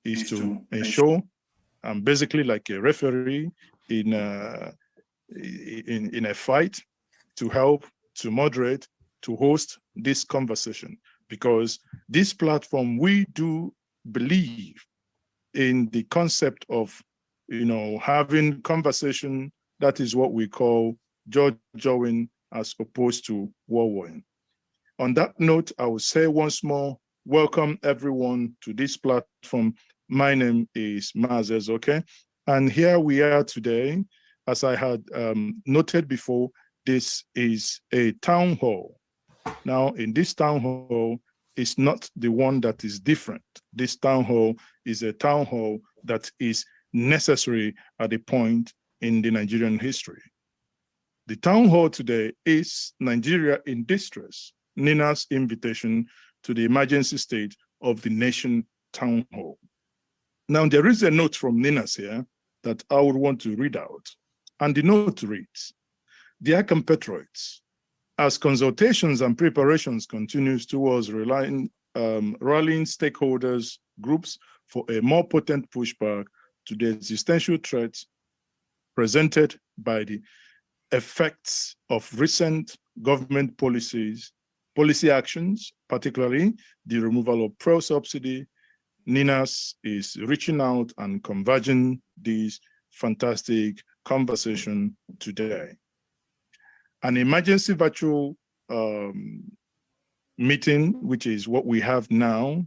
is to ensure I'm basically like a referee in a fight to help, to moderate, to host this conversation, because this platform, we do believe in the concept of, having conversation that is what we call jaw-jawing as opposed to war-warring. On that note, I will say once more, welcome everyone to this platform. My name is Maaz Ezoke, and here we are today. As I had noted before, this is a town hall. Now, in this town hall, it's not the one that is different. This town hall is a town hall that is necessary at a point in the Nigerian history. The town hall today is Nigeria in Distress, NINA's invitation to the emergency state of the nation town hall. Now, there is a note from NINAS here that I would want to read out. And the note reads, "Dear compatriots, as consultations and preparations continues towards rallying stakeholders groups for a more potent pushback to the existential threats presented by the effects of recent government policy actions, particularly the removal of fuel subsidy, NINAS is reaching out and converging this fantastic conversation today. An emergency virtual meeting, which is what we have now,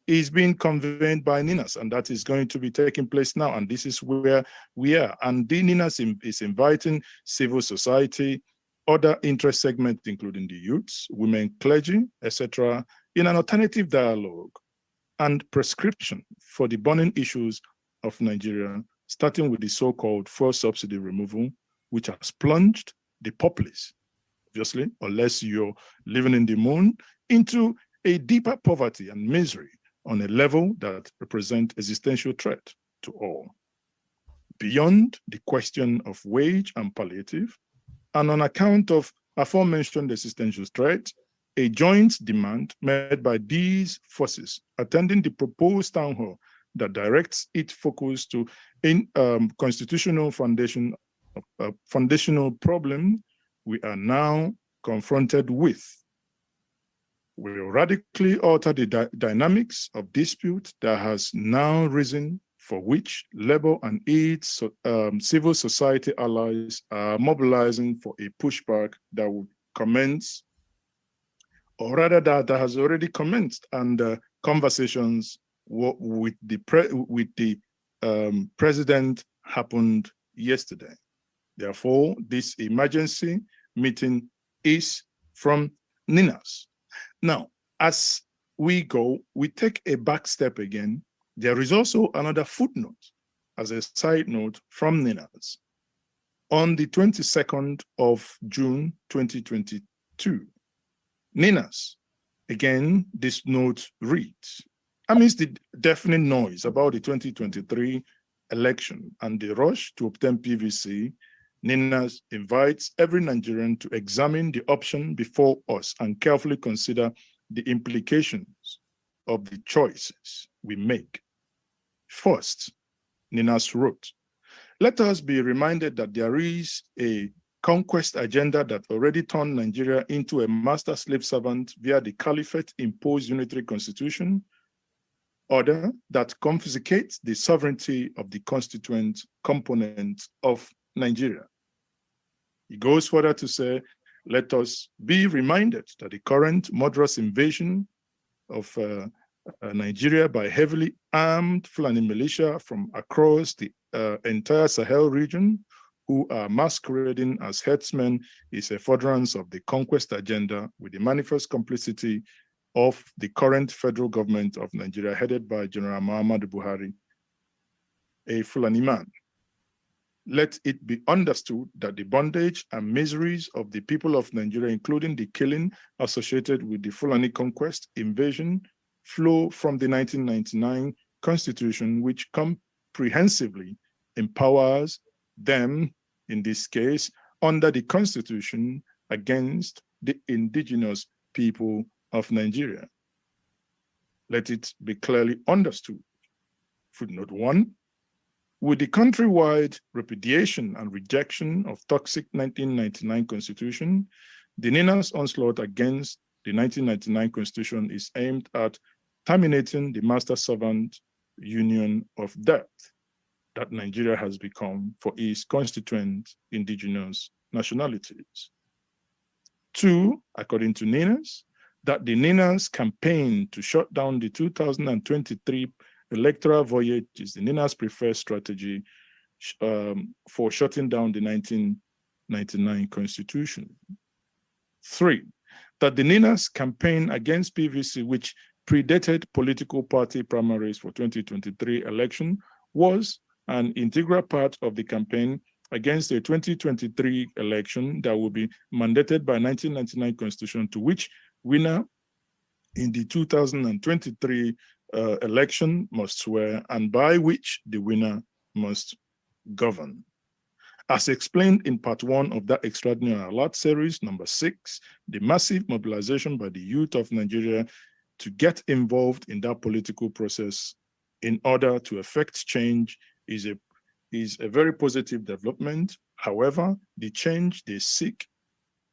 is being convened by NINAS, and that is going to be taking place now. And this is where we are. And the NINAS is inviting civil society, other interest segments, including the youths, women, clergy, etc., in an alternative dialogue and prescription for the burning issues of Nigeria, starting with the so-called fuel subsidy removal, which has plunged the populace, obviously, unless you're living in the moon, into a deeper poverty and misery on a level that represents existential threat to all. Beyond the question of wage and palliative, and on account of aforementioned existential threat, a joint demand made by these forces attending the proposed town hall that directs its focus to constitutional foundational problem we are now confronted with. We will radically alter the dynamics of dispute that has now risen, for which labor and its civil society allies are mobilizing for a pushback that would commence, or rather that has already commenced, and conversations with the president happened yesterday. Therefore, this emergency meeting is from NINAS. Now, as we go, we take a back step again. There is also another footnote, as a side note, from NINAS. On the 22nd of June, 2022, NINAS, again, this note reads, amidst the deafening noise about the 2023 election and the rush to obtain PVC, NINAS invites every Nigerian to examine the option before us and carefully consider the implications of the choices we make. First, NINAS wrote, let us be reminded that there is a conquest agenda that already turned Nigeria into a master slave servant via the caliphate-imposed unitary constitution order that confiscates the sovereignty of the constituent components of Nigeria. He goes further to say, let us be reminded that the current murderous invasion of Nigeria by heavily armed Fulani militia from across the entire Sahel region, who are masquerading as headsmen, is a furtherance of the conquest agenda with the manifest complicity of the current federal government of Nigeria, headed by General Muhammadu Buhari, a Fulani man. Let it be understood that the bondage and miseries of the people of Nigeria, including the killing associated with the Fulani conquest invasion, flow from the 1999 Constitution, which comprehensively empowers them, in this case, under the Constitution against the indigenous people of Nigeria. Let it be clearly understood Footnote 1. With the countrywide repudiation and rejection of toxic 1999 Constitution, the NINA's onslaught against the 1999 Constitution is aimed at terminating the master-servant union of death that Nigeria has become for its constituent indigenous nationalities. 2, according to NINA's, that the NINA's campaign to shut down the 2023 electoral voyage is the NINA's preferred strategy for shutting down the 1999 Constitution. 3, that the NINA's campaign against PVC, which predated political party primaries for 2023 election, was an integral part of the campaign against the 2023 election that will be mandated by 1999 Constitution, to which winner in the 2023 election must swear, and by which the winner must govern. As explained in part 1 of that extraordinary alert series, number 6, the massive mobilization by the youth of Nigeria to get involved in that political process in order to effect change is a very positive development. However, the change they seek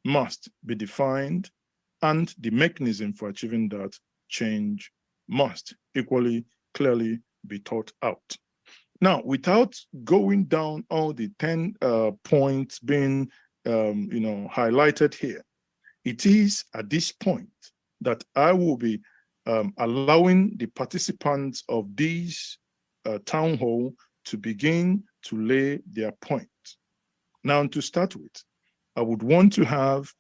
must be defined, and the mechanism for achieving that change must equally clearly be thought out. Now, without going down all the 10 points being highlighted here, it is at this point that I will be allowing the participants of this town hall to begin to lay their point. Now, to start with, I would want to have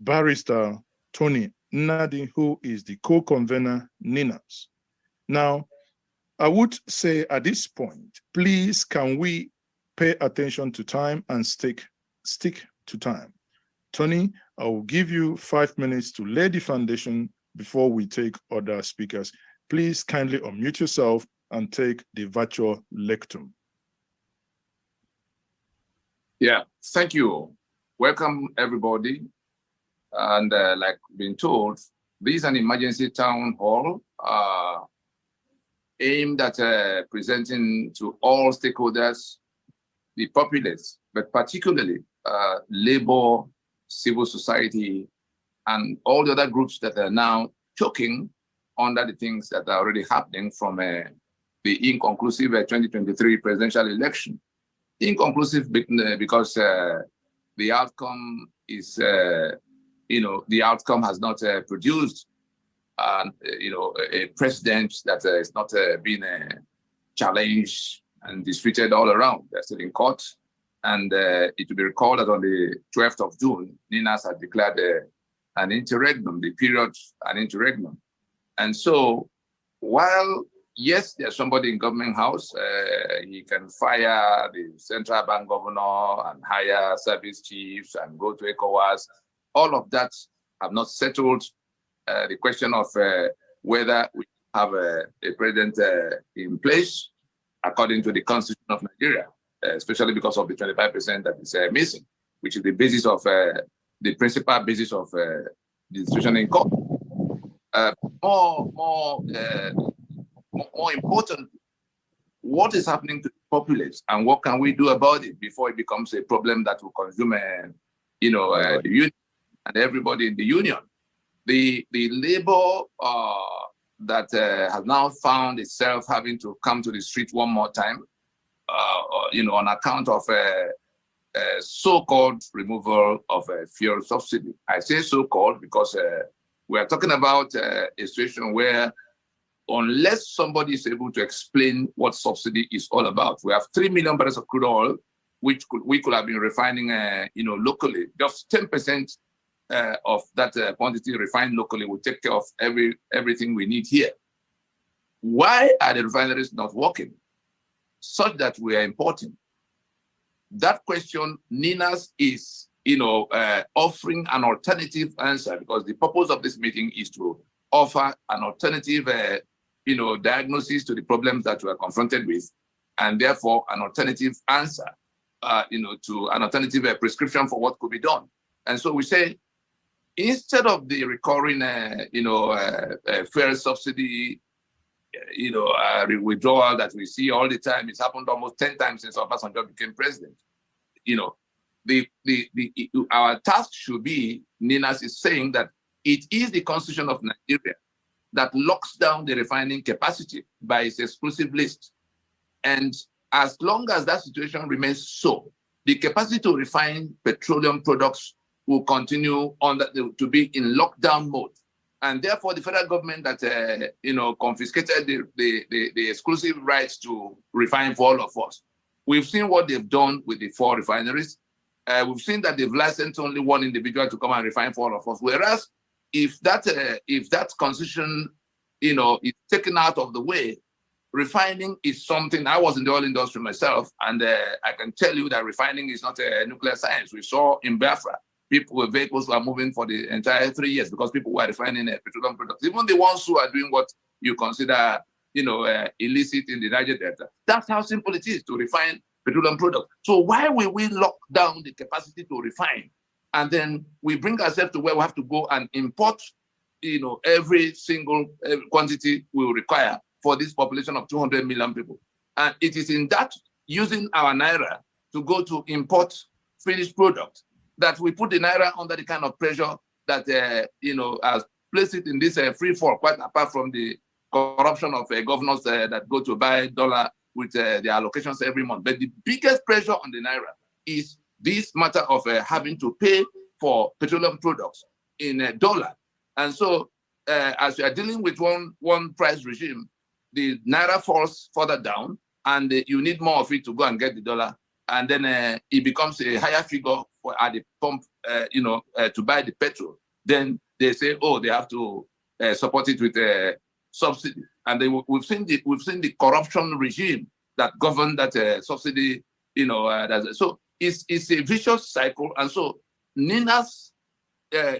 Barrister Tony Nnadi, who is the co-convener NINA's. Now, I would say at this point, please, can we pay attention to time and stick to time? Tony, I will give you 5 minutes to lay the foundation before we take other speakers. Please kindly unmute yourself and take the virtual lectern. Yeah, thank you. Welcome, everybody. And like being told, this is an emergency town hall aimed at presenting to all stakeholders, the populace, but particularly labor, civil society, and all the other groups that are now choking under the things that are already happening from the inconclusive 2023 presidential election. Inconclusive because the outcome is, the outcome has not produced, a president that is not being challenged and disputed all around. They're still in court. And it will be recalled that on the 12th of June, NINA's had declared an interregnum, the period an interregnum. And so while, yes, there's somebody in government house, he can fire the central bank governor and hire service chiefs and go to ECOWAS. All of that have not settled the question of whether we have a president in place according to the Constitution of Nigeria, especially because of the 25% that is missing, which is the basis of the principal basis of the institution in court. More important, what is happening to the populace and what can we do about it before it becomes a problem that will consume, the union and everybody in the union. The labor that has now found itself having to come to the street one more time, on account of so-called removal of fuel subsidy. I say so-called because we are talking about a situation where unless somebody is able to explain what subsidy is all about, we have 3 million barrels of crude oil, which we could have been refining, locally. Just 10% of that quantity refined locally will take care of everything we need here. Why are the refineries not working such that we are importing? That question, NINA's is, offering an alternative answer, because the purpose of this meeting is to offer an alternative, diagnosis to the problems that we are confronted with, and therefore an alternative answer, to an alternative prescription for what could be done. And so we say, instead of the recurring, fuel subsidy withdrawal that we see all the time. It's happened almost 10 times since Obasanjo became president. Our task should be, Ninas is saying that it is the constitution of Nigeria that locks down the refining capacity by its exclusive list. And as long as that situation remains so, the capacity to refine petroleum products will continue to be in lockdown mode. And therefore, the federal government that confiscated the exclusive rights to refine for all of us. We've seen what they've done with the 4 refineries. We've seen that they've licensed only one individual to come and refine for all of us. Whereas, if that constitution, is taken out of the way, refining is something. I was in the oil industry myself, and I can tell you that refining is not a nuclear science. We saw in Biafra, people with vehicles were moving for the entire 3 years because people were refining petroleum products. Even the ones who are doing what you consider, illicit in the Niger Delta. That's how simple it is to refine petroleum products. So why will we lock down the capacity to refine? And then we bring ourselves to where we have to go and import, every single quantity we will require for this population of 200 million people. And it is in that, using our Naira to go to import finished products, that we put the Naira under the kind of pressure that, has placed it in this free fall, quite apart from the corruption of governors that go to buy dollar with the allocations every month. But the biggest pressure on the Naira is this matter of having to pay for petroleum products in dollar. And so as we are dealing with one price regime, the Naira falls further down, and you need more of it to go and get the dollar. And then it becomes a higher figure at the pump, to buy the petrol. Then they say, oh, they have to support it with a subsidy. And we've seen the corruption regime that governed that subsidy. So it's a vicious cycle. And so Nina's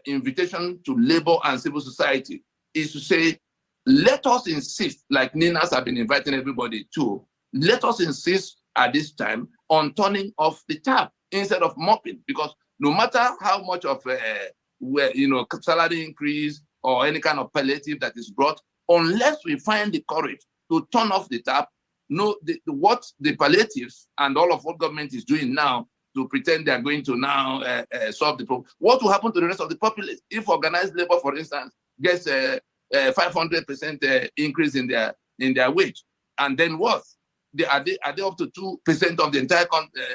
invitation to labor and civil society is to say, let us insist, like Nina's have been inviting everybody to, let us insist at this time on turning off the tap instead of mopping, because no matter how much of salary increase or any kind of palliative that is brought, unless we find the courage to turn off the tap, what the palliatives and all of what government is doing now to pretend they are going to now solve the problem. What will happen to the rest of the populace if organized labor, for instance, gets 500% increase in their wage, and then what? Are they up to 2% of the entire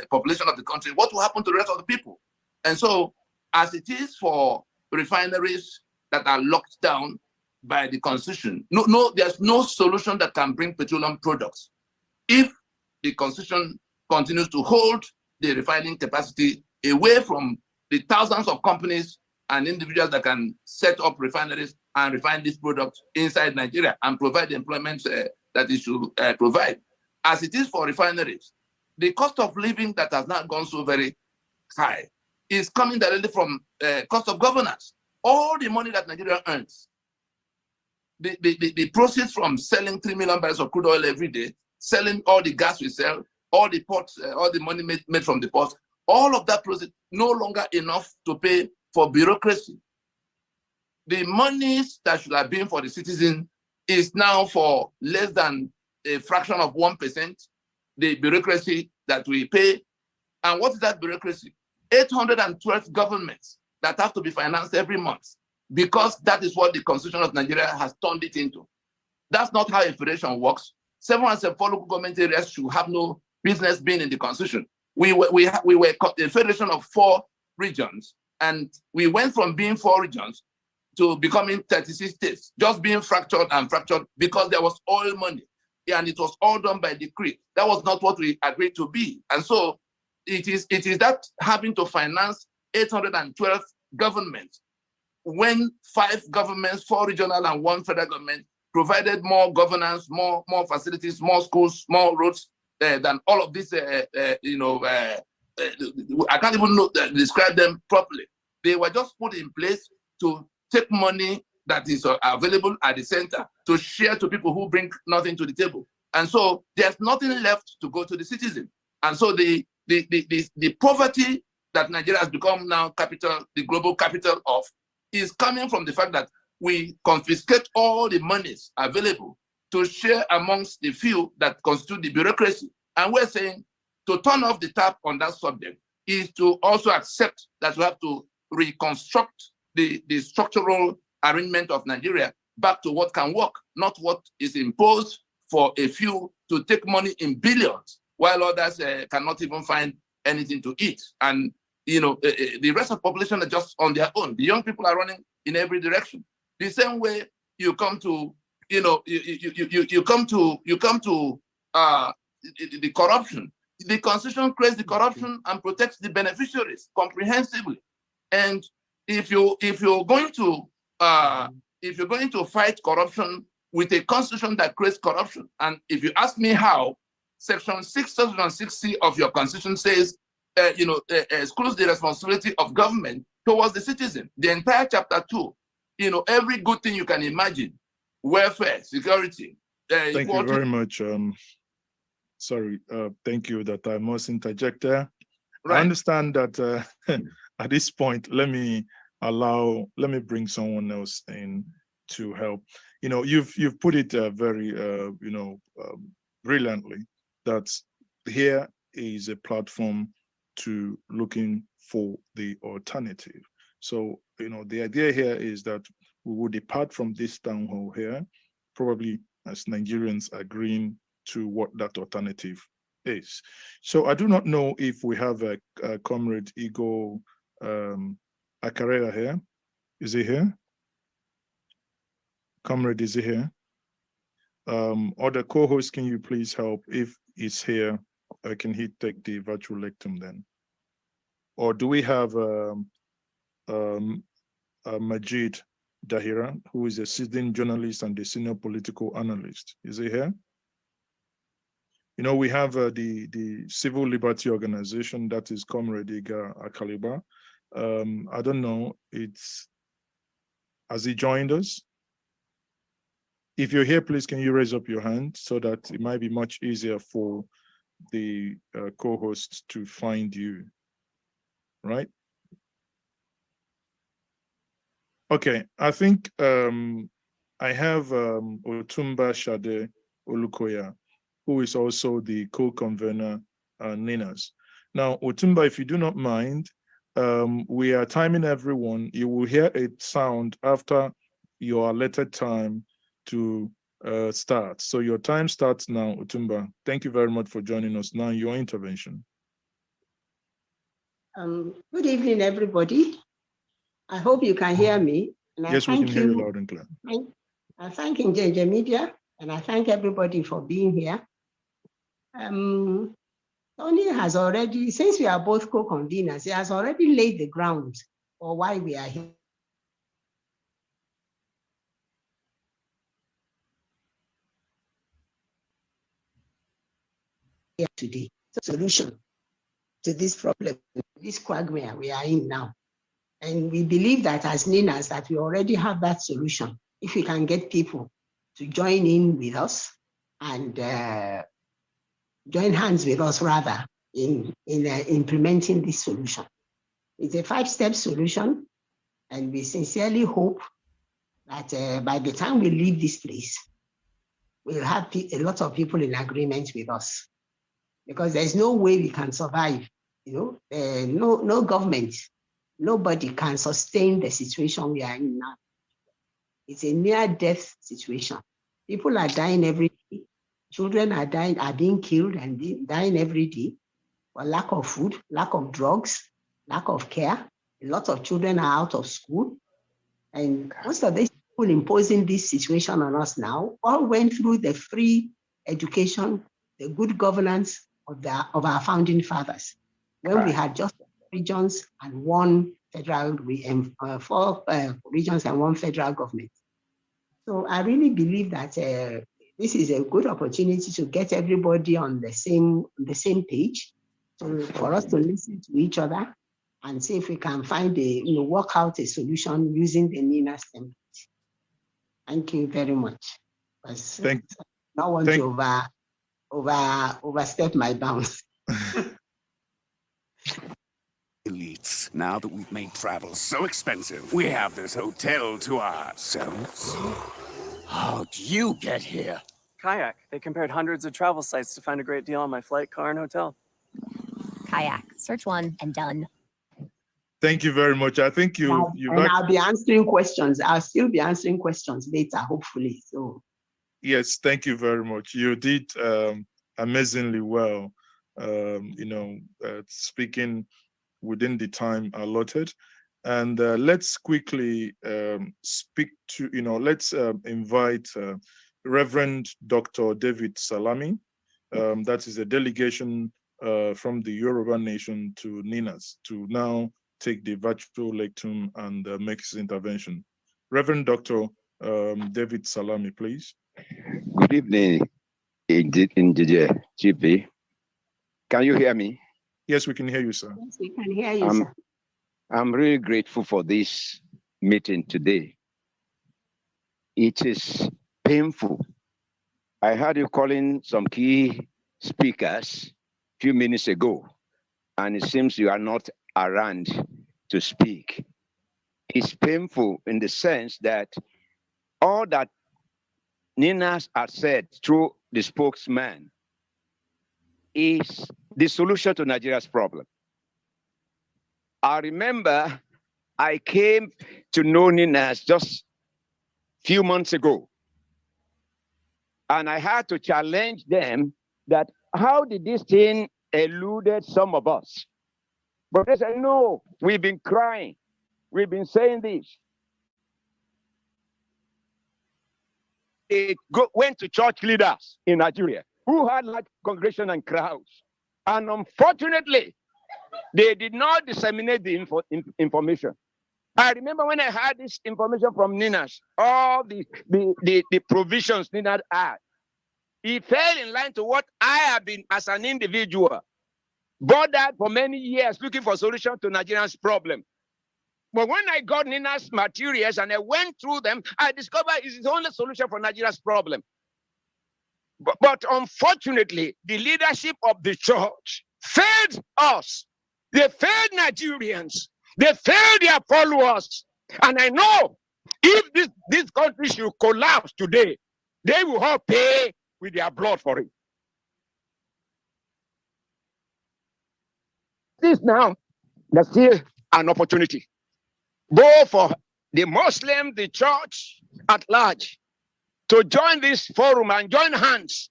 population of the country? What will happen to the rest of the people? And so, as it is for refineries that are locked down by the constitution, there's no solution that can bring petroleum products if the constitution continues to hold the refining capacity away from the thousands of companies and individuals that can set up refineries and refine these products inside Nigeria and provide the employment that it should provide. As it is for refineries, the cost of living that has not gone so very high is coming directly from cost of governance. All the money that Nigeria earns, the proceeds from selling 3 million barrels of crude oil every day, selling all the gas we sell, all the ports, all the money made from the ports, all of that proceeds no longer enough to pay for bureaucracy. The monies that should have been for the citizen is now for less than a fraction of 1%, the bureaucracy that we pay. And what is that bureaucracy? 812 governments that have to be financed every month, because that is what the Constitution of Nigeria has turned it into. That's not how a federation works. 704 local government areas should have no business being in the Constitution. We were a federation of 4 regions, and we went from being 4 regions to becoming 36 states, just being fractured and fractured because there was oil money, and it was all done by decree. That was not what we agreed to be. And so it is that having to finance 812 governments when 5 governments, 4 regional and 1 federal government, provided more governance, more facilities, more schools, more roads than all of this. I can't even describe them properly. They were just put in place to take money that is available at the center to share to people who bring nothing to the table. And so there's nothing left to go to the citizen. And so the poverty that Nigeria has become now the global capital of, is coming from the fact that we confiscate all the monies available to share amongst the few that constitute the bureaucracy. And we're saying to turn off the tap on that subject is to also accept that we have to reconstruct the structural arrangement of Nigeria back to what can work, not what is imposed for a few to take money in billions, while others cannot even find anything to eat. And the rest of the population are just on their own. The young people are running in every direction. The same way you come to, you come to the corruption. The Constitution creates the corruption and protects the beneficiaries comprehensively. And if you're going to fight corruption with a constitution that creates corruption, and if you ask me how, Section 660 of your constitution says, excludes the responsibility of government towards the citizen. The entire chapter 2, every good thing you can imagine, welfare, security. Thank you very much. Sorry, thank you that I must interject there. Right. I understand that at this point, let me bring someone else in to help. You've put it very brilliantly, that here is a platform to looking for the alternative. So the idea here is that we will depart from this town hall here, probably as Nigerians agreeing to what that alternative is. So I do not know if we have a Comrade Igor Akarera here. Is he here? Comrade, is he here? Other co-host, can you please help? If he's here, can he take the virtual lectern then? Or do we have Majid Dahira, who is a seasoned journalist and a senior political analyst? Is he here? We have the Civil Liberty Organization, that is Comrade Igor Akaliba. I don't know, has he joined us? If you're here, please, can you raise up your hand so that it might be much easier for the co-hosts to find you, right? Okay, I think I have Otumba Shade Olukoya, who is also the co-convener NINAS. Now, Otumba, if you do not mind, we are timing everyone. You will hear a sound after your allotted time to start. So your time starts now, Otumba. Thank you very much for joining us. Now your intervention. Good evening, everybody. I hope you can hear me. And yes, we can hear you loud and clear. I'm thanking JJ Media, and I thank everybody for being here. Tony has already, since we are both co-conveners, he has already laid the ground for why we are here today. So solution to this problem, this quagmire we are in now. And we believe that as NINAS, that we already have that solution. If we can get people to join in with us and join hands with us rather in implementing this solution. It's a 5-step solution, and we sincerely hope that by the time we leave this place, we'll have a lot of people in agreement with us, because there's no way we can survive. No government, nobody can sustain the situation we are in now. It's a near-death situation. People are dying every day. Children are being killed and dying every day for lack of food, lack of drugs, lack of care. A lot of children are out of school. And most of these people imposing this situation on us now all went through the free education, the good governance of our founding fathers, when we had just regions and one federal, 4 regions and 1 federal government. So I really believe that this is a good opportunity to get everybody on the same page, for us to listen to each other and see if we can find work out a solution using the NINAS template. Thank you very much. I don't want to overstep my bounds. Elites, now that we've made travel so expensive, we have this hotel to ourselves. How'd you get here? Kayak. They compared hundreds of travel sites to find a great deal on my flight, car, and hotel. Kayak. Search one and done. Thank you very much. I think you've and I'll be answering questions. I'll still be answering questions later, hopefully. So yes, thank you very much. You did amazingly well, speaking within the time allotted. And let's quickly speak to, let's invite Reverend Dr. David Salami. That is a delegation from the Yoruba Nation to NINAS to now take the virtual lectern and make his intervention. Reverend Dr. David Salami, please. Good evening, Engineer GP. Can you hear me? Yes, we can hear you, sir. yes, we can hear you, sir. I'm really grateful for this meeting today. It is painful. I heard you calling some key speakers a few minutes ago, and it seems you are not around to speak. It's painful in the sense that all that NINAS has said through the spokesman is the solution to Nigeria's problem. I remember I came to know NINAS just a few months ago, and I had to challenge them that how did this thing eluded some of us? But they said, no, we've been crying. We've been saying this. It went to church leaders in Nigeria who had like congregation and crowds. And unfortunately, they did not disseminate the information. I remember when I had this information from NINAS, all the provisions NINAS had, it fell in line to what I have been as an individual, bothered for many years looking for solution to Nigeria's problem. But when I got NINAS materials and I went through them, I discovered it's the only solution for Nigeria's problem. But unfortunately, the leadership of the church failed us. They failed Nigerians. They failed their followers. And I know if this country should collapse today, they will all pay with their blood for it. This now, there's still an opportunity, both for the Muslim, the church at large, to join this forum and join hands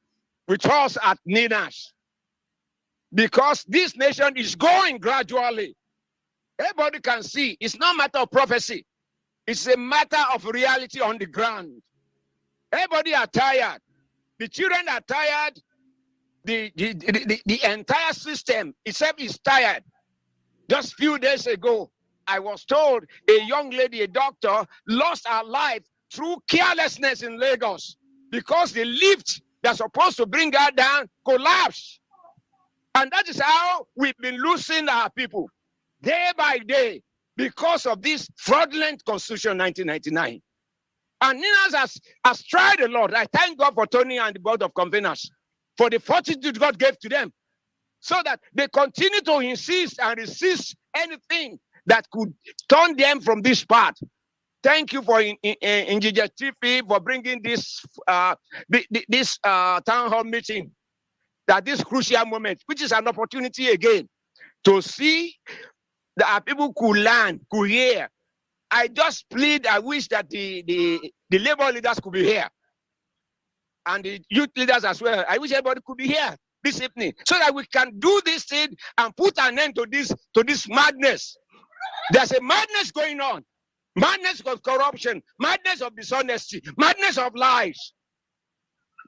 with us at NINAS. Because this nation is going gradually. Everybody can see it's not a matter of prophecy. It's a matter of reality on the ground. Everybody are tired. The children are tired. The entire system itself is tired. Just a few days ago, I was told a young lady, a doctor, lost her life through carelessness in Lagos because the lift that's supposed to bring her down collapsed. And that is how we've been losing our people day by day because of this fraudulent Constitution 1999. And NINAS has tried a lot. I thank God for Tony and the board of conveners for the fortitude God gave to them so that they continue to insist and resist anything that could turn them from this path. Thank you for Engineer Chifi for bringing this town hall meeting at this crucial moment, which is an opportunity again to see that our people could learn, could hear. I just plead, I wish that the labor leaders could be here and the youth leaders as well. I wish everybody could be here this evening so that we can do this thing and put an end to this madness. There's a madness going on. Madness of corruption, madness of dishonesty, madness of lies.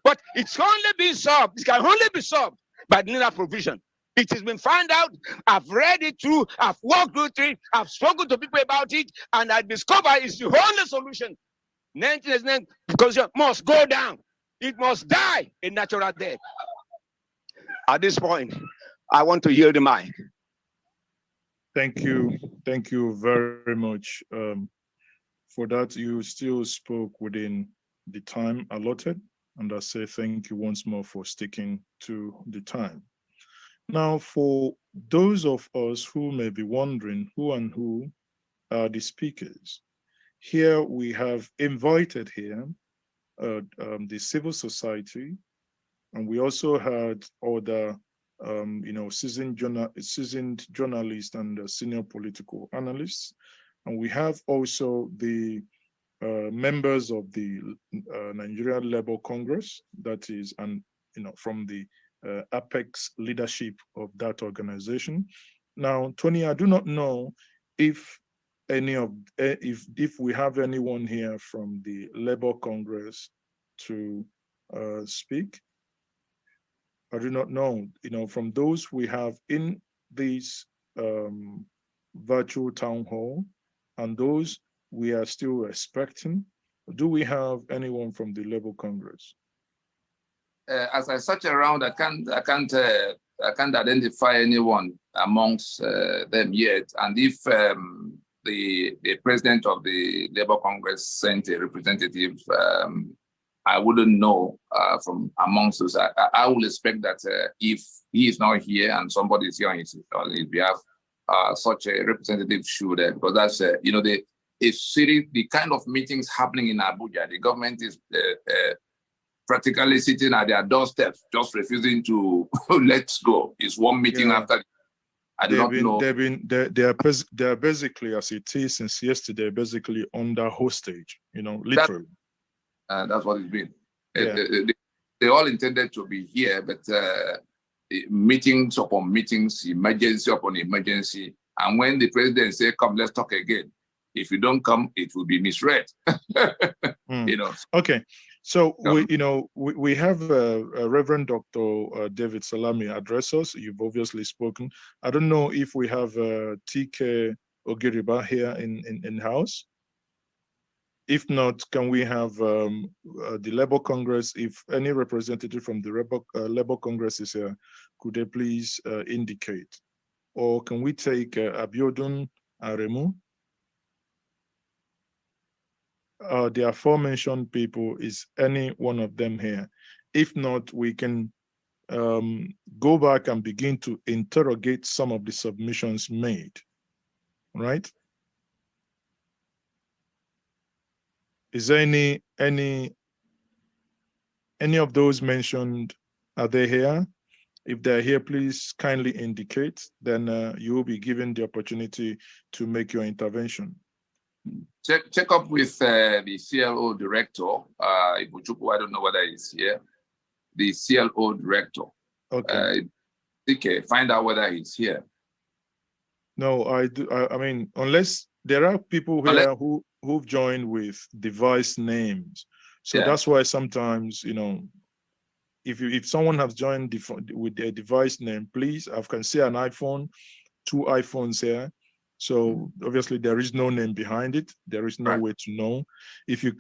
But it's only been solved. It can only be solved by the NINAS provision. It has been found out. I've read it through. I've walked through it. I've spoken to people about it, and I discover it's the only solution. 1999 because it must go down. It must die a natural death. At this point, I want to yield the mic. Thank you. Thank you very much for that. You still spoke within the time allotted, and I say thank you once more for sticking to the time. Now, for those of us who may be wondering who are the speakers, here we have invited here the civil society, and we also had other seasoned journalists and senior political analysts, and we have also the members of the Nigerian Labour Congress, that is, and from the apex leadership of that organization. Now, Tony, I do not know if if we have anyone here from the Labour Congress to speak. I do not know, from those we have in this virtual town hall and those we are still expecting. Do we have anyone from the Labour Congress? As I search around, I can't identify anyone amongst them yet. And if the president of the Labour Congress sent a representative, I wouldn't know from amongst us. I will expect that if he is not here and somebody is here on his behalf, such a representative should, because that's the kind of meetings happening in Abuja. The government is practically sitting at their doorsteps, just refusing to let's go. It's one meeting after. I do not know. They are basically, as it is since yesterday, basically under hostage. Literally. That's what it's been. Yeah. They all intended to be here, but meetings upon meetings, emergency upon emergency. And when the president say, "Come, let's talk again," if you don't come, it will be misread. Okay, so we have Reverend Dr. David Salami address us. You've obviously spoken. I don't know if we have TK Ogiriba here in house. If not, can we have the Labour Congress? If any representative from the Labour Congress is here, could they please indicate? Or can we take Abiodun Aremu? The aforementioned people, is any one of them here? If not, we can go back and begin to interrogate some of the submissions made, right? Is there any of those mentioned, are they here? If they're here, please kindly indicate, then you will be given the opportunity to make your intervention. Check up with the CLO director, Ibuchukwu, I don't know whether he's here, the CLO director. Okay. Okay, find out whether he's here. No, I mean, unless there are people here who've joined with device names. So that's why sometimes, if someone has joined with a device name, please, I can see an iPhone, 2 iPhones here. So obviously there is no name behind it. There is no way to know. If you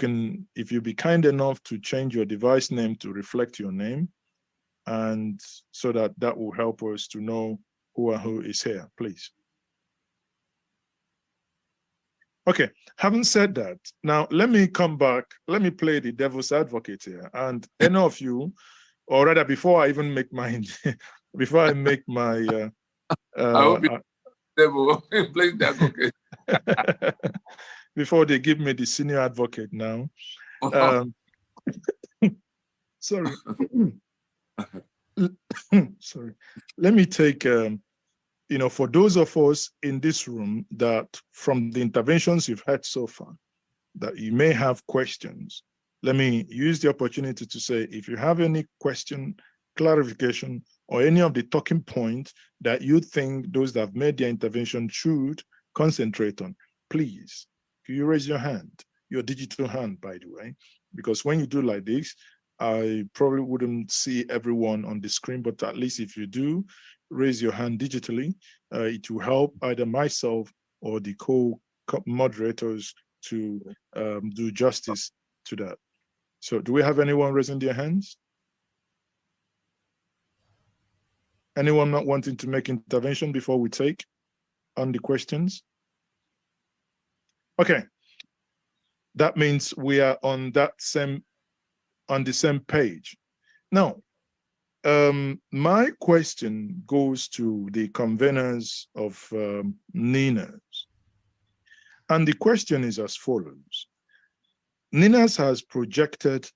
be kind enough to change your device name to reflect your name, and so that will help us to know who is here, please. Okay, having said that, now let me come back. Let me play the devil's advocate here. And any of you, or rather, before I even make my, before I make my, devil playing the advocate. Before they give me the senior advocate now. Sorry. Sorry. Let me take, for those of us in this room that from the interventions you've had so far, that you may have questions, let me use the opportunity to say, if you have any question, clarification, or any of the talking points that you think those that have made their intervention should concentrate on, please, can you raise your hand, your digital hand, by the way, because when you do like this, I probably wouldn't see everyone on the screen, but at least if you do, raise your hand digitally. It will help either myself or the co-moderators to do justice to that. So do we have anyone raising their hands? Anyone not wanting to make intervention before we take on the questions? Okay, that means we are on the same page. Now, my question goes to the conveners of NINAS. And the question is as follows. NINAS has projected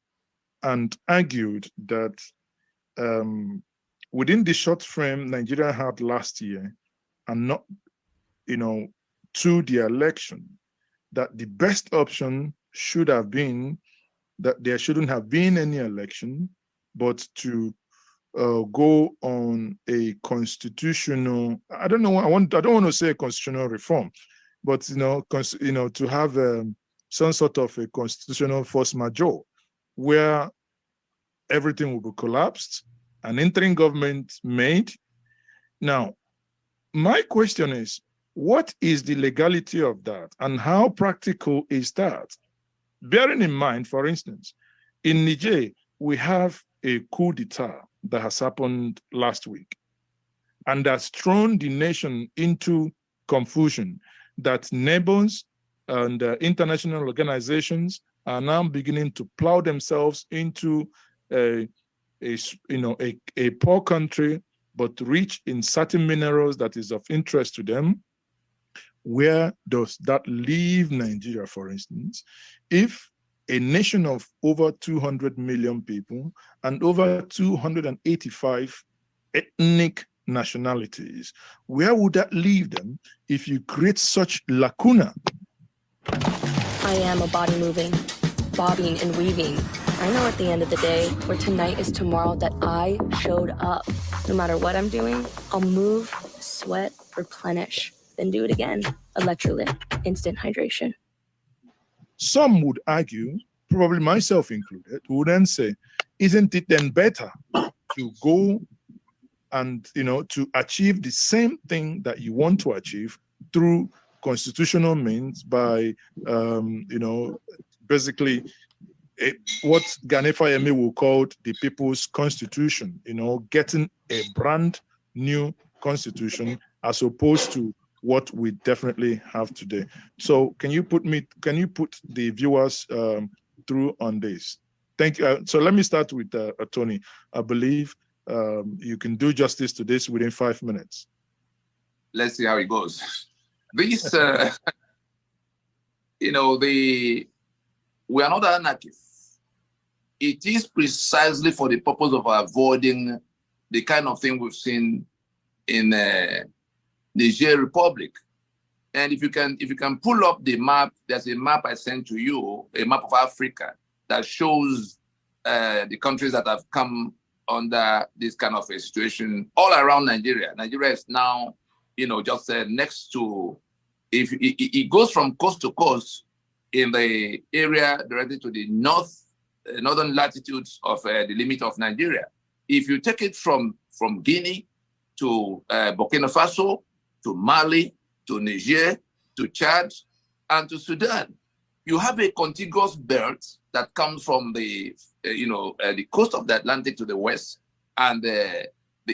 and argued that within the short frame Nigeria had last year, and not, to the election, that the best option should have been that there shouldn't have been any election, but to go on a constitutional, I don't want to say a constitutional reform, but to have some sort of a constitutional force majeure where everything will be collapsed, an interim government made. Now, my question is, what is the legality of that and how practical is that? Bearing in mind, for instance, in Niger, we have a coup d'etat that has happened last week and that's thrown the nation into confusion, that neighbors and international organizations are now beginning to plow themselves into a poor country, but rich in certain minerals that is of interest to them. Where does that leave Nigeria, for instance, if a nation of over 200 million people and over 285 ethnic nationalities, where would that leave them if you create such lacuna? I am a body moving, bobbing and weaving. I know at the end of the day, where tonight is tomorrow, that I showed up. No matter what I'm doing, I'll move, sweat, replenish, then do it again. Electrolyte, instant hydration. Some would argue, probably myself included, would then say, isn't it then better to go and, to achieve the same thing that you want to achieve through constitutional means by, basically what Gani Fayemi will call the people's constitution, getting a brand new constitution as opposed to what we definitely have today. So can you put the viewers through on this? Thank you. So let me start with Tony. I believe you can do justice to this within 5 minutes. Let's see how it goes. This, we are not anarchists. It is precisely for the purpose of avoiding the kind of thing we've seen in Niger Republic. And if you can pull up the map, there's a map I sent to you, a map of Africa that shows the countries that have come under this kind of a situation all around Nigeria. Nigeria is now, just next to, if it goes from coast to coast in the area directly to the northern latitudes of the limit of Nigeria. If you take it from Guinea to Burkina Faso, to Mali, to Niger, to Chad, and to Sudan, you have a contiguous belt that comes from the coast of the Atlantic to the west and the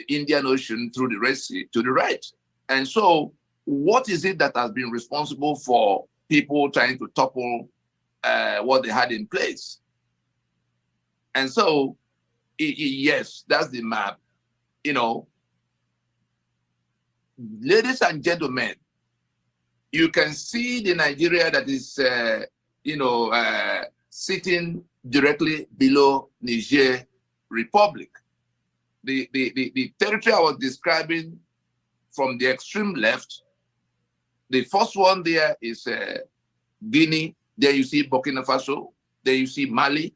Indian Ocean through the Red Sea to the right. And so what is it that has been responsible for people trying to topple what they had in place? And so, yes, that's the map. Ladies and gentlemen, you can see the Nigeria that is, sitting directly below Niger Republic. The territory I was describing from the extreme left, the first one there is Guinea. There you see Burkina Faso. There you see Mali.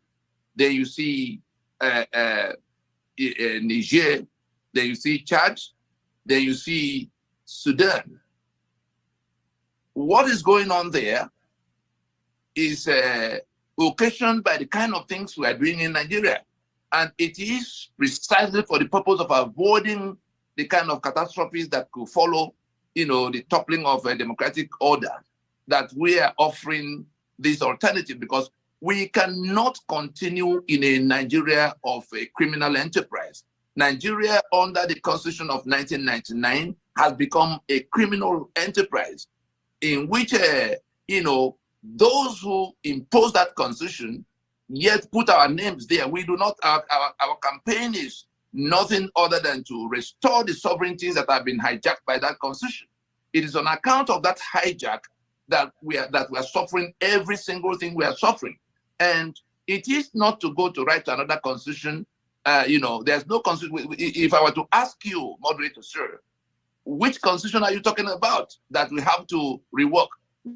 There you see Niger. There you see Chad. There you see Sudan. What is going on there is occasioned by the kind of things we are doing in Nigeria. And it is precisely for the purpose of avoiding the kind of catastrophes that could follow, the toppling of a democratic order, that we are offering this alternative, because we cannot continue in a Nigeria of a criminal enterprise. Nigeria, under the Constitution of 1999, has become a criminal enterprise in which, those who impose that Constitution yet put our names there. We do not, our campaign is nothing other than to restore the sovereignties that have been hijacked by that Constitution. It is on account of that hijack that we are suffering every single thing we are suffering. And It is not to go to write another constitution. There's no constitution. If I were to ask you, moderator, sir, which constitution are you talking about that we have to rework?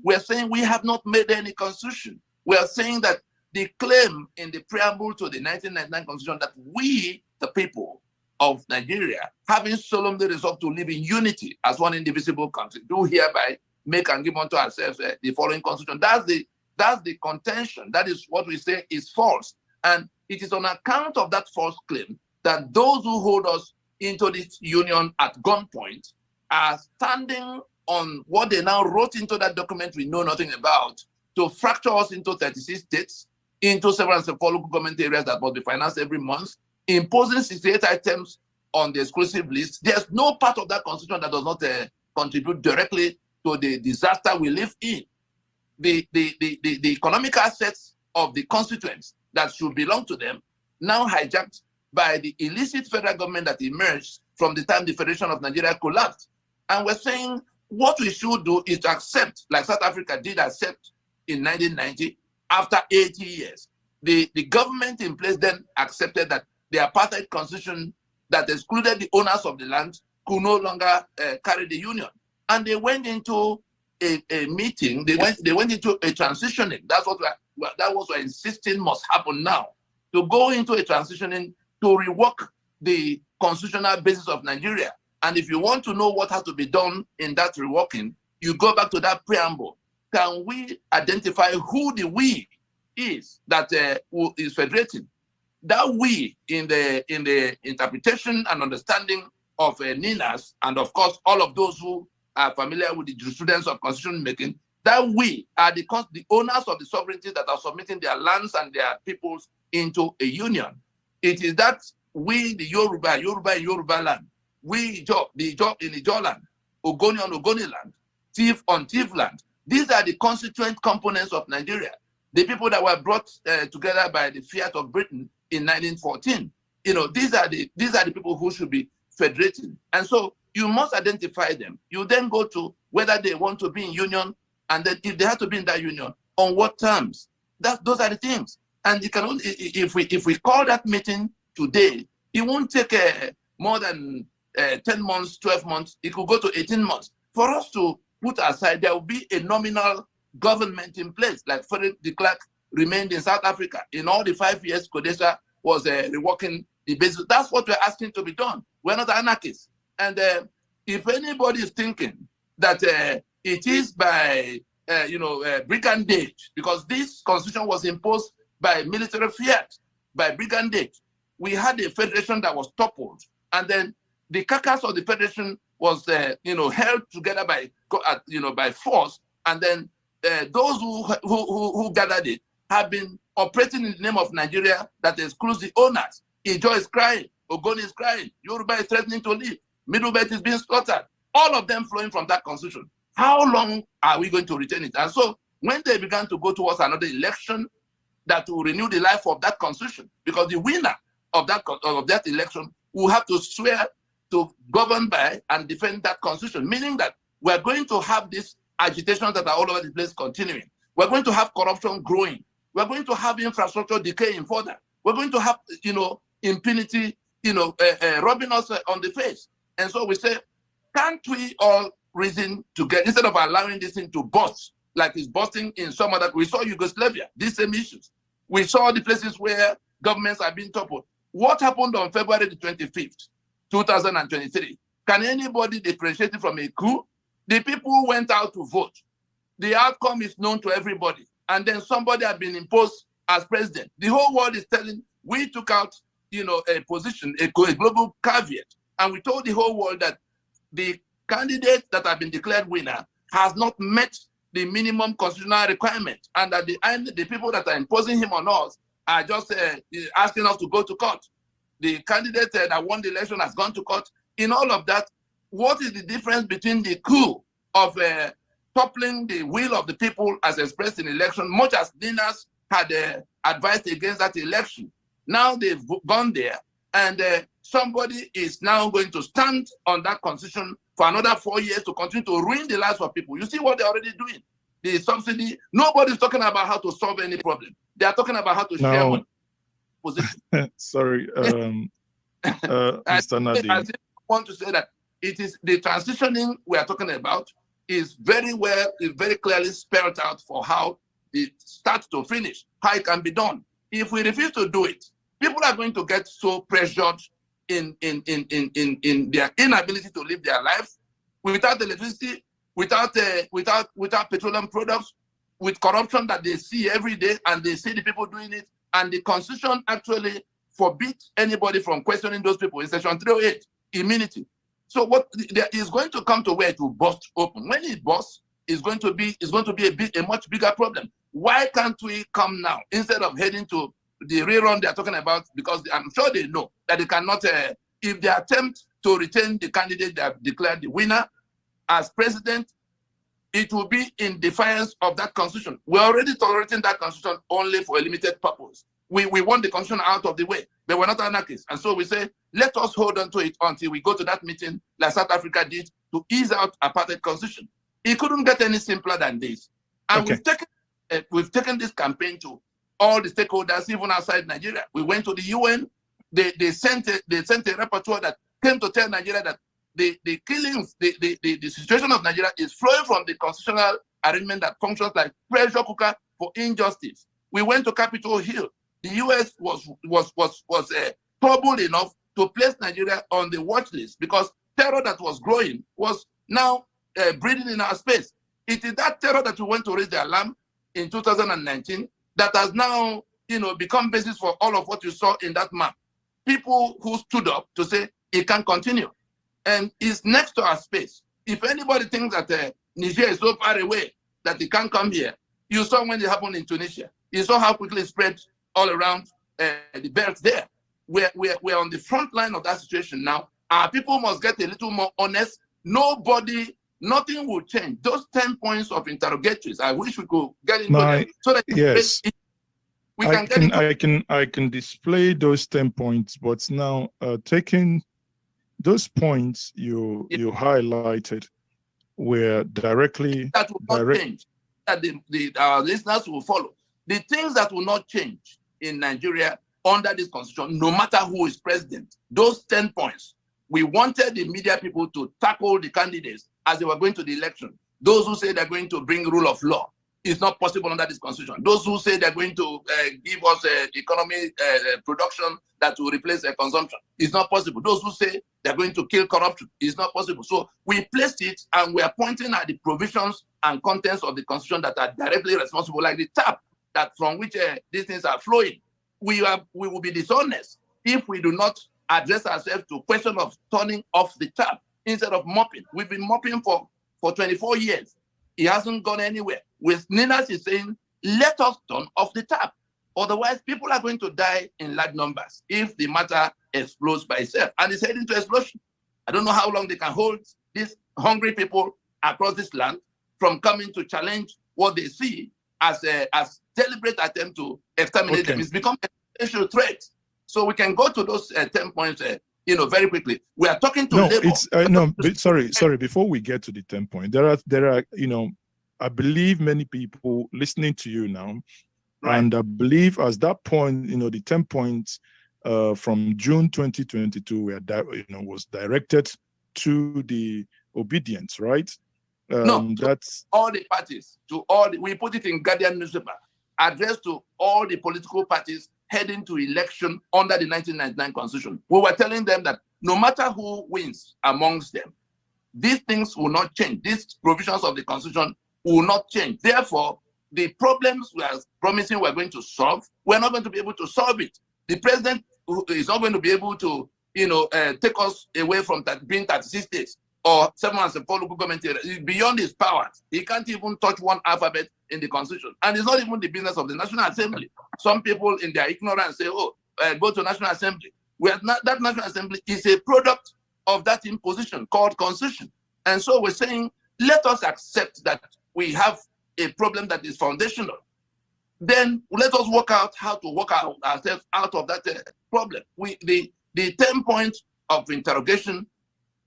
We're saying we have not made any constitution. We are saying that the claim in the preamble to the 1999 constitution that we, the people of Nigeria, having solemnly resolved to live in unity as one indivisible country, do hereby make and give unto ourselves the following constitution. That's the contention. That is what we say is false. And it is on account of that false claim that those who hold us into this union at gunpoint are standing on what they now wrote into that document we know nothing about, to fracture us into 36 states, into several and several local government areas that must be financed every month, imposing 68 items on the exclusive list. There's no part of that constitution that does not contribute directly to the disaster we live in. The economic assets of the constituents that should belong to them, now hijacked by the illicit federal government that emerged from the time the Federation of Nigeria collapsed. And we're saying what we should do is to accept, like South Africa did accept in 1990, after 80 years. The government in place then accepted that the apartheid constitution that excluded the owners of the land could no longer carry the union. And they went into a meeting, they went into a transitioning. That's what we're insisting must happen now. To go into a transitioning to rework the constitutional basis of Nigeria. And if you want to know what has to be done in that reworking, you go back to that preamble. Can we identify who the we is that who is federating? That we in the interpretation and understanding of NINAS, and of course all of those who are familiar with the jurisprudence of constitution making, that we are the owners of the sovereignty that are submitting their lands and their peoples into a union. It is that we, the Yoruba in Yoruba land, we Ijaw in Ijaw land, Ogoni on Ogoni land, Tiv on Tiv land. These are the constituent components of Nigeria. The people that were brought together by the fiat of Britain in 1914. These are the people who should be federating. And so you must identify them. You then go to whether they want to be in union, and then if they have to be in that union, on what terms. Those are the things. And you can only, if we call that meeting today, it won't take more than 10 months, 12 months. It could go to 18 months. For us to put aside, there will be a nominal government in place, like Frederick de Klerk remained in South Africa. In all the 5 years, CODESA was reworking the basis. That's what we're asking to be done. We're not anarchists. And if anybody is thinking that it is by brigandage, because this constitution was imposed by military fiat, by brigandage. We had a federation that was toppled, and then the carcass of the federation was held together by force, and then those who gathered it have been operating in the name of Nigeria that excludes the owners. Ijaw is crying, Ogoni is crying, Yoruba is threatening to leave, Middle Belt is being slaughtered. All of them flowing from that constitution. How long are we going to retain it? And so when they began to go towards another election that will renew the life of that constitution, because the winner of that election will have to swear to govern by and defend that constitution, meaning that we're going to have these agitations that are all over the place continuing. We're going to have corruption growing. We're going to have infrastructure decaying further. We're going to have, impunity, rubbing us on the face. And so we say, can't we all reason together instead of allowing this thing to burst like it's bursting in some other? We saw Yugoslavia, these same issues. We saw the places where governments are being toppled. What happened on February the 25th, 2023? Can anybody differentiate it from a coup? The people went out to vote. The outcome is known to everybody. And then somebody had been imposed as president. The whole world is telling, we took out, a position, a global caveat. And we told the whole world that the candidate that have been declared winner has not met the minimum constitutional requirement. And at the end, the people that are imposing him on us are just asking us to go to court. The candidate that won the election has gone to court. In all of that, what is the difference between the coup of toppling the will of the people as expressed in election, much as NINAS had advised against that election? Now they've gone there, and somebody is now going to stand on that constitution for another 4 years to continue to ruin the lives of people. You see what they're already doing. the subsidy. Nobody's talking about how to solve any problem. They are talking about how to share No. money. Position. Sorry, Mr. Nadi. I want to say that it is the transitioning we are talking about is very clearly spelled out for how it starts to finish, how it can be done. If we refuse to do it, people are going to get so pressured in their inability to live their lives without electricity, without petroleum products, with corruption that they see every day, and they see the people doing it. And the Constitution actually forbids anybody from questioning those people in Section 308, immunity. So what there is going to come to where it will burst open. When it bursts, it's going to be a much bigger problem. Why can't we come now instead of heading to the rerun they are talking about? Because I'm sure they know that they cannot, if they attempt to retain the candidate they have declared the winner as president, it will be in defiance of that constitution. We're already tolerating that constitution only for a limited purpose. We want the constitution out of the way, but we're not anarchists. And so we say, let us hold on to it until we go to that meeting like South Africa did to ease out apartheid constitution. It couldn't get any simpler than this. And Okay. we've taken this campaign to all the stakeholders, even outside Nigeria. We went to the UN. They sent a rapporteur that came to tell Nigeria that the killings, the situation of Nigeria is flowing from the constitutional arrangement that functions like pressure cooker for injustice. We went to Capitol Hill. The US was troubled enough to place Nigeria on the watch list because terror that was growing was now breathing in our space. It is that terror that we went to raise the alarm in 2019 that has now, become basis for all of what you saw in that map. People who stood up to say it can continue, and it's next to our space. If anybody thinks that Niger is so far away that it can't come here, you saw when it happened in Tunisia. You saw how quickly it spread all around the belt there. We're on the front line of that situation now. Our people must get a little more honest. Nothing will change. Those 10 points of interrogatories, I wish we could get into them so that Yes, we can get into I can display those 10 points, but now taking those points you highlighted were directly that will not change, that our listeners will follow. The things that will not change in Nigeria under this constitution, no matter who is president, those 10 points, we wanted the media people to tackle the candidates as they were going to the election. Those who say they're going to bring rule of law, it's not possible under this constitution. Those who say they're going to give us economy production that will replace consumption, it's not possible. Those who say they're going to kill corruption, it's not possible. So we placed it, and we are pointing at the provisions and contents of the constitution that are directly responsible, like the tap that from which these things are flowing. We will be dishonest if we do not address ourselves to question of turning off the tap instead of mopping. We've been mopping for 24 years. It hasn't gone anywhere. With Ninas is saying, let us turn off the tap. Otherwise, people are going to die in large numbers if the matter explodes by itself. And it's heading to explosion. I don't know how long they can hold these hungry people across this land from coming to challenge what they see as deliberate attempt to exterminate them. It's become an essential threat. So we can go to those 10 points, very quickly. We are talking to labor. But sorry. Before we get to the 10 points, there are, I believe many people listening to you now, right. And I believe as that point, the 10 points from June 2022 was directed to the obedience, right? That's all the parties, we put it in Guardian newspaper, addressed to all the political parties heading to election under the 1999 constitution. We were telling them that no matter who wins amongst them, these things will not change. These provisions of the constitution will not change. Therefore, the problems we are promising we're going to solve, we're not going to be able to solve it. The president is not going to be able to, take us away from being 36 states or 704 local government areas. Beyond his powers. He can't even touch one alphabet in the constitution. And it's not even the business of the National Assembly. Some people in their ignorance say, go to National Assembly. That National Assembly is a product of that imposition called constitution. And so we're saying, let us accept that we have a problem that is foundational. Then let us work out how to work ourselves out of that problem. The 10 points of interrogation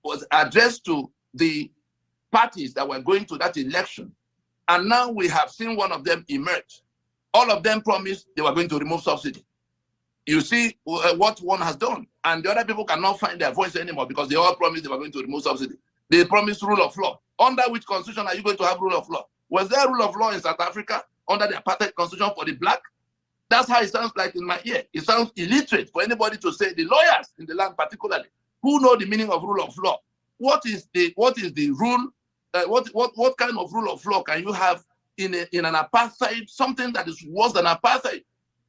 was addressed to the parties that were going to that election And now we have seen one of them emerge. All of them promised they were going to remove subsidy. You see what one has done. And the other people cannot find their voice anymore because they all promised they were going to remove subsidy. They promised rule of law. Under which constitution are you going to have rule of law? Was there rule of law in South Africa under the apartheid constitution for the black? That's how it sounds like in my ear. It sounds illiterate for anybody to say, the lawyers in the land particularly, who know the meaning of rule of law. What is the rule? What kind of rule of law can you have in an apartheid, something that is worse than apartheid?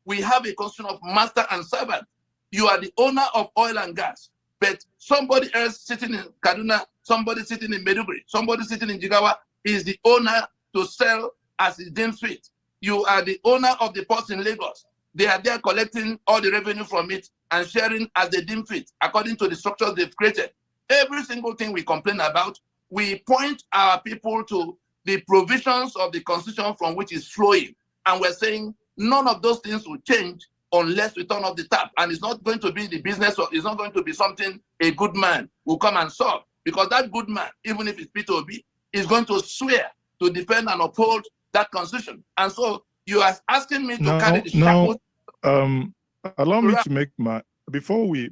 We have a constitution of master and servant. You are the owner of oil and gas, but somebody else sitting in Kaduna, somebody sitting in Maiduguri, somebody sitting in Jigawa is the owner to sell as it deems fit. You are the owner of the ports in Lagos. They are there collecting all the revenue from it and sharing as they deem fit, according to the structures they've created. Every single thing we complain about, we point our people to the provisions of the constitution from which is flowing. And we're saying none of those things will change unless we turn off the tap. And it's not going to be the business, or it's not going to be something a good man will come and solve. Because that good man, even if it's Peter Obi, is going to swear to defend and uphold that constitution. And so you are asking me to carry the shackles. Allow me to make my, before we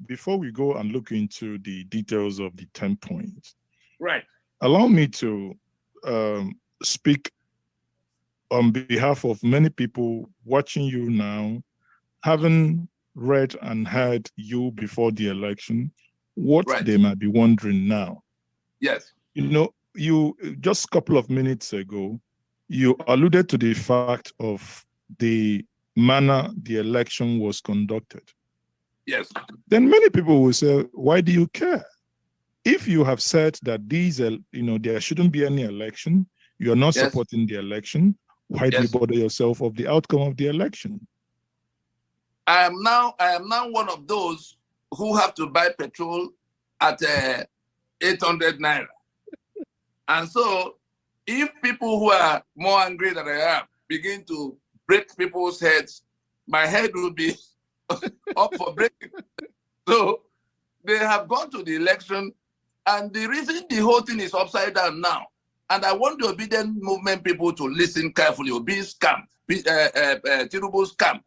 go and look into the details of the 10 points. Right. Allow me to speak on behalf of many people watching you now, having read and heard you before the election, what they might be wondering now. Yes. You know, you just a couple of minutes ago, you alluded to the fact of the manner the election was conducted. Yes. Then many people will say, why do you care? If you have said that these, there shouldn't be any election, you are not supporting the election, why do you bother yourself of the outcome of the election? I am now one of those who have to buy petrol at 800 naira. And so if people who are more angry than I am begin to break people's heads, my head will be up for breaking. So they have gone to the election, and the reason the whole thing is upside down now, and I want the obedient movement people to listen carefully, Obi's camp, Tinubu's camp.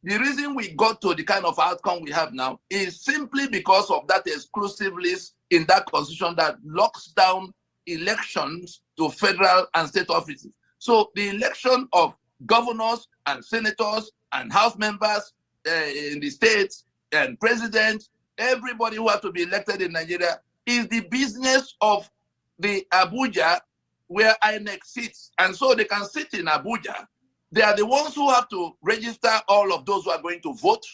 The reason we got to the kind of outcome we have now is simply because of that exclusive list in that constitution that locks down elections to federal and state offices. So the election of governors and senators and house members in the states and president, everybody who has to be elected in Nigeria, is the business of the Abuja where INEC sits. And so they can sit in Abuja. They are the ones who have to register all of those who are going to vote.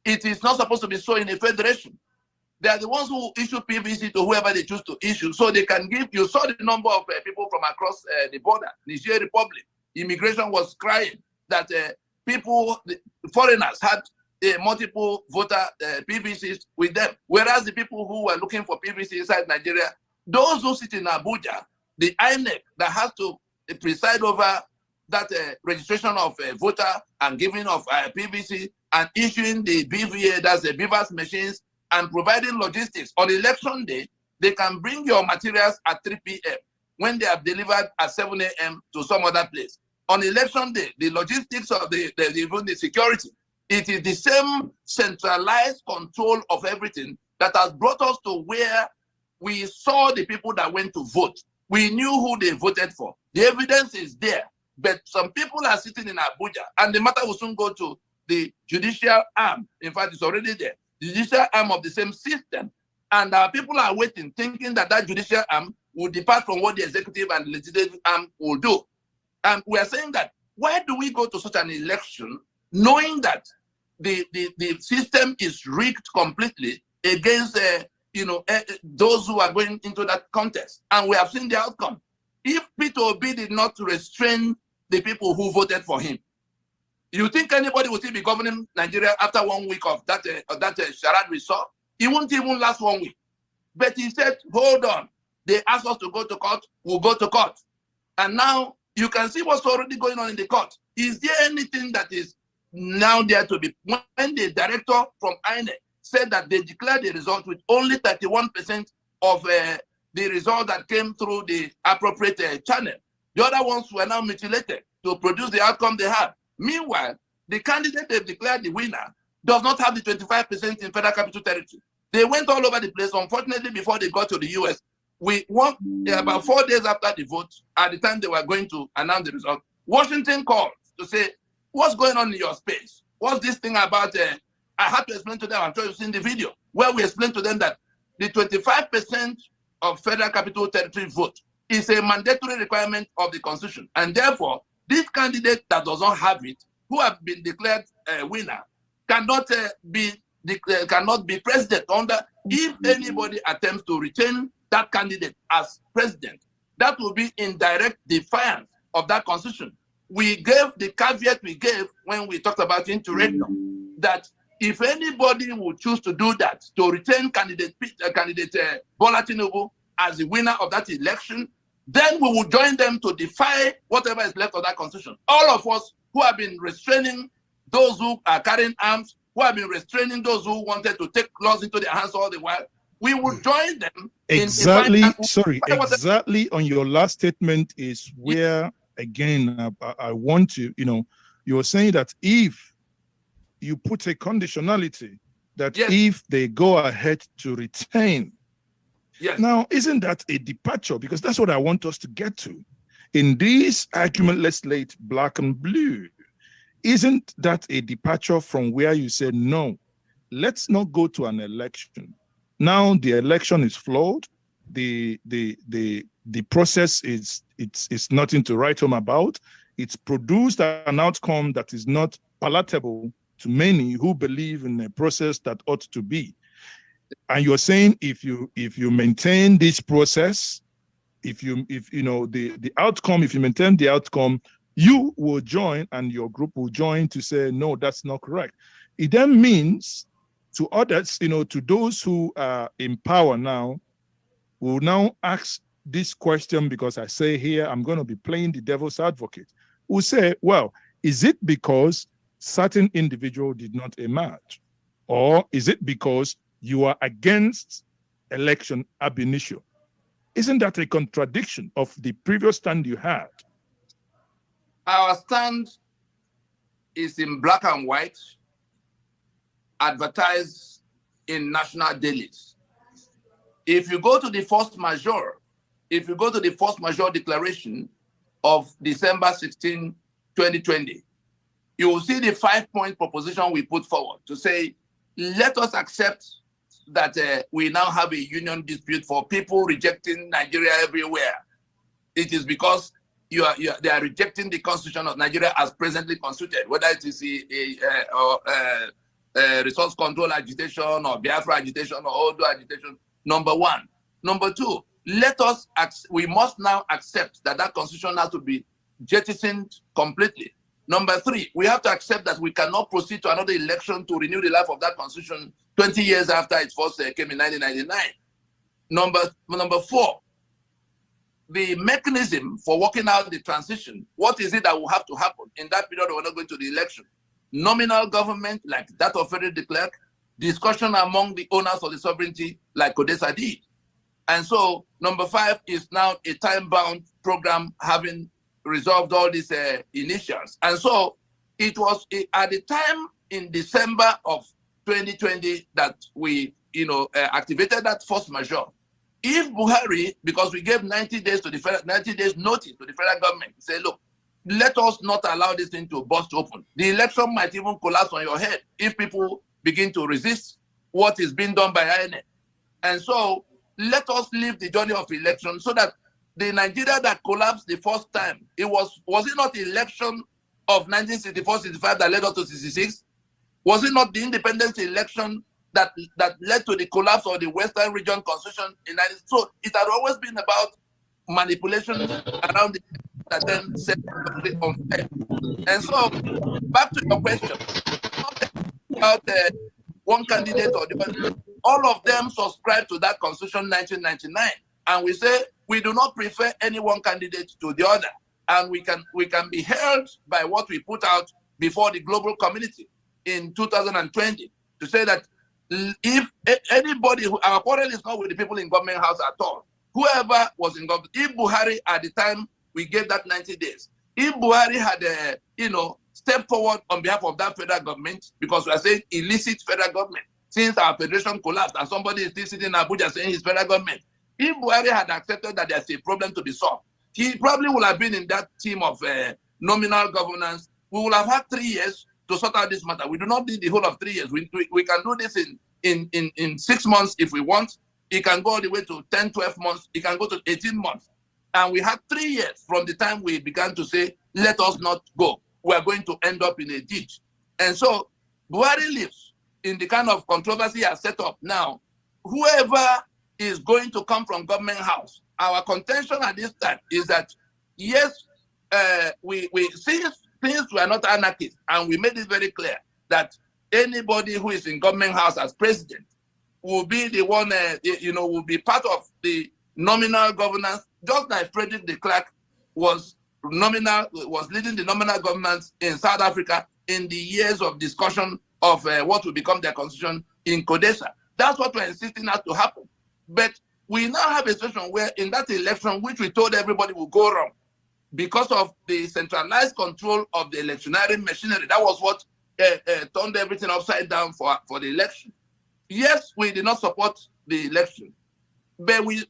It is not supposed to be so in a federation. They are the ones who issue PVC to whoever they choose to issue, so they can give. You saw the number of people from across the border, Niger Republic. Immigration was crying that foreigners had multiple voter PVCs with them, whereas the people who were looking for PVC inside Nigeria, those who sit in Abuja, the INEC that has to preside over that registration of voter and giving of PVC and issuing the BVA, that's the BVAS machines, and providing logistics. On election day, they can bring your materials at 3 p.m. when they have delivered at 7 a.m. to some other place. On election day, the logistics of even the security, it is the same centralized control of everything that has brought us to where we saw the people that went to vote. We knew who they voted for. The evidence is there. But some people are sitting in Abuja, and the matter will soon go to the judicial arm. In fact, it's already there. The judicial arm of the same system. And our people are waiting, thinking that that judicial arm will depart from what the executive and legislative arm will do. And we are saying that, why do we go to such an election knowing that the system is rigged completely against those who are going into that contest? And we have seen the outcome. If Peter Obi did not restrain the people who voted for him, you think anybody will still be governing Nigeria after 1 week of that charade we saw? It won't even last 1 week. But he said, hold on. They asked us to go to court, we'll go to court. And now you can see what's already going on in the court. Is there anything that is now there to be? When the director from INEC said that they declared the result with only 31% of the result that came through the appropriate channel, The other ones were now mutilated to produce the outcome they had. Meanwhile, the candidate they've declared the winner does not have the 25% in Federal Capital Territory. They went all over the place. Unfortunately, before they got to the US, we won about 4 days after the vote, at the time they were going to announce the result, Washington called to say, what's going on in your space? What's this thing about, I had to explain to them, I'm sure you've seen the video, where we explained to them that the 25% of Federal Capital Territory vote is a mandatory requirement of the Constitution. And therefore, this candidate that does not have it, who have been declared a winner, cannot be president under. If anybody attempts to retain that candidate as president, that will be in direct defiance of that Constitution. We gave the caveat we gave when we talked about interregnum, that if anybody would choose to do that, to retain candidate Bola Tinubu as the winner of that election, then we will join them to defy whatever is left of that Constitution. All of us who have been restraining those who are carrying arms, who have been restraining those who wanted to take laws into their hands all the while, we will join them. Exactly on your last statement is where, again, I want to, you're saying that if you put a conditionality that if they go ahead to retain, now, isn't that a departure? Because that's what I want us to get to. In this argument, let's lay it black and blue. Isn't that a departure from where you said, no, let's not go to an election? Now the election is flawed. The process it's nothing to write home about. It's produced an outcome that is not palatable to many who believe in a process that ought to be. And you're saying if you maintain this process, if you know the outcome, if you maintain the outcome, you will join and your group will join to say, no, that's not correct. It then means to others, to those who are in power now, will now ask this question, because I say here, I'm going to be playing the devil's advocate, will say, well, is it because certain individual did not emerge? Or is it because you are against election ab initio? Isn't that a contradiction of the previous stand you had? Our stand is in black and white, advertised in national dailies. If you go to the force majeure, declaration of December 16, 2020, you will see the 5-point proposition we put forward to say, let us accept that we now have a union dispute for people rejecting Nigeria everywhere. It is because they are rejecting the constitution of Nigeria as presently constituted, whether it is resource control agitation or Biafra agitation or Odo agitation, number one. Number two, we must now accept that constitution has to be jettisoned completely. Number three, we have to accept that we cannot proceed to another election to renew the life of that constitution 20 years after it first came in 1999. Number four, the mechanism for working out the transition, what is it that will have to happen in that period we're not going to the election? Nominal government, like that of Frederick de Klerk, discussion among the owners of the sovereignty, like Codesa did. And so, number five is now a time-bound program having resolved all these initials. And so, it was at the time in December of 2020 that we, activated that force majeure. If Buhari, because we gave 90 days to the 90 days notice to the federal government, say, look, let us not allow this thing to burst open. The election might even collapse on your head if people begin to resist what is being done by INEC. And so let us leave the journey of election so that the Nigeria that collapsed the first time, was it not the election of 1964-65 that led us to 66? Was it not the independence election that led to the collapse of the Western Region Constitution in 19? So it had always been about manipulation around the that then set unfair. And so back to your question, about one candidate or the other, all of them subscribe to that Constitution 1999, and we say we do not prefer any one candidate to the other, and we can be held by what we put out before the global community in 2020 to say that if anybody, our quarrel is not with the people in government house at all. Whoever was in government, if Buhari at the time we gave that 90 days. If Buhari had, stepped forward on behalf of that federal government, because we are saying illicit federal government, since our federation collapsed and somebody is still sitting in Abuja saying his federal government, if Buhari had accepted that there's a problem to be solved, he probably would have been in that team of nominal governance. We will have had 3 years to sort out this matter. We do not need the whole of 3 years. We can do this in 6 months if we want. It can go all the way to 10, 12 months. It can go to 18 months. And we had 3 years from the time we began to say, let us not go. We're going to end up in a ditch. And so Buhari lives in the kind of controversy he has set up now. Whoever is going to come from government house, our contention at this time is that, yes, since we are not anarchists, and we made it very clear that anybody who is in government house as president will be the one, will be part of the nominal governance, just like Frederick de Klerk was leading the nominal governance in South Africa in the years of discussion of what will become their constitution in CODESA. That's what we're insisting has to happen. But we now have a situation where in that election, which we told everybody will go wrong, because of the centralized control of the electionary machinery, that was what turned everything upside down for the election. Yes, we did not support the election, but we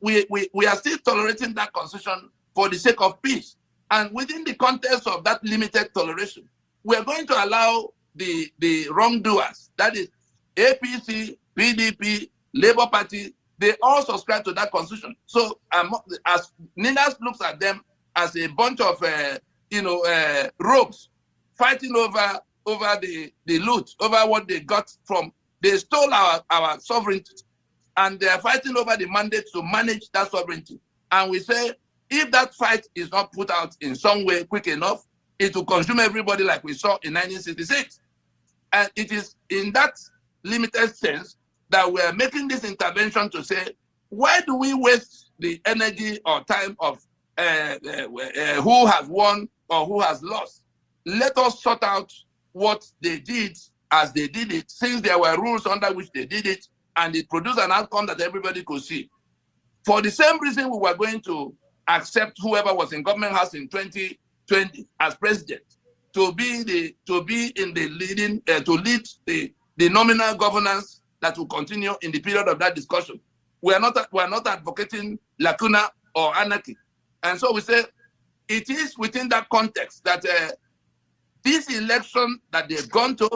are still tolerating that constitution for the sake of peace. And within the context of that limited toleration, we are going to allow the wrongdoers, that is APC, PDP, Labour Party, they all subscribe to that constitution. So as Ninas looks at them as a bunch of rogues fighting over the loot, over what they got from, they stole our sovereignty, and they are fighting over the mandate to manage that sovereignty. And we say, if that fight is not put out in some way quick enough, it will consume everybody like we saw in 1966. And it is in that limited sense that we are making this intervention to say, why do we waste the energy or time of who has won or who has lost? Let us sort out what they did as they did it, since there were rules under which they did it, and it produced an outcome that everybody could see. For the same reason, we were going to accept whoever was in government house in 2020 as president to lead the nominal governance that will continue in the period of that discussion. We are not advocating lacuna or anarchy. And so we say it is within that context that this election that they've gone to,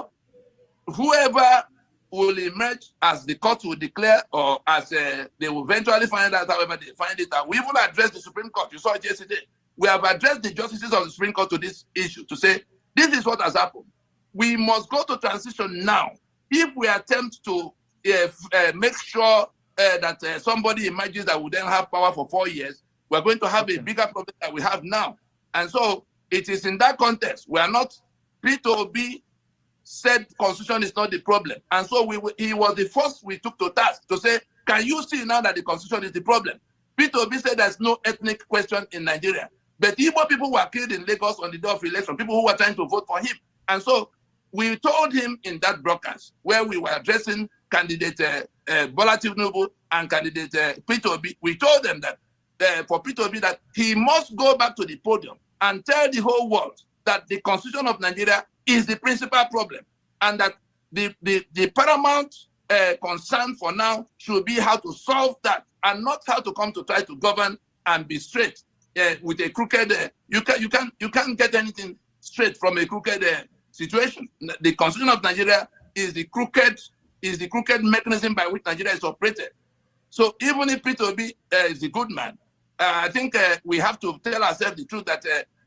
whoever will emerge as the court will declare, or as they will eventually find out, however they find it out. We even addressed the Supreme Court. You saw it yesterday. We have addressed the justices of the Supreme Court to this issue to say, this is what has happened. We must go to transition now. If we attempt to make sure that somebody emerges that will then have power for 4 years, we're going to have a bigger problem that we have now. And so it is in that context. We are not, P2B said constitution is not the problem. And so he was the first we took to task to say, can you see now that the constitution is the problem? P2B said there's no ethnic question in Nigeria. But Igbo people were killed in Lagos on the day of election, people who were trying to vote for him. And so we told him in that broadcast, where we were addressing candidate Bola Tinubu and candidate P2B, we told them that for P2B that he must go back to the podium and tell the whole world that the constitution of Nigeria is the principal problem, and that the paramount concern for now should be how to solve that, and not how to come to try to govern and be straight with a crooked. You can't get anything straight from a crooked situation. The constitution of Nigeria is the crooked mechanism by which Nigeria is operated. So even if P2B is a good man, I think we have to tell ourselves the truth that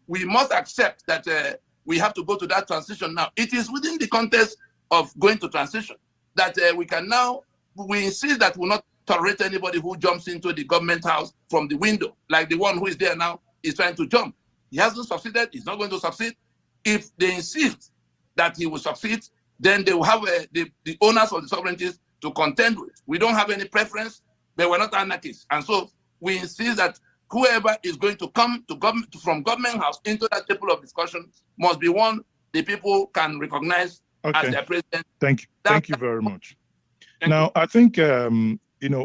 we must accept that we have to go to that transition now. It is within the context of going to transition that we insist that we'll not tolerate anybody who jumps into the government house from the window, like the one who is there now is trying to jump. He hasn't succeeded, he's not going to succeed. If they insist that he will succeed, then they will have the owners of the sovereignties to contend with. We don't have any preference, but we're not anarchists. And so we insist that whoever is going to come to government, from government house into that table of discussion must be one the people can recognize as their president. Thank you very much. Now, I think,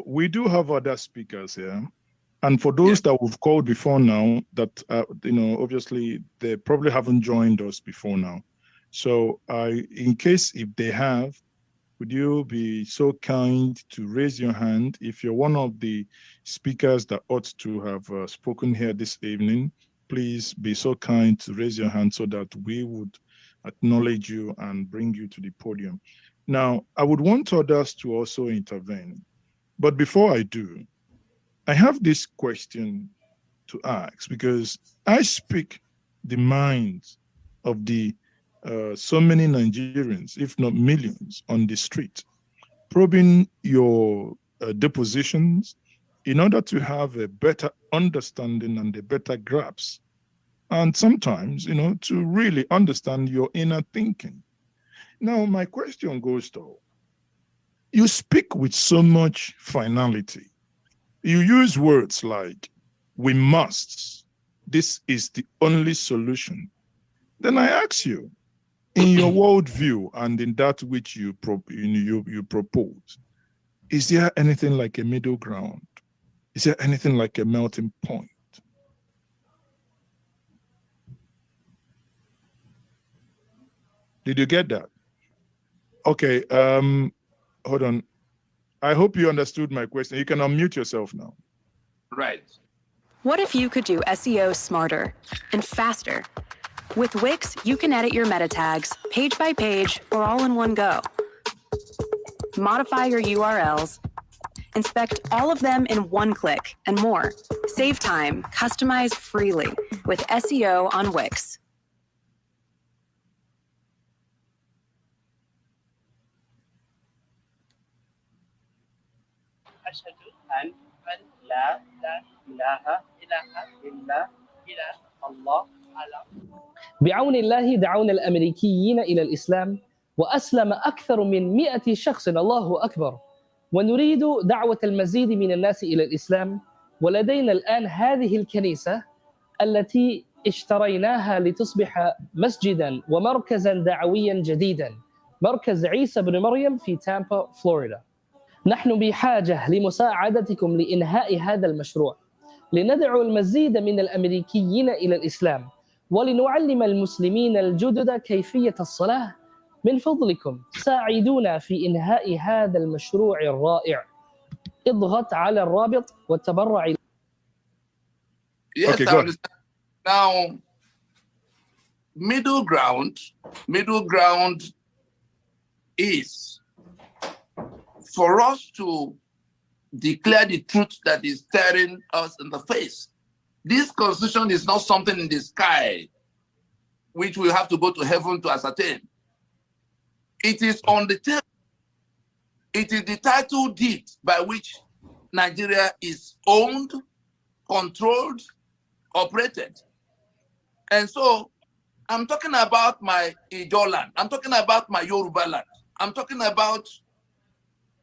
we do have other speakers here, And for those that we've called before now, that obviously they probably haven't joined us before now. So in case if they have, would you be so kind to raise your hand if you're one of the speakers that ought to have spoken here this evening? Please be so kind to raise your hand so that we would acknowledge you and bring you to the podium. Now, I would want others to also intervene. But before I do, I have this question to ask because I speak the minds of the so many Nigerians, if not millions, on the street, probing your depositions in order to have a better understanding and a better grasp, and sometimes, to really understand your inner thinking. Now, my question goes to, you speak with so much finality. You use words like, we must, this is the only solution. Then I ask you, in your worldview and in that which you propose, is there anything like a middle ground? Is there anything like a melting point? Did you get that? Okay, hold on. I hope you understood my question. You can unmute yourself now. Right. What if you could do SEO smarter and faster? With Wix, you can edit your meta tags page by page or all in one go. Modify your URLs, inspect all of them in one click, and more. Save time, customize freely with SEO on Wix. بعون الله دعونا الأمريكيين إلى الإسلام وأسلم أكثر من 100 شخص، الله أكبر، ونريد دعوة المزيد من الناس إلى الإسلام. ولدينا الآن هذه الكنيسة التي اشتريناها لتصبح مسجداً ومركزاً دعوياً جديداً، مركز عيسى بن مريم في تامبا، فلوريدا. نحن بحاجة لمساعدتكم لإنهاء هذا المشروع، لندعو المزيد من الأمريكيين إلى الإسلام، ولنعلم المسلمين الجدد كيفية الصلاة. من فضلكم ساعدونا في إنهاء هذا المشروع الرائع. اضغط على الرابط وتبرع. Yes, okay, I understand. Now, middle ground is for us to declare the truth that is staring us in the face. This constitution is not something in the sky, which we have to go to heaven to ascertain. It is on the table. It is the title deed by which Nigeria is owned, controlled, operated. And so I'm talking about my Ijaw land. I'm talking about my Yoruba land. I'm talking about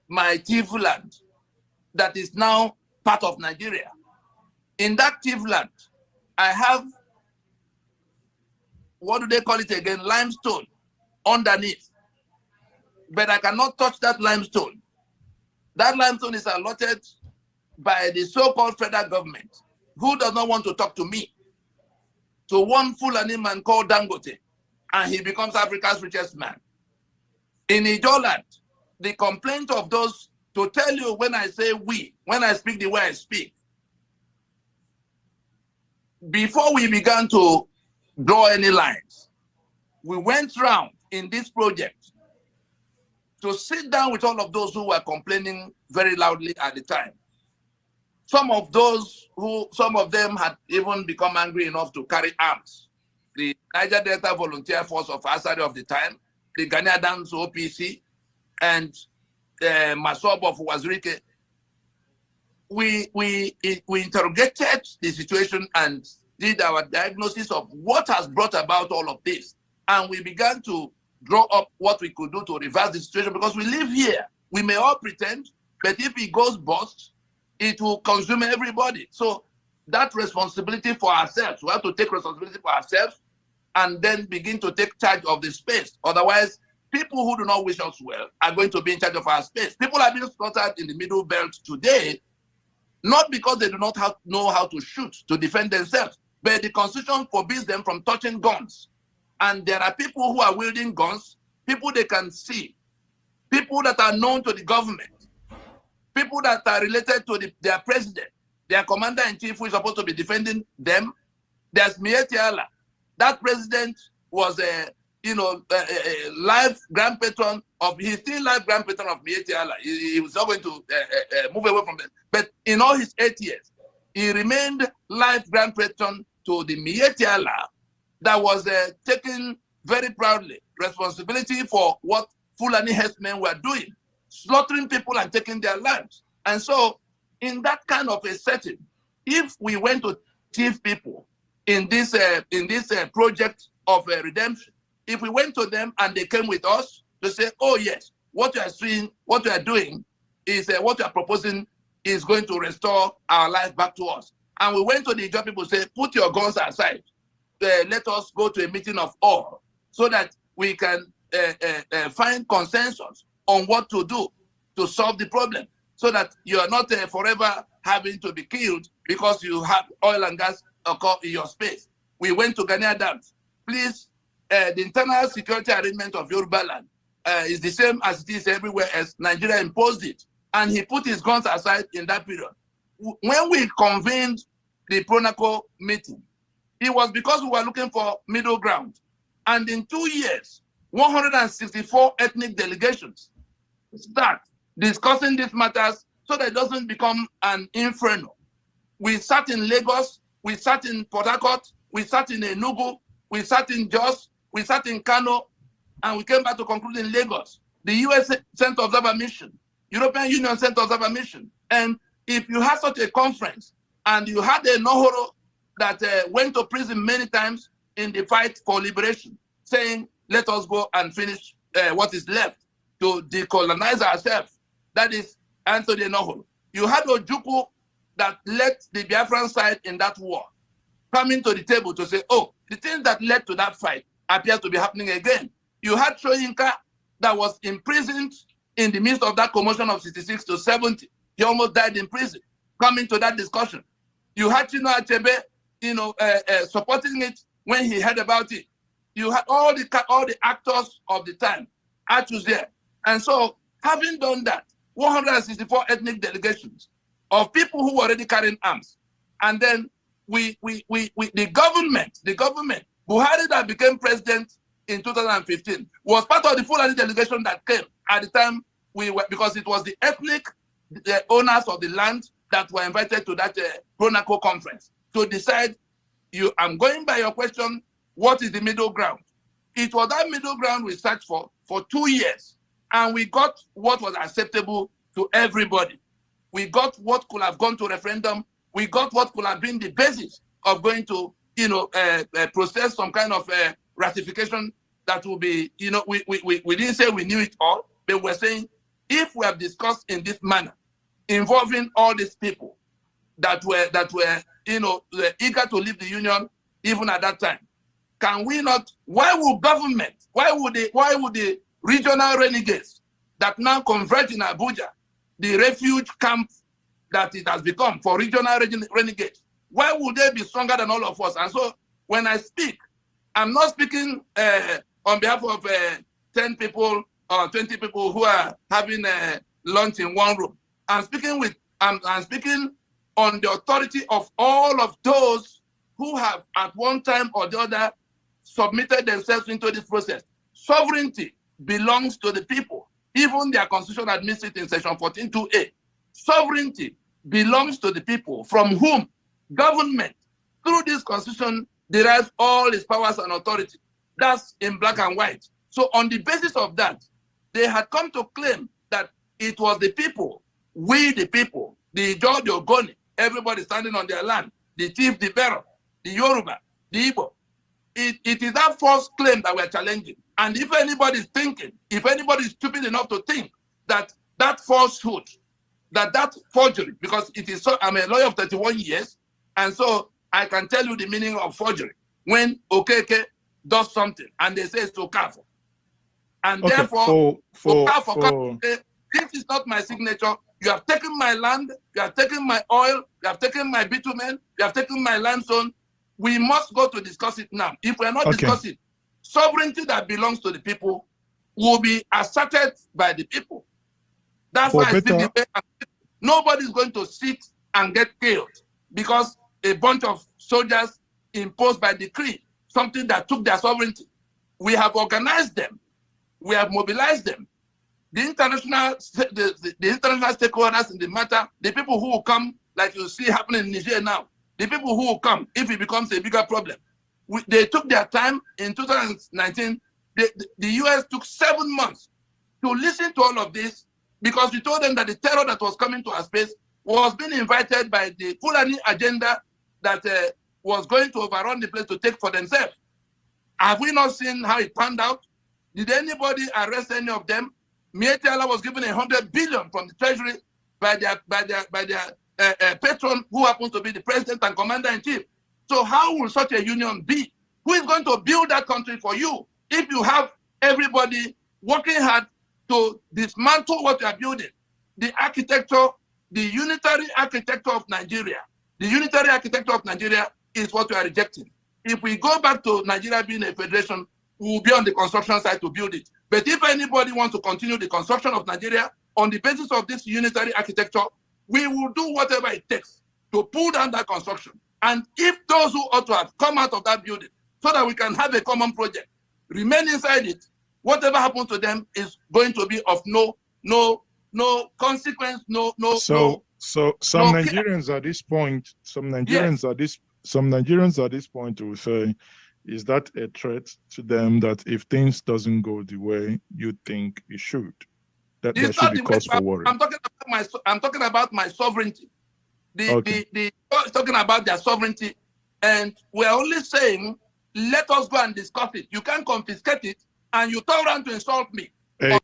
my Tiv land that is now part of Nigeria. In that Tiv land, I have, what do they call it again? Limestone underneath. But I cannot touch that limestone. That limestone is allotted by the so-called federal government, who does not want to talk to me, to one Fulani man called Dangote, and he becomes Africa's richest man. In Ijaw land, the complaint of those, to tell you when I say we, when I speak the way I speak, before we began to draw any lines, we went round in this project to sit down with all of those who were complaining very loudly at the time. Some of them had even become angry enough to carry arms. The Niger Delta Volunteer Force of Asari of the time, the Ghanaian Dance OPC, and Masob of Wazirike. We interrogated the situation and did our diagnosis of what has brought about all of this. And we began to draw up what we could do to reverse the situation, because we live here. We may all pretend, but if it goes bust, it will consume everybody. So that responsibility for ourselves, we have to take responsibility for ourselves and then begin to take charge of the space. Otherwise, people who do not wish us well are going to be in charge of our space. People are being slaughtered in the Middle Belt today not because they do not know how to shoot to defend themselves, but the Constitution forbids them from touching guns. And there are people who are wielding guns, people they can see, people that are known to the government, people that are related to their president, their commander-in-chief who is supposed to be defending them. There's Miyetti Allah. That president was a live grand patron of, he's still live grand patron of Miyetti Allah. He was not going to move away from that. But in all his 8 years, he remained live grand patron to the Miyetti Allah that was taking very proudly responsibility for what Fulani herdsmen were doing, slaughtering people and taking their lives. And so in that kind of a setting, if we went to thief people in this project of redemption, if we went to them and they came with us to say, oh yes, what you are seeing, what you are doing is what you are proposing is going to restore our life back to us. And we went to the Ijaw people, say, put your guns aside. Let us go to a meeting of all so that we can find consensus on what to do to solve the problem, so that you are not forever having to be killed because you have oil and gas occur in your space. We went to Gani Adams. Please, the internal security arrangement of Yoruba land is the same as it is everywhere else. Nigeria imposed it. And he put his guns aside in that period. When we convened the PRONACO meeting, it was because we were looking for middle ground. And in 2 years, 164 ethnic delegations start discussing these matters so that it doesn't become an inferno. We sat in Lagos, we sat in Port Harcourt, we sat in Enugu, we sat in Jos, we sat in Kano, and we came back to conclude in Lagos. The US sent observer mission, European Union sent observer mission. And if you had such a conference and you had a Nohoro that went to prison many times in the fight for liberation, saying, let us go and finish what is left to decolonize ourselves. That is Anthony Nohoro. You had Ojukwu that led the Biafran side in that war, coming to the table to say, oh, the things that led to that fight appear to be happening again. You had Soyinka that was imprisoned in the midst of that commotion of 66 to 70. He almost died in prison, coming to that discussion. You had Chinua Achebe, supporting it when he heard about it. You had all the actors of the time, Achus there. And so, having done that, 164 ethnic delegations of people who were already carrying arms, and then the government, Buhari that became president in 2015 was part of the Fulani delegation that came at the time because it was the ethnic owners of the land that were invited to that PRONACO conference to decide. I'm going by your question, what is the middle ground? It was that middle ground we searched for 2 years, and we got what was acceptable to everybody. We got what could have gone to referendum. We got what could have been the basis of going to, process some kind of ratification that will be, we didn't say we knew it all, but we're saying if we have discussed in this manner, involving all these people that were eager to leave the union even at that time, can we not? Why would the regional renegades that now converge in Abuja, the refuge camp that it has become for regional renegades, why would they be stronger than all of us? And so when I speak, I'm not speaking on behalf of 10 people or 20 people who are having lunch in one room. I'm speaking on the authority of all of those who have at one time or the other submitted themselves into this process. Sovereignty belongs to the people. Even their constitution admits it in section 14(2)(a). Sovereignty belongs to the people, from whom government, through this constitution, derives all its powers and authority. That's in black and white. So on the basis of that, they had come to claim that it was the people, we the people, the Ijaw, the Ogoni, everybody standing on their land, the thief, the bearer, the Yoruba, the Igbo. It is that false claim that we're challenging. And if anybody is thinking, if anybody is stupid enough to think that that falsehood, that forgery, because it is so, I'm a lawyer of 31 years, and so I can tell you the meaning of forgery. When Okeke does something and they say it's Okafor, and okay, therefore Okafor this is not my signature. You have taken my land, you have taken my oil, you have taken my bitumen, you have taken my limestone. We must go to discuss it now. If we're not discussing, sovereignty that belongs to the people will be asserted by the people. That's why I think nobody's going to sit and get killed because a bunch of soldiers imposed by decree, something that took their sovereignty. We have organized them. We have mobilized them. The international stakeholders in the matter, the people who will come, like you see happening in Niger now, the people who will come if it becomes a bigger problem. They took their time in 2019. The US took 7 months to listen to all of this because we told them that the terror that was coming to our space was being invited by the Fulani agenda that was going to overrun the place to take for themselves. Have we not seen how it panned out? Did anybody arrest any of them? Mieti Allah was given 100 billion from the treasury by their patron, who happens to be the president and commander-in-chief. So how will such a union be? Who is going to build that country for you if you have everybody working hard to dismantle what you are building? The architecture, the unitary architecture of Nigeria, the unitary architecture of Nigeria is what we are rejecting. If we go back to Nigeria being a federation, we will be on the construction side to build it. But if anybody wants to continue the construction of Nigeria on the basis of this unitary architecture, we will do whatever it takes to pull down that construction. And if those who ought to have come out of that building so that we can have a common project, remain inside it, whatever happens to them is going to be of no consequence, So some Nigerians at this point, some Nigerians at this point will say, is that a threat to them that if things doesn't go the way you think it should, that there should be cause for worry? I'm talking about my sovereignty. Talking about their sovereignty, and we're only saying, let us go and discuss it. You can't confiscate it, and you turn around to insult me. Hey.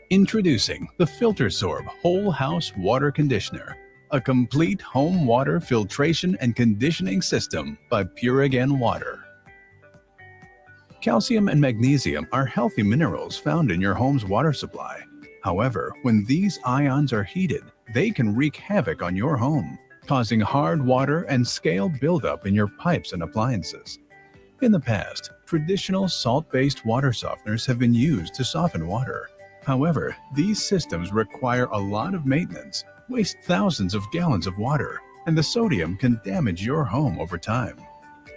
Introducing the FilterSorb Whole House Water Conditioner, a complete home water filtration and conditioning system by Purigen Water. Calcium and magnesium are healthy minerals found in your home's water supply. However, when these ions are heated, they can wreak havoc on your home, causing hard water and scale buildup in your pipes and appliances. In the past, traditional salt-based water softeners have been used to soften water. However, these systems require a lot of maintenance, waste thousands of gallons of water, and the sodium can damage your home over time.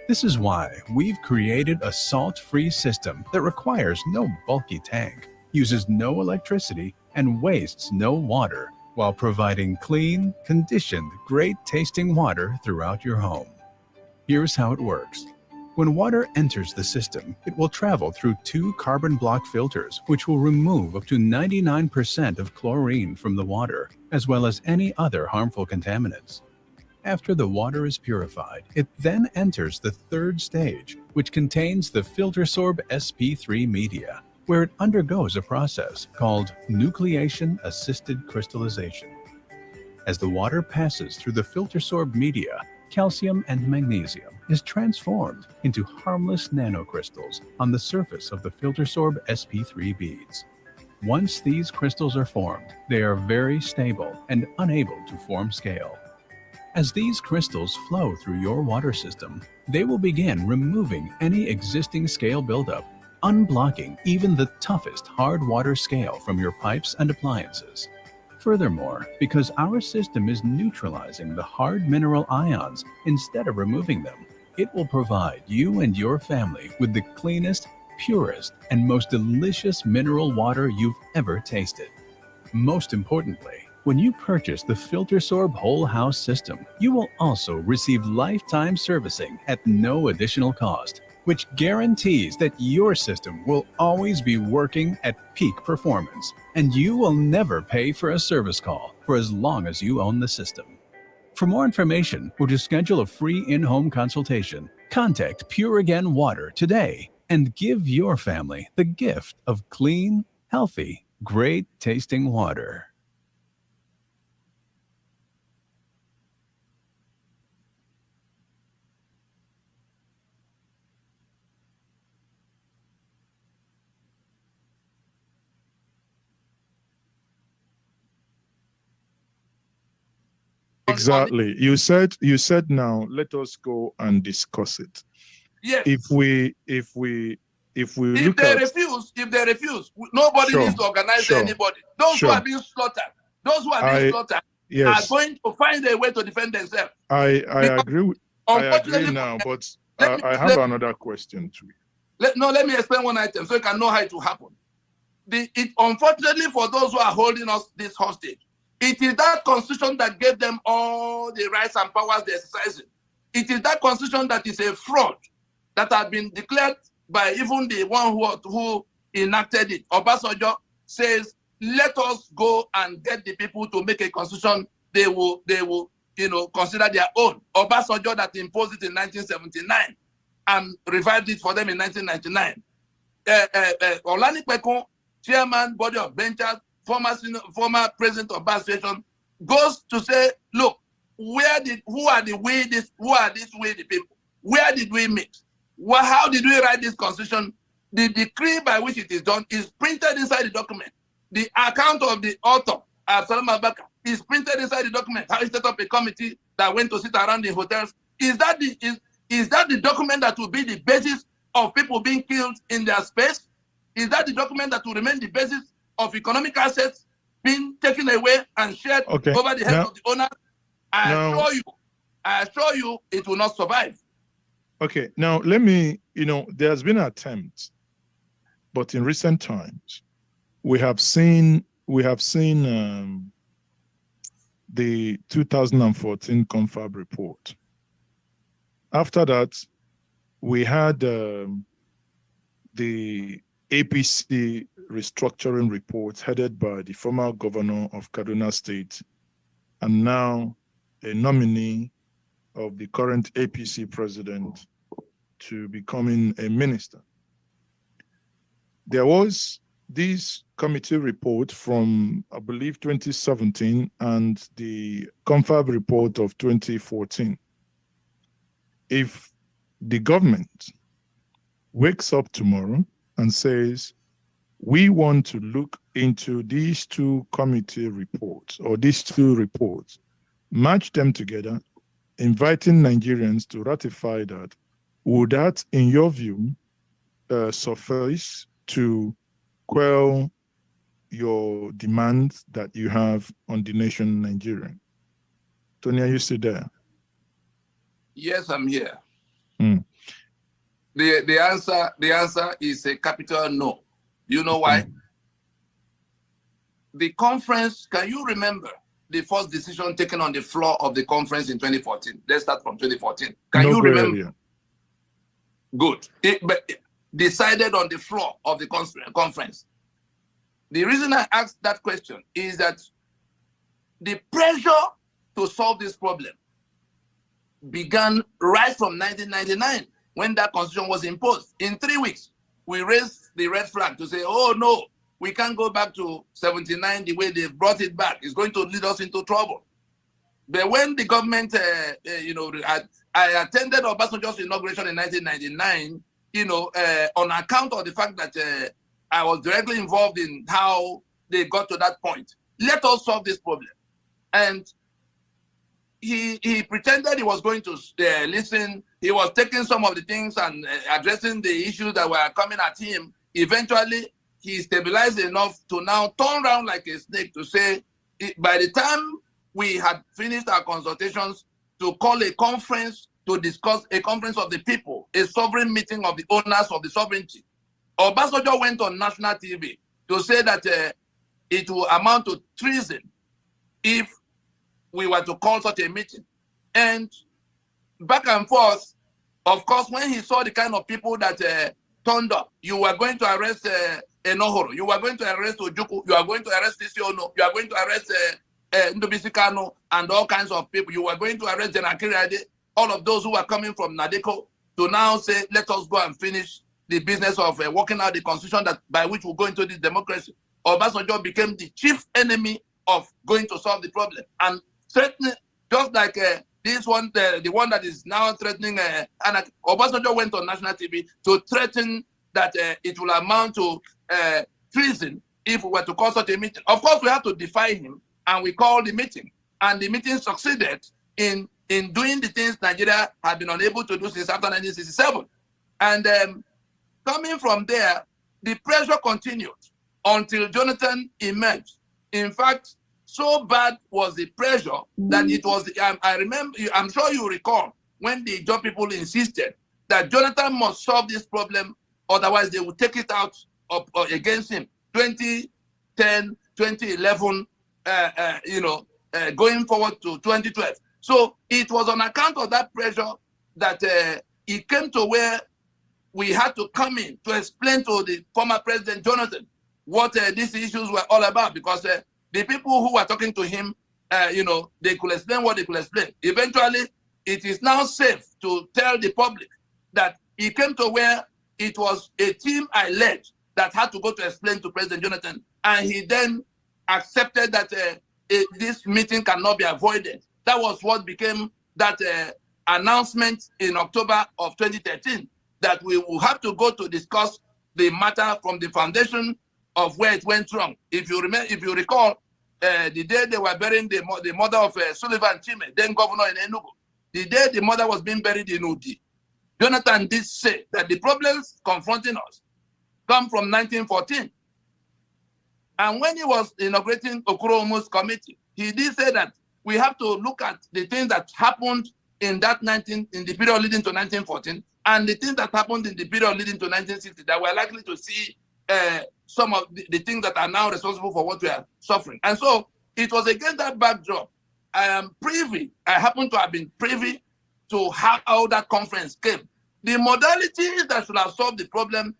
This is why we've created a salt-free system that requires no bulky tank, uses no electricity, and wastes no water, while providing clean, conditioned, great-tasting water throughout your home. Here's how it works. When water enters the system, it will travel through 2 carbon block filters, which will remove up to 99% of chlorine from the water, as well as any other harmful contaminants. After the water is purified, it then enters the 3rd stage, which contains the FilterSorb SP3 media, where it undergoes a process called nucleation-assisted crystallization. As the water passes through the FilterSorb media, calcium and magnesium is transformed into harmless nanocrystals on the surface of the FilterSorb SP3 beads. Once these crystals are formed, they are very stable and unable to form scale. As these crystals flow through your water system, they will begin removing any existing scale buildup, unblocking even the toughest hard water scale from your pipes and appliances. Furthermore, because our system is neutralizing the hard mineral ions instead of removing them, It will provide you and your family with the cleanest, purest, and most delicious mineral water you've ever tasted. Most importantly, when you purchase the FilterSorb Whole House system, you will also receive lifetime servicing at no additional cost, which guarantees that your system will always be working at peak performance, and you will never pay for a service call for as long as you own the system. For more information or to schedule a free in-home consultation, contact Pure Again Water today and give your family the gift of clean, healthy, great tasting water. Exactly. You said now let us go and discuss it. Yes. If they refuse, nobody Sure, needs to organize sure, anybody. Those who sure. are being slaughtered, are Yes, going to find a way to defend themselves. I Because agree. I agree now, but I have another question too. Let me explain one item so you can know how it will happen. Unfortunately for those who are holding us this hostage, it is that constitution that gave them all the rights and powers they're exercising. It is that constitution that is a fraud that has been declared by even the one who enacted it. Obasanjo says, let us go and get the people to make a constitution they will consider their own. Obasanjo that imposed it in 1979 and revived it for them in 1999. Olanipegun, chairman, body of benchers, former president of Bar Station, goes to say, look, who are these the people? Where did we meet? How did we write this constitution? The decree by which it is done is printed inside the document. The account of the author, Absalom Abaka, is printed inside the document. How he set up a committee that went to sit around in hotels. Is that the document that will be the basis of people being killed in their space? Is that the document that will remain the basis of economic assets being taken away and shared over the heads of the owner? I assure you, it will not survive. Okay, now let me, there's been an attempt, but in recent times, we have seen the 2014 Confab report. After that, we had the APC restructuring report headed by the former governor of Kaduna State and now a nominee of the current APC president to becoming a minister. There was this committee report from, I believe, 2017 and the Confab report of 2014. If the government wakes up tomorrow and says, we want to look into these two committee reports or these two reports, match them together, inviting Nigerians to ratify that, would that, in your view, suffice to quell your demands that you have on the nation Nigeria? Tony, are you still there? Yes, I'm here. Mm. The answer is a capital no. You know why? The conference, can you remember the first decision taken on the floor of the conference in 2014? Let's start from 2014. Can you remember? Area. Good. But decided on the floor of the conference. The reason I asked that question is that the pressure to solve this problem began right from 1999 when that constitution was imposed. In 3 weeks, we raised the red flag to say, oh no, we can't go back to 79 the way they brought it back. It's going to lead us into trouble. But when the government, I attended Obasanjo's inauguration in 1999, on account of the fact that I was directly involved in how they got to that point. Let us solve this problem. And he pretended he was going to listen. He was taking some of the things and addressing the issues that were coming at him. Eventually, he stabilized enough to now turn around like a snake to say, by the time we had finished our consultations, to call a conference to discuss a conference of the people, a sovereign meeting of the owners of the sovereignty. Obasanjo went on national TV to say that it will amount to treason if we were to call such a meeting. And back and forth, of course, when he saw the kind of people that turned up, you were going to arrest Enohoro, you were going to arrest Ojukwu, you are going to arrest Sisiono, you are going to arrest Ndubisi Kanu and all kinds of people. You were going to arrest Jenakiri, all of those who were coming from Nadeko to now say, let us go and finish the business of working out the constitution that by which we go into this democracy. Obasanjo became the chief enemy of going to solve the problem. And certainly, just like this one, the one that is now threatening anarchy, Obasanjo went on national TV to threaten that it will amount to treason if we were to call such a meeting. Of course, we have to defy him, and we called the meeting. And the meeting succeeded in doing the things Nigeria had been unable to do since after 1967. And coming from there, the pressure continued until Jonathan emerged. In fact, so bad was the pressure that it was, I remember, I'm sure you recall, when the job people insisted that Jonathan must solve this problem, otherwise they would take it out against him. 2010, 2011, going forward to 2012. So it was on account of that pressure that it came to where we had to come in to explain to the former President Jonathan what these issues were all about, because the people who were talking to him, they could explain what they could explain. Eventually, it is now safe to tell the public that it came to where it was a team I led that had to go to explain to President Jonathan, and he then accepted that this meeting cannot be avoided. That was what became that announcement in October of 2013, that we will have to go to discuss the matter from the foundation of where it went wrong. If you remember, if you recall, the day they were burying the mother of Sullivan Chime, then governor in Enugu, the day the mother was being buried in Udi, Jonathan did say that the problems confronting us come from 1914. And when he was inaugurating Okoromo's committee, he did say that we have to look at the things that happened in the period leading to 1914, and the things that happened in the period leading to 1960 that we're likely to see some of the things that are now responsible for what we are suffering. And so it was against that backdrop. I happen to have been privy to how that conference came. The modalities that should have solved the problem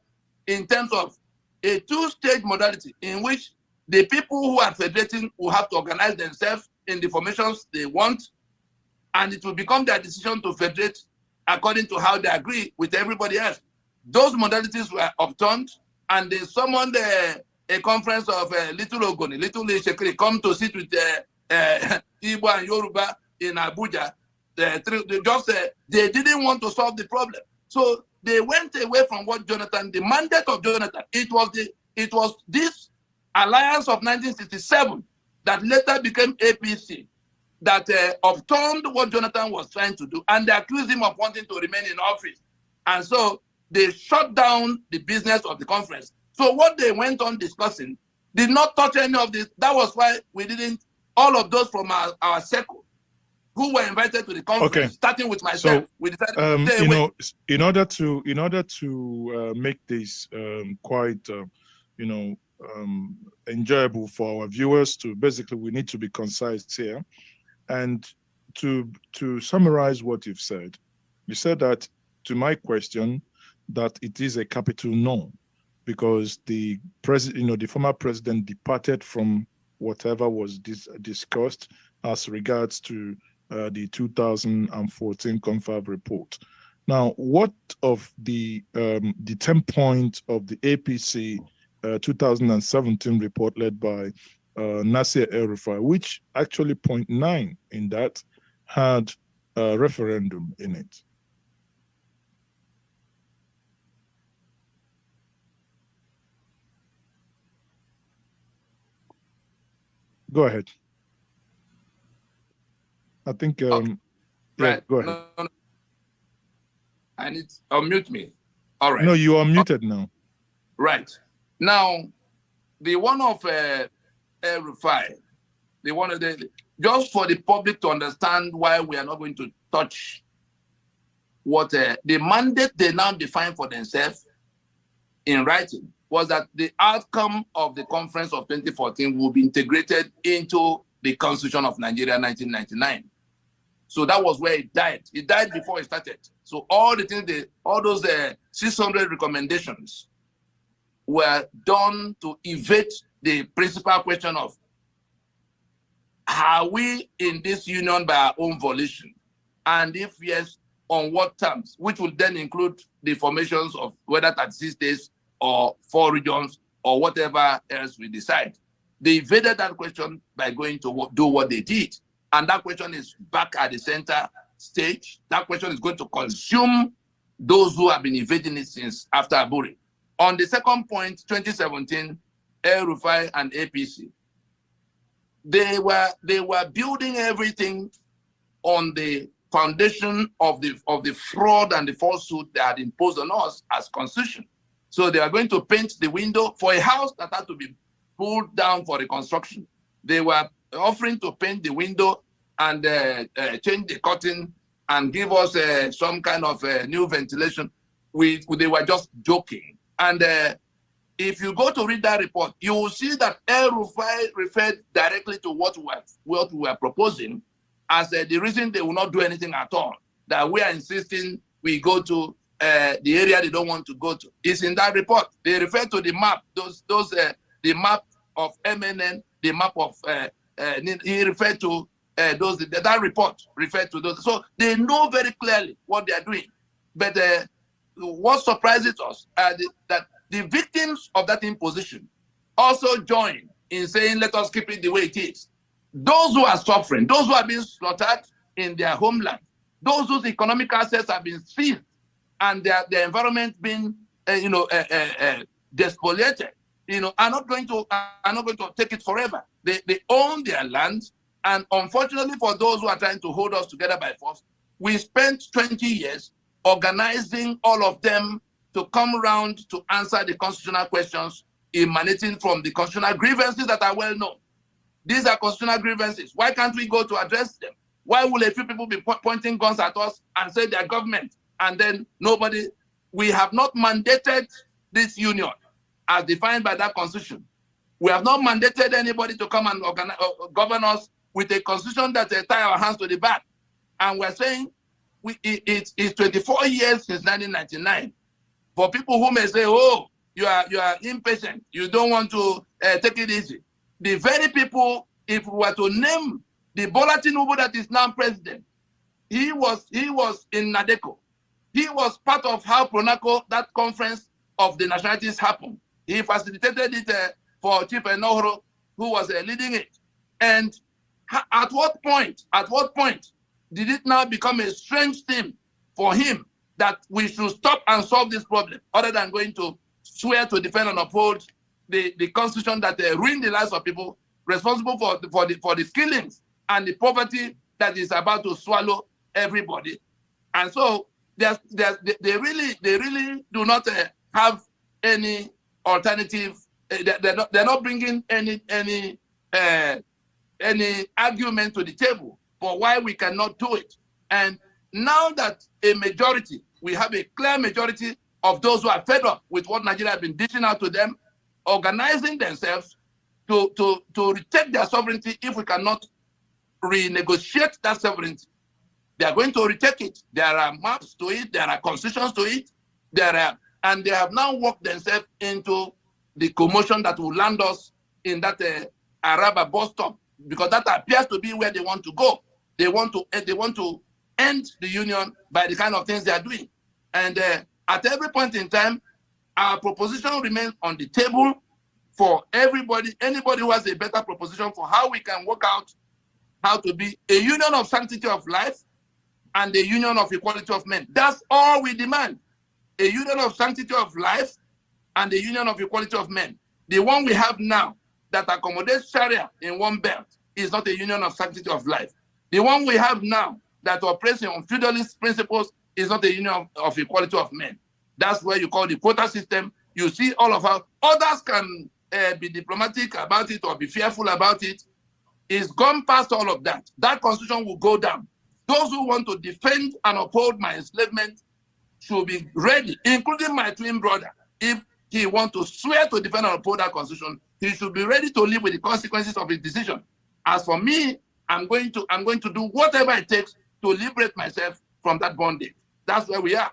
in terms of a two-stage modality in which the people who are federating will have to organize themselves in the formations they want, and it will become their decision to federate according to how they agree with everybody else. Those modalities were overturned, and they summoned a conference of Little Ogoni, Little Shekiri, come to sit with Igbo and Yoruba in Abuja. They didn't want to solve the problem. So they went away from what Jonathan, the mandate of Jonathan. It was this alliance of 1967 that later became APC that overturned what Jonathan was trying to do, and they accused him of wanting to remain in office. And so they shut down the business of the conference. So what they went on discussing did not touch any of this. That was why we didn't, all of those from our circle who were invited to the conference, starting with myself, so, we decided to stay away. In order to make this quite, enjoyable for our viewers, we need to be concise here. And to summarize what you've said, you said that, to my question, that it is a capital no, because the president, the former president departed from whatever was discussed as regards to the 2014 Confab report. Now, what of the 10 points of the APC 2017 report led by Nasir El-Rufai, which actually point 9 in that had a referendum in it? Go ahead. I think, right. Yeah, go ahead. No. I need to unmute me. All right. No, you are muted now. Right. Now, the one of El-Rufai, just for the public to understand why we are not going to touch what the mandate they now define for themselves in writing was that the outcome of the conference of 2014 will be integrated into the Constitution of Nigeria 1999. So that was where it died. It died before it started. So all the things, all those 600 recommendations were done to evade the principal question of, are we in this union by our own volition? And if yes, on what terms? Which will then include the formations of whether 36 states or 4 regions or whatever else we decide. They evaded that question by going to do what they did. And that question is back at the center stage. That question is going to consume those who have been evading it since after Aburi. On the second point, 2017, El-Rufai and APC, they were building everything on the foundation of the fraud and the falsehood they had imposed on us as constitution. So they are going to paint the window for a house that had to be pulled down for reconstruction. They were offering to paint the window and change the curtain and give us some kind of new ventilation. They were just joking. And if you go to read that report, you will see that El-Rufai referred directly to what we were proposing as the reason they will not do anything at all. That we are insisting we go to the area they don't want to go to. It's in that report. They refer to the map, the map of MNN, the map of, he referred to that report referred to those. So they know very clearly what they are doing. But what surprises us that the victims of that imposition also join in saying, let us keep it the way it is. Those who are suffering, those who are being slaughtered in their homeland, those whose economic assets have been seized and their environment being, despoliated, are not going to take it forever. They own their land. And unfortunately for those who are trying to hold us together by force, we spent 20 years organizing all of them to come around to answer the constitutional questions emanating from the constitutional grievances that are well known. These are constitutional grievances. Why can't we go to address them? Why will a few people be pointing guns at us and say they are government? And then nobody, we have not mandated this union as defined by that constitution. We have not mandated anybody to come and govern us with a constitution that tie our hands to the back. And we're saying it's 24 years since 1999. For people who may say, oh, you are impatient, you don't want to take it easy. The very people, if we were to name the Bola Tinubu that is now president, he was in NADECO. He was part of how Pronaco, that conference of the nationalities, happened. He facilitated it for Chief Enohoro, who was leading it. And at what point did it now become a strange thing for him that we should stop and solve this problem, other than going to swear to defend and uphold the constitution that ruined the lives of people, responsible for the killings and the poverty that is about to swallow everybody? And so they really do not have any alternative. They're not bringing any argument to the table for why we cannot do it. And now that we have a clear majority of those who are fed up with what Nigeria has been dishing out to them, organizing themselves to retake their sovereignty. If we cannot renegotiate that sovereignty, they are going to retake it. There are maps to it, there are constitutions to it, and they have now worked themselves into the commotion that will land us in that Araba bus stop, because that appears to be where they want to go. They want to end the union by the kind of things they are doing. And at every point in time, our proposition remains on the table for everybody, anybody who has a better proposition for how we can work out how to be a union of sanctity of life and a union of equality of men. That's all we demand. A union of sanctity of life and a union of equality of men. The one we have now that accommodates Sharia in one belt is not a union of sanctity of life. The one we have now that operates on feudalist principles is not a union of equality of men. That's where you call the quota system. You see all of our others can be diplomatic about it or be fearful about it. It's gone past all of that. That constitution will go down. Those who want to defend and uphold my enslavement should be ready, including my twin brother. If he wants to swear to defend and uphold that constitution, he should be ready to live with the consequences of his decision. As for me, I'm going to do whatever it takes to liberate myself from that bondage. That's where we are.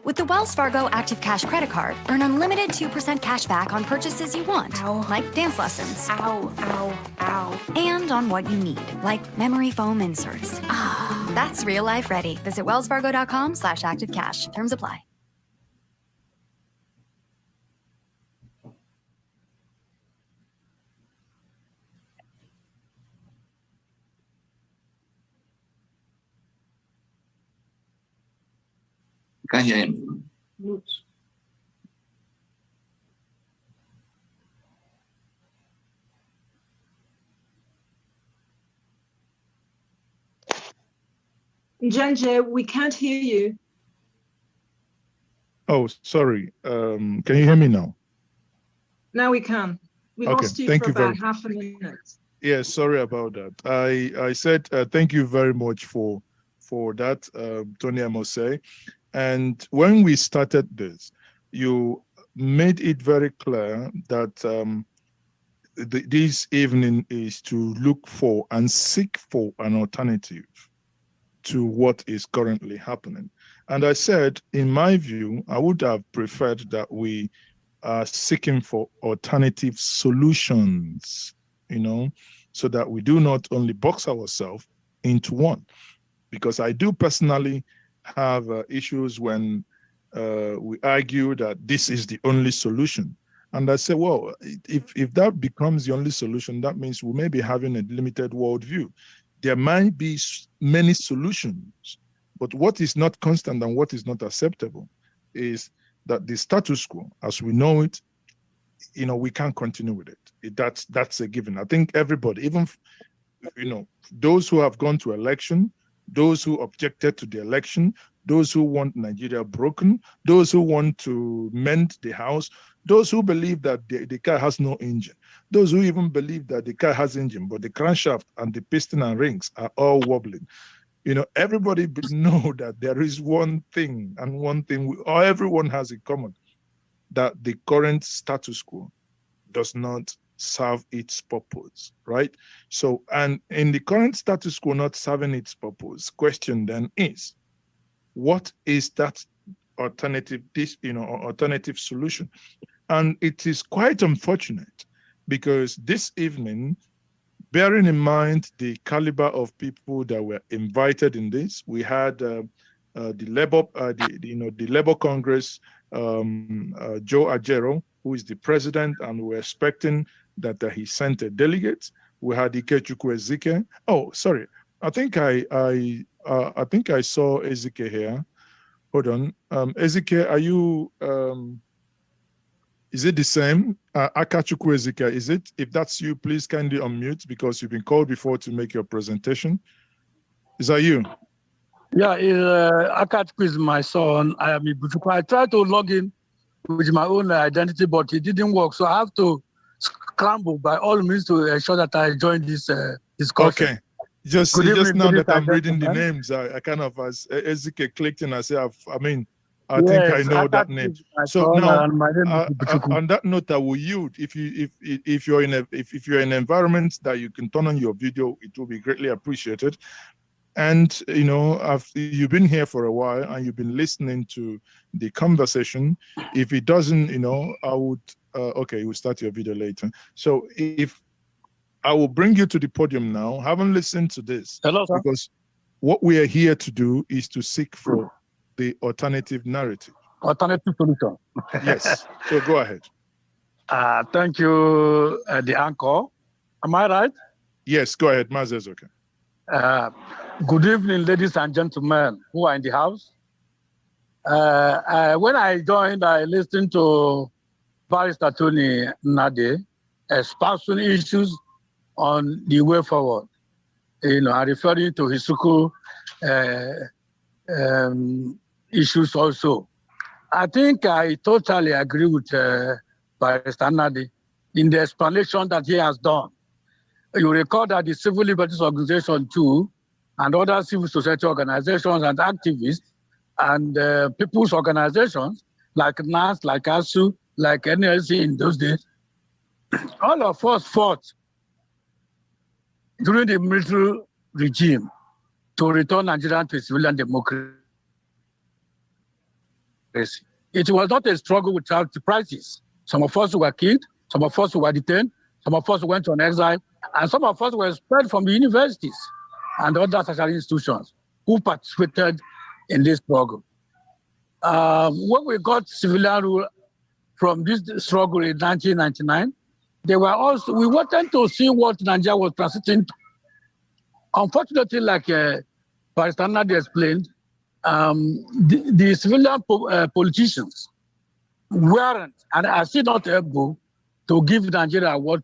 With the Wells Fargo Active Cash Credit Card, earn unlimited 2% cash back on purchases you want, like dance lessons. Ow, ow, ow. And on what you need, like memory foam inserts. Ah, that's real life ready. Visit wellsfargo.com/activecash. Terms apply. You can't hear him. Njanje, we can't hear you. Oh, sorry. Can you hear me now? Now we can. We Okay, lost you thank for you very about half a minute. Yeah, sorry about that. I said thank you very much for that, Tony, I must say. And when we started this, you made it very clear that this evening is to look for and seek for an alternative to what is currently happening. And I said, in my view, I would have preferred that we are seeking for alternative solutions, you know, so that we do not only box ourselves into one. Because I do personally have issues when we argue that this is the only solution. And I say, well, if that becomes the only solution, that means we may be having a limited worldview. There might be many solutions, but what is not constant and what is not acceptable is that the status quo, as we know it, you know, we can't continue with it. That's a given. I think everybody, even, you know, those who have gone to election, those who objected to the election, those who want Nigeria broken, those who want to mend the house, those who believe that the car has no engine, those who even believe that the car has engine, but the crankshaft and the piston and rings are all wobbling. You know, everybody know that there is one thing, and one thing everyone has in common, that the current status quo does not serve its purpose, right? So, and in the current status quo not serving its purpose, question then is, what is that alternative, alternative solution? And it is quite unfortunate because this evening, bearing in mind the caliber of people that were invited in this, we had the Labour Congress, Joe Ajero, who is the president, and we're expecting that he sent a delegate. We had Ikechukwu Ezike. Oh, sorry. I think I saw Ezike here. Hold on. Ezike, are you? Is it the same? Akachukwu Ezike, is it? If that's you, please kindly unmute because you've been called before to make your presentation. Is that you? Yeah, Akachukwu is my son. I am Ibuchukwu. I tried to log in with my own identity, but it didn't work. So I have to scramble by all means to ensure that I join this discussion. Okay. Just now that I'm reading the names, I kind of, as Ezike clicked in, I say, I think I know that name. So now, on that note, I will yield. If you're in an environment that you can turn on your video, it will be greatly appreciated. And you know, you've been here for a while and you've been listening to the conversation. If it doesn't, you know, I would. Okay, we'll start your video later. So if I will bring you to the podium now, haven't listened to this. Hello, sir. Because what we are here to do is to seek for the alternative narrative. Alternative solution. Yes. So go ahead. Thank you, the anchor. Am I right? Yes, go ahead. Mazi is okay. Good evening, ladies and gentlemen who are in the house. When I joined, I listened to Barrister Tony Nnadi espousing issues on the way forward. You know, I'm referring to Hisuku issues also. I think I totally agree with Barrister Nnadi in the explanation that he has done. You recall that the Civil Liberties Organization too, and other civil society organizations and activists and people's organizations like NAS, like ASU, like NLC in those days, all of us fought during the military regime to return Nigeria to civilian democracy. It was not a struggle without prices. Some of us were killed, some of us were detained, some of us went on exile, and some of us were expelled from the universities and other social institutions who participated in this struggle. When we got civilian rule from this struggle in 1999, we wanted to see what Nigeria was transiting to. Unfortunately, like Barrister Nadi explained, the civilian politicians weren't and are still not able to give Nigeria what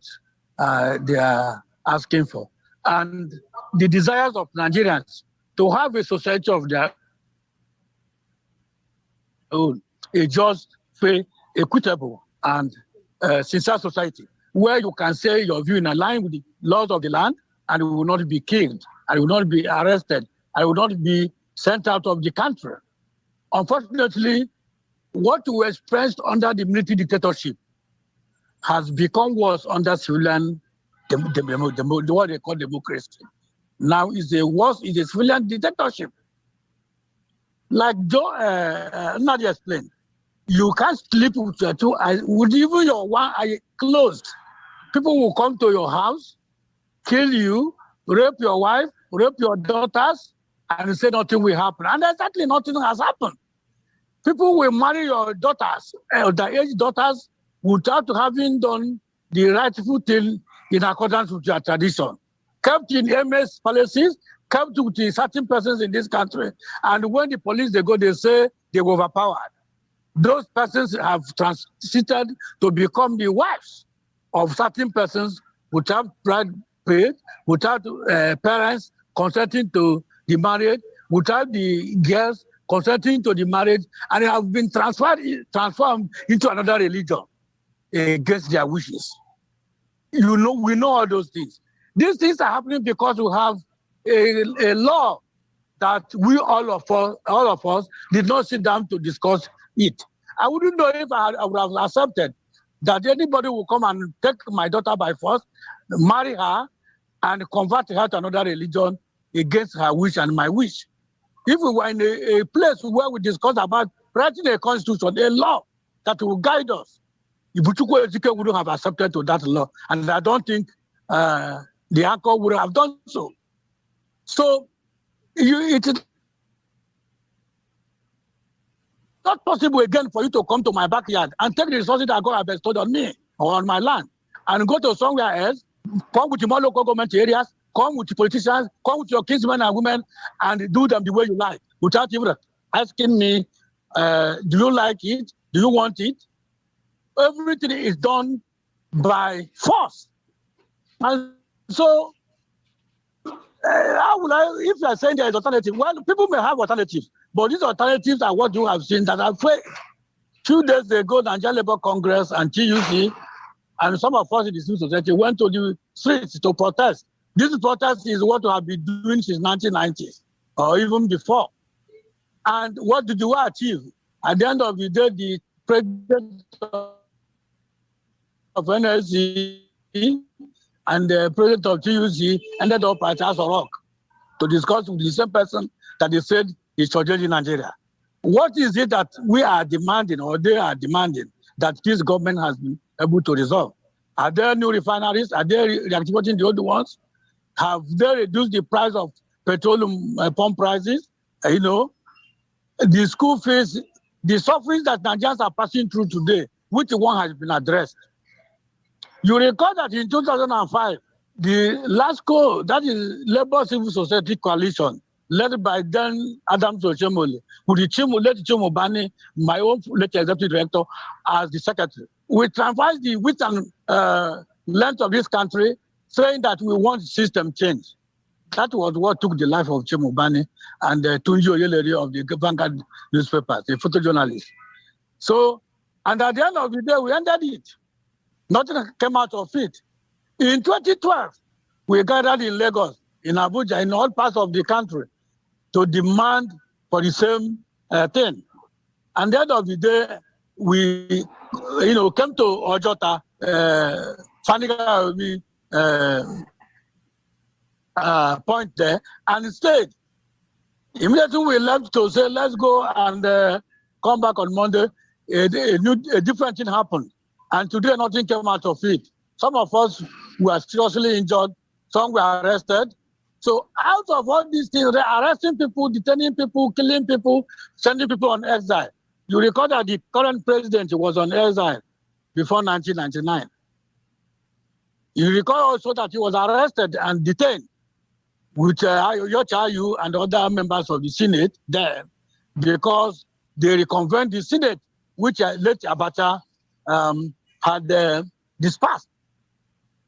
they are asking for. And the desires of Nigerians to have a society of their own, a just, fair, equitable, and sincere society, where you can say your view in line with the laws of the land, and you will not be killed, and you will not be arrested, and you will not be sent out of the country. Unfortunately, what we experienced under the military dictatorship has become worse under civilian, what they call democracy. Now is a civilian dictatorship. Like Nadia explained, you can't sleep with your two eyes, with even your one eye closed. People will come to your house, kill you, rape your wife, rape your daughters, and say nothing will happen. And exactly nothing has happened. People will marry your daughters, underage daughters, without having done the rightful thing in accordance with your tradition. Kept in MS policies, kept with certain persons in this country. And when the police, they go, they say they were overpowered. Those persons have transited to become the wives of certain persons without bride paid, without parents consenting to the marriage, without the girls consenting to the marriage, and they have been transformed into another religion against their wishes. We know all those things. These things are happening because we have a law that we all of us did not sit down to discuss it. I wouldn't know if I would have accepted that anybody will come and take my daughter by force, marry her, and convert her to another religion against her wish and my wish. If we were in a place where we discuss about writing a constitution, a law that will guide us, Ibuchukwu Ezike wouldn't have accepted to that law, and I don't think the anchor would have done so. So it is not possible again for you to come to my backyard and take the resources that God has bestowed on me or on my land and go to somewhere else, come with more local government areas, come with politicians, come with your kinsmen and women, and do them the way you like, without even asking me, do you like it? Do you want it? Everything is done by force. And so, how would if you are saying there is alternative, well, people may have alternatives, but these alternatives are what you have seen that are fake. 2 days ago, the Nigeria Labour Congress and TUC and some of us in the civil society went to the streets to protest. This protest is what we have been doing since 1990s or even before. And what did we achieve? At the end of the day, the president of NLC and the president of TUC ended up at Aso Rock to discuss with the same person that they said is changing Nigeria. What is it that we are demanding or they are demanding that this government has been able to resolve? Are there new refineries? Are they reactivating the old ones? Have they reduced the price of petroleum pump prices? The school fees, the suffering that Nigerians are passing through today, which one has been addressed? You recall that in 2005, the LASCO, that is Labour Civil Society Coalition, led by then Adams Ochemole, with the late Chimu Bani, my own late executive director, as the secretary. We traversed the width and length of this country, saying that we want system change. That was what took the life of Chimu Bani and Tunji Oyeleri of the Vanguard newspapers, a photojournalist. So, and at the end of the day, we ended it. Nothing came out of it. In 2012, we gathered in Lagos, in Abuja, in all parts of the country to demand for the same thing. And at the end of the day, we, came to Ojota, Faniga point there, and stayed. Immediately we left to say, let's go and come back on Monday. A different thing happened. And today nothing came out of it. Some of us were seriously injured. Some were arrested. So out of all these things, they're arresting people, detaining people, killing people, sending people on exile. You recall that the current president was on exile before 1999. You recall also that he was arrested and detained with Yochayu and other members of the Senate there because they reconvened the Senate, which late Abacha had dispersed.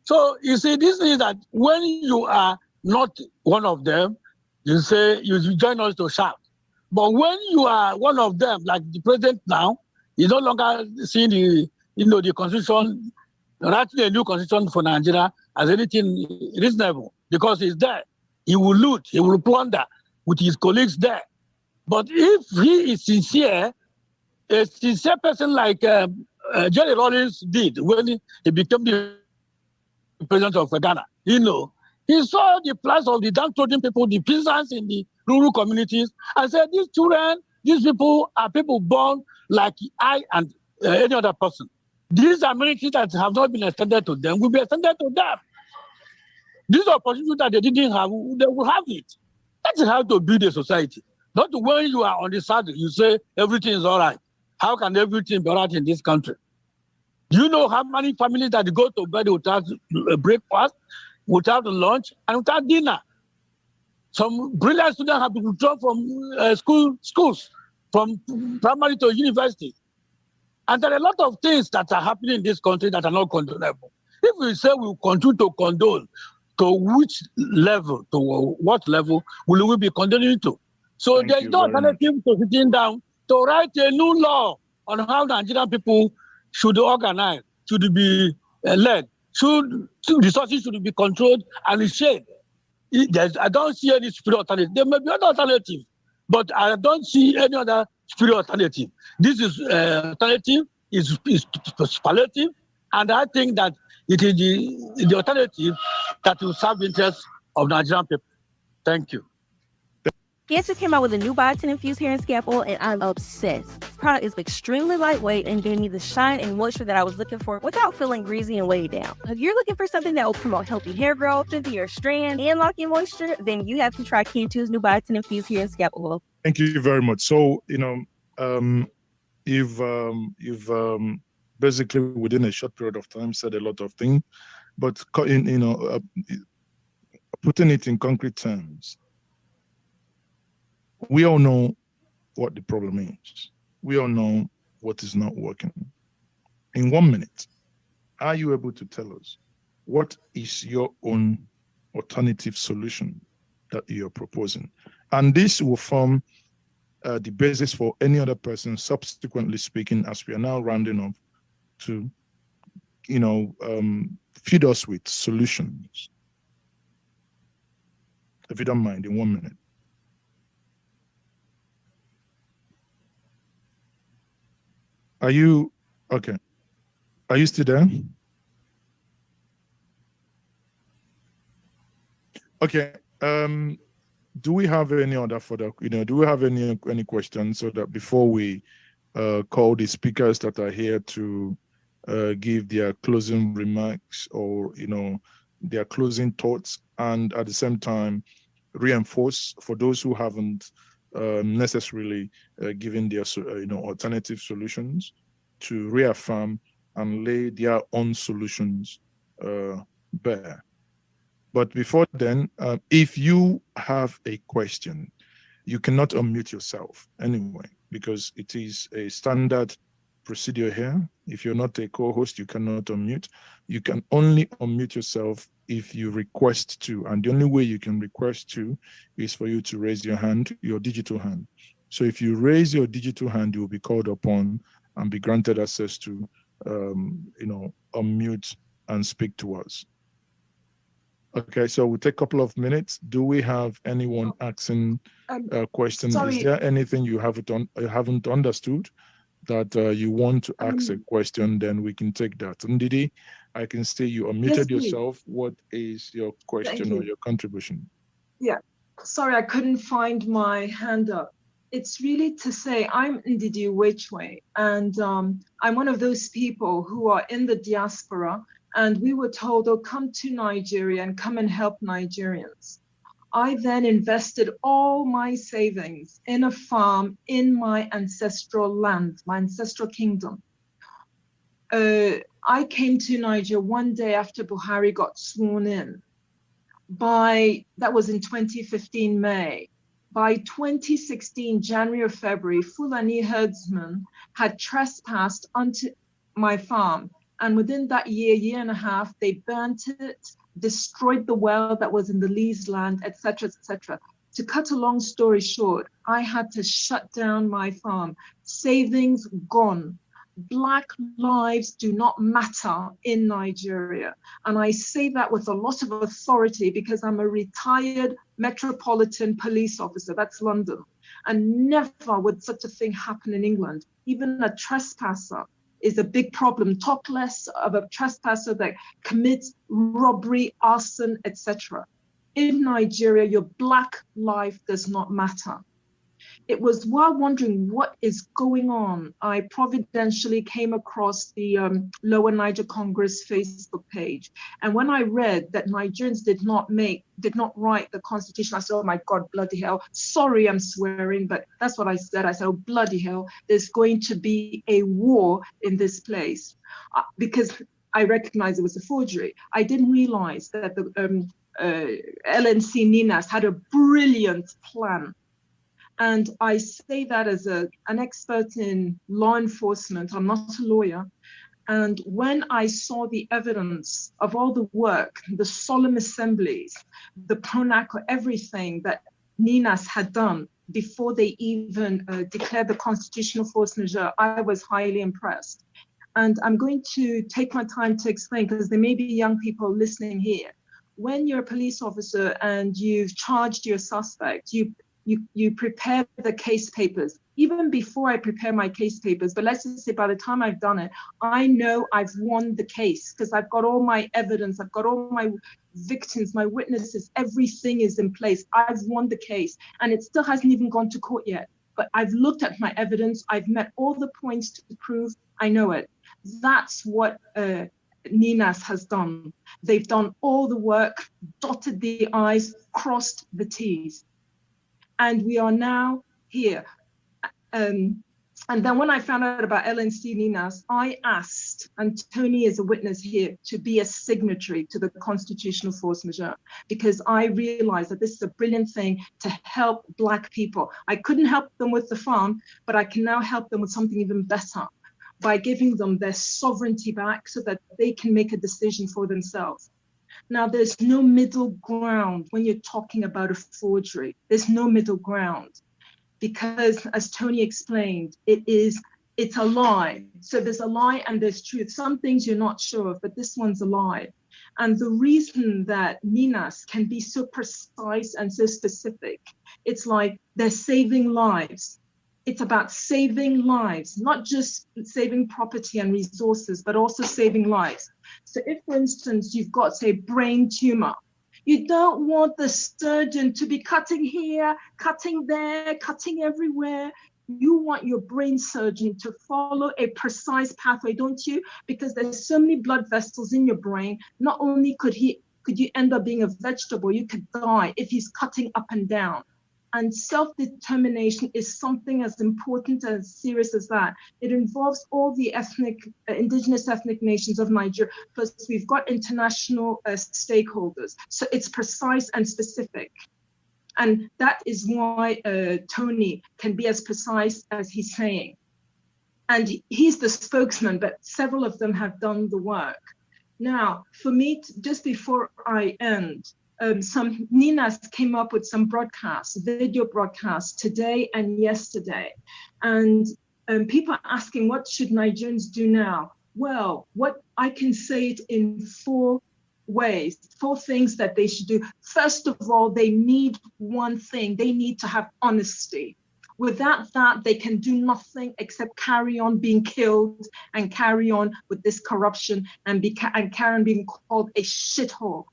So you see, this is that when you are not one of them, you say you join us to shout. But when you are one of them, like the president now, he's no longer seeing the constitution, writing a new constitution for Nigeria as anything reasonable because he's there. He will loot, he will plunder with his colleagues there. But if he is sincere, a sincere person like Jerry Rawlings did when he became the president of Ghana, he saw the plight of the downtrodden people, the peasants in the rural communities, and said, these children, these people are people born like I and any other person. These amenities that have not been extended to them will be extended to them. These opportunities that they didn't have, they will have it. That is how to build a society. Not when you are on the side, you say everything is all right. How can everything be all right in this country? Do you know how many families that go to bed without breakfast, without lunch, and without dinner? Some brilliant students have been withdrawn from schools, from primary to university. And there are a lot of things that are happening in this country that are not condonable. If we say we continue to condone, to which level, to what level will we be condoning to? So there's no alternative to sitting down to write a new law on how Nigerian people should organize, should be led, resources should be controlled and shared. I don't see any superior alternative. There may be other alternative, but I don't see any other superior alternative. This is alternative, is palliative, and I think that it is the alternative that will serve the interests of Nigerian people. Thank you. Skechers came out with a new biotin infused hair and scalp oil, and I'm obsessed. This product is extremely lightweight and gave me the shine and moisture that I was looking for without feeling greasy and weighed down. If you're looking for something that will promote healthy hair growth, strengthen your strand, and lock in moisture, then you have to try K2's new biotin infused hair and scalp oil. Thank you very much. So, you've basically within a short period of time said a lot of things, but putting it in concrete terms, we all know what the problem is. We all know what is not working. In 1 minute, are you able to tell us what is your own alternative solution that you're proposing? And this will form the basis for any other person subsequently speaking as we are now rounding up to, feed us with solutions. If you don't mind, in 1 minute. Are you okay? Are you still there? Okay. Do we have any other further? Do we have any questions so that before we call the speakers that are here to give their closing remarks or their closing thoughts, and at the same time reinforce for those who haven't necessarily given their alternative solutions to reaffirm and lay their own solutions bare. But before then, if you have a question, you cannot unmute yourself anyway, because it is a standard procedure here. If you're not a co-host, you cannot unmute. You can only unmute yourself if you request to, and the only way you can request to is for you to raise your hand, your digital hand. So if you raise your digital hand, you will be called upon and be granted access to unmute and speak to us. Okay, so we'll take a couple of minutes. Do we have anyone asking a question? Sorry. Is there anything you haven't understood that you want to ask a question? Then we can take that. Ndidi, I can see you unmuted yourself. What is your question or your contribution? Yeah, sorry, I couldn't find my hand up. It's really to say I'm Ndidi Wechwe, and I'm one of those people who are in the diaspora, and we were told, oh, come to Nigeria and come and help Nigerians. I then invested all my savings in a farm in my ancestral land, my ancestral kingdom. I came to Nigeria one day after Buhari got sworn in. That was in 2015 May. By 2016 January or February, Fulani herdsmen had trespassed onto my farm. And within that year and a half, they burnt it, destroyed the well that was in the leased land, etc., etc. To cut a long story short, I had to shut down my farm. Savings gone. Black lives do not matter in Nigeria. And I say that with a lot of authority because I'm a retired Metropolitan Police officer, that's London. And never would such a thing happen in England. Even a trespasser is a big problem. Talk less of a trespasser that commits robbery, arson, etc. In Nigeria, your Black life does not matter. It was while wondering what is going on, I providentially came across the Lower Niger Congress Facebook page. And when I read that Nigerians did not write the constitution, I said, oh my God, bloody hell. Sorry, I'm swearing, but that's what I said. I said, oh, bloody hell, there's going to be a war in this place. Because I recognized it was a forgery. I didn't realize that the LNC Ninas had a brilliant plan. And I say that as an expert in law enforcement. I'm not a lawyer. And when I saw the evidence of all the work, the solemn assemblies, the PRONACO, everything that Ninas had done before they even declared the constitutional force majeure, I was highly impressed. And I'm going to take my time to explain, because there may be young people listening here. When you're a police officer and you've charged your suspect, you prepare the case papers. Even before I prepare my case papers, but let's just say by the time I've done it, I know I've won the case because I've got all my evidence, I've got all my victims, my witnesses, everything is in place. I've won the case and it still hasn't even gone to court yet. But I've looked at my evidence, I've met all the points to prove I know it. That's what Ninas has done. They've done all the work, dotted the I's, crossed the T's. And we are now here. And then when I found out about LNC Ninas, I asked, and Tony is a witness here, to be a signatory to the constitutional force majeure, because I realized that this is a brilliant thing to help Black people. I couldn't help them with the farm, but I can now help them with something even better by giving them their sovereignty back so that they can make a decision for themselves. Now, there's no middle ground when you're talking about a forgery. There's no middle ground because, as Tony explained, it's a lie. So there's a lie and there's truth. Some things you're not sure of, but this one's a lie. And the reason that Ninas can be so precise and so specific, it's like they're saving lives. It's about saving lives, not just saving property and resources, but also saving lives. So if, for instance, you've got, say, brain tumor, you don't want the surgeon to be cutting here, cutting there, cutting everywhere. You want your brain surgeon to follow a precise pathway, don't you? Because there's so many blood vessels in your brain. Not only could you end up being a vegetable, you could die if he's cutting up and down. And self-determination is something as important and serious as that. It involves all the indigenous ethnic nations of Nigeria, plus we've got international stakeholders. So it's precise and specific. And that is why Tony can be as precise as he's saying. And he's the spokesman, but several of them have done the work. Now, for me, just before I end, some Ninas came up with some broadcasts, video broadcasts today and yesterday. And people are asking, what should Nigerians do now? Well, what I can say it in 4 ways, 4 things that they should do. First of all, they need one thing. They need to have honesty. Without that, they can do nothing except carry on being killed and carry on with this corruption and carry on being called a shithole.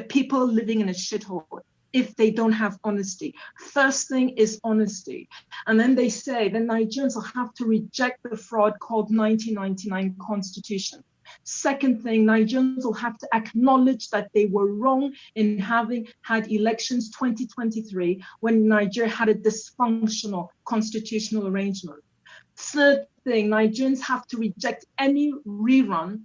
People living in a shithole if they don't have honesty. First thing is honesty. And then they say the Nigerians will have to reject the fraud called 1999 Constitution. Second thing, Nigerians will have to acknowledge that they were wrong in having had elections 2023 when Nigeria had a dysfunctional constitutional arrangement. Third thing, Nigerians have to reject any rerun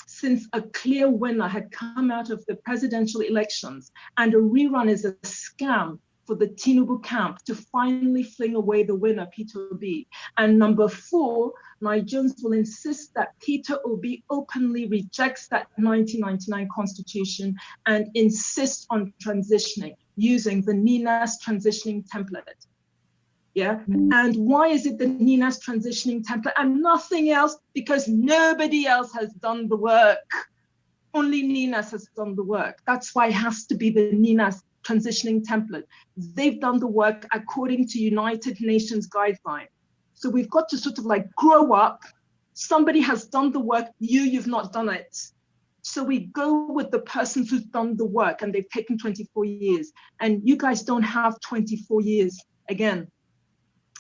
since a clear winner had come out of the presidential elections, and a rerun is a scam for the Tinubu camp to finally fling away the winner, Peter Obi. And number 4, Nigerians will insist that Peter Obi openly rejects that 1999 constitution and insists on transitioning using the NINAS transitioning template. Yeah, and why is it the NINAS transitioning template and nothing else? Because nobody else has done the work. Only NINAS has done the work. That's why it has to be the NINAS transitioning template. They've done the work according to United Nations guideline. So we've got to sort of like grow up. Somebody has done the work, you've not done it. So we go with the person who's done the work, and they've taken 24 years. And you guys don't have 24 years again.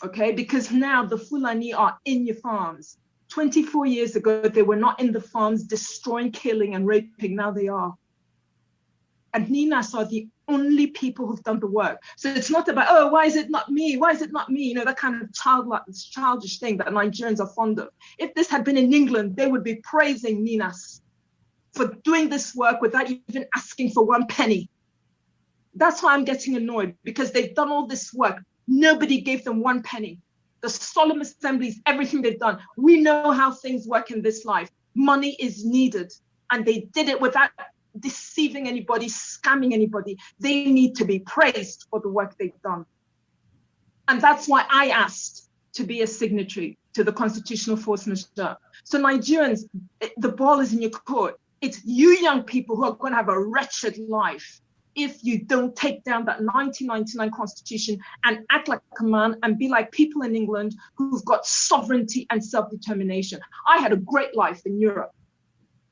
Okay, because now the Fulani are in your farms. 24 years ago, they were not in the farms destroying, killing, and raping. Now they are. And NINAS are the only people who've done the work. So it's not about, oh, why is it not me? Why is it not me? You know, that kind of childish thing that Nigerians are fond of. If this had been in England, they would be praising NINAS for doing this work without even asking for 1 penny. That's why I'm getting annoyed, because they've done all this work. Nobody gave them 1 penny. The solemn assemblies, everything they've done. We know how things work in this life. Money is needed, and they did it without deceiving anybody, scamming anybody. They need to be praised for the work they've done. And that's why I asked to be a signatory to the constitutional force majeure. So Nigerians, the ball is in your court. It's you young people who are going to have a wretched life if you don't take down that 1999 constitution and act like a man and be like people in England who've got sovereignty and self-determination. I had a great life in Europe,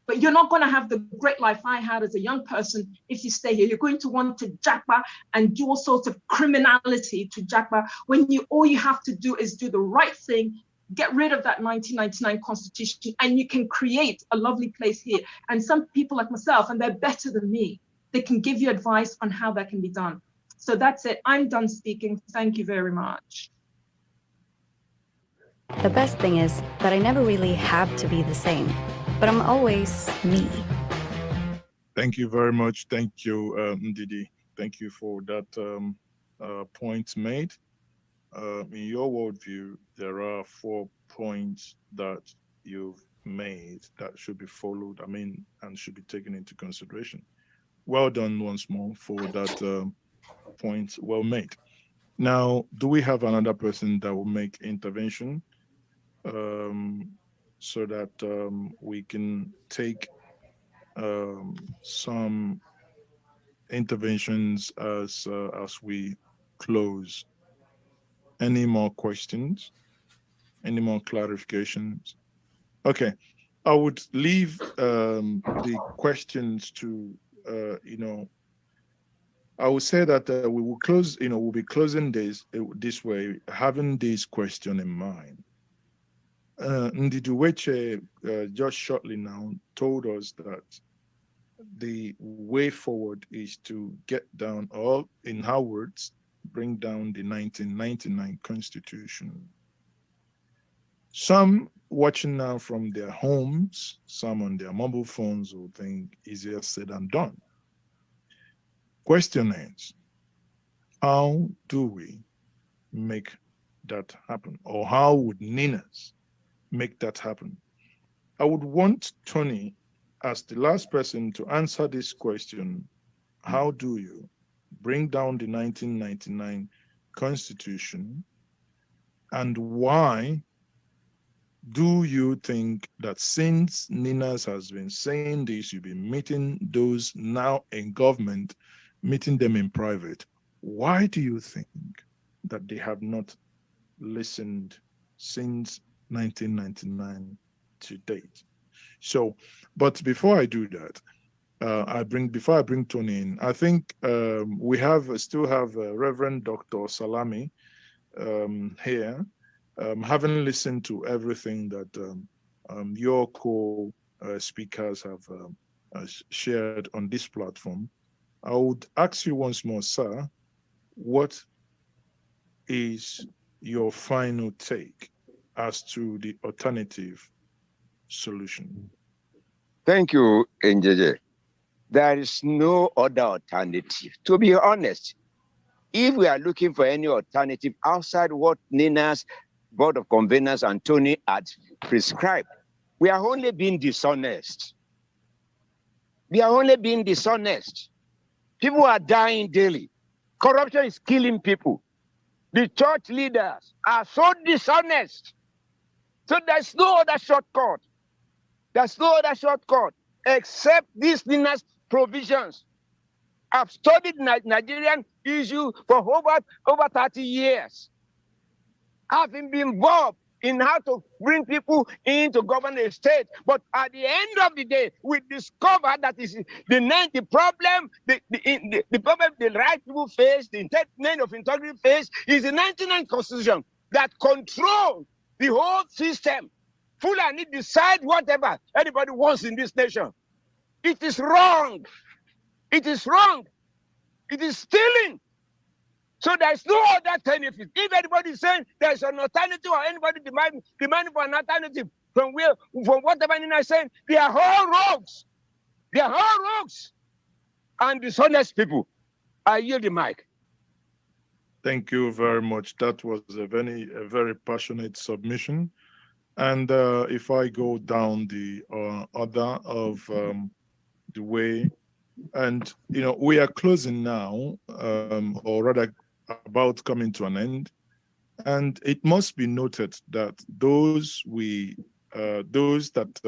but you're not going to have the great life I had as a young person if you stay here. You're going to want to jackpot and do all sorts of criminality to jackpot when all you have to do is do the right thing, get rid of that 1999 constitution, and you can create a lovely place here. And some people like myself, and they're better than me, they can give you advice on how that can be done. So that's it. I'm done speaking. Thank you very much. The best thing is that I never really have to be the same, but I'm always me. Thank you very much. Thank you, Ndidi. Thank you for that point made. In your worldview, there are 4 points that you've made that should be followed, and should be taken into consideration. Well done once more for that point well made. Now, do we have another person that will make intervention so that we can take some interventions as we close? Any more questions? Any more clarifications? Okay, I would leave the questions to I would say that we will close, we'll be closing this way, having this question in mind. Ndiduweche just shortly now told us that the way forward is to get down, or in her words, bring down the 1999 Constitution. Some watching now from their homes, some on their mobile phones will think easier said than done. Question is, how do we make that happen? Or how would NINAS make that happen? I would want Tony as the last person to answer this question. How do you bring down the 1999 Constitution, and why do you think that since Ninas has been saying this, you've been meeting those now in government, meeting them in private, why do you think that they have not listened since 1999 to date? So, but before I do that, before I bring Tony in, I think we still have Reverend Dr. Salami here, having listened to everything that your co-speakers have shared on this platform. I would ask you once more, sir, what is your final take as to the alternative solution? Thank you, NJJ. There is no other alternative. To be honest, if we are looking for any alternative outside what Nina's Board of Conveners and Tony had prescribed, we are only being dishonest. We are only being dishonest. People are dying daily. Corruption is killing people. The church leaders are so dishonest. So there's no other shortcut. There's no other shortcut except these Nina's provisions. I've studied Nigerian issue for over 30 years. I've been involved in how to bring people into govern a state. But at the end of the day, we discover that is the problem, the problem the right people face, the intent of integrity face, is the 99 Constitution that controls the whole system. Fulani decide whatever anybody wants in this nation. It is wrong. It is wrong. It is stealing. So there's no other alternative. If anybody is saying there's an alternative or anybody demanding for an alternative from whatever Nina is saying, they are all rogues. They are all rogues and dishonest people. I yield the mic. Thank you very much. That was a very passionate submission. And if I go down the order of the way, and we are closing now, or rather about coming to an end, and it must be noted that those that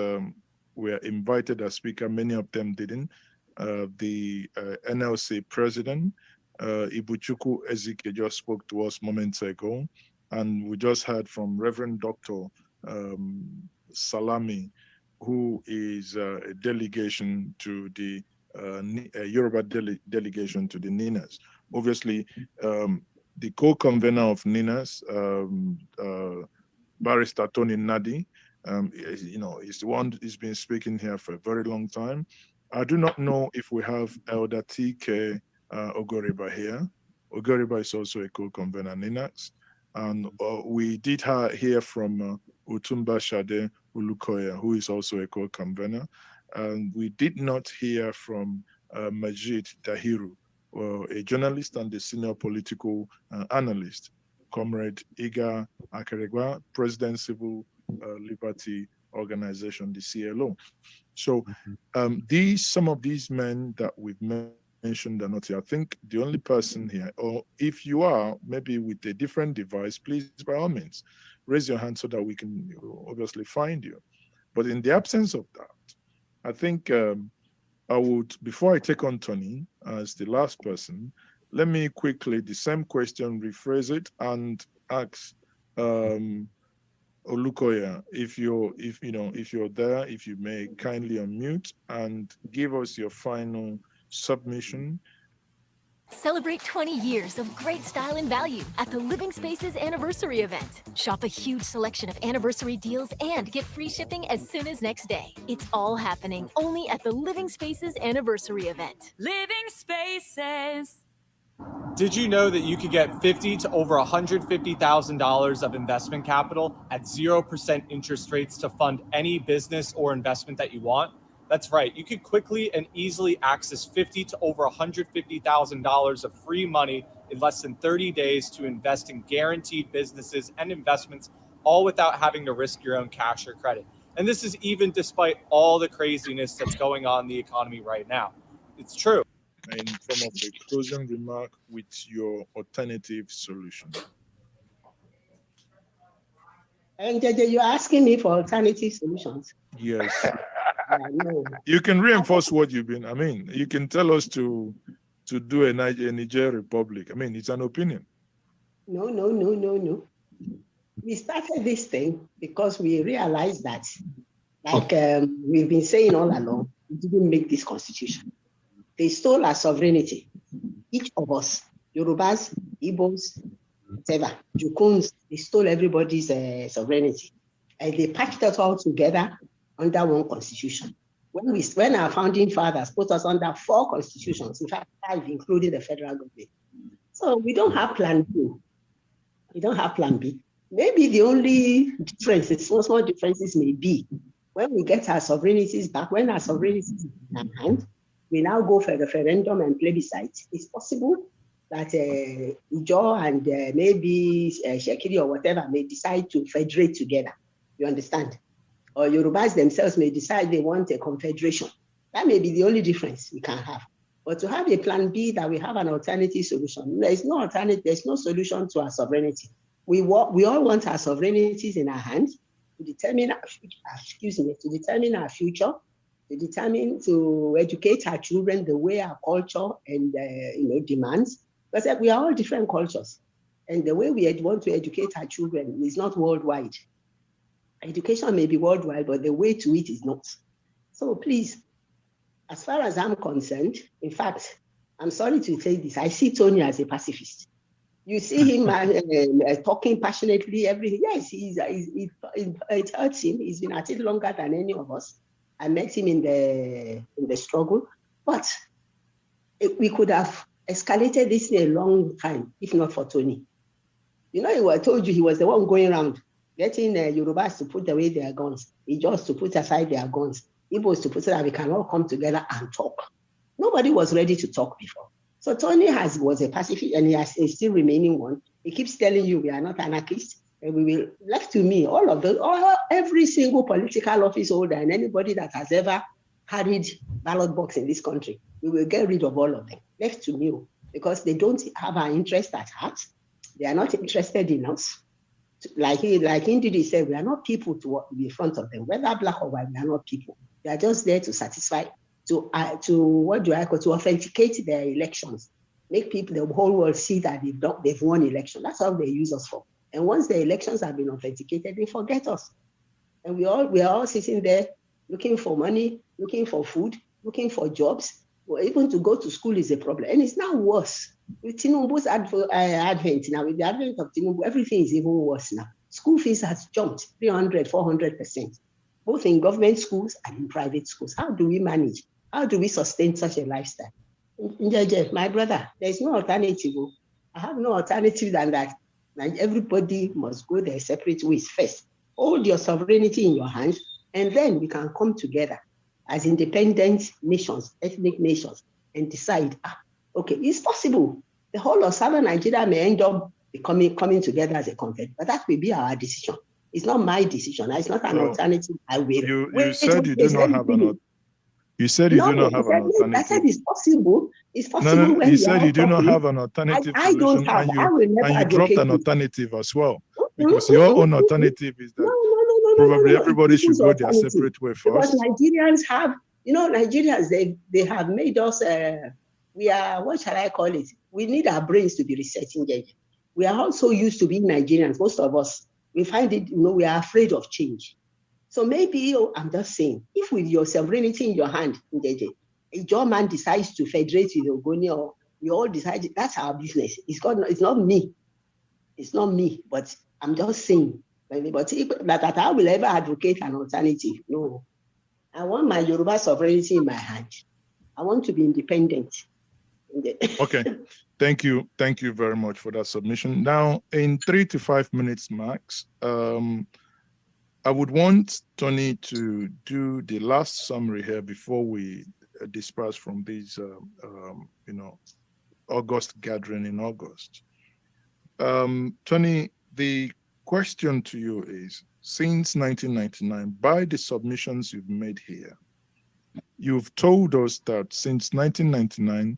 were invited as speaker, many of them didn't. The NLC president, Ibuchukwu Ezike, just spoke to us moments ago, and we just heard from Reverend Dr. Salami, who is a delegation to the Yoruba delegation to the Ninas. Obviously, the co-convener of Ninas, Barrister Tony Nadi, is the one who's been speaking here for a very long time. I do not know if we have Elder T.K. Ogoriba here. Ogoriba is also a co-convener Ninas. And we did hear from Utumba Shade Ulukoya, who is also a co-convener. And we did not hear from Majid Dahiru, a journalist and a senior political analyst, Comrade Iga Akeregwa, President Civil Liberty Organization, the CLO. So some of these men that we've mentioned are not here. I think the only person here, or if you are maybe with a different device, please, by all means, raise your hand so that we can obviously find you. But in the absence of that, I think I would, before I take on Tony as the last person, let me quickly, the same question, rephrase it and ask Olukoya, if you're there, if you may kindly unmute and give us your final submission. Celebrate 20 years of great style and value at the Living Spaces Anniversary event. Shop a huge selection of anniversary deals and get free shipping as soon as next day. It's all happening only at the Living Spaces Anniversary event. Living Spaces. Did you know that you could get $50,000 to over $150,000 of investment capital at 0% interest rates to fund any business or investment that you want? That's right. You could quickly and easily access $50,000 to over $150,000 of free money in less than 30 days to invest in guaranteed businesses and investments, all without having to risk your own cash or credit. And this is even despite all the craziness that's going on in the economy right now. It's true. In form of a closing remark with your alternative solution. And JJ, you're asking me for alternative solutions. Yes. No. You can reinforce what you've been. I mean, you can tell us to do a Niger Republic. I mean, it's an opinion. No. We started this thing because we realized that, like we've been saying all along, we didn't make this constitution. They stole our sovereignty. Each of us, Yorubas, Igbos, whatever, Jukuns, they stole everybody's sovereignty. And they patched us all together under one constitution. When our founding fathers put us under 4 constitutions, in fact 5, including the federal government. So we don't have plan B. We don't have plan B. Maybe the only differences, small differences may be when we get our sovereignties back, when our sovereignties is in our hand, we now go for referendum and plebiscite. It's possible that Ijo and maybe Shekiri or whatever may decide to federate together. You understand? Or Yorubas themselves may decide they want a confederation. That may be the only difference we can have. But to have a plan B, that we have an alternative solution, there's no alternative, there's no solution to our sovereignty. We all want our sovereignties in our hands to determine our future, to educate our children the way our culture and demands. Because we are all different cultures. And the way we want to educate our children is not worldwide. Education may be worldwide, but the way to it is not. So please, as far as I'm concerned, in fact, I'm sorry to say this, I see Tony as a pacifist. You see him talking passionately everything. Yes, it hurts him. He's been at it longer than any of us. I met him in the struggle, but we could have escalated this in a long time, if not for Tony. You know, I told you he was the one going around getting Yorubas to put away their guns, Ijos to put aside their guns, Igbos to put so that we can all come together and talk. Nobody was ready to talk before. So Tony was a pacifist, and he is still remaining one. He keeps telling you we are not anarchists, and we will, left to me, every single political office holder and anybody that has ever carried ballot box in this country, we will get rid of all of them. Left to me, because they don't have our interest at heart. They are not interested in us. Like Ndidi said, we are not people to be in front of them, whether black or white. We are not people. They are just there to satisfy, to authenticate their elections, make people, the whole world see that they've won election. That's all they use us for. And once the elections have been authenticated, they forget us. And we are all sitting there looking for money, looking for food, looking for jobs. Well, even to go to school is a problem. And it's now worse. With Tinubu's advent now, with the advent of Tinubu, everything is even worse now. School fees has jumped 300, 400%, both in government schools and in private schools. How do we manage? How do we sustain such a lifestyle? My brother, there's no alternative. I have no alternative than that. Like everybody must go their separate ways first. Hold your sovereignty in your hands, and then we can come together as independent nations, ethnic nations, and decide, okay, it's possible. The whole of Southern Nigeria may end up coming together as a confederation, but that will be our decision. It's not my decision. It's not an alternative. I will. You said you do not have an alternative. You said you do not have an alternative. I said it's possible. It's possible. No, you said you do not have an alternative I don't have. And you dropped an alternative as well. Because your own alternative is that probably everybody should go their separate way first. Because Nigerians have, Nigerians, they have made us, we are, what shall I call it? We need our brains to be resetting. We are also used to being Nigerians, most of us. We find it, we are afraid of change. So maybe, I'm just saying, if with your sovereignty in your hand, a German decides to federate with Ogoni, or we all decide, that's our business. It's not me. It's not me, but I'm just saying. But that I will ever advocate an alternative. No. I want my Yoruba sovereignty in my hand. I want to be independent. Okay. Thank you. Thank you very much for that submission. Now, in 3 to 5 minutes max, I would want Tony to do the last summary here before we disperse from this, August gathering in August. Tony, the question to you is, since 1999, by the submissions you've made here, you've told us that since 1999,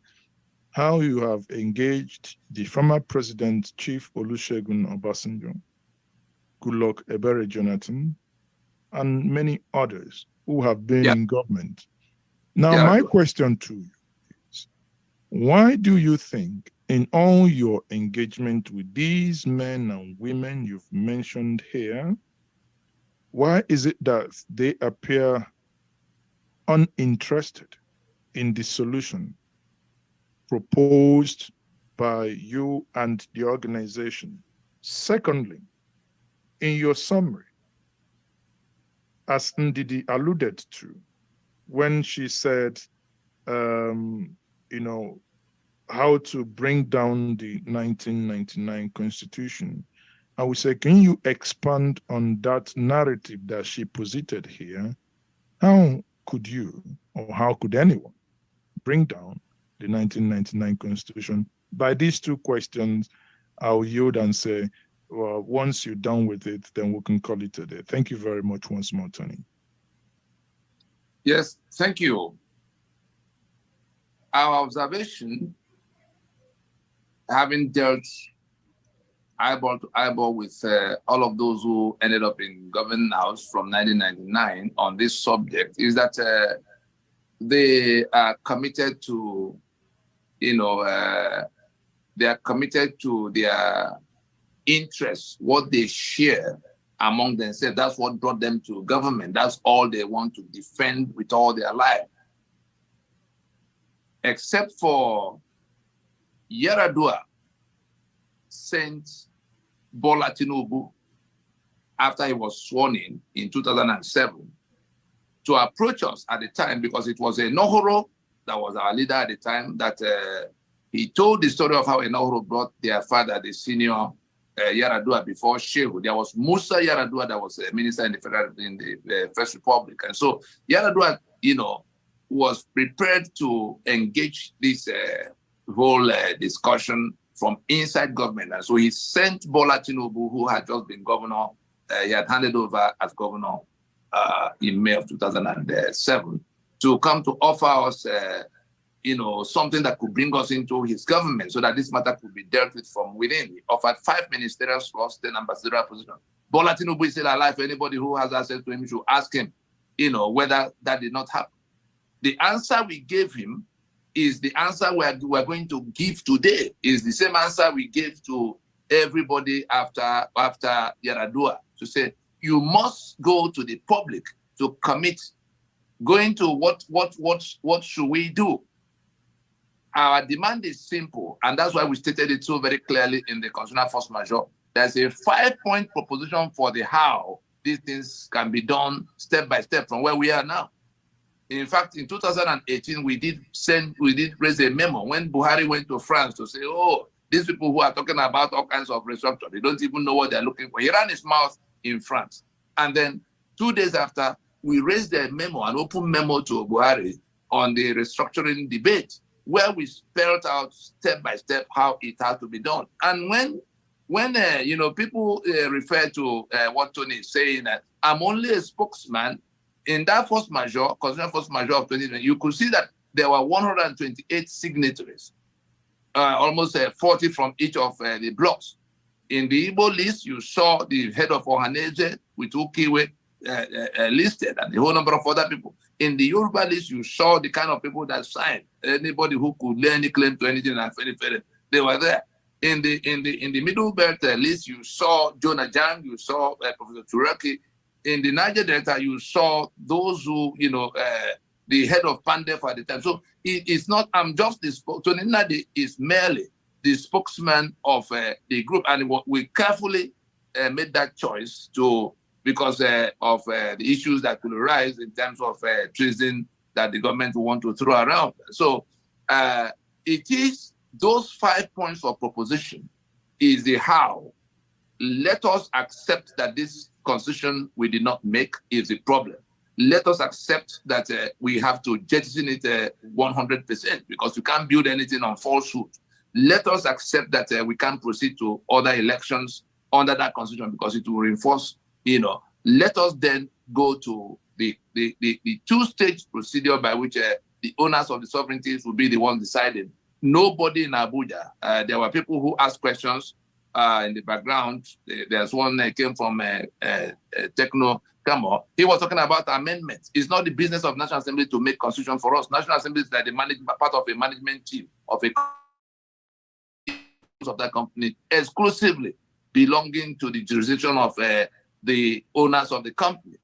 how you have engaged the former president, Chief Olusegun Obasanjo, Goodluck Ebere Jonathan, and many others who have been in government. Now, my question to you is, why do you think in all your engagement with these men and women you've mentioned here, why is it that they appear uninterested in the solution proposed by you and the organization? Secondly, in your summary, as Ndidi alluded to, when she said, you know, how to bring down the 1999 Constitution, I would say, can you expand on that narrative that she posited here? How could you, or how could anyone, bring down the 1999 Constitution? By these two questions, I'll yield and say, well, once you're done with it, then we can call it a day. Thank you very much once more, Tony. Yes, thank you. Our observation, having dealt eyeball to eyeball with all of those who ended up in Government House from 1999 on this subject, is that they are committed to, they are committed to their interests, what they share among themselves. That's what brought them to government. That's all they want to defend with all their life. Except for Yar'Adua sent Bola Tinubu, after he was sworn in 2007, to approach us at the time, because it was Enohoro that was our leader at the time, that he told the story of how Enohoro brought their father, the senior Yar'Adua, before Shehu. There was Musa Yar'Adua that was a minister in the First Republic. And so Yar'Adua, was prepared to engage this whole discussion from inside government. And so he sent Bola Tinubu, who had just been governor, he had handed over as governor in May of 2007, to come to offer us, something that could bring us into his government so that this matter could be dealt with from within. He offered 5 ministerial slots, 10 ambassadorial positions. Bola Tinubu is still alive. Anybody who has access to him should ask him, whether that did not happen. The answer we gave him is the answer we're going to give today, is the same answer we gave to everybody after Yar'Adua, to say, you must go to the public to commit, going to what should we do? Our demand is simple, and that's why we stated it so very clearly in the constitutional force majeure. There's a 5-point proposition for the how these things can be done step by step from where we are now. In fact, in 2018, we did raise a memo when Buhari went to France to say, oh, these people who are talking about all kinds of restructure, they don't even know what they're looking for. He ran his mouth in France. And then 2 days after, we raised a memo, an open memo to Buhari on the restructuring debate, where we spelled out step by step how it had to be done. And when people refer to what Tony is saying, that I'm only a spokesman, in that force majeure, constitutional force majeure of 2020, you could see that there were 128 signatories, almost 40 from each of the blocks. In the Igbo list, you saw the head of Ohaneze with Ukiwe listed, and the whole number of other people. In the Yoruba list, you saw the kind of people that signed. Anybody who could lay any claim to anything, and they were there. In the Middle Belt list, you saw Jonah Jang, you saw Professor Turaki. In the Niger Delta, you saw those who, the head of PANDEF at the time. So it's not, I'm just the spokesman. Tony Nnadi is merely the spokesman of the group. And we carefully made that choice because of the issues that could arise in terms of treason that the government will want to throw around. So it is those 5 points of proposition is the how. Let us accept that this constitution we did not make is the problem. Let us accept that we have to jettison it 100%, because you can't build anything on falsehood. Let us accept that we can't proceed to other elections under that constitution because it will reinforce, Let us then go to the two-stage procedure by which the owners of the sovereignties will be the ones deciding. Nobody in Abuja, there were people who asked questions in the background. There's one that came from Techno Camo. He was talking about amendments. It's not the business of National Assembly to make constitution for us. National Assembly is like part of a management team of that company, exclusively belonging to the jurisdiction of the owners of the company.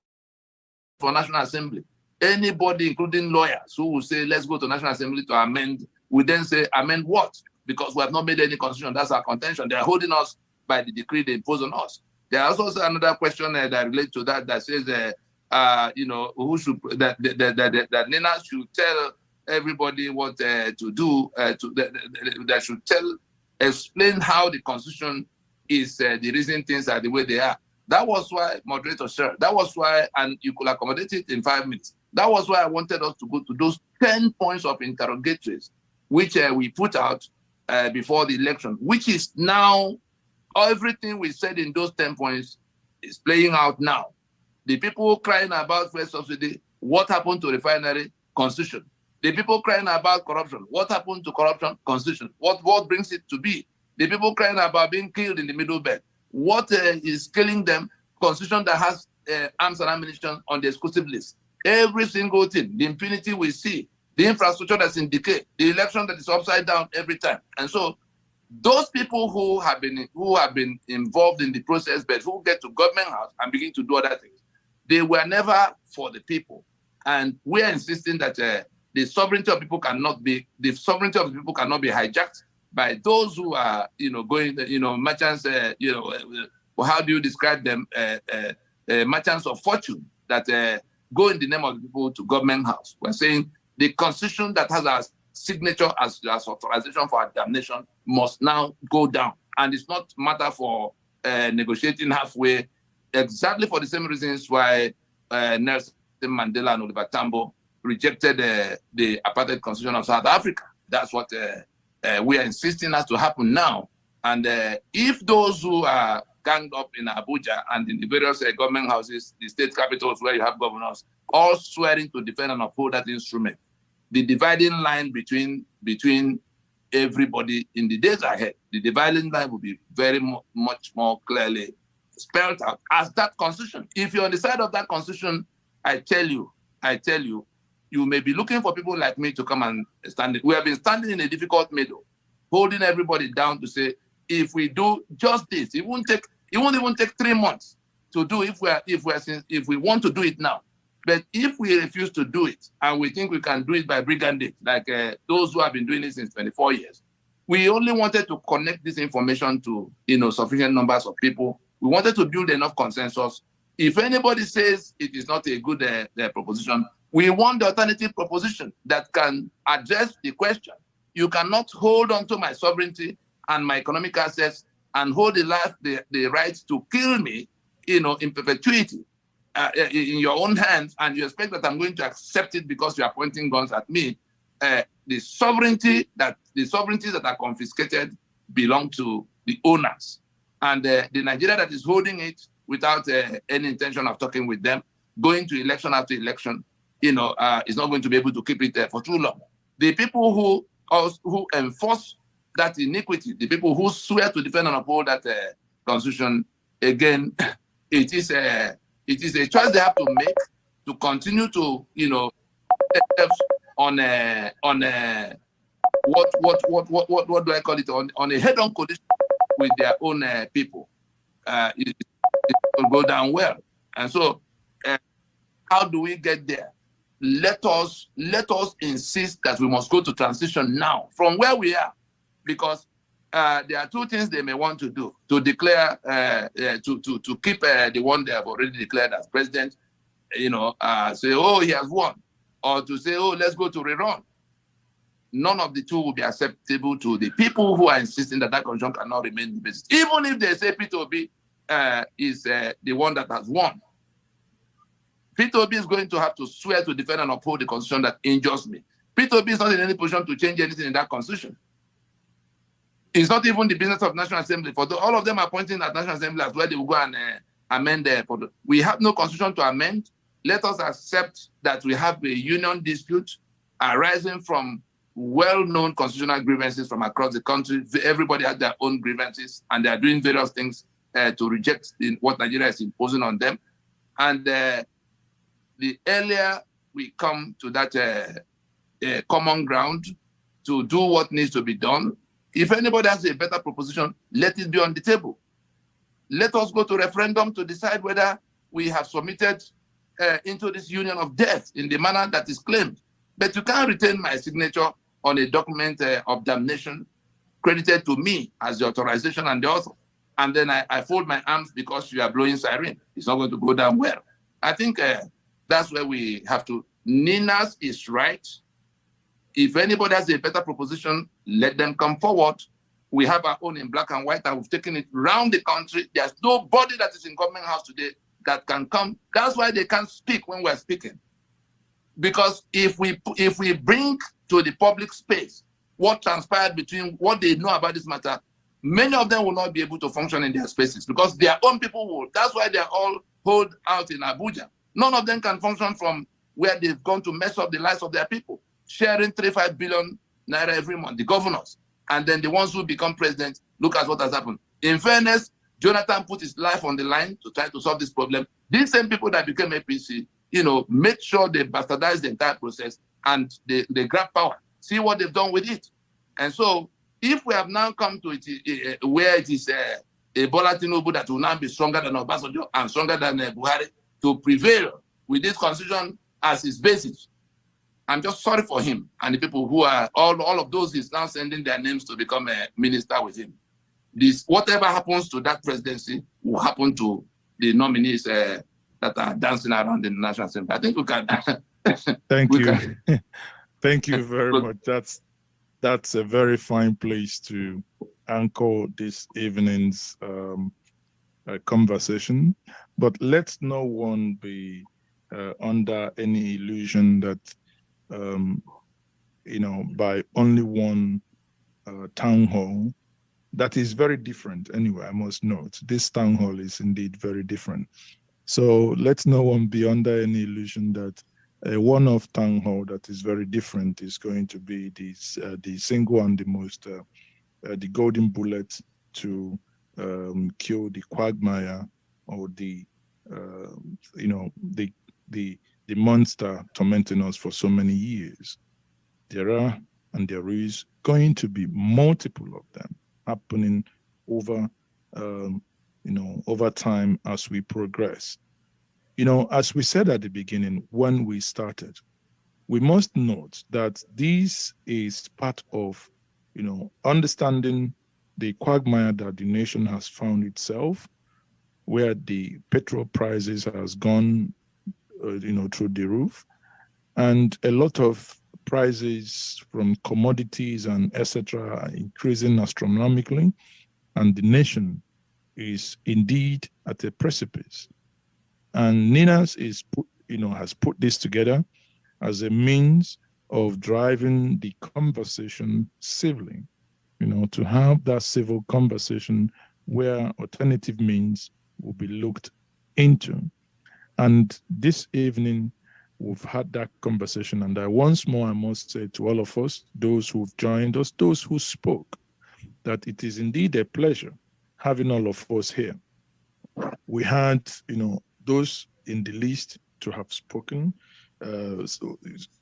For National Assembly, anybody, including lawyers, who will say, let's go to National Assembly to amend, we then say, amend what? Because we have not made any constitution. That's our contention. They are holding us by the decree they impose on us. There is also another question that relates to that says, who should that NINA should tell everybody what to do. That should explain how the constitution is the reason things are the way they are. That was why, moderator, sir. That was why, and you could accommodate it in 5 minutes. That was why I wanted us to go to those 10 points of interrogatories, which we put out before the election, which is now everything we said in those 10 points is playing out now. The people crying about fuel subsidy, what happened to refinery? Constitution. The people crying about corruption, what happened to corruption? Constitution. What brings it to be? The people crying about being killed in the middle belt, what is killing them? Constitution that has arms and ammunition on the exclusive list. Every single thing, the impunity we see, the infrastructure that's in decay, the election that is upside down every time. And so those people who have been involved in the process, but who get to government house and begin to do other things, they were never for the people. And we are insisting that the sovereignty of people cannot be hijacked by those who are, going, merchants, how do you describe them? Merchants of fortune that go in the name of the people to government house. We're saying the constitution that has our signature as authorization for our damnation must now go down. And it's not matter for negotiating halfway, exactly for the same reasons why Nelson Mandela and Oliver Tambo rejected the apartheid constitution of South Africa. That's what we are insisting has to happen now. And if those who are ganged up in Abuja and in the various government houses, the state capitals where you have governors, all swearing to defend and uphold that instrument, the dividing line between everybody in the days ahead, the dividing line will be very much more clearly spelled out as that constitution. If you're on the side of that constitution, I tell you, you may be looking for people like me to come and stand. We have been standing in a difficult middle, holding everybody down to say, if we do just this, it won't even take 3 months to do if we want to do it now. But if we refuse to do it and we think we can do it by brigandage, like those who have been doing it since 24 years, we only wanted to connect this information to sufficient numbers of people. We wanted to build enough consensus. If anybody says it is not a good proposition, we want the alternative proposition that can address the question. You cannot hold on to my sovereignty and my economic assets and hold the right to kill me, in perpetuity in your own hands, and you expect that I'm going to accept it because you are pointing guns at me. The sovereignties that are confiscated belong to the owners, and the Nigeria that is holding it without any intention of talking with them, going to election after election, is not going to be able to keep it for too long. The people who enforce that iniquity, the people who swear to defend and uphold that constitution, again, it is a choice they have to make to continue to, on what do I call it, on a head-on collision with their own people. It will go down well. And so, how do we get there? Let us insist that we must go to transition now from where we are, because there are two things they may want to do: to declare, to keep the one they have already declared as president, say, oh, he has won, or to say, oh, let's go to rerun. None of the two will be acceptable to the people who are insisting that constitution cannot remain the basis. Even if they say Peter Obi is the one that has won, Peter Obi is going to have to swear to defend and uphold the constitution that injures me. Peter Obi is not in any position to change anything in that constitution. It's not even the business of National Assembly. All of them are pointing at National Assembly as where they will go and amend the. We have no constitution to amend. Let us accept that we have a union dispute arising from well-known constitutional grievances from across the country. Everybody has their own grievances, and they are doing various things to reject what Nigeria is imposing on them. And the earlier we come to that common ground to do what needs to be done, if anybody has a better proposition, let it be on the table. Let us go to referendum to decide whether we have submitted into this union of death in the manner that is claimed. But you can't retain my signature on a document of damnation credited to me as the authorization and the author. And then I fold my arms because you are blowing siren. It's not going to go down well. I think that's where we have to. Ninas is right. If anybody has a better proposition, let them come forward. We have our own in black and white, and we've taken it around the country. There's nobody that is in government house today that can come. That's why they can't speak when we're speaking. Because if we bring to the public space what transpired between what they know about this matter, many of them will not be able to function in their spaces because their own people will. That's why they're all holed out in Abuja. None of them can function from where they've gone to mess up the lives of their people, sharing 35 billion naira every month, the governors. And then the ones who become president, look at what has happened. In fairness, Jonathan put his life on the line to try to solve this problem. These same people that became APC, made sure they bastardized the entire process and they grab power. See what they've done with it. And so if we have now come to it where it is a Bola Tinubu that will now be stronger than Obasanjo and stronger than Buhari to prevail with this constitution as his basis, I'm just sorry for him and the people who are, all of those he's now sending their names to become a minister with him. Whatever happens to that presidency will happen to the nominees that are dancing around in the National Assembly. I think we can. Thank you. Thank you very much. That's a very fine place to anchor this evening's conversation. But let's no one be under any illusion that by only one town hall, that is very different. Anyway, I must note this town hall is indeed very different. So let's no one be under any illusion that a one-off town hall that is very different is going to be the single and the most the golden bullet to kill the quagmire or the monster tormenting us for so many years. There are and there is going to be multiple of them happening over over time as we progress. As we said at the beginning when we started, we must note that this is part of understanding the quagmire that the nation has found itself, where the petrol prices has gone through the roof, and a lot of prices from commodities and etc. are increasing astronomically, and the nation is indeed at a precipice. And Ninas has put this together as a means of driving the conversation civilly, to have that civil conversation where alternative means will be looked into. And this evening, we've had that conversation. And once more, I must say to all of us, those who've joined us, those who spoke, that it is indeed a pleasure having all of us here. We had, those in the list to have spoken,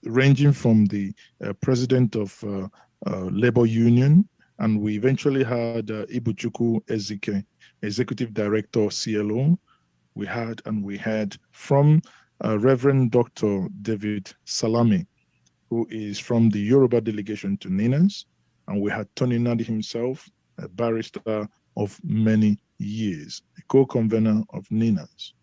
ranging from the president of Labor Union, and we eventually had Ibuchukwu Ezike, executive director, CLO. We had from Reverend Dr. David Salami, who is from the Yoruba delegation to Ninas, and we had Tony Nadi himself, a barrister of many years, a co-convener of Ninas.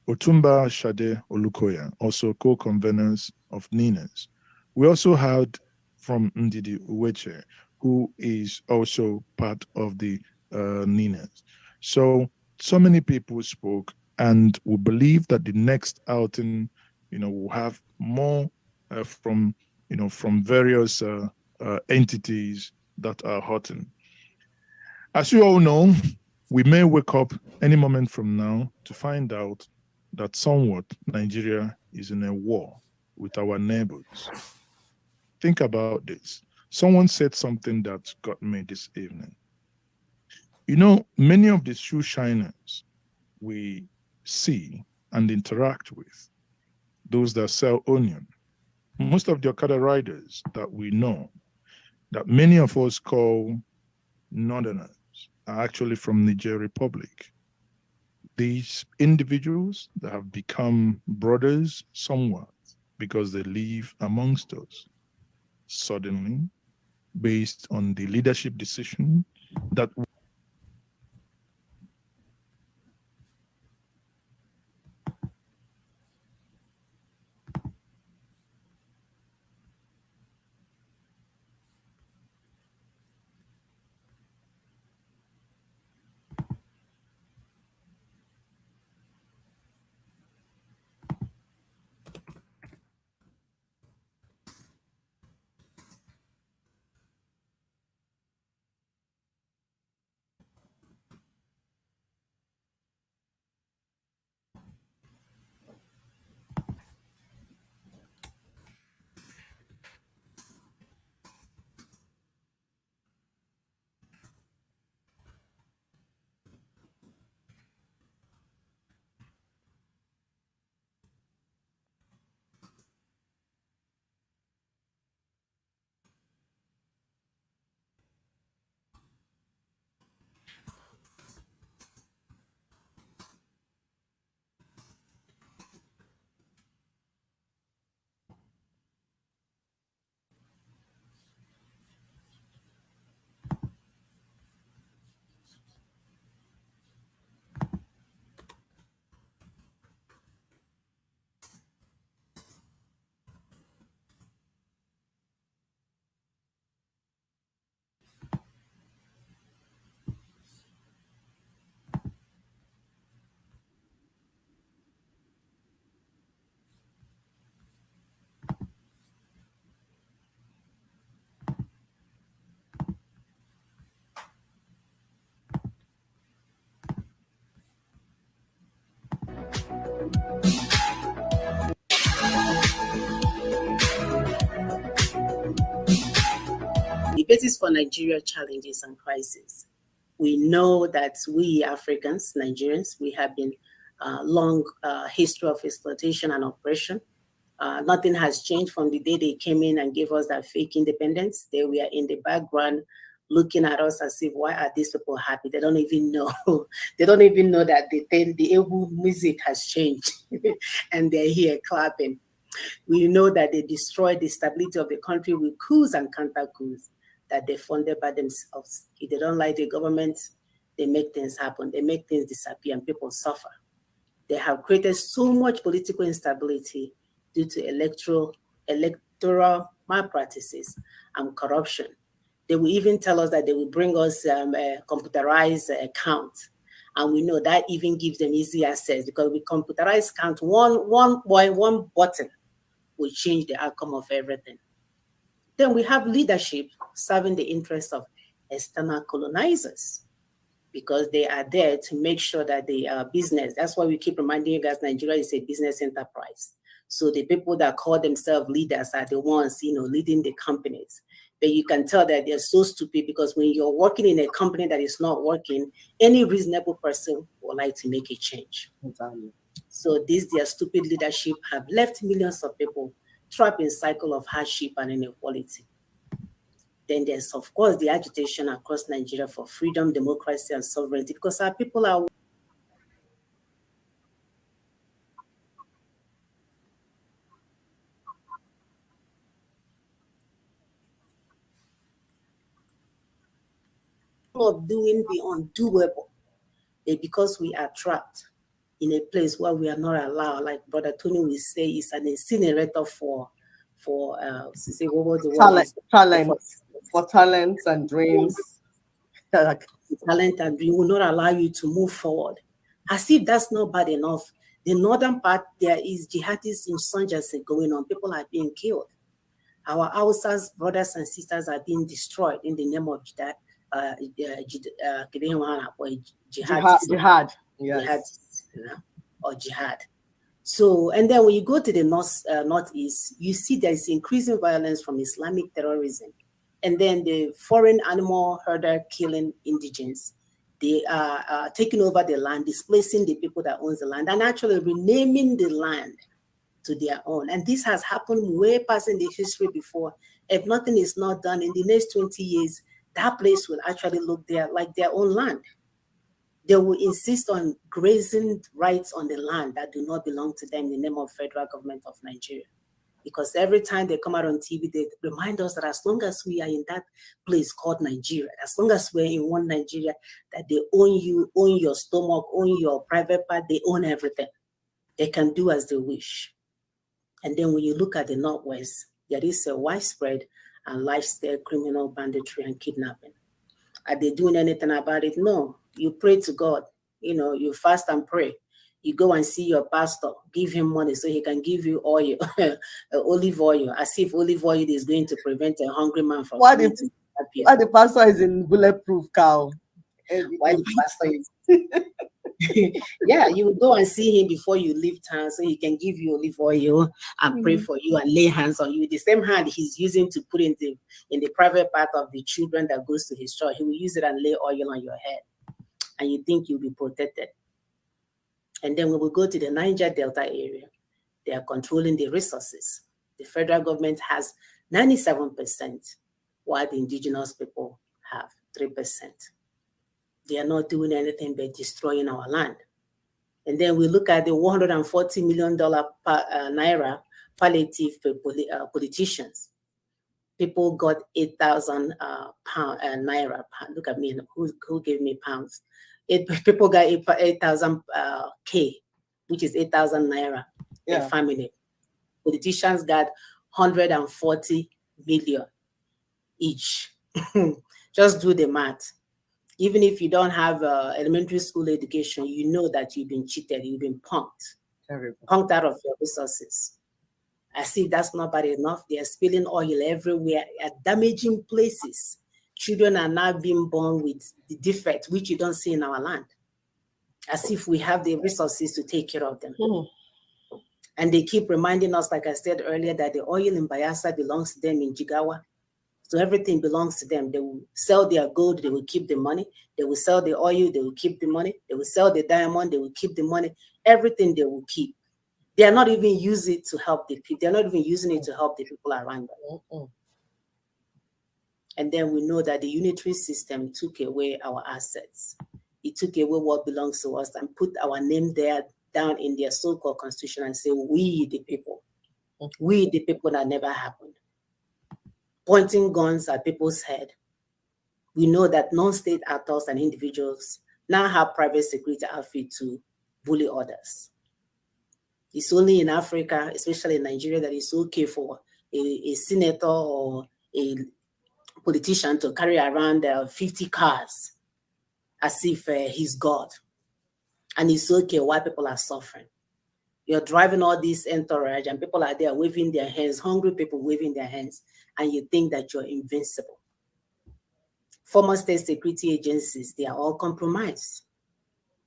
Otumba Shade Olukoya, also co-conveners of Ninas. We also had from Ndidi Uweche, who is also part of the Ninas. So many people spoke, and we believe that the next outing, will have more from various entities that are hurting. As you all know, we may wake up any moment from now to find out that somewhat Nigeria is in a war with our neighbors. Think about this. Someone said something that got me this evening. You know, many of the shoe shiners we see and interact with, those that sell onion, most of the Okada riders that we know, that many of us call Northerners, are actually from Niger Republic. These individuals that have become brothers somewhat because they live amongst us. Suddenly, based on the leadership decision that the basis for Nigeria challenges and crises. We know that we Africans, Nigerians, we have been long history of exploitation and oppression. Nothing has changed from the day they came in and gave us that fake independence. They were in the background looking at us as if, why are these people happy? They don't even know. They don't even know that the Ebu music has changed and they're here clapping. We know that they destroyed the stability of the country with coups and counter coups that they funded by themselves. If they don't like the government, they make things happen. They make things disappear and people suffer. They have created so much political instability due to electoral malpractices and corruption. They will even tell us that they will bring us a computerized account. And we know that even gives them easy access because with computerized count, one button will change the outcome of everything. Then we have leadership serving the interests of external colonizers because they are there to make sure that the business, that's why we keep reminding you guys, Nigeria is a business enterprise. So the people that call themselves leaders are the ones, leading the companies. But you can tell that they're so stupid because when you're working in a company that is not working, any reasonable person would like to make a change. Exactly. So their stupid leadership have left millions of people trapped in a cycle of hardship and inequality. Then there's, of course, the agitation across Nigeria for freedom, democracy, and sovereignty because our people are of doing the undoable, because we are trapped in a place where we are not allowed, like Brother Tony will say, it's an incinerator for talents and dreams. Talent and dream will not allow you to move forward. As if that's not bad enough. The northern part, there is jihadist insurgency going on. People are being killed. Our Hausas, brothers and sisters are being destroyed in the name of jihad. Jihad. Yes. Jihad, or jihad. So, and then when you go to the northeast, you see there is increasing violence from Islamic terrorism. And then the foreign animal herder killing indigens. They are taking over the land, displacing the people that owns the land, and actually renaming the land to their own. And this has happened way past in the history before. If nothing is not done in the next 20 years, that place will actually look like their own land. They will insist on grazing rights on the land that do not belong to them in the name of federal government of Nigeria. Because every time they come out on TV, they remind us that as long as we are in that place called Nigeria, as long as we're in one Nigeria, that they own you, own your stomach, own your private part, they own everything. They can do as they wish. And then when you look at the Northwest, there is a widespread and lifestyle criminal banditry and kidnapping. Are they doing anything about it? No. You pray to God, you fast and pray. You go and see your pastor, give him money so he can give you oil, olive oil, as if olive oil is going to prevent a hungry man from why the pastor is in bulletproof cow. Why the pastor is yeah, you will go and see him before you leave town so he can give you olive oil and pray for you and lay hands on you. The same hand he's using to put in the private part of the children that goes to his church, he will use it and lay oil on your head. And you think you'll be protected. And then when we go to the Niger Delta area, they are controlling the resources. The federal government has 97%, while the indigenous people have 3%. They are not doing anything but destroying our land. And then we look at the $140 million naira palliative politicians. People got 8,000 naira. Look at me, who gave me pounds? People got 8,000 K, which is 8,000 naira per family. Politicians got 140 million each. Just do the math. Even if you don't have elementary school education, you know that you've been cheated, you've been punked out of your resources. As if that's not bad enough, they are spilling oil everywhere at damaging places. Children are now being born with the defect, which you don't see in our land. As if we have the resources to take care of them. And they keep reminding us, like I said earlier, that the oil in Bayelsa belongs to them in Jigawa. So everything belongs to them. They will sell their gold, they will keep the money. They will sell the oil, they will keep the money. They will sell the diamond, they will keep the money. Everything they will keep. They are not even using it to help the people. They're not even using it to help the people around them. And then we know that the unitary system took away our assets. It took away what belongs to us and put our name there down in their so-called constitution and say, we the people that never happened. Pointing guns at people's head. We know that non-state actors and individuals now have private security outfit to bully others. It's only in Africa, especially in Nigeria, that it's okay for a senator or a politician to carry around 50 cars as if he's God. And it's okay while people are suffering. You're driving all this entourage and people are there waving their hands, hungry people waving their hands, and you think that you're invincible. Former state security agencies, they are all compromised.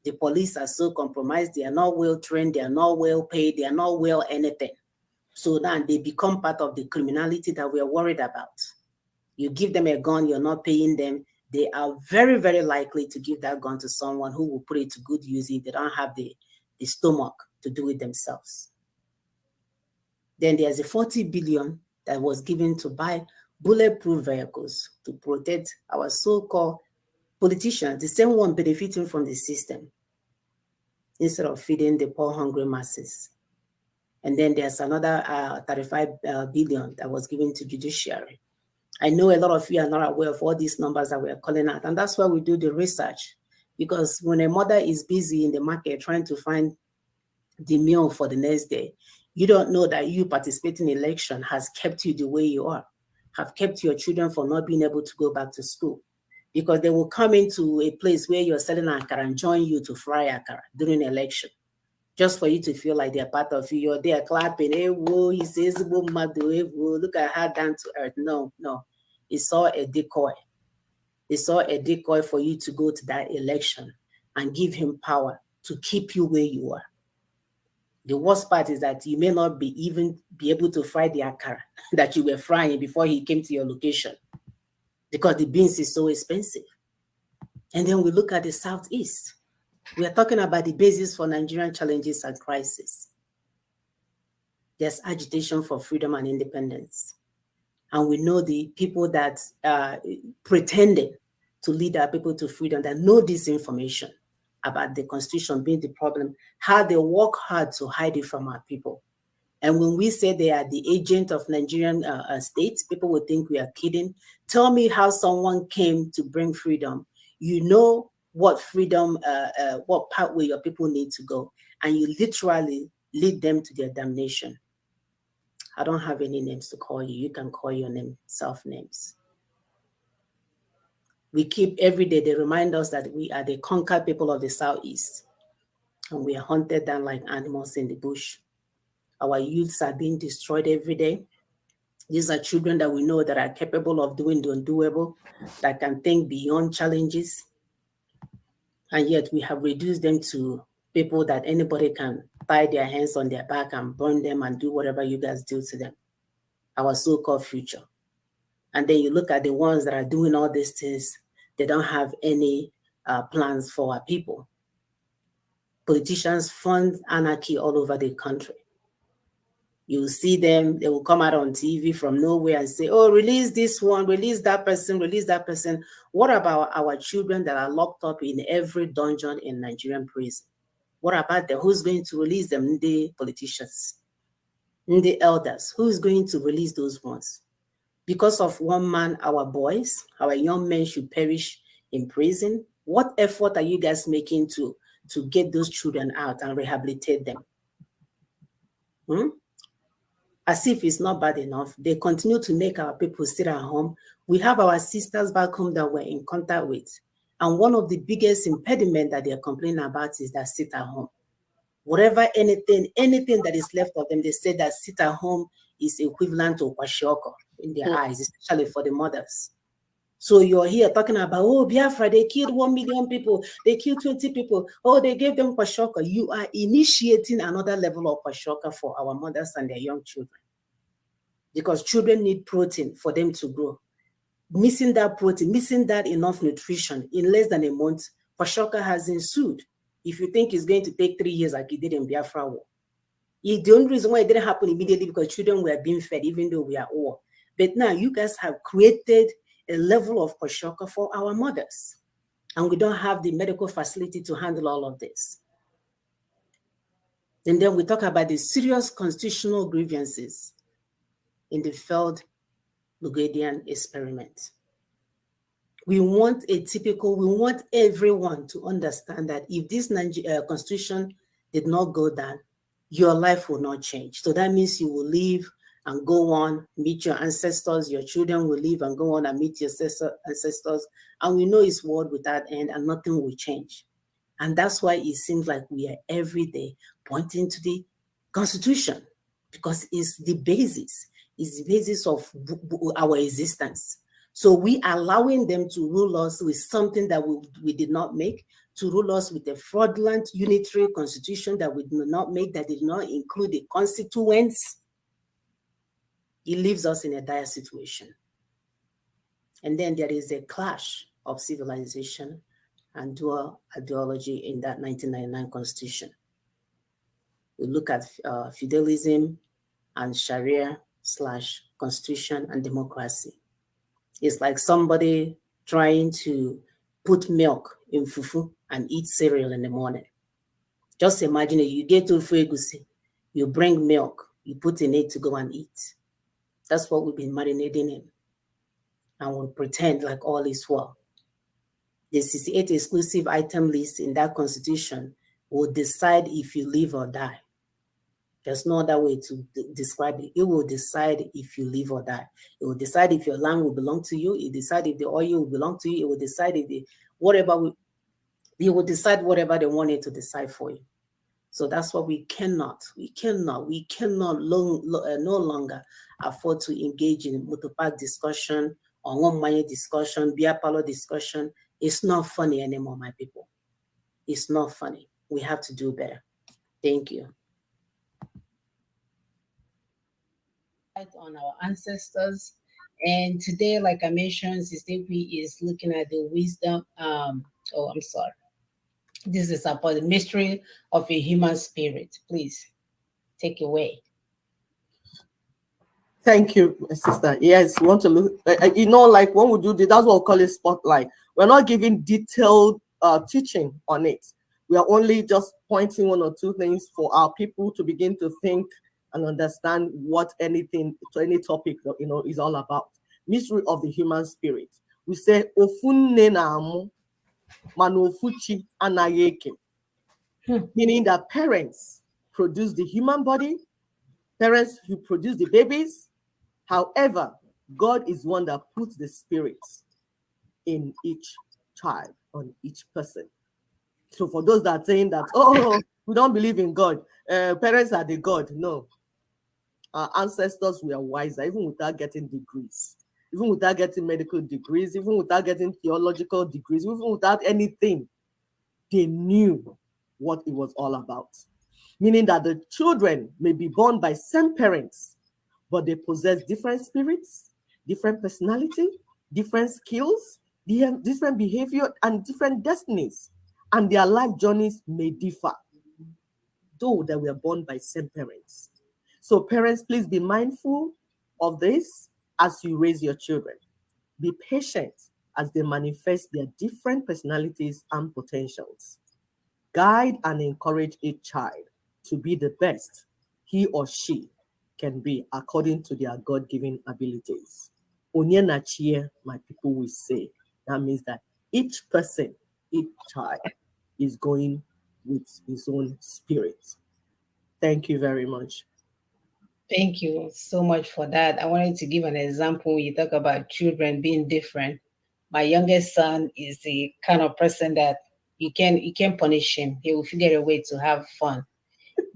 The police are so compromised, they are not well trained, they are not well paid, they are not well anything. So now they become part of the criminality that we are worried about. You give them a gun, you're not paying them, they are very, very likely to give that gun to someone who will put it to good use if they don't have the stomach to do it themselves. Then there's a 40 billion that was given to buy bulletproof vehicles to protect our so-called politicians, the same one benefiting from the system, instead of feeding the poor, hungry masses. And then there's another 35 billion that was given to judiciary. I know a lot of you are not aware of all these numbers that we are calling out, and that's why we do the research. Because when a mother is busy in the market trying to find the meal for the next day, you don't know that you participating in election has kept you the way you are, have kept your children from not being able to go back to school. Because they will come into a place where you're selling akara and join you to fry akara during election, just for you to feel like they're part of you. You're there clapping, hey, whoa, he says, whoa, look at her down to earth. No. It's all a decoy. It's all a decoy for you to go to that election and give him power to keep you where you are. The worst part is that you may not even be able to fry the akara that you were frying before he came to your location because the beans is so expensive. And then we look at the Southeast. We are talking about the basis for Nigerian challenges and crisis. There's agitation for freedom and independence. And we know the people that pretending to lead our people to freedom that know this information about the Constitution being the problem, how they work hard to hide it from our people. And when we say they are the agent of Nigerian states, people will think we are kidding. Tell me how someone came to bring freedom. You know what freedom, what pathway your people need to go, and you literally lead them to their damnation. I don't have any names to call you. You can call your name, self-names. We keep every day, they remind us that we are the conquered people of the Southeast, and we are hunted down like animals in the bush. Our youths are being destroyed every day. These are children that we know that are capable of doing the undoable, that can think beyond challenges. And yet we have reduced them to people that anybody can tie their hands on their back and burn them and do whatever you guys do to them, our so-called future. And then you look at the ones that are doing all these things, they don't have any plans for our people. Politicians fund anarchy all over the country. You see them, they will come out on TV from nowhere and say, oh, release this one, release that person, release that person. What about our children that are locked up in every dungeon in Nigerian prison? What about them? Who's going to release them? The politicians, the elders, who's going to release those ones? Because of one man, our boys, our young men should perish in prison. What effort are you guys making to get those children out and rehabilitate them? As if it's not bad enough, they continue to make our people sit at home. We have our sisters back home that we're in contact with. And one of the biggest impediments that they're complaining about is that sit at home. Whatever, anything that is left of them, they say that sit at home is equivalent to kwashiorkor in their eyes, especially for the mothers. So you're here talking about, oh, Biafra, they killed 1 million people, they killed 20 people, oh, they gave them kwashiorkor. You are initiating another level of kwashiorkor for our mothers and their young children. Because children need protein for them to grow. Missing that protein, missing that enough nutrition in less than a month, kwashiorkor has ensued. If you think it's going to take 3 years like it did in Biafra War. The only reason why it didn't happen immediately because children were being fed even though we are at war. But now you guys have created a level of kwashiorkor for our mothers. And we don't have the medical facility to handle all of this. And then we talk about the serious constitutional grievances in the failed Lugadian experiment. We want everyone to understand that if this constitution did not go down, your life will not change. So that means you will live and go on, meet your ancestors, your children will live and go on and meet your ancestors. And we know it's world without end and nothing will change. And that's why it seems like we are every day pointing to the Constitution because it's the basis. It's the basis of our existence. So we allowing them to rule us with something that we did not make, to rule us with a fraudulent unitary constitution that we did not make, that did not include the constituents. It leaves us in a dire situation. And then there is a clash of civilization and dual ideology in that 1999 constitution. We look at feudalism and Sharia/constitution and democracy. It's like somebody trying to put milk in fufu and eat cereal in the morning. Just imagine it, you get to Fuegusi, you bring milk, you put in it to go and eat. That's what we've been marinating in. And we'll pretend like all is well. The 68 exclusive item list in that constitution will decide if you live or die. There's no other way to describe it. It will decide if you live or die. It will decide if your land will belong to you. It will decide if the oil will belong to you. It will decide if it will decide whatever they want it to decide for you. So that's what we no longer afford to engage in motopark discussion or one money discussion, beer parlor discussion. It's not funny anymore, my people. It's not funny. We have to do better. Thank you. on our ancestors. And today, like I mentioned, Sister Ekwe is looking at the wisdom. This is about the mystery of a human spirit. Please take away. Thank you, my sister. Yes, we want to look, you know, like when we do this, that's what we call a spotlight. We're not giving detailed teaching on it. We are only just pointing one or two things for our people to begin to think and understand what anything to any topic, you know, is all about. Mystery of the human spirit. We say ofunne na amu manofuchi anayeke, meaning that parents produce the human body, parents who produce the babies. However, God is one that puts the spirits in each child, on each person. So for those that are saying that, oh, we don't believe in God, parents are the God. No. Our ancestors were wiser, even without getting degrees, even without getting medical degrees, even without getting theological degrees, even without anything. They knew what it was all about. Meaning that the children may be born by same parents, but they possess different spirits, different personality, different skills, different behavior, and different destinies. And their life journeys may differ, though they were born by same parents. So parents, please be mindful of this as you raise your children. Be patient as they manifest their different personalities and potentials. Guide and encourage each child to be the best he or she can be according to their God-given abilities. Onye na chie, my people will say. That means that each person, each child is going with his own spirit. Thank you very much. Thank you so much for that. I wanted to give an example. You talk about children being different. My youngest son is the kind of person that you can't punish him. He will figure a way to have fun.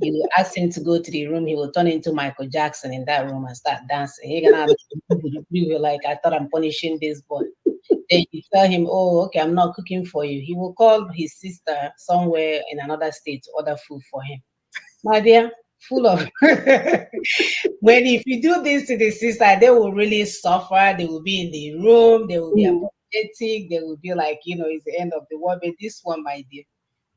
You ask him to go to the room, he will turn into Michael Jackson in that room and start dancing. He's gonna be like, I thought I'm punishing this boy. Then you tell him, oh, okay, I'm not cooking for you. He will call his sister somewhere in another state to order food for him. My dear, full of when if you do this to the sister, they will really suffer. They will be in the room, they will be apologetic, they will be like, you know, it's the end of the world. But this one, my dear,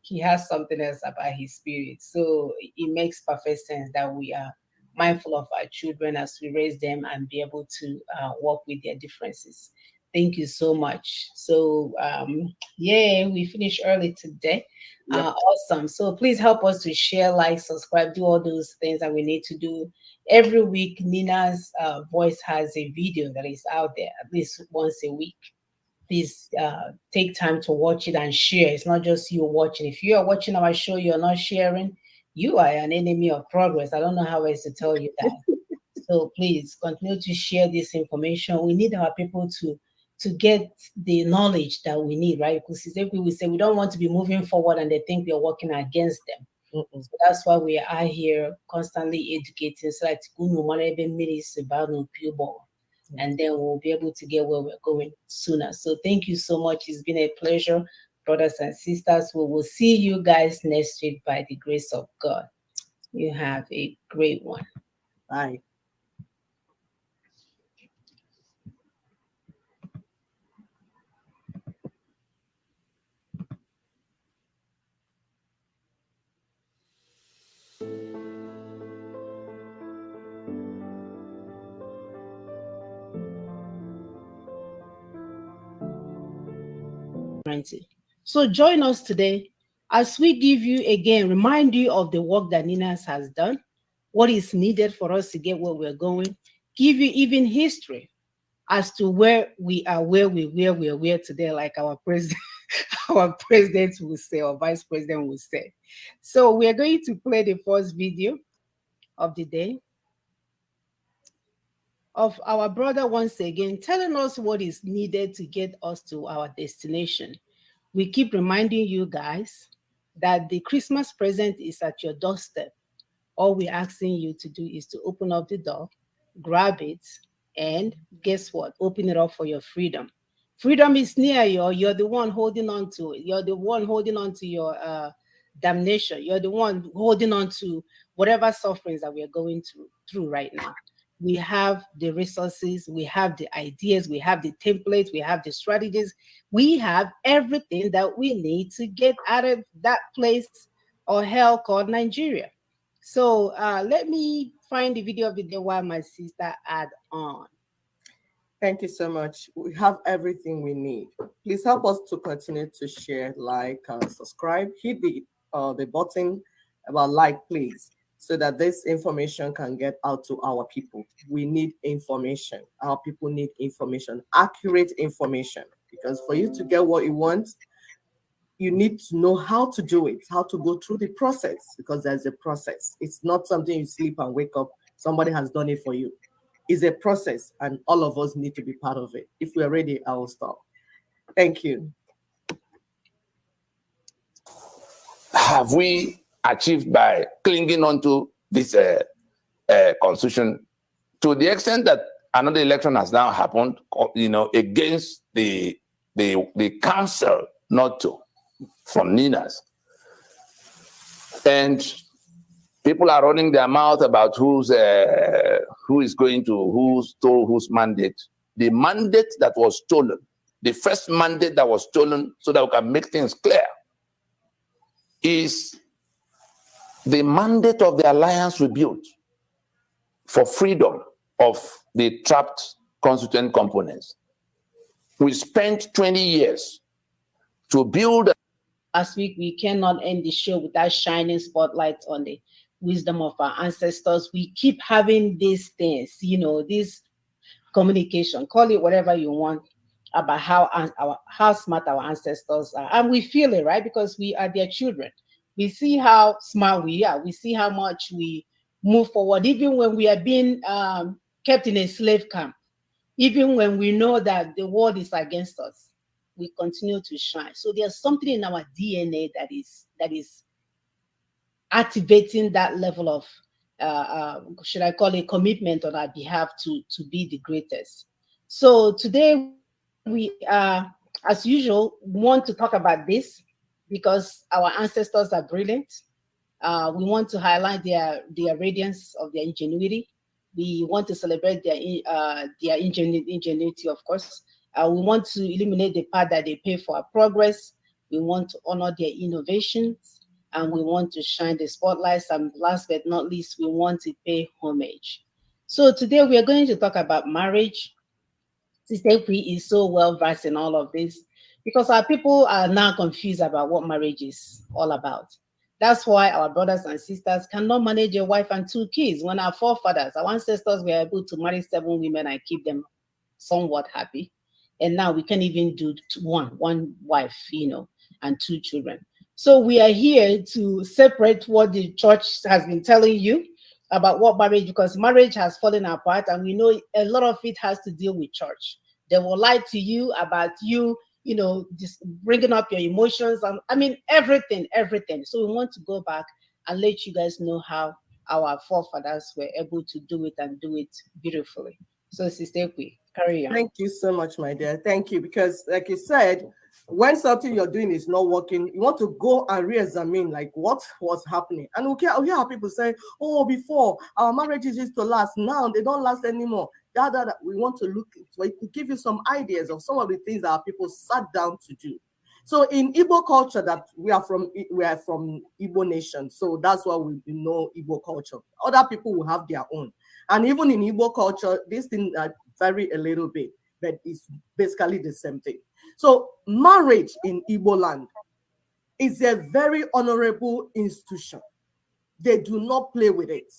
he has something else about his spirit. So it makes perfect sense that we are mindful of our children as we raise them and be able to work with their differences. Thank you so much. So yeah, we finished early today. Awesome. So please help us to share, like, subscribe, do all those things that we need to do. Every week, Nina's Voice has a video that is out there at least once a week. Please take time to watch it and share. It's not just you watching. If you are watching our show, you're not sharing, you are an enemy of progress. I don't know how else to tell you that. So please continue to share this information. We need our people to get the knowledge that we need, right? Because if we say we don't want to be moving forward and they think we are working against them. So that's why we are here constantly educating. So that and then we'll be able to get where we're going sooner. So thank you so much. It's been a pleasure, brothers and sisters. We will see you guys next week by the grace of God. You have a great one. Bye. So join us today as we give you again, remind you of the work that Ninas has done, what is needed for us to get where we're going, give you even history as to where we are, where we are today, like our president, our president will say, or vice president will say. So we are going to play the first video of the day of our brother once again telling us what is needed to get us to our destination. We keep reminding you guys that the Christmas present is at your doorstep. All we're asking you to do is to open up the door, grab it, and guess what? Open it up for your freedom. Freedom is near you. You're the one holding on to it. You're the one holding on to your damnation. You're the one holding on to whatever sufferings that we're going through right now. We have the resources, we have the ideas, we have the templates, we have the strategies. We have everything that we need to get out of that place or hell called Nigeria. So let me find the video of the day while my sister add on. Thank you so much. We have everything we need. Please help us to continue to share, like, subscribe, hit the button about like, please, so that this information can get out to our people. We need information. Our people need information, accurate information, because for you to get what you want, you need to know how to do it, how to go through the process, because there's a process. It's not something you sleep and wake up, somebody has done it for you. It's a process, and all of us need to be part of it. If we're ready, I will stop. Thank you. Have we achieved by clinging onto this constitution to the extent that another election has now happened, against the council not to, from NINAS? And people are running their mouth about who stole whose mandate. The mandate that was stolen, the first mandate that was stolen, so that we can make things clear, is the mandate of the alliance rebuilt for freedom of the trapped constituent components. We spent 20 years to build. Last week, we cannot end the show without shining spotlights on the wisdom of our ancestors. We keep having these things, this communication, call it whatever you want, about how smart our ancestors are. And we feel it, right? Because we are their children. We see how smart we are. We see how much we move forward, even when we are being kept in a slave camp, even when we know that the world is against us, we continue to shine. So there's something in our DNA that is activating that level of, should I call it, commitment on our behalf to be the greatest. So today we, as usual, want to talk about this because our ancestors are brilliant. We want to highlight their radiance of their ingenuity. We want to celebrate their ingenuity, of course. We want to eliminate the part that they pay for our progress. We want to honor their innovations, and we want to shine the spotlights. And last but not least, we want to pay homage. So today we are going to talk about marriage. Sister Ekwi is so well versed in all of this because our people are now confused about what marriage is all about. That's why our brothers and sisters cannot manage a wife and 2 kids. When our forefathers, our ancestors were able to marry 7 women and keep them somewhat happy. And now we can't even do one wife, and 2 children. So we are here to separate what the church has been telling you about what marriage, because marriage has fallen apart, and we know a lot of it has to deal with church. They will lie to you about you, just bringing up your emotions, and everything. So we want to go back and let you guys know how our forefathers were able to do it and do it beautifully. So Sister Ekwi, carry on. Thank you so much, my dear. Thank you, because like you said, when something you're doing is not working, you want to go and re-examine like what was happening. And we hear people say, oh, before our marriages used to last, now they don't last anymore. We want to look, we could give you some ideas of some of the things that our people sat down to do. So in Igbo culture, that we are from Igbo nation, so that's why we know Igbo culture. Other people will have their own. And even in Igbo culture, these things vary a little bit, but it's basically the same thing. So marriage in Igbo land is a very honorable institution. They do not play with it.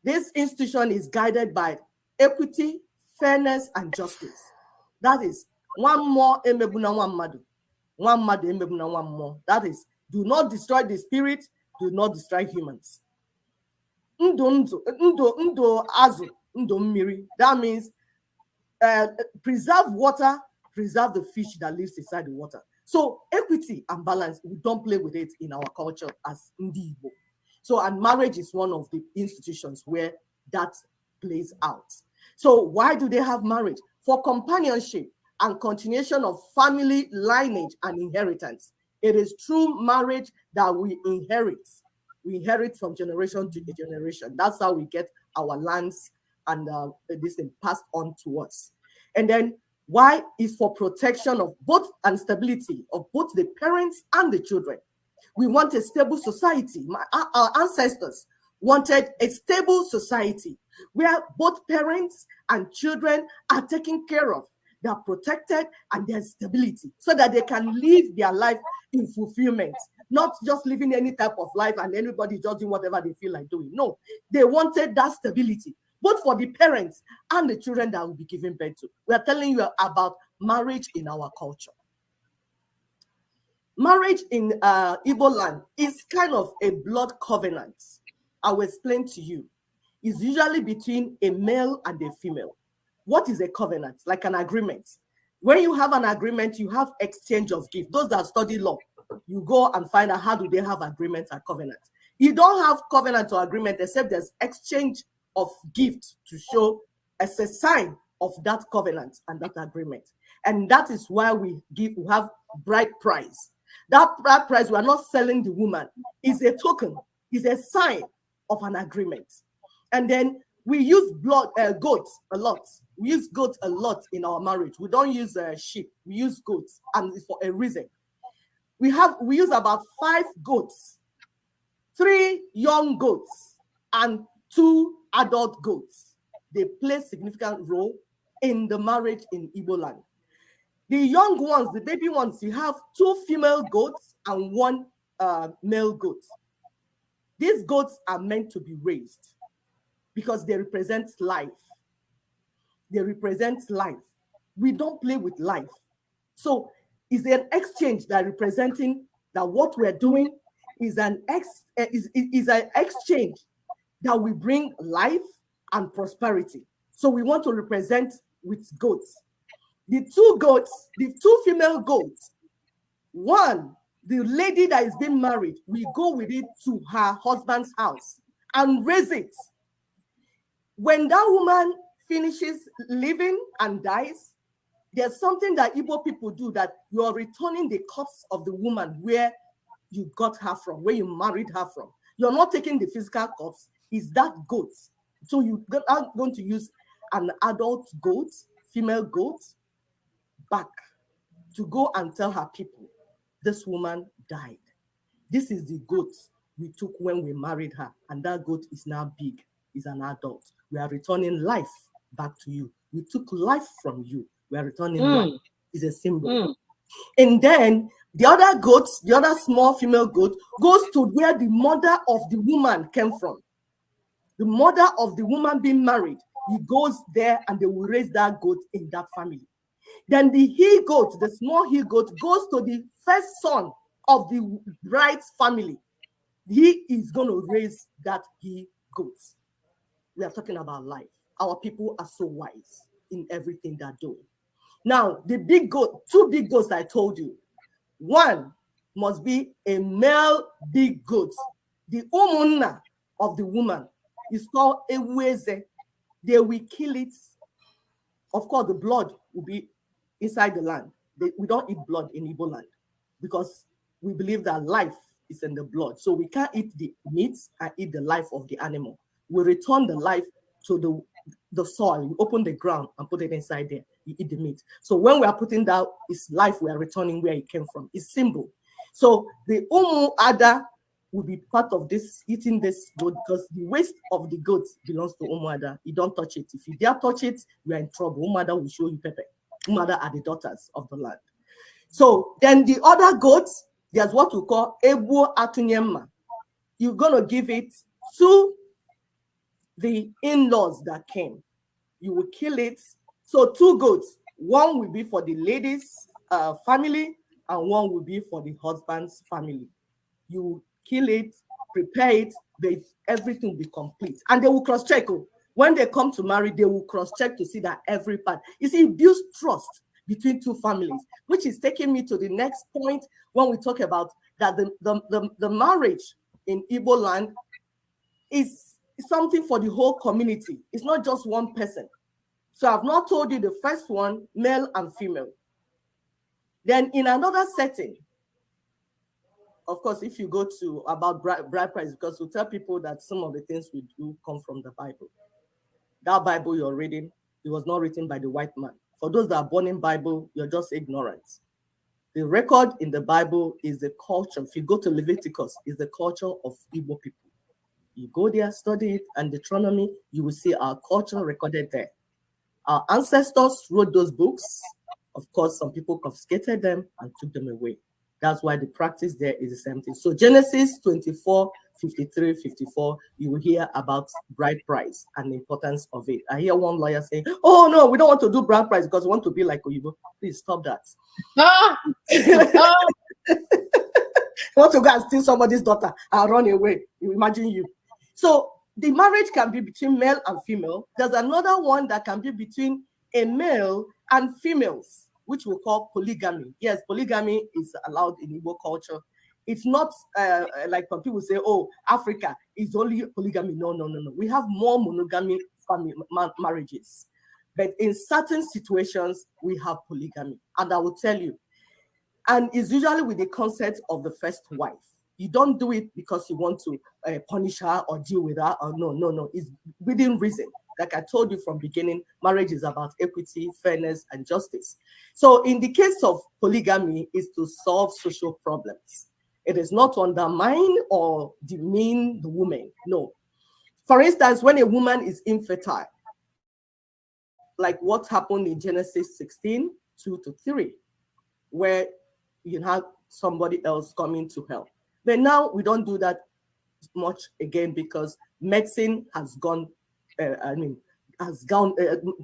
This institution is guided by equity, fairness, and justice. That is, one more emebuna one madu. One madu emebuna one more. That is, do not destroy the spirit, do not destroy humans. Ndo azu, ndo mmiri. That means preserve water, preserve the fish that lives inside the water. So equity and balance, we don't play with it in our culture as Ndi Igbo. So, and marriage is one of the institutions where that plays out. So why do they have marriage? For companionship and continuation of family lineage and inheritance. It is through marriage that we inherit. We inherit from generation to generation. That's how we get our lands, and this thing passed on to us. And then why is for protection of both and stability of both the parents and the children. We want a stable society. Our ancestors wanted a stable society where both parents and children are taken care of. They are protected and there's stability so that they can live their life in fulfillment, not just living any type of life and anybody just doing whatever they feel like doing. No, they wanted that stability, both for the parents and the children that will be given birth to. We are telling you about marriage in our culture. Marriage in Igbo land is kind of a blood covenant. I will explain to you. It's usually between a male and a female. What is a covenant? Like an agreement. When you have an agreement, you have exchange of gifts. Those that study law, you go and find out how do they have agreement and covenant. You don't have covenant or agreement except there's exchange of gifts to show as a sign of that covenant and that agreement. And that is why we have bride price. That bride price, we are not selling the woman. It's a token. It's a sign of an agreement. And then we use goats a lot. We use goats a lot in our marriage. We don't use sheep. We use goats, and it's for a reason. We use about 5 goats, 3 young goats, and 2 adult goats. They play a significant role in the marriage in Igbo land. The young ones, the baby ones, you have 2 female goats and 1 male goat. These goats are meant to be raised because they represent life. They represent life. We don't play with life. So it's an exchange that representing that what we're doing is an exchange that will bring life and prosperity. So we want to represent with goats. The 2 goats, the 2 female goats, one, the lady that is being married, we go with it to her husband's house and raise it. When that woman finishes living and dies, there's something that Igbo people do, that you are returning the corpse of the woman where you got her from, where you married her from. You're not taking the physical corpse, it's that goat. So you are going to use an adult goat, female goat, back to go and tell her people, this woman died. This is the goat we took when we married her, and that goat is now big, is an adult. We are returning life back to you. We took life from you. We are returning life. It's a symbol. And then the other goat, the other small female goat, goes to where the mother of the woman came from. The mother of the woman being married, he goes there and they will raise that goat in that family. Then the he goat, the small he goat, goes to the first son of the bride's family. He is going to raise that he goat. We are talking about life. Our people are so wise in everything they're doing. Now, the big goat, 2 big goats I told you. One must be a male big goat. The umunna of the woman is called eweze. They will kill it. Of course, the blood will be inside the land. We don't eat blood in Igbo land because we believe that life is in the blood. So we can't eat the meat and eat the life of the animal. We return the life to the soil. We open the ground and put it inside there. You eat the meat. So when we are putting down its life, we are returning where it came from. It's symbol. So the Umu Ada will be part of this, eating this goat, because the waste of the goat belongs to Umu Ada. You don't touch it. If you dare touch it, you are in trouble. Umu Ada will show you pepper. Umu Ada are the daughters of the land. So then the other goats, there's what we call Ebu Atunyema. You're going to give it to the in-laws that came. You will kill it. So 2 goats. One will be for the lady's family, and one will be for the husband's family. You will kill it, prepare it, everything will be complete. And they will cross-check. When they come to marry, they will cross-check to see that every part. You see, it builds trust between 2 families, which is taking me to the next point when we talk about that the marriage in Igbo land is something for the whole community. It's not just one person. So I've not told you the first one, male and female. Then in another setting, of course, if you go to about bride price, because we tell people that some of the things we do come from the Bible. That Bible you're reading, it was not written by the white man. For those that are born in Bible, you're just ignorant. The record in the Bible is the culture. If you go to Leviticus, is the culture of Igbo people. You go there, study it, and Deuteronomy, you will see our culture recorded there. Our ancestors wrote those books. Of course, some people confiscated them and took them away. That's why the practice there is the same thing. So Genesis 24, 53, 54, you will hear about bride price and the importance of it. I hear one lawyer saying, oh no, we don't want to do bride price because we want to be like Oyibo. Please stop that. Want to go and steal somebody's daughter and run away. You imagine you. So the marriage can be between male and female. There's another one that can be between a male and females, which we call polygamy. Yes, polygamy is allowed in Igbo culture. It's not like when people say, oh, Africa is only polygamy. No. We have more monogamy family marriages. But in certain situations, we have polygamy. And I will tell you, and it's usually with the consent of the first wife. You don't do it because you want to punish her or deal with her. Or no. It's within reason. Like I told you from beginning, marriage is about equity, fairness, and justice. So in the case of polygamy, is to solve social problems. It is not to undermine or demean the woman. No. For instance, when a woman is infertile, like what happened in Genesis 16, 2-3, where you have somebody else coming to help. But now we don't do that much again because medicine has gone,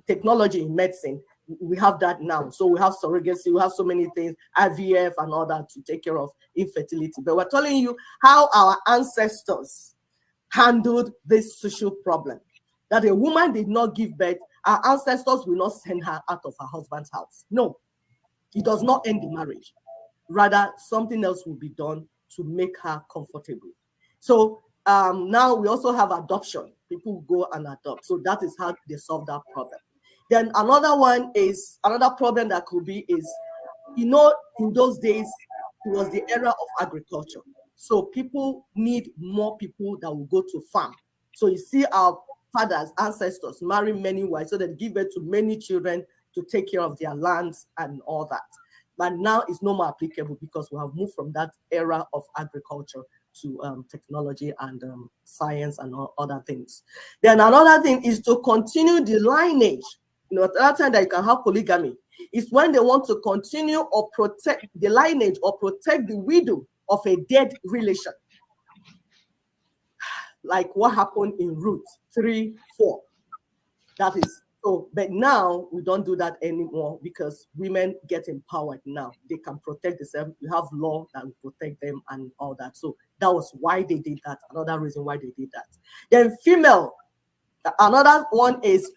technology in medicine, we have that now. So we have surrogacy, we have so many things, IVF and all that to take care of infertility. But we're telling you how our ancestors handled this social problem. That a woman did not give birth, our ancestors will not send her out of her husband's house. No, it does not end the marriage. Rather, something else will be done to make her comfortable. So now we also have adoption. People go and adopt. So that is how they solve that problem. Then another problem that could be is, in those days, it was the era of agriculture. So people need more people that will go to farm. So you see our fathers, ancestors marry many wives so they give birth to many children to take care of their lands and all that. But now it's no more applicable because we have moved from that era of agriculture to technology and science and all other things. Then another thing is to continue the lineage. Another time that you can have polygamy is when they want to continue or protect the lineage or protect the widow of a dead relation. Like what happened in Ruth 3:4. That is so, but now we don't do that anymore because women get empowered now. They can protect themselves. We have law that will protect them and all that. So that was why they did that. Another reason why they did that. Then female, another one is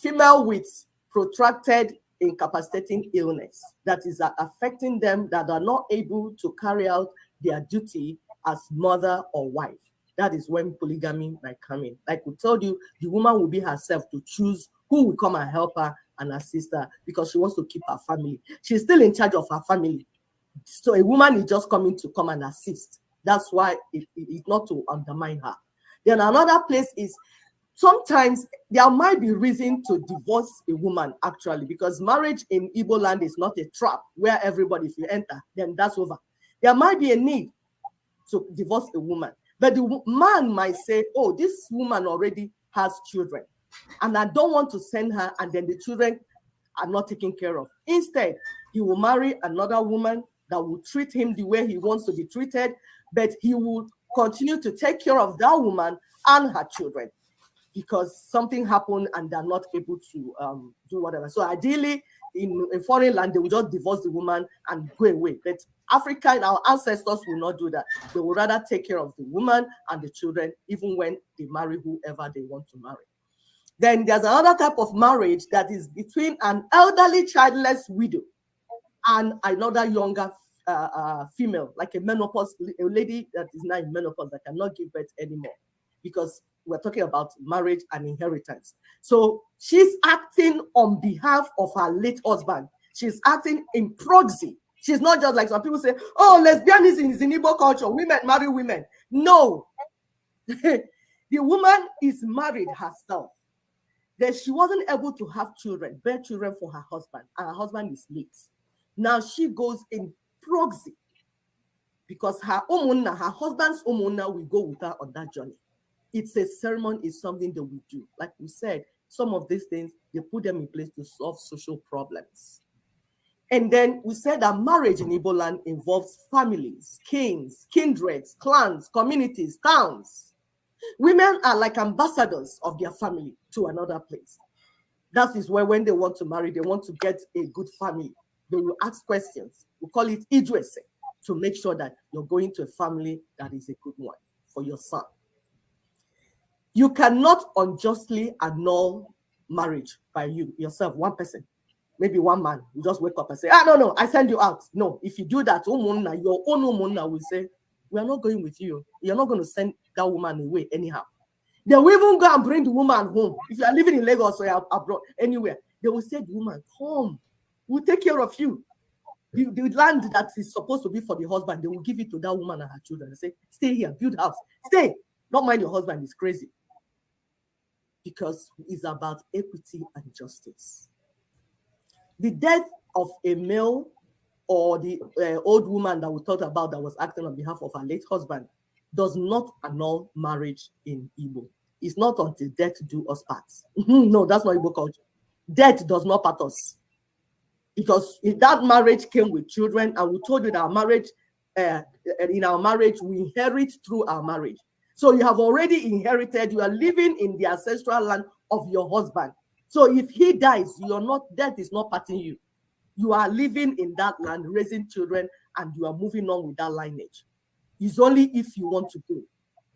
female with protracted incapacitating illness that is affecting them, that are not able to carry out their duty as mother or wife. That is when polygamy might come in. Like we told you, the woman will be herself to choose who will come and help her and assist her because she wants to keep her family. She's still in charge of her family. So a woman is just coming to come and assist. That's why it's not to undermine her. Then another place is sometimes there might be reason to divorce a woman actually, because marriage in Igbo land is not a trap where everybody, if you enter, then that's over. There might be a need to divorce a woman. But the man might say, oh, this woman already has children, and I don't want to send her, and then the children are not taken care of. Instead, he will marry another woman that will treat him the way he wants to be treated, but he will continue to take care of that woman and her children because something happened and they're not able to do whatever. So ideally, in foreign land, they will just divorce the woman and go away. But Africa, our ancestors will not do that. They will rather take care of the woman and the children, even when they marry whoever they want to marry. Then there's another type of marriage that is between an elderly childless widow and another younger female, like a lady that is now in menopause that cannot give birth anymore, because we're talking about marriage and inheritance. So she's acting on behalf of her late husband. She's acting in proxy. She's not just like some people say, oh, lesbianism is in Igbo culture. Women marry women. No. The woman is married herself. Then she wasn't able to have children, bear children for her husband, and her husband is late. Now she goes in proxy because her umunna, her husband's umunna, will go with her on that journey. It's a ceremony, it's something that we do. Like we said, some of these things, they put them in place to solve social problems. And then we said that marriage in Igbo land involves families, kings, kindreds, clans, communities, towns. Women are like ambassadors of their family to another place. That is where when they want to marry, they want to get a good family. They will ask questions. We call it Idwese, to make sure that you're going to a family that is a good one for your son. You cannot unjustly annul marriage by yourself, one person. Maybe one man will just wake up and say, no, I send you out. No, if you do that, your own umunna will say, we are not going with you. You're not going to send that woman away anyhow. They will even go and bring the woman home. If you are living in Lagos or abroad, anywhere, they will say, the woman, come, we'll take care of you. The land that is supposed to be for the husband, they will give it to that woman and her children and say, stay here, build house, stay. Don't mind your husband, he's crazy. Because it's about equity and justice. The death of a male or the old woman that we talked about that was acting on behalf of her late husband does not annul marriage in Igbo. It's not until death do us part. No, that's not Igbo culture. Death does not part us. Because if that marriage came with children, and we told you that our marriage, in our marriage, we inherit through our marriage. So you have already inherited, you are living in the ancestral land of your husband. So if he dies, death is not parting you. You are living in that land, raising children, and you are moving on with that lineage. It's only if you want to go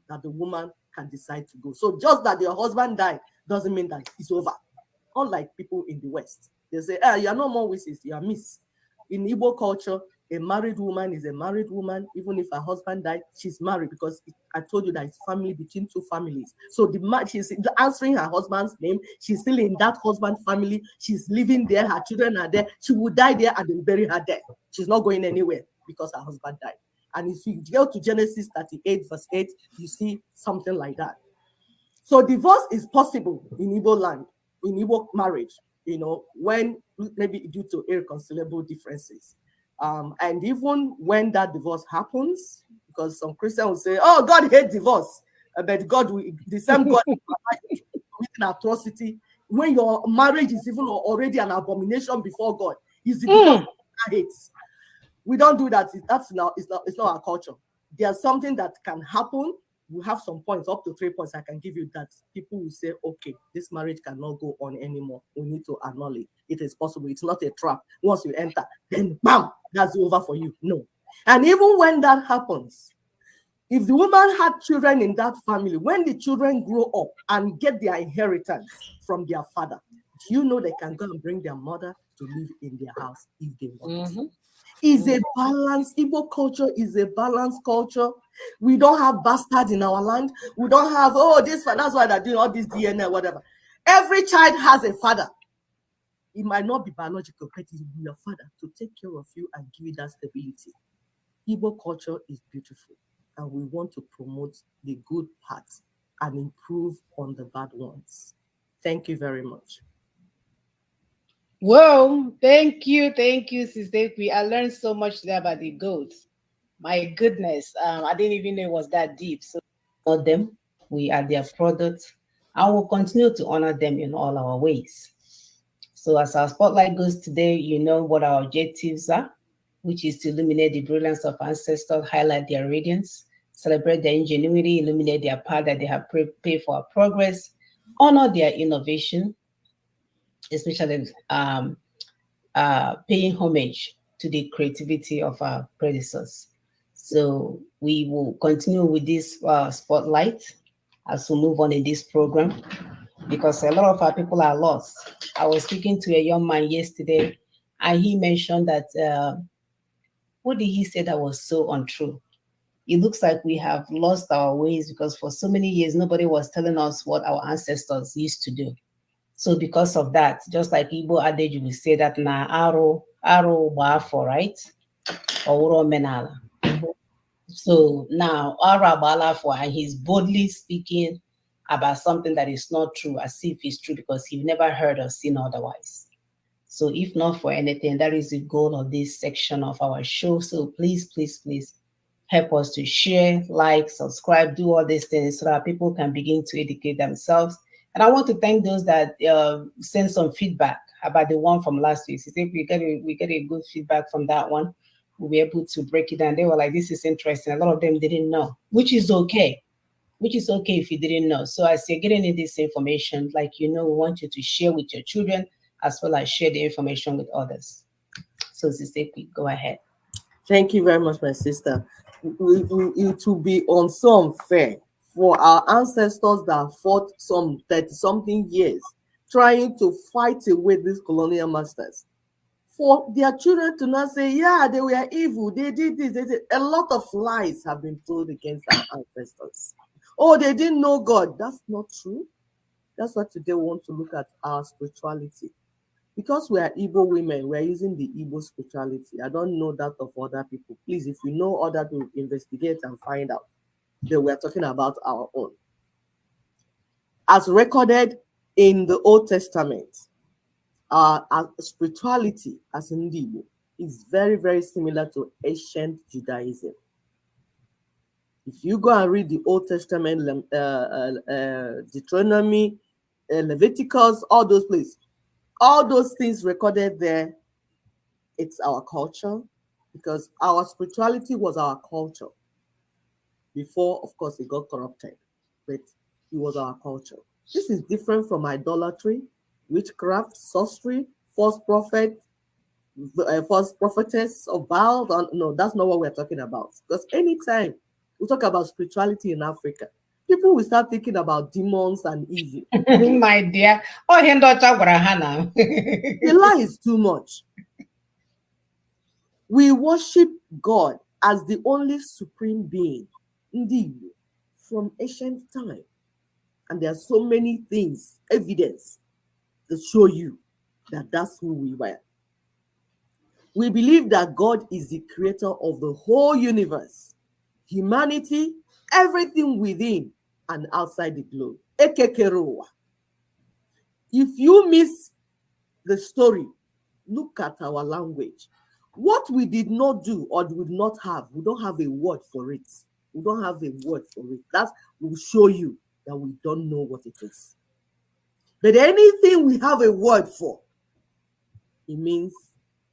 that the woman can decide to go. So just that your husband died doesn't mean that it's over. Unlike people in the West, they say, you are no more wishes, you are miss. In Igbo culture, a married woman is a married woman. Even if her husband died, she's married because I told you that it's family between two families. So she's answering her husband's name. She's still in that husband family. She's living there. Her children are there. She will die there and they'll bury her there. She's not going anywhere because her husband died. And if you go to Genesis 38 verse 8, you see something like that. So divorce is possible in Igbo land, in Igbo marriage, when maybe due to irreconcilable differences. And even when that divorce happens, because some Christians will say, oh, God hates divorce, but God, the same God with an atrocity. When your marriage is even already an abomination before God, is the divorce God hates. We don't do that. It's not our culture. There's something that can happen. We have some points, up to 3 points I can give you, that people will say, okay, this marriage cannot go on anymore. We need to annul it. It is possible. It's not a trap. Once you enter, then bam, that's over for you. No. And even when that happens, if the woman had children in that family, when the children grow up and get their inheritance from their father, do you know they can go and bring their mother to live in their house if they want? Is a balanced, Igbo culture is a balanced culture. We don't have bastards in our land. We don't have, that's why they're doing all this DNA, whatever. Every child has a father. It might not be biological, but it will be your father to take care of you and give you that stability. Igbo culture is beautiful, and we want to promote the good parts and improve on the bad ones. Thank you very much. Whoa, thank you, Sister. I learned so much today about the goats. My goodness, I didn't even know it was that deep. So, honor them, we are their product. I will continue to honor them in all our ways. So, as our spotlight goes today, you know what our objectives are, which is to illuminate the brilliance of ancestors, highlight their radiance, celebrate their ingenuity, illuminate their path that they have paid for our progress, honor their innovation, especially paying homage to the creativity of our predecessors. So we will continue with this spotlight as we move on in this program, because a lot of our people are lost. I was speaking to a young man yesterday, and he mentioned that, what did he say that was so untrue? It looks like we have lost our ways, because for so many years, nobody was telling us what our ancestors used to do. So because of that, just like Igbo adage, we say that na aro bafo, right? Or menala. So now Ara Balafo, and he's boldly speaking about something that is not true as if it's true because you've never heard or seen otherwise. So if not for anything, that is the goal of this section of our show. So please, please, please help us to share, like, subscribe, do all these things so that people can begin to educate themselves. And I want to thank those that sent some feedback about the one from last week. So if we get a good feedback from that one, we'll be able to break it down. They were like, this is interesting. A lot of them didn't know, which is okay. Which is okay if you didn't know. So as you're getting in this information, like, we want you to share with your children as well as share the information with others. So Sister, go ahead. Thank you very much, my sister. It will be so unfair for our ancestors that fought some 30-something years trying to fight away these colonial masters, for their children to not say, yeah, they were evil, they did this, they did. A lot of lies have been told against our ancestors. Oh, they didn't know God. That's not true. That's why today we want to look at our spirituality. Because we are Igbo women, we are using the Igbo spirituality. I don't know that of other people. Please, if you know other, to investigate and find out that we are talking about our own. As recorded in the Old Testament, our spirituality as in Igbo is very, very similar to ancient Judaism. If you go and read the Old Testament, Deuteronomy, Leviticus, all those places, all those things recorded there, it's our culture, because our spirituality was our culture. Before, of course, it got corrupted, but it was our culture. This is different from idolatry, witchcraft, sorcery, false prophet, false prophetess of Baal. No, that's not what we're talking about. Because anytime we talk about spirituality in Africa, people will start thinking about demons and evil. My dear, the lie is too much. We worship God as the only supreme being, indeed, from ancient time. And there are so many things, evidence, to show you that that's who we were. We believe that God is the creator of the whole universe, humanity, everything within and outside the globe. Ekekeroa. If you miss the story, look at our language. What we did not do or did not have, we don't have a word for it. We don't have a word for it. That will show you that we don't know what it is. But anything we have a word for, it means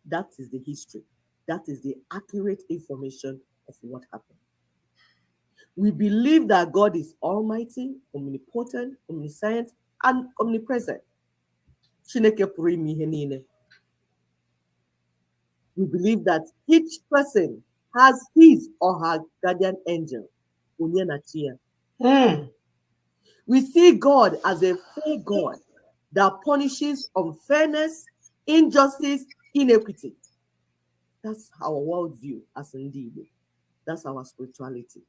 that is the history. That is the accurate information of what happened. We believe that God is almighty, omnipotent, omniscient, and omnipresent. Chineke pụrụ ime ihe niile. We believe that each person has his or her guardian angel. Onye na chi ya. We see God as a fair God that punishes unfairness, injustice, inequity. That's our worldview as indeed. That's our spirituality.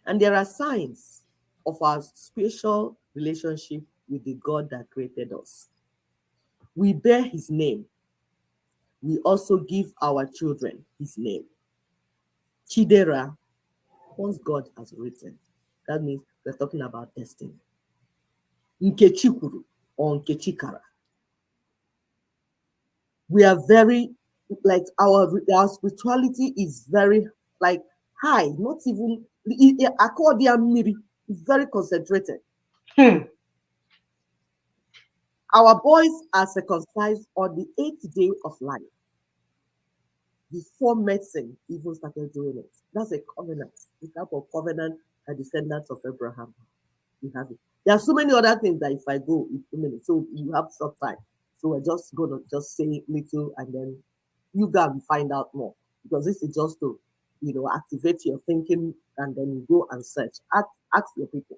And there are signs of our spiritual relationship with the God that created us. We bear his name. We also give our children his name. Chidera, once God has written. That means we're talking about destiny. Nkechikuru or Nkechikara. We are very, like, our spirituality is very, like, high, not even, is very concentrated. Our boys are circumcised on the 8th day of life. Before medicine even started doing it. That's a covenant. The type of covenant are descendants of Abraham. We have it. There are so many other things that if I go in 2 minutes, so you have short time. So we're just going to just say little and then you go and find out more. Because this is just to, activate your thinking and then you go and search. Ask your people.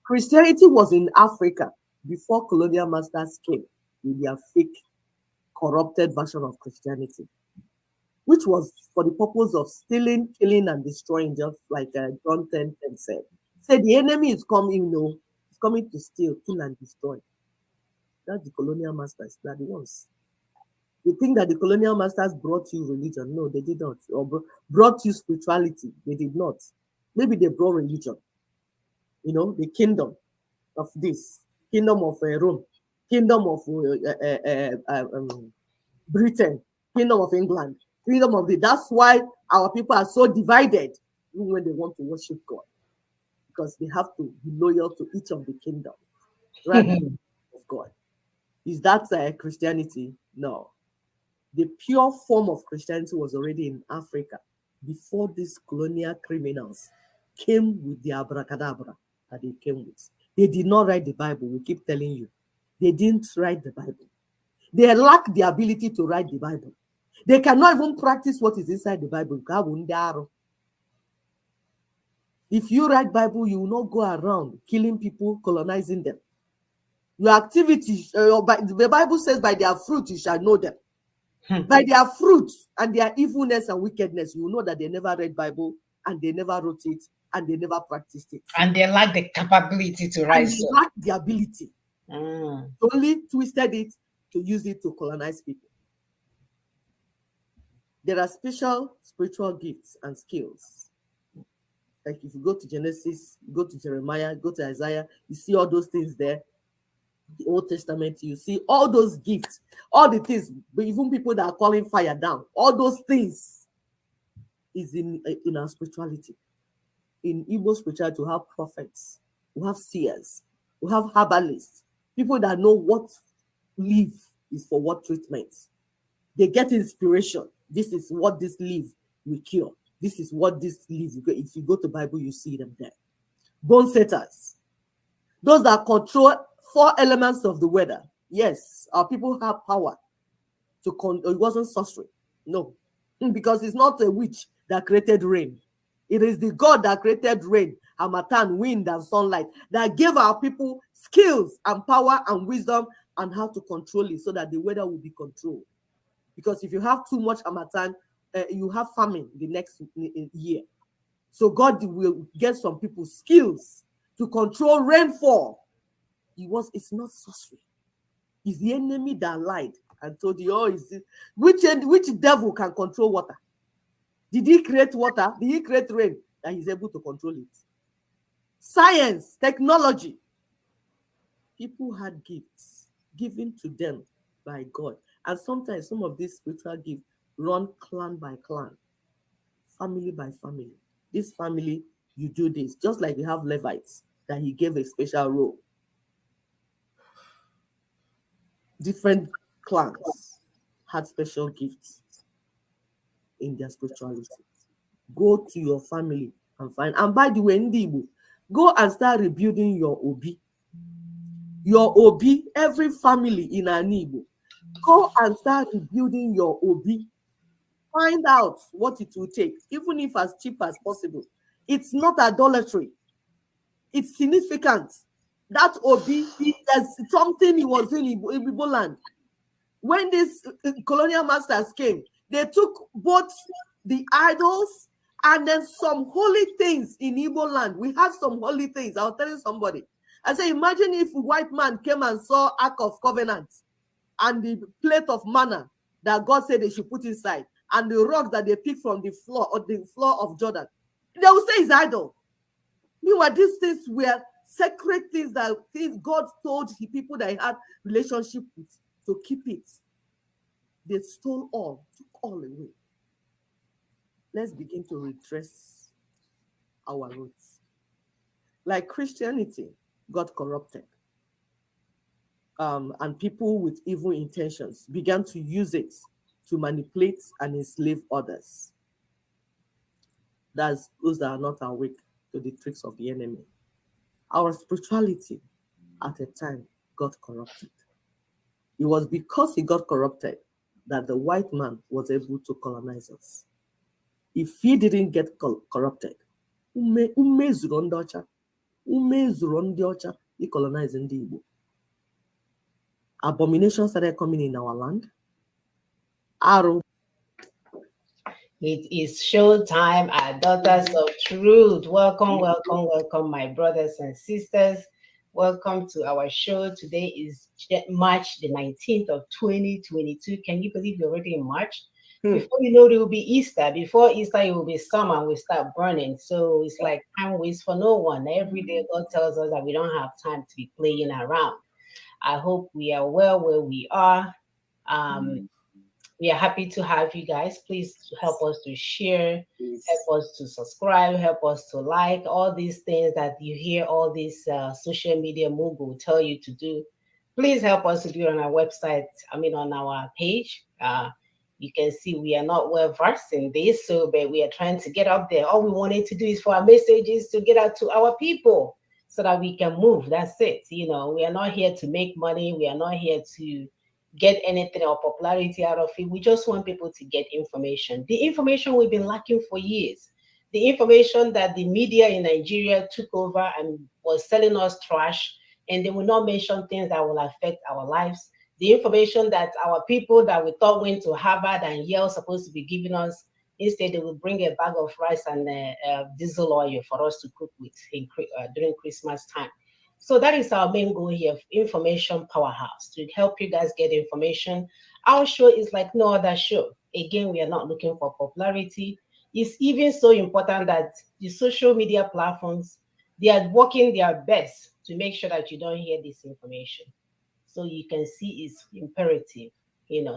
Christianity was in Africa before colonial masters came with their fake, corrupted version of Christianity, which was for the purpose of stealing, killing, and destroying, just like John 10:10 said. Say the enemy is coming, it's coming to steal, kill, and destroy. That's the colonial masters, they're the ones. You think that the colonial masters brought you religion? No, they did not. Or brought you spirituality? They did not. Maybe they brought religion. You know, the kingdom of this, kingdom of Rome, kingdom of Britain, kingdom of England, kingdom of the. That's why our people are so divided even when they want to worship God, because they have to be loyal to each of the kingdoms, right? Of God. Is that Christianity? No. The pure form of Christianity was already in Africa before these colonial criminals came with the abracadabra that they came with. They did not write the Bible. We keep telling you. They didn't write the Bible. They lack the ability to write the Bible. They cannot even practice what is inside the Bible. If you write Bible, you will not go around killing people, colonizing them. Your activities, the Bible says, by their fruit you shall know them. By their fruit and their evilness and wickedness, you will know that they never read Bible and they never wrote it and they never practiced it. And they lack the capability to write. They lack the ability. Only twisted it to use it to colonize people. There are special spiritual gifts and skills. Like if you go to Genesis, go to Jeremiah, go to Isaiah, you see all those things there. The Old Testament, you see all those gifts, all the things, but even people that are calling fire down, all those things is in our spirituality. In Igbo spirituality, we have prophets, we have seers, we have herbalists, people that know what leaf is for what treatment. They get inspiration. This is what this leaf will cure. This is what this leaf will get. If you go to Bible, you see them there. Bone setters, those that control 4 elements of the weather. Yes, our people have power to it wasn't sorcery. No, because it's not a witch that created rain. It is the God that created rain, harmattan, wind, and sunlight that gave our people skills and power and wisdom and how to control it so that the weather will be controlled. Because if you have too much harmattan, you have famine the next year. So God will get some people skills to control rainfall. It's not sorcery. It's the enemy that lied and told you, oh, which devil can control water? Did he create water? Did he create rain? And he's able to control it. Science, technology. People had gifts given to them by God. And sometimes some of these spiritual gifts run clan by clan, family by family. This family, you do this. Just like we have Levites that he gave a special role. Different clans had special gifts in their spirituality. Go to your family and find. And by the way, Ndibu, go and start rebuilding your Obi. Your Obi, every family in Anibo. Go and start rebuilding your Obi. Find out what it will take, even if as cheap as possible. It's not idolatry. It's significant. That Obi, there's something he was doing in Igbo land. When these colonial masters came, they took both the idols and then some holy things in Igbo land. We had some holy things. I was telling somebody. I said, imagine if a white man came and saw Ark of Covenant and the plate of manna that God said they should put inside and the rocks that they picked from the floor or the floor of Jordan. They will say it's idol. Meanwhile, these things were sacred things that God told the people that he had relationship with to keep it. They stole all, took all away. Let's begin to retrace our roots. Like Christianity got corrupted. And people with evil intentions began to use it to manipulate and enslave others. That's those that are not awake to the tricks of the enemy. Our spirituality at a time got corrupted. It was because it got corrupted that the white man was able to colonize us. If he didn't get corrupted, he colonized in the Igbo. Abominations started coming in our land. It is show time, our daughters of truth. Welcome, welcome, welcome, my brothers and sisters. Welcome to our show. Today is March the 19th of 2022. Can you believe we're already in March? Before you know, it will be Easter. Before Easter, it will be summer. We start burning. So it's like time waits for no one. Every day, God tells us that we don't have time to be playing around. I hope we are well where we are. We are happy to have you guys. Please help us to share, help us to subscribe, help us to like, all these things that you hear all these social media mogul tell you to do. Please help us to do it on our website, on our page. You can see we are not well versed in this, but we are trying to get up there. All we wanted to do is for our messages to get out to our people so that we can move. That's it. We are not here to make money. We are not here to get anything or popularity out of it. We just want people to get information. The information we've been lacking for years. The information that the media in Nigeria took over and was selling us trash, and they will not mention things that will affect our lives. The information that our people that we thought went to Harvard and Yale supposed to be giving us, instead they will bring a bag of rice and diesel oil for us to cook with during Christmas time. So that is our main goal here, information powerhouse, to help you guys get information. Our show is like no other show. Again, we are not looking for popularity. It's even so important that the social media platforms, they are working their best to make sure that you don't hear this information. So you can see it's imperative,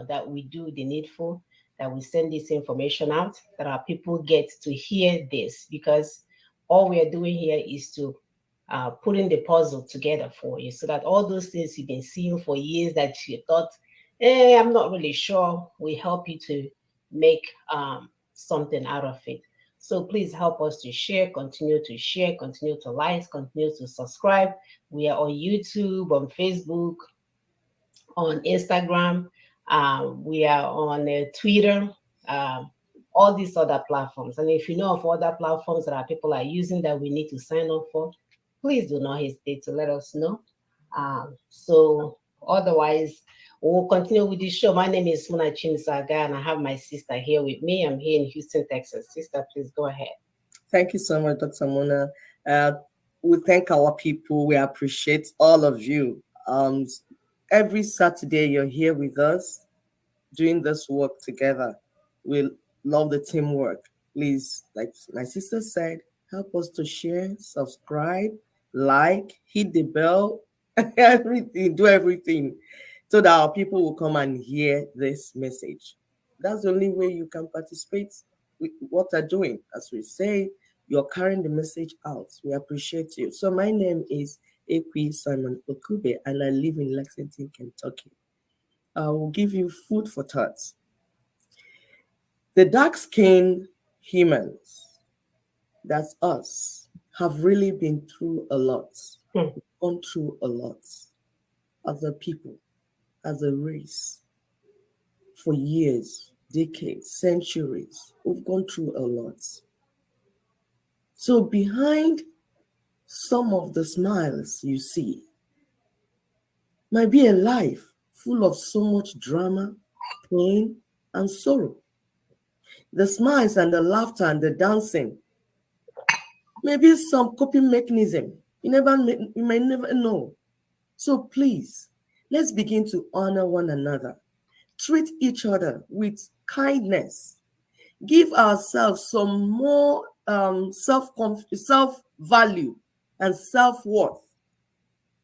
that we do the needful, that we send this information out, that our people get to hear this, because all we are doing here is to putting the puzzle together for you, so that all those things you've been seeing for years that you thought, I'm not really sure, we help you to make something out of it. So please help us to share, continue to like, continue to subscribe. We are on YouTube, on Facebook, on Instagram. We are on Twitter, all these other platforms. And if you know of other platforms that our people are using that we need to sign up for, please do not hesitate to let us know. So otherwise, we'll continue with this show. My name is Muna Chinisaga, and I have my sister here with me. I'm here in Houston, Texas. Sister, please go ahead. Thank you so much, Dr. Muna. We thank our people. We appreciate all of you. Every Saturday, you're here with us doing this work together. We love the teamwork. Please, like my sister said, help us to share, subscribe, like, hit the bell, everything, do everything, so that our people will come and hear this message. That's the only way you can participate with what they're doing. As we say, you're carrying the message out. We appreciate you. So my name is Ekwi Simon Okube, and I live in Lexington, Kentucky. I will give you food for thought. The dark-skinned humans, that's us, have really been through a lot, gone through a lot as a people, as a race, for years, decades, centuries. We've gone through a lot. So behind some of the smiles you see might be a life full of so much drama, pain, and sorrow. The smiles and the laughter and the dancing, maybe some coping mechanism. You may never know. So please, let's begin to honor one another. Treat each other with kindness. Give ourselves some more self-value and self-worth.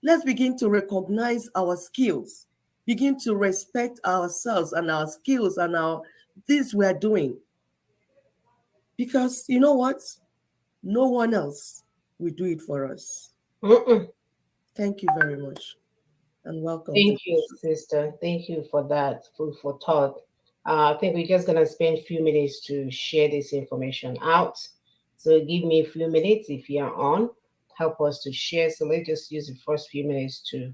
Let's begin to recognize our skills. Begin to respect ourselves and our skills and this we are doing. Because you know what? No one else will do it for us. Thank you very much. And welcome. Thank you, sister. Thank you for that food for thought. I think we're just going to spend a few minutes to share this information out. So give me a few minutes if you're on. Help us to share. So let's just use the first few minutes to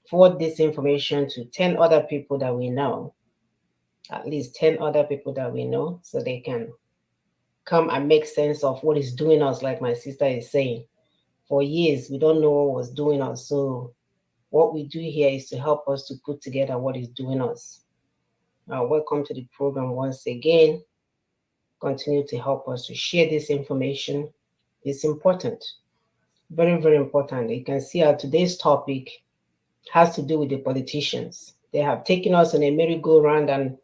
forward this information to 10 other people that we know. At least 10 other people that we know, so they can come and make sense of what is doing us, like my sister is saying. For years, we don't know what was doing us. So what we do here is to help us to put together what is doing us. Welcome to the program once again. Continue to help us to share this information. It's important. Very, very important. You can see today's topic has to do with the politicians. They have taken us on a merry-go-round and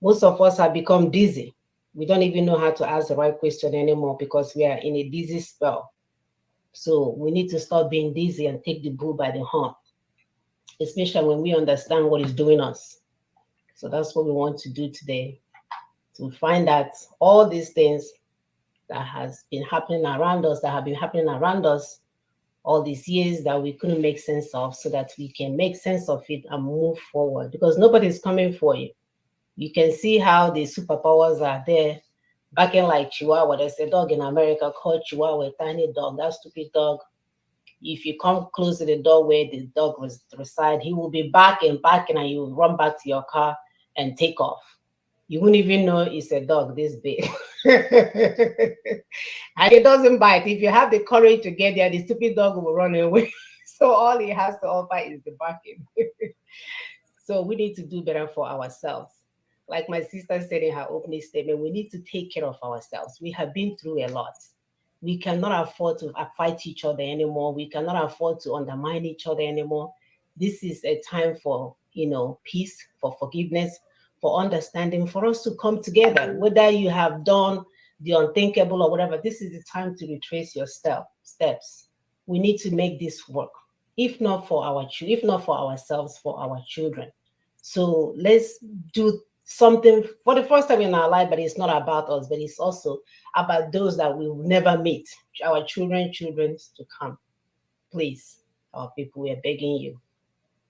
Most of us have become dizzy. We don't even know how to ask the right question anymore because we are in a dizzy spell. So we need to stop being dizzy and take the bull by the horn, especially when we understand what is doing us. So that's what we want to do today, to find out all these things that has been happening around us, that have been happening around us all these years that we couldn't make sense of, so that we can make sense of it and move forward, because nobody's coming for you. You can see how the superpowers are there backing like Chihuahua. There's a dog in America called Chihuahua, a tiny dog. That stupid dog, if you come close to the door where the dog reside, he will be barking, and you will run back to your car and take off. You wouldn't even know it's a dog this big. And it doesn't bite. If you have the courage to get there, the stupid dog will run away. So all he has to offer is the barking. So we need to do better for ourselves. Like my sister said in her opening statement, we need to take care of ourselves. We have been through a lot. We cannot afford to fight each other anymore. We cannot afford to undermine each other anymore. This is a time for, peace, for forgiveness, for understanding, for us to come together. Whether you have done the unthinkable or whatever, this is the time to retrace your steps. We need to make this work. If not for ourselves, for our children. So let's do something for the first time in our life, but it's not about us, but it's also about those that we will never meet, our children to come. Please, our people, we are begging you.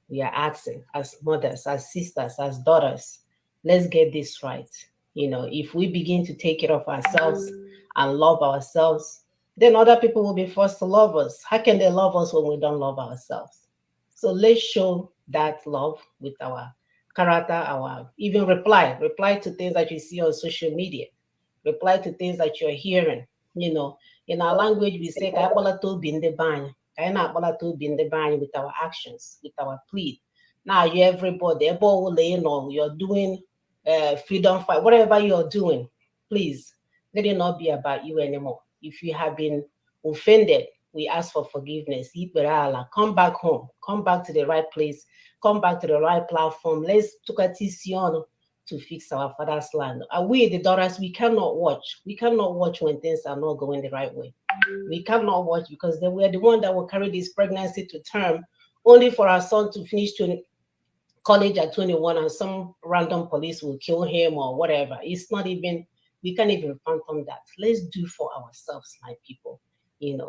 We are asking, as mothers, as sisters, as daughters, let's get this right. If we begin to take care of ourselves and love ourselves, then other people will be forced to love us. How can they love us when we don't love ourselves? So let's show that love with our character, our even reply to things that you see on social media, reply to things that you're hearing. In our language, we say, with our actions, with our plea. Now you everybody, you're doing freedom fight, whatever you're doing, please let it not be about you anymore. If you have been offended, we ask for forgiveness. Come back home, come back to the right place, come back to the right platform. Let's to fix our father's land. We, the daughters, we cannot watch. We cannot watch when things are not going the right way. We cannot watch because they were the one that will carry this pregnancy to term, only for our son to finish college at 21 and some random police will kill him or whatever. It's not even, we can't even fathom that. Let's do for ourselves, my people.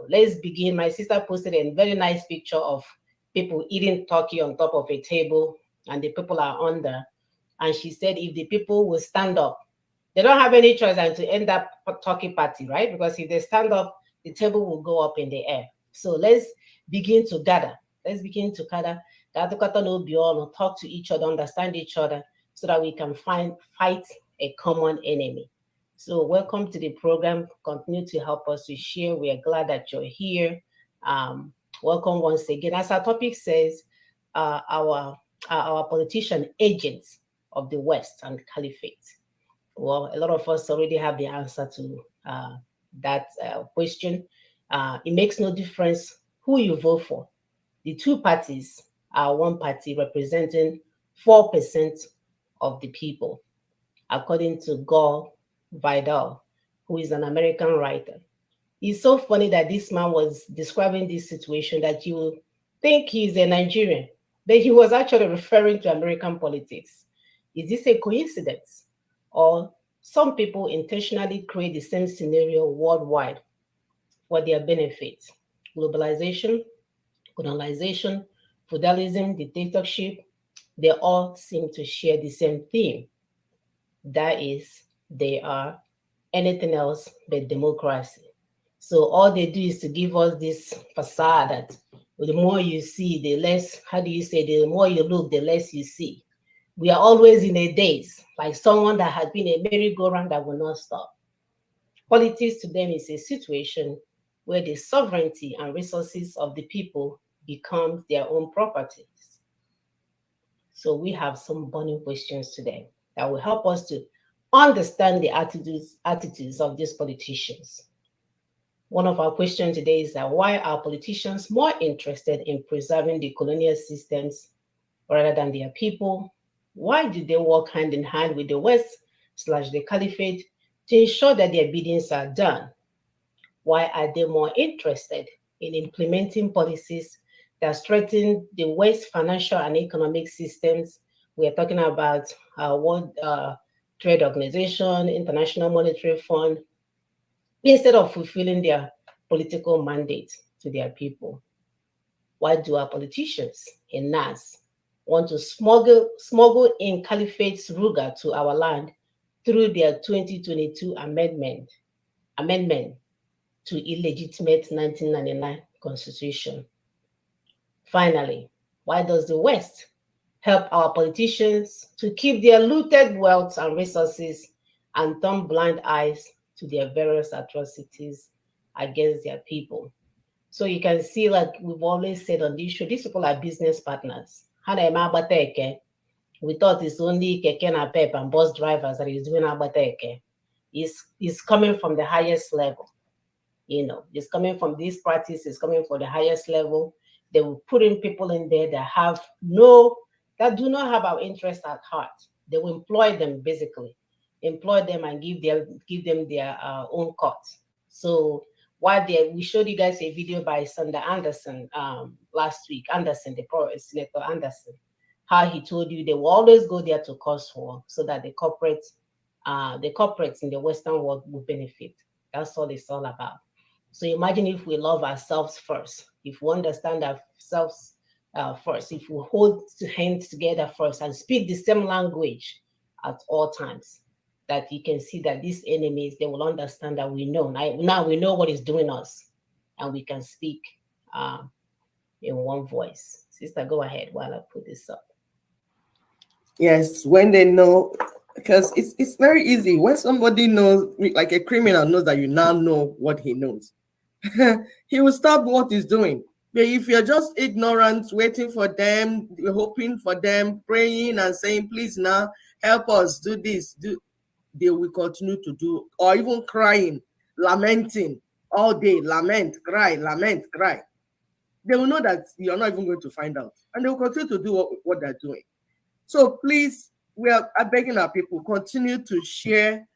Let's begin. My sister posted a very nice picture of people eating turkey on top of a table and the people are under. And she said, if the people will stand up, they don't have any choice than to end up a turkey party, right? Because if they stand up, the table will go up in the air. So let's begin to gather. Let's begin to gather. Talk to each other, understand each other, so that we can fight a common enemy. So welcome to the program. Continue to help us to share. We are glad that you're here. Welcome once again. As our topic says, our politician agents of the West and Caliphate. Well, a lot of us already have the answer to that question. It makes no difference who you vote for. The two parties are one party representing 4% of the people, according to Gore Vidal, who is an American writer. It's so funny that this man was describing this situation that you would think he's a Nigerian, but he was actually referring to American politics. Is this a coincidence? Or some people intentionally create the same scenario worldwide for their benefit? Globalization, colonization, feudalism, dictatorship, they all seem to share the same theme. That is, they are anything else but democracy. So all they do is to give us this facade that the more you see, the less, the more you look, the less you see. We are always in a daze, like someone that has been a merry-go-round that will not stop. Politics to them is a situation where the sovereignty and resources of the people become their own properties. So we have some burning questions today that will help us to understand the attitudes of these politicians. One of our questions today is that why are politicians more interested in preserving the colonial systems rather than their people? Why do they work hand in hand with the West/the Caliphate to ensure that their biddings are done? Why are they more interested in implementing policies that strengthen the West financial and economic systems? We are talking about World Trade Organization, International Monetary Fund, instead of fulfilling their political mandate to their people. Why do our politicians in NAS want to smuggle in Caliphate's Ruga to our land through their 2022 amendment to illegitimate 1999 Constitution? Finally, why does the West help our politicians to keep their looted wealth and resources and turn blind eyes to their various atrocities against their people? So you can see, like we've always said on this show, these people are business partners. We thought it's only Keke na Pep and bus drivers that is doing Abateke. It's coming from the highest level. You know, it's coming from this practice, it's coming from the highest level. They will put in people in there that do not have our interest at heart. They will employ them, basically. Employ them and give them their own cut. So we showed you guys a video by Senator Anderson last week, Senator Anderson, how he told you they will always go there to cause war so that the corporates in the Western world will benefit. That's all it's all about. So imagine if we love ourselves first, if we understand ourselves first, if we hold hands together first and speak the same language at all times, that you can see that these enemies, they will understand that we know. Now we know what is doing us, and we can speak in one voice. Sister, go ahead while I put this up. Yes, when they know, because it's very easy. When somebody knows, like a criminal knows that you now know what he knows, he will stop what he's doing. But if you're just ignorant, waiting for them, hoping for them, praying and saying, please now help us do this, they will continue to do, or even crying, lamenting all day, lament, cry. They will know that you're not even going to find out, and they will continue to do what they're doing. So please, we are begging our people, continue to share,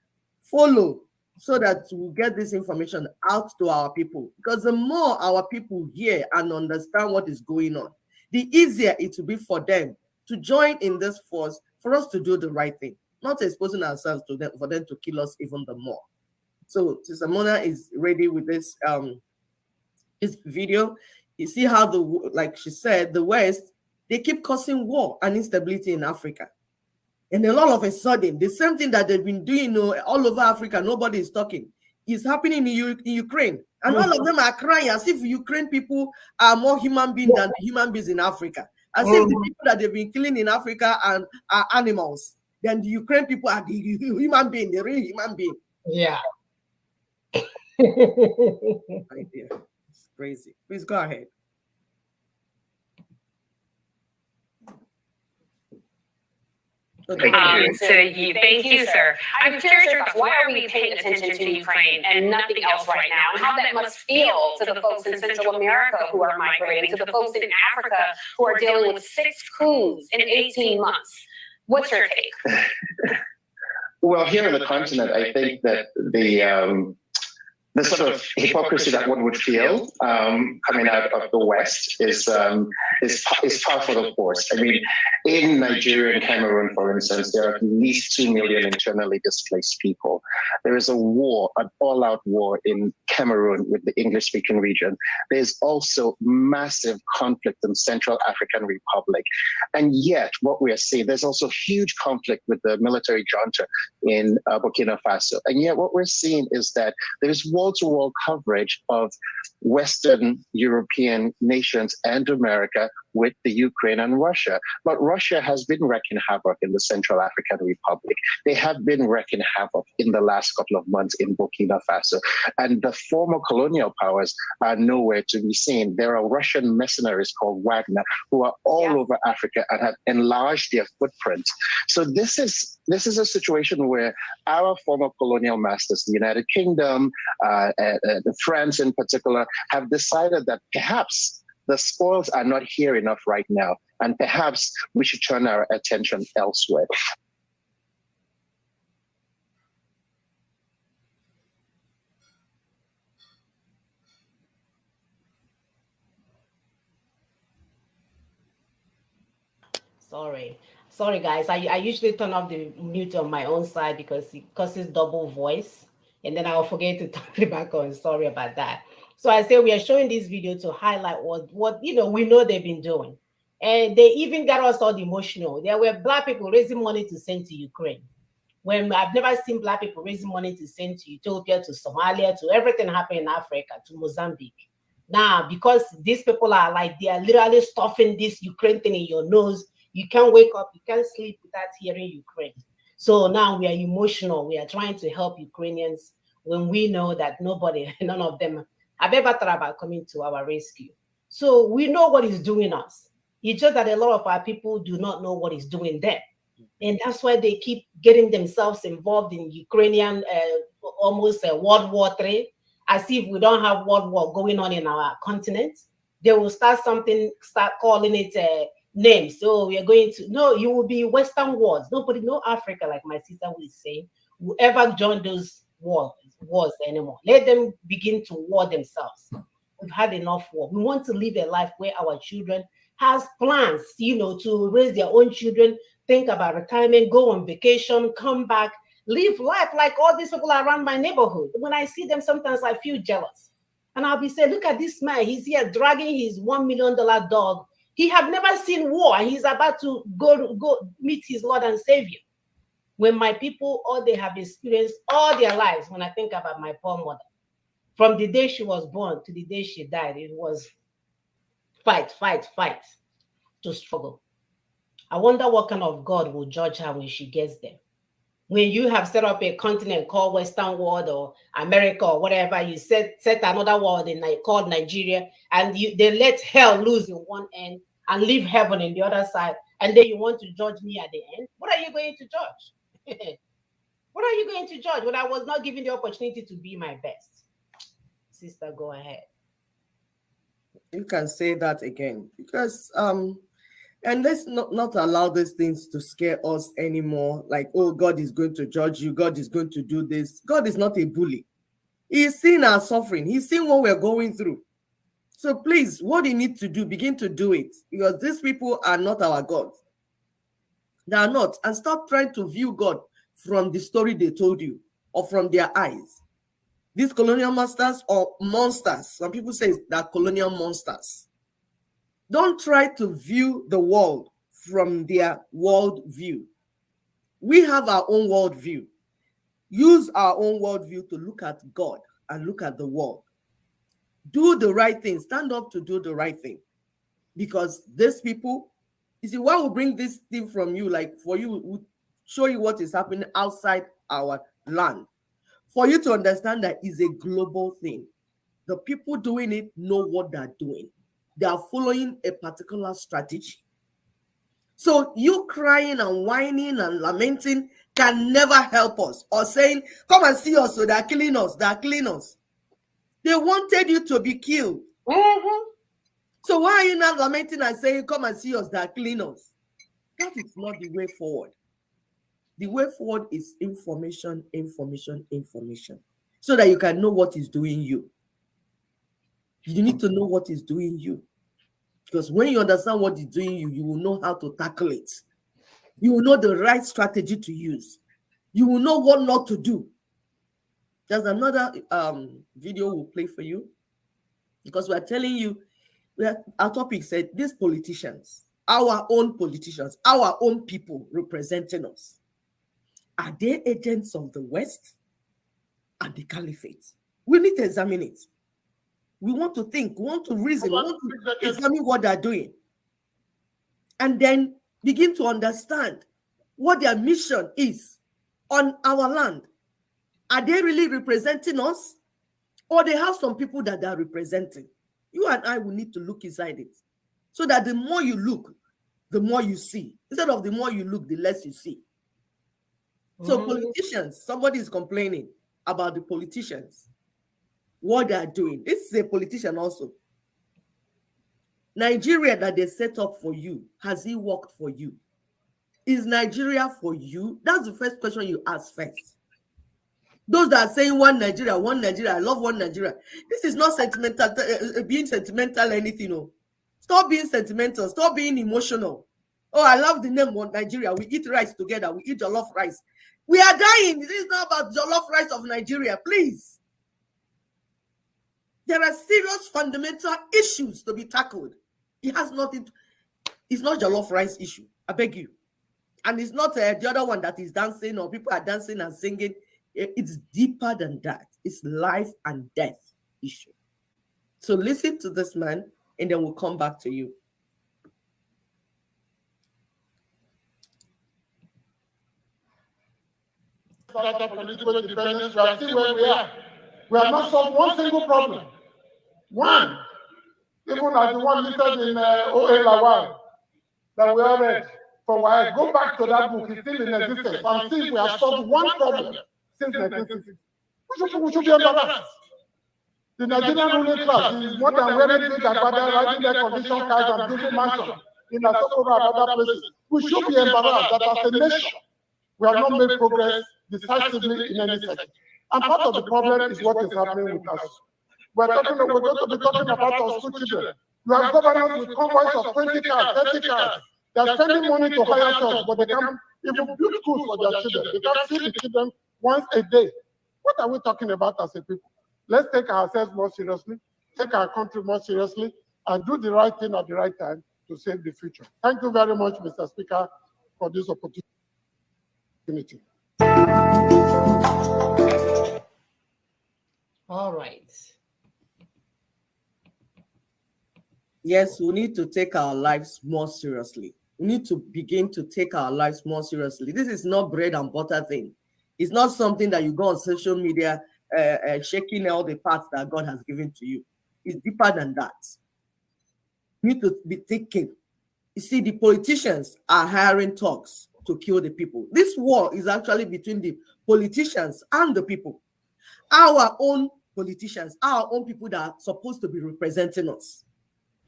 follow, so that we get this information out to our people. Because the more our people hear and understand what is going on, the easier it will be for them to join in this force, for us to do the right thing, not exposing ourselves to them, for them to kill us even the more. So Sister Mona is ready with this video. You see how like she said, the West, they keep causing war and instability in Africa. And then all of a sudden, the same thing that they've been doing all over Africa, nobody is talking, is happening in Ukraine. And all of them are crying as if Ukraine people are more human beings than the human beings in Africa. As if the people that they've been killing in Africa are animals. Then the Ukraine people are the human being, the real human being. Yeah. It's crazy. Please go ahead. Okay. Thank you, sir. I'm curious about why are we paying attention to Ukraine and nothing else right now, and how that must feel to the folks in Central America who are migrating, to the folks in Africa who are dealing with 6 coups in 18 months. What's your take? Well, here in the continent, I think that the sort of hypocrisy that one would feel coming out of the West is powerful, of course. I mean, in Nigeria and Cameroon, for instance, there are at least 2 million internally displaced people. There is a war, an all-out war in Cameroon with the English-speaking region. There's also massive conflict in Central African Republic. And yet, what we are seeing, there's also huge conflict with the military junta in Burkina Faso. And yet, what we're seeing is that there's wall-to-wall coverage of Western European nations and America with the Ukraine and Russia. But Russia has been wreaking havoc in the Central African Republic. They have been wreaking havoc in the last couple of months in Burkina Faso. And the former colonial powers are nowhere to be seen. There are Russian mercenaries called Wagner who are all over Africa and have enlarged their footprint. So this is a situation where our former colonial masters, the United Kingdom, France in particular, have decided that perhaps the spoils are not here enough right now, and perhaps we should turn our attention elsewhere. Sorry guys, I usually turn off the mute on my own side because it causes double voice, and then I'll forget to turn it back on. Sorry about that. So I say we are showing this video to highlight what we know they've been doing, and they even got us all emotional. There were Black people raising money to send to Ukraine, when I've never seen Black people raising money to send to Ethiopia, to Somalia, to everything happening in Africa, to Mozambique. Now, because these people are like, they are literally stuffing this Ukraine thing in your nose. You can't wake up, you can't sleep without hearing Ukraine. So now we are emotional. We are trying to help Ukrainians when we know that none of them have ever thought about coming to our rescue. So we know what is doing us. It's just that a lot of our people do not know what is doing them. And that's why they keep getting themselves involved in Ukrainian, almost World War III, as if we don't have World War going on in our continent. They will start calling it names. So we are going to, no, you will be Western wars. Nobody, no Africa, like my sister will say, will ever join those wars anymore. Let them begin to war themselves. We've had enough war. We want to live a life where our children has plans, to raise their own children, think about retirement, go on vacation, come back, live life like all these people around my neighborhood. When I see them, sometimes I feel jealous. And I'll be saying, look at this man. He's here dragging his $1 million dog. He have never seen war, and he's about to go meet his Lord and Savior. When my people, all they have experienced all their lives, when I think about my poor mother, from the day she was born to the day she died, it was fight to struggle. I wonder what kind of God will judge her when she gets there. When you have set up a continent called Western world or America or whatever, you set another world called Nigeria, and they let hell loose in one end and leave heaven in the other side, and then you want to judge me at the end? What are you going to judge? What are you going to judge when I was not given the opportunity to be my best? Sister, go ahead. You can say that again, because and let's not allow these things to scare us anymore. Like, oh, God is going to judge you. God is going to do this. God is not a bully. He's seen our suffering. He's seen what we're going through. So please, what you need to do, begin to do it, because these people are not our God. They are not. And stop trying to view God from the story they told you or from their eyes. These colonial masters or monsters, some people say they're colonial monsters. Don't try to view the world from their world view. We have our own world view. Use our own world view to look at God and look at the world. Do the right thing. Stand up to do the right thing. Because these people, you see, one will bring this thing from you, like for you, will show you what is happening outside our land. For you to understand that it's a global thing. The people doing it know what they're doing. They are following a particular strategy. So you crying and whining and lamenting can never help us. Or saying, come and see us, so they're killing us, they're killing us. They wanted you to be killed. So why are you not lamenting and saying, come and see us, they're killing us? That is not the way forward. The way forward is information, information, information. So that you can know what is doing you. You need to know what is doing you. Because when you understand what is doing you, you will know how to tackle it. You will know the right strategy to use. You will know what not to do. There's another video we'll play for you. Because we're telling you, our topic said, these politicians, our own politicians, our own people representing us, are they agents of the West and the Caliphate? We need to examine it. We want to think, we want to reason, we want to examine what they're doing. And then begin to understand what their mission is on our land. Are they really representing us? Or they have some people that they are representing? You and I will need to look inside it. So that the more you look, the more you see. Instead of the more you look, the less you see. So politicians, somebody is complaining about the politicians, what they are doing. This is a politician also. Nigeria that they set up for you, has it worked for you? Is Nigeria for you? That's the first question you ask first. Those that are saying one Nigeria, I love one Nigeria. This is not sentimental, being sentimental or anything. No. Stop being sentimental. Stop being emotional. Oh, I love the name of Nigeria. We eat rice together. We eat jollof rice. We are dying. This is not about jollof rice of Nigeria, please. There are serious fundamental issues to be tackled. It has nothing to, it's not jollof rice issue. I beg you. And it's not the other one that is dancing or people are dancing and singing. It's deeper than that. It's life and death issue. So listen to this man, and then we'll come back to you. Political independence, we are still where we are. We have not solved one single problem. One, even as the one listed in O.A. Lawal that we all read for a while. Go back to that book, it's still in existence, and see if we have solved one problem since 1960. We should be embarrassed. The Nigerian ruling class is more than wearing big agbada, riding their condition cars and building mansions in Asokoro and other places. We should be embarrassed that as a nation, we have not made progress decisively in any sector. And part of the problem is what is happening with us. We're going to be talking about our school children. You have governors with convoys of 20 cars, 30 cars. They're spending money to hire jobs, but they can't even build schools for their children. They can't feed the children once a day. What are we talking about as a people? Let's take ourselves more seriously, take our country more seriously, and do the right thing at the right time to save the future. Thank you very much, Mr. Speaker, for this opportunity. All right. Yes, we need to take our lives more seriously. We need to begin to take our lives more seriously. This is not bread and butter thing. It's not something that you go on social media shaking all the parts that God has given to you. It's deeper than that. You need to be thinking. You see, the politicians are hiring thugs to kill the people. This war is actually between the politicians and the people. Our own politicians, our own people that are supposed to be representing us.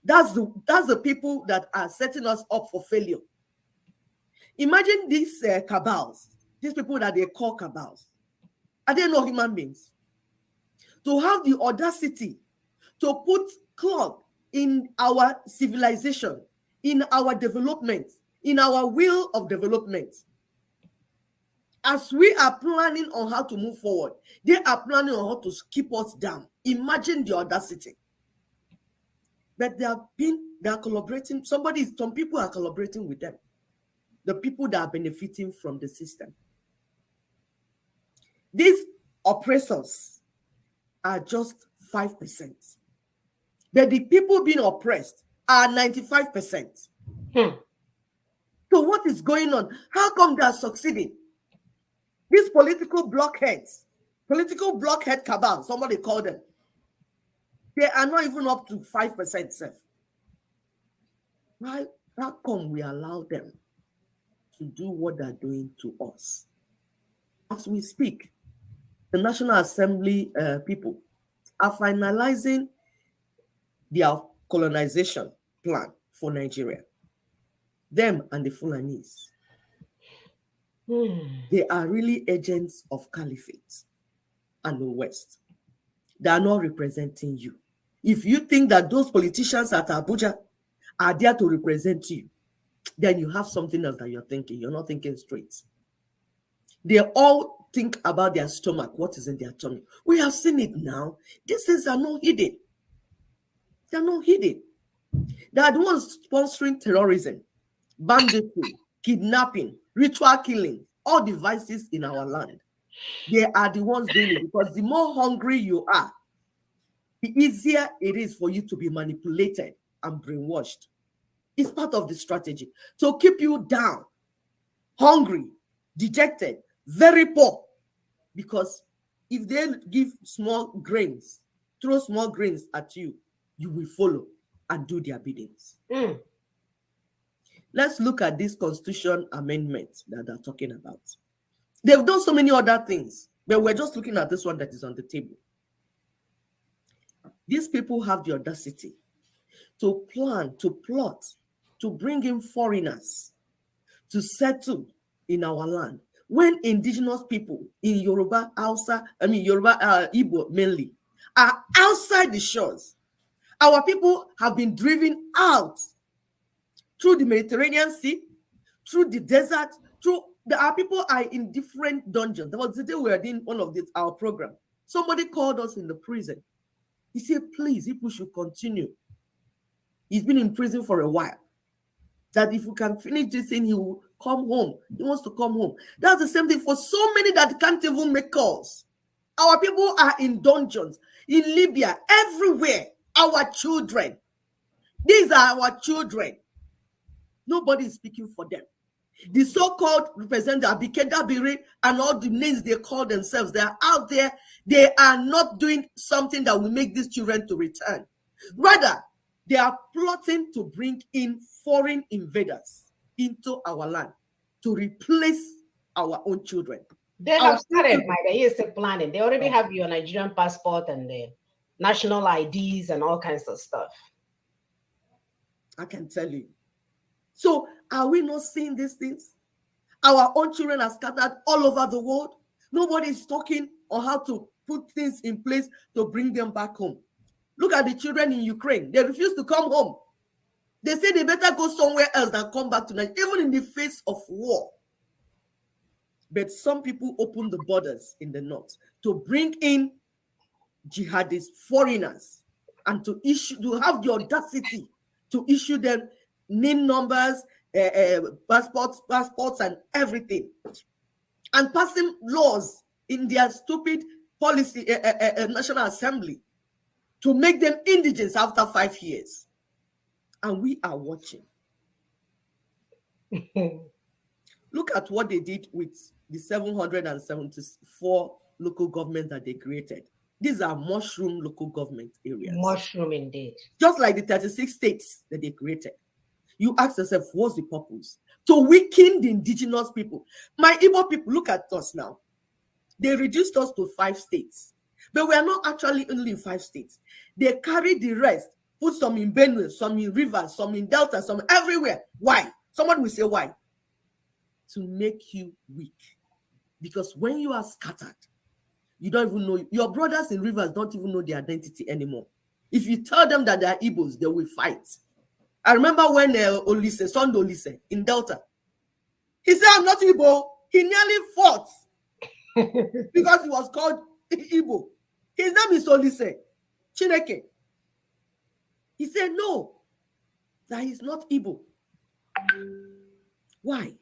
That's the people that are setting us up for failure. Imagine these cabals, these people that they call cabals. Are they not human beings? To have the audacity to put clog in our civilization, in our development, in our will of development. As we are planning on how to move forward, they are planning on how to keep us down. Imagine the audacity. But they are collaborating. Some people are collaborating with them. The people that are benefiting from the system. These oppressors are just 5%. But the people being oppressed are 95%. So what is going on? How come they are succeeding? These political blockheads, political blockhead cabal, somebody called them, they are not even up to 5% self. Why? How come we allow them to do what they're doing to us? As we speak, the National Assembly people are finalizing their colonization plan for Nigeria. Them and the Fulanis. They are really agents of caliphate and the West. They are not representing you. If you think that those politicians at Abuja are there to represent you, then you have something else that you're thinking. You're not thinking straight. They all think about their stomach, what is in their tummy. We have seen it now. These things are not hidden. They're not hidden. They are the ones sponsoring terrorism, banditry, kidnapping, ritual killing, all the vices in our land. They are the ones doing it, because the more hungry you are, the easier it is for you to be manipulated and brainwashed. It's part of the strategy to keep you down, hungry, dejected, very poor. Because if they give small grains, throw small grains at you, you will follow and do their biddings. Let's look at this constitution amendment that they're talking about. They've done so many other things, but we're just looking at this one that is on the table. These people have the audacity to plan, to plot, to bring in foreigners to settle in our land, when indigenous people in Yoruba, Igbo mainly, are outside the shores. Our people have been driven out through the Mediterranean Sea, through the desert, our people are in different dungeons. There was the day we were doing one of our program. Somebody called us in the prison. He said, please, people should continue. He's been in prison for a while. That if we can finish this thing, he will come home. He wants to come home. That's the same thing for so many that can't even make calls. Our people are in dungeons, in Libya, everywhere. Our children. These are our children. Nobody is speaking for them. The so-called representative, Abike Dabiri, and all the names they call themselves, they are out there. They are not doing something that will make these children to return. Rather, they are plotting to bring in foreign invaders into our land to replace our own children. They have started, Mike. They are still planning. They already have your Nigerian passport and the national IDs and all kinds of stuff. I can tell you. So are we not seeing these things? Our own children are scattered all over the world. Nobody is talking on how to put things in place to bring them back home. Look at the children in Ukraine. They refuse to come home. They say they better go somewhere else than come back to Nigeria, even in the face of war. But some people open the borders in the north to bring in jihadists, foreigners, and to have the audacity to issue them NIN numbers, passports, and everything, and passing laws in their stupid policy, National Assembly, to make them indigents after 5 years. And we are watching. Look at what they did with the 774 local governments that they created. These are mushroom local government areas. Mushroom indeed. Just like the 36 states that they created. You ask yourself, what's the purpose? To weaken the indigenous people. My Igbo people, look at us now. They reduced us to 5 states. But we are not actually only in 5 states. They carry the rest, put some in Benue, some in Rivers, some in Delta, some everywhere. Why? Someone will say why? To make you weak. Because when you are scattered, you don't even know. Your brothers in Rivers don't even know their identity anymore. If you tell them that they are Igbos, they will fight. I remember when Sunday Olise in Delta, he said, I'm not Igbo. He nearly fought because he was called Igbo. His name is Olise Chineke. He said, no, that he's not Igbo. Why?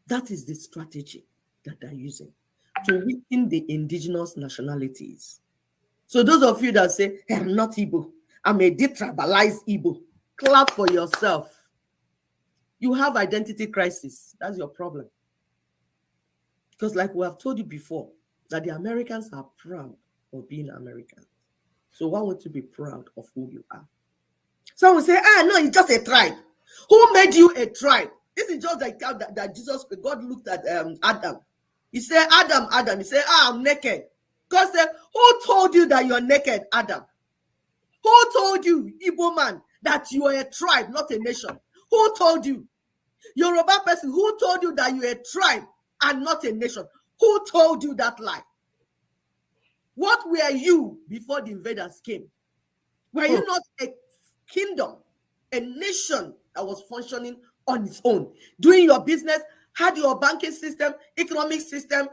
That is the strategy that they're using to weaken the indigenous nationalities. So those of you that say, hey, I'm not Igbo, I'm a detribalized Igbo, clap for yourself. You have identity crisis. That's your problem. Because like we have told you before, that the Americans are proud of being Americans. So why would you be proud of who you are? Some will say, no, it's just a tribe. Who made you a tribe? This is just like that Jesus, God looked at Adam. He said, Adam. He said, I'm naked. God said, who told you that you're naked, Adam? Who told you, Igbo man, that you are a tribe, not a nation? Who told you? Yoruba person, who told you that you're a tribe and not a nation? Who told you that lie? What were you before the invaders came? Were you not a kingdom, a nation that was functioning on its own, doing your business, had your banking system, economic system,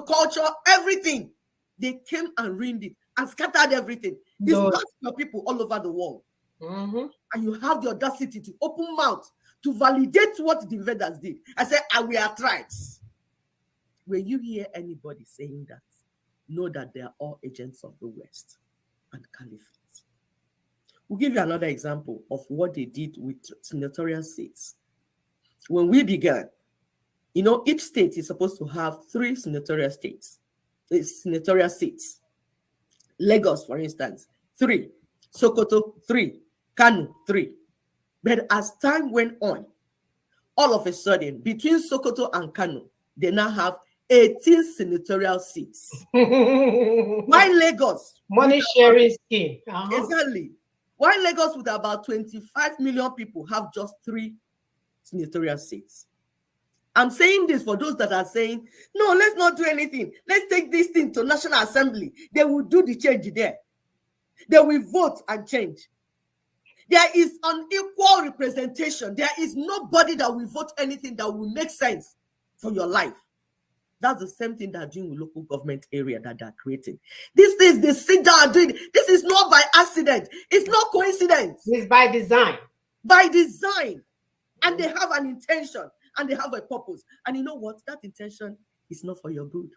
culture, everything? They came and ruined it and scattered everything. It's got your people all over the world. And you have the audacity to open mouth to validate what the invaders did. I said, we are tribes. When you hear anybody saying that, know that they are all agents of the West and caliphate. We'll give you another example of what they did with senatorial seats. When we began, each state is supposed to have 3 senatorial seats. Lagos, for instance, 3. Sokoto, 3. Kano, 3. But as time went on, all of a sudden, between Sokoto and Kano, they now have 18 senatorial seats. Why Lagos? Money sharing scheme. Exactly. Why Lagos with about 25 million people have just 3 senatorial seats? I'm saying this for those that are saying, no, let's not do anything. Let's take this thing to National Assembly. They will do the change there. They will vote and change. There is unequal representation. There is nobody that will vote anything that will make sense for your life. That's the same thing they're doing with local government area that they're creating. This is the sit down doing. This is not by accident. It's not coincidence. It's by design. By design. And they have an intention and they have a purpose. And you know what? That intention is not for your good.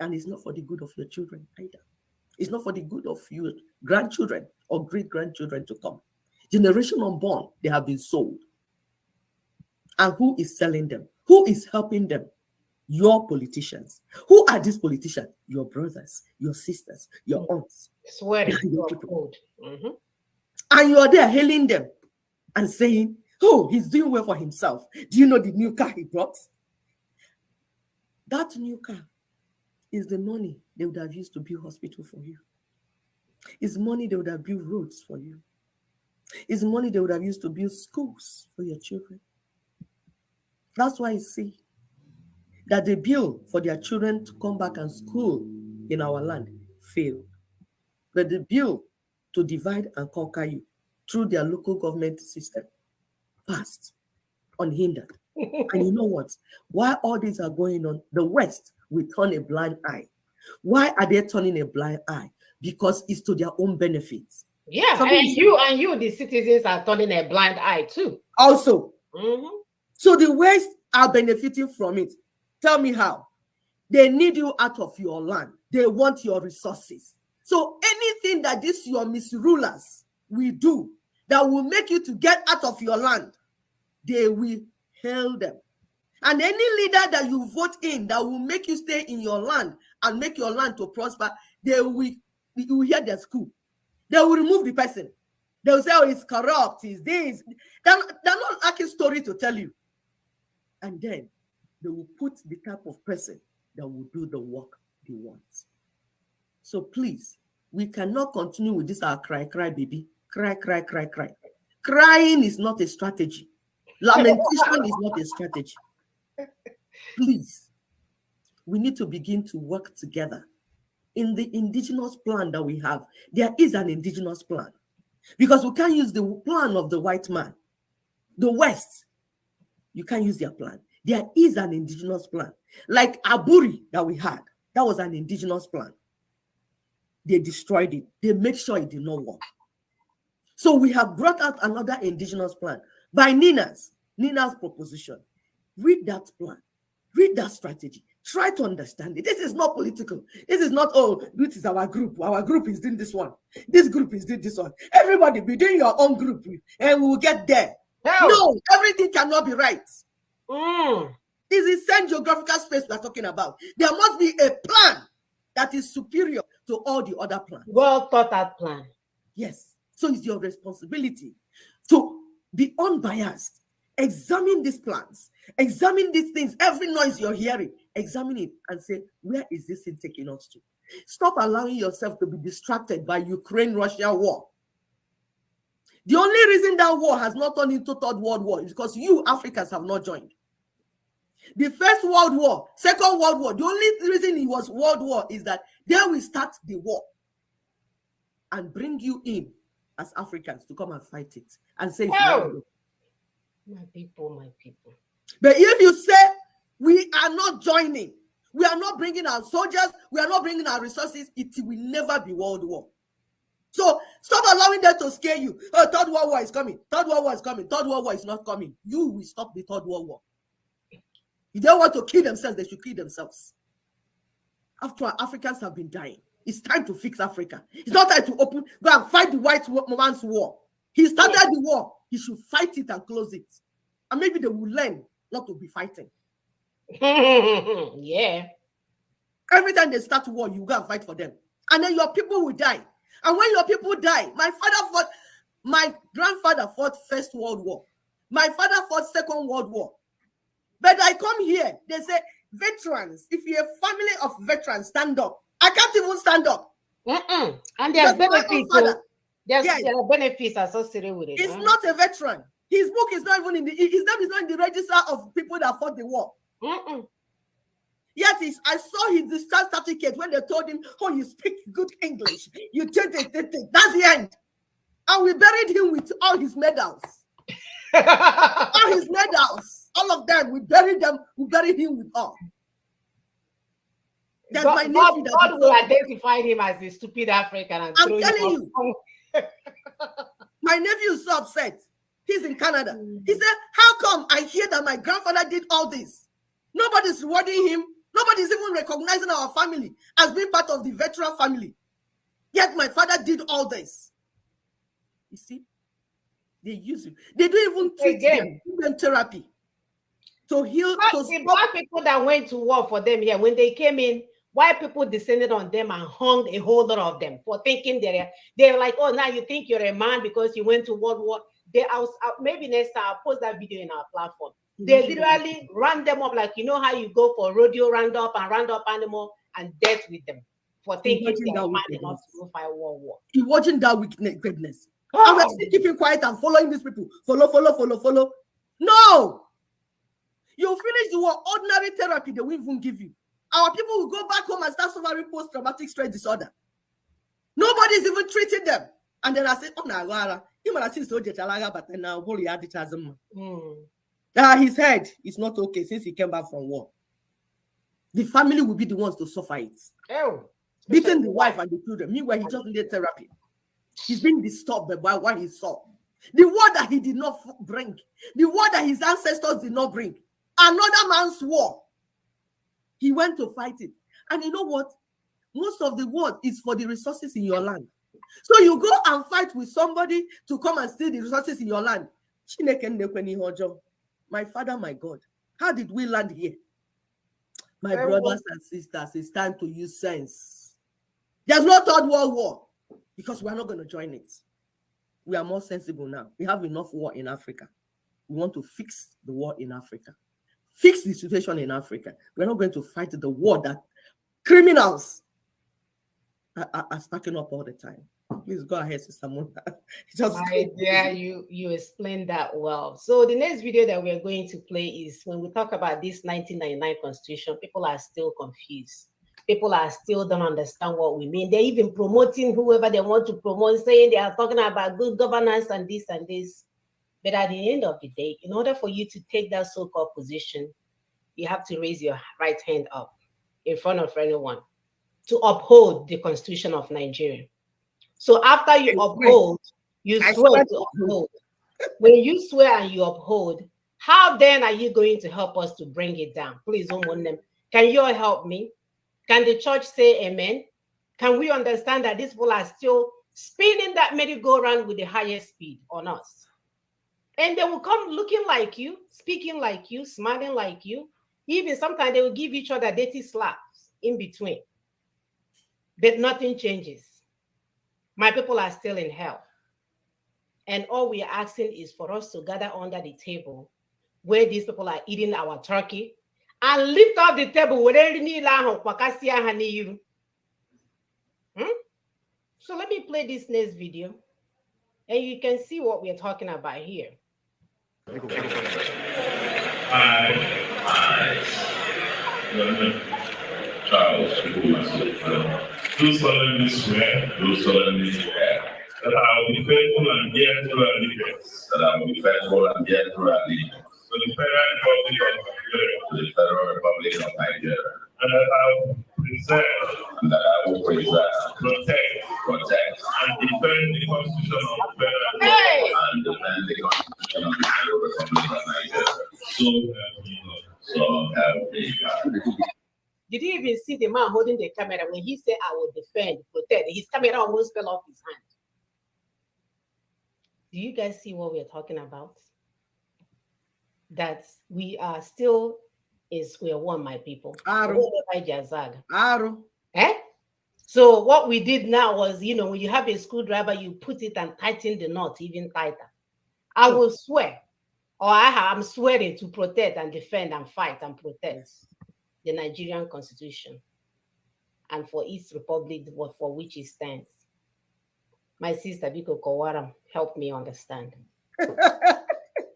And it's not for the good of your children either. It's not for the good of your grandchildren or great-grandchildren to come. Generation unborn, they have been sold. And who is selling them? Who is helping them? Your politicians. Who are these politicians? Your brothers, your sisters, your aunts. Sweating your code. And you are there hailing them and saying, oh, he's doing well for himself. Do you know the new car he brought? That new car is the money they would have used to build hospital for you. It's money they would have built roads for you. It's money they would have used to build schools for your children. That's why you see that the bill for their children to come back and school in our land failed. But the bill to divide and conquer you through their local government system passed unhindered. And you know what? While all these are going on, the West will turn a blind eye. Why are they turning a blind eye? Because it's to their own benefits. Yeah, and you, the citizens, are turning a blind eye too. Also. So the West are benefiting from it. Tell me how. They need you out of your land. They want your resources. So anything that these your misrulers will do that will make you to get out of your land, they will hail them. And any leader that you vote in that will make you stay in your land and make your land to prosper, you will hear their school. They will remove the person. They will say, oh, it's corrupt, it's this. They're not lacking story to tell you. And then they will put the type of person that will do the work they want. So please, we cannot continue with this our cry, baby. Cry. Crying is not a strategy. Lamentation is not a strategy. Please, we need to begin to work together. In the indigenous plan that we have, there is an indigenous plan. Because we can't use the plan of the white man. The West, you can't use their plan. There is an indigenous plan. Like Aburi that we had, that was an indigenous plan. They destroyed it. They made sure it did not work. So we have brought out another indigenous plan by Nina's proposition. Read that plan. Read that strategy. Try to understand it. This is not political. This is not, oh, this is our group. Our group is doing this one. This group is doing this one. Everybody be doing your own group and we will get there. No, everything cannot be right. This is same geographical space we are talking about. There must be a plan that is superior to all the other plans. Well thought out plan. Yes. So it's your responsibility to be unbiased. Examine these plans. Examine these things. Every noise you're hearing, examine it and say, where is this thing taking us to? Stop allowing yourself to be distracted by Ukraine-Russia war. The only reason that war has not turned into Third World War is because you Africans have not joined. The First World War, Second World War, the only reason it was World War is that there we start the war and bring you in as Africans to come and fight it and say, my people. But if you say we are not joining, we are not bringing our soldiers, we are not bringing our resources, it will never be World War. So stop allowing them to scare you. Oh, Third World War is coming. Third World War is coming. Third World War is not coming. You will stop the Third World War. If they want to kill themselves, they should kill themselves. After all, Africans have been dying. It's time to fix Africa. It's not time to go and fight the white man's war. He started the war. He should fight it and close it. And maybe they will learn not to be fighting. Yeah. Every time they start war, you go and fight for them. And then your people will die. And when your people die, my grandfather fought First World War. My father fought Second World War. But I come here, they say, veterans, if you're a family of veterans, stand up. I can't even stand up. And there's benefits. Yes, Yes. there are benefits associated with it. He's huh? not a veteran. His book is not even in the, his name is not in the register of people that fought the war. Yet I saw his discharge certificate when they told him, oh, you speak good English. You take it. That's the end. And we buried him with all his medals. All his medals. All of them. We buried them. We buried him with all. That's my nephew. God will identify him as a stupid African. And I'm throw telling him you. My nephew is so upset. He's in Canada. He said, how come I hear that my grandfather did all this? Nobody's rewarding him. Nobody's even recognizing our family as being part of the veteran family. Yet my father did all this. You see? They use you. They don't even treat them, give them therapy to heal. The black people that went to war for them here, when they came in, white people descended on them and hung a whole lot of them for thinking they're like, oh, now you think you're a man because you went to World War. Maybe next time I'll post that video in our platform. They literally ran them up like, you know how you go for rodeo roundup and round up animal and death with them for thinking they're a man enough to go fight World War. He wasn't that wickedness. And we're still keeping quiet and following these people. Follow. No! You finish the war, ordinary therapy, they won't even give you. Our people will go back home and start suffering post-traumatic stress disorder. Nobody's even treating them. And then I say, oh, no, his head is not okay since he came back from war. The family will be the ones to suffer it. Beating the wife and the children. Meanwhile, he just needed therapy. He's being disturbed by what he saw. The war that he did not bring. The war that his ancestors did not bring. Another man's war. He went to fight it. And you know what? Most of the war is for the resources in your land. So you go and fight with somebody to come and steal the resources in your land. My Father, my God, how did we land here? My brothers and sisters, it's time to use sense. There's no third world war because we're not going to join it. We are more sensible now. We have enough war in Africa. We want to fix the war in Africa. Fix the situation in Africa. We're not going to fight the war that criminals are sparking up all the time. Please go ahead, Sister Mona. You explained that well. So the next video that we're going to play is when we talk about this 1999 Constitution, people are still confused. People are still don't understand what we mean. They're even promoting whoever they want to promote, saying they are talking about good governance and this and this. But at the end of the day, in order for you to take that so-called position, you have to raise your right hand up in front of anyone to uphold the Constitution of Nigeria. So after you uphold, you swear to uphold. When you swear and you uphold, how then are you going to help us to bring it down? Please don't want them. Can you all help me? Can the church say amen? Can we understand that these people are still spinning that merry-go-round with the highest speed on us? And they will come looking like you, speaking like you, smiling like you. Even sometimes they will give each other dirty slaps in between. But nothing changes. My people are still in hell. And all we are asking is for us to gather under the table where these people are eating our turkey and lift up the table. So let me play this next video and you can see what we're talking about here. Charles, do solemnly swear that I will be faithful and bear true allegiance. To the Federal Republic of Nigeria. And that I will preserve. Protect. And defend the Constitution of the Federal Republic. So help me God. Did you even see the man holding the camera when he said, I will defend, protect? His camera almost fell off his hand. Do you guys see what we're talking about? That we are still in square one, my people. So what we did now was, when you have a screwdriver, you put it and tighten the knot even tighter. I will swear, or I'm swearing to protect and defend and fight and protect the Nigerian Constitution and for its republic for which it stands. My sister, Biko Kowaram, help me understand.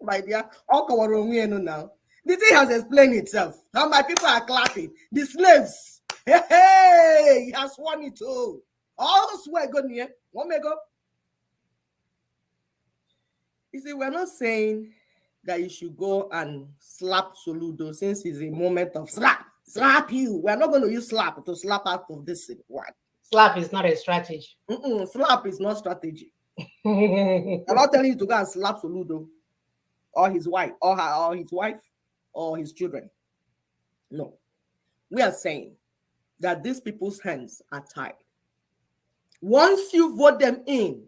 My dear, all now. The thing has explained itself. How my people are clapping. The slaves. Hey, he has won it all. All swear go near. One may go. You see, we're not saying that you should go and slap Soludo since it's a moment of slap you. We're not going to use slap to slap out of this one. Slap is not a strategy. Slap is not strategy. I'm not telling you to go and slap Soludo or his wife or his wife or his children. No. We are saying that these people's hands are tied. Once you vote them in,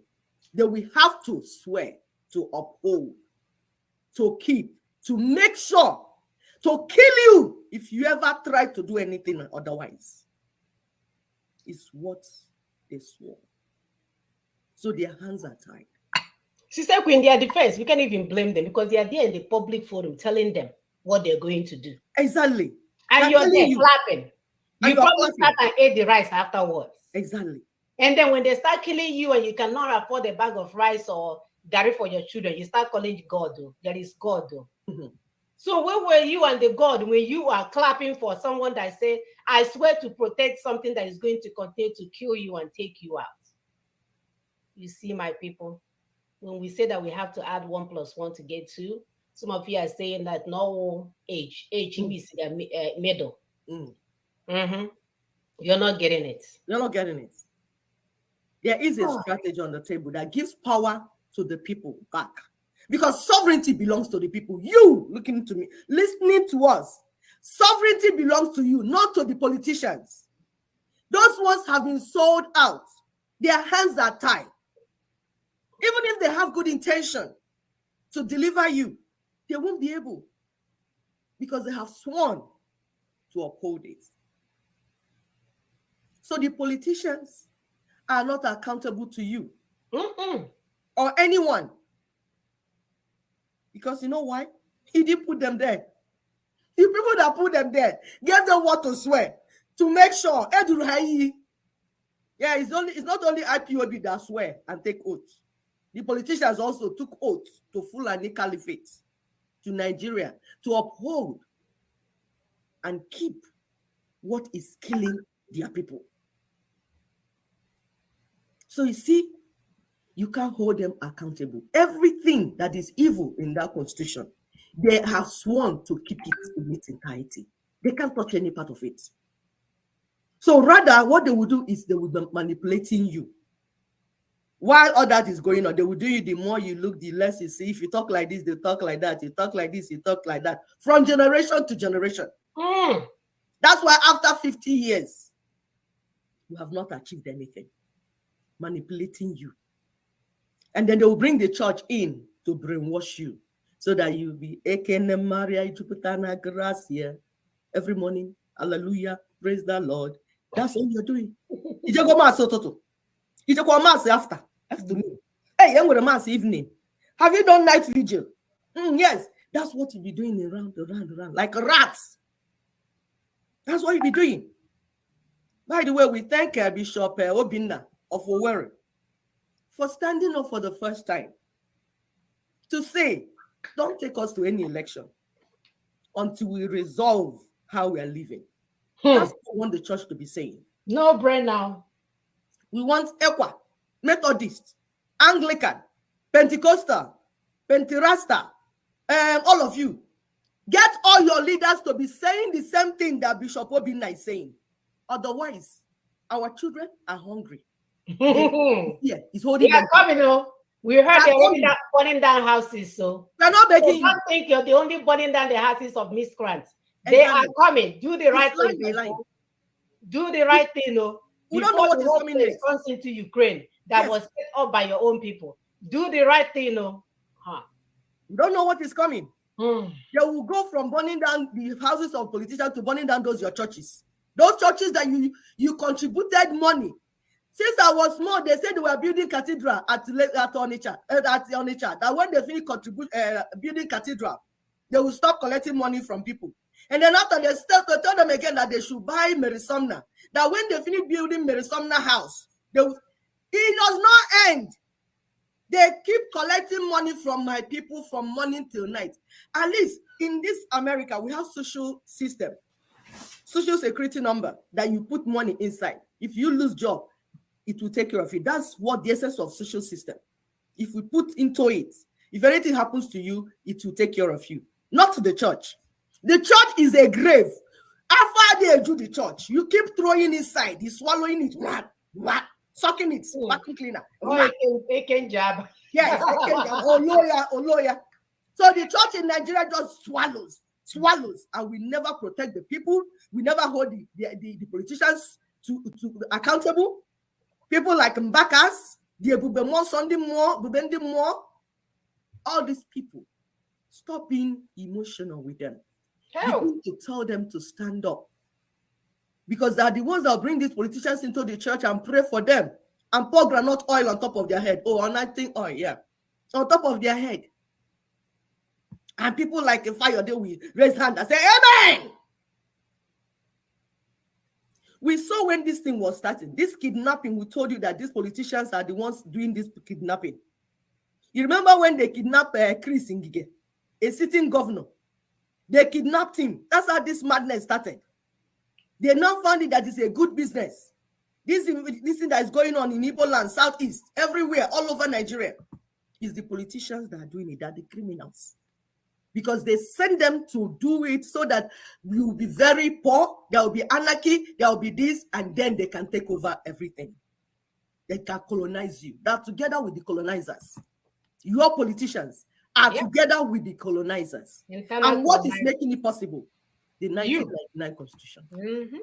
they will have to swear to uphold, to keep, to make sure, to kill you if you ever try to do anything otherwise. It's what they swore. So their hands are tied. Sister Queen, in their defense, we can't even blame them because they are there in the public forum telling them what they're going to do. Exactly. And you're there clapping. You probably start and eat the rice afterwards. Exactly. And then when they start killing you and you cannot afford a bag of rice or dairy for your children, you start calling God, though. There is God, though. So where were you and the God when you are clapping for someone that said, I swear to protect something that is going to continue to kill you and take you out? You see, my people, when we say that we have to add 1 + 1 to get 2, some of you are saying that no age is the middle. You're not getting it. You're not getting it. There is a strategy on the table that gives power to the people back. Because sovereignty belongs to the people. You looking to me, listening to us. Sovereignty belongs to you, not to the politicians. Those ones have been sold out. Their hands are tied. Even if they have good intention to deliver you, they won't be able because they have sworn to uphold it. So the politicians are not accountable to you or anyone. Because you know why? He didn't put them there. The people that put them there gave them what to swear to make sure. Yeah, it's not only IPOB that swear and take oath. The politicians also took oath to Fulani Caliphate, to Nigeria, to uphold and keep what is killing their people. So you see, you can't hold them accountable. Everything that is evil in that constitution, they have sworn to keep it in its entirety. They can't touch any part of it. So rather, what they will do is they will be manipulating you. While all that is going on, they will do you, the more you look, the less you see. If you talk like this, they talk like that. You talk like this, you talk like that. From generation to generation. That's why after 50 years, you have not achieved anything. Manipulating you. And then they will bring the church in to brainwash you so that you'll be Ekene Maria Jupitana Gracia every morning. Hallelujah. Praise the Lord. That's all you're doing. You just go mass toto. You just go mass afternoon. Hey, I'm with a mass evening. Have you done night vigil? Yes. That's what you'll be doing around, like rats. That's what you'll be doing. By the way, we thank Bishop Obinna of Owerri for standing up for the first time to say, don't take us to any election until we resolve how we are living. That's what we want the church to be saying. No brain now. We want Equa, Methodist, Anglican, Pentecostal, Penterasta, all of you. Get all your leaders to be saying the same thing that Bishop Obinna is saying. Otherwise, our children are hungry. Yeah, he's holding them. Coming, though. We heard they're burning down houses, so they're not begging you. Don't think you're the only burning down the houses of miscreants. They are coming. Do the right thing. Do the right thing, though. We don't know what is coming next. Response into Ukraine that was set up by your own people. Do the right thing, though. We don't know what is coming. They will go from burning down the houses of politicians to burning down your churches. Those churches that you contributed money. Since I was small, they said they were building cathedral at Onitsha. That when they finish building cathedral, they will stop collecting money from people. And then after they start to tell them again that they should buy Mary Sumner. That when they finish building Mary Sumner house, It does not end. They keep collecting money from my people from morning till night. At least in this America, we have social system, social security number that you put money inside. If you lose job, it will take care of it. That's what the essence of social system. If we put into it, if anything happens to you, it will take care of you. Not the church. The church is a grave. After they do the church, you keep throwing inside, you swallowing it, what, sucking it, vacuum cleaner. Taking job. Yes, lawyer. So the church in Nigeria just swallows, and we never protect the people. We never hold the politicians to accountable. People like Mbakas, the Ebubemo Sunday Mo, Bubendi Mo, all these people, stop being emotional with them. You need to tell them to stand up, because they are the ones that bring these politicians into the church and pray for them and pour granite oil on top of their head. Oh, anointing oil, yeah, on top of their head. And people like a fire, they will raise hand and say, Amen. We saw when this thing was starting, this kidnapping, we told you that these politicians are the ones doing this kidnapping. You remember when they kidnapped Chris Ngige, a sitting governor? They kidnapped him. That's how this madness started. They now found it that it's a good business. This thing that is going on in Igbo land, Southeast, everywhere, all over Nigeria, is the politicians that are doing it, that are the criminals. Because they send them to do it so that you will be very poor, there will be anarchy, there will be this, and then they can take over everything. They can colonize you. They're together with the colonizers. Your politicians are together with the colonizers. And what is making it possible? The 1999 Constitution. Mm-hmm.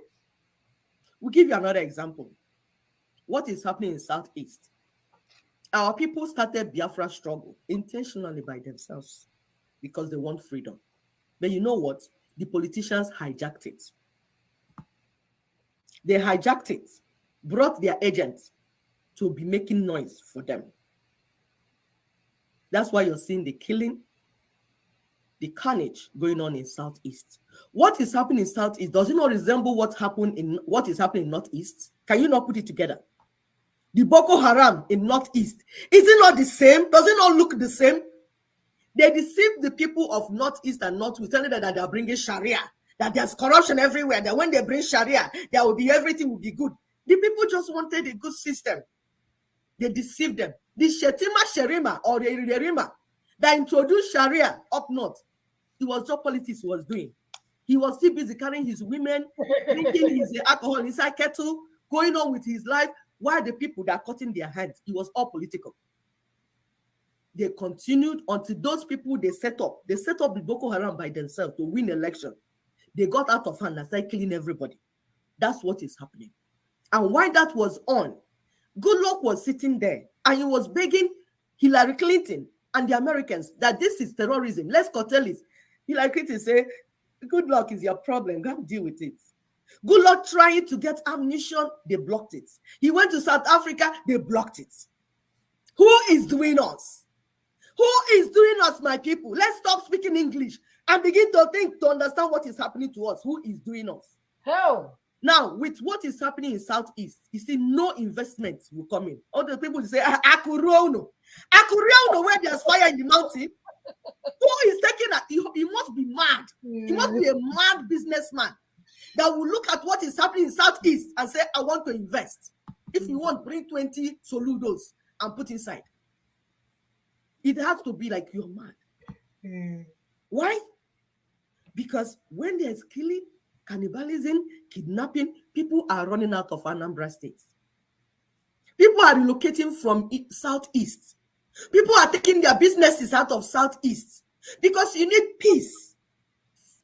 We'll give you another example. What is happening in Southeast? Our people started Biafra struggle intentionally by themselves because they want freedom. But you know what? The politicians hijacked it. They hijacked it, brought their agents to be making noise for them. That's why you're seeing the killing, the carnage going on in Southeast. What is happening in Southeast, does it not resemble what is happening in Northeast? Can you not put it together? The Boko Haram in Northeast, is it not the same? Does it not look the same? They deceive the people of Northeast and Northwest, telling them that they are bringing Sharia, that there's corruption everywhere, that when they bring Sharia, there will be everything will be good. The people just wanted a good system. They deceived them. The Shetima Sherima or the Yerima that introduced Sharia up north, it was what politics was doing. He was still busy carrying his women, drinking his alcohol inside kettle, going on with his life, while the people that are cutting their hands, it was all political. They continued until those people they set up the Boko Haram by themselves to win election. They got out of hand and started killing everybody. That's what is happening. And while that was on, Goodluck was sitting there and he was begging Hillary Clinton and the Americans that this is terrorism. Let's curtail it. Hillary Clinton said, Goodluck is your problem. Go and deal with it. Goodluck trying to get ammunition, they blocked it. He went to South Africa, they blocked it. Who is doing us? Who is doing us, my people? Let's stop speaking English and begin to think, to understand what is happening to us. Who is doing us? How? Now, with what is happening in Southeast, you see, no investment will come in. All the people say, Akurono, where there's fire in the mountain. Who is taking that? He must be mad. He must be a mad businessman that will look at what is happening in Southeast and say, I want to invest. If you want, bring 20 Soludos and put inside. It has to be like you're mad. Why? Because when there's killing, cannibalism, kidnapping, people are running out of Anambra State. People are relocating from Southeast. People are taking their businesses out of Southeast because you need peace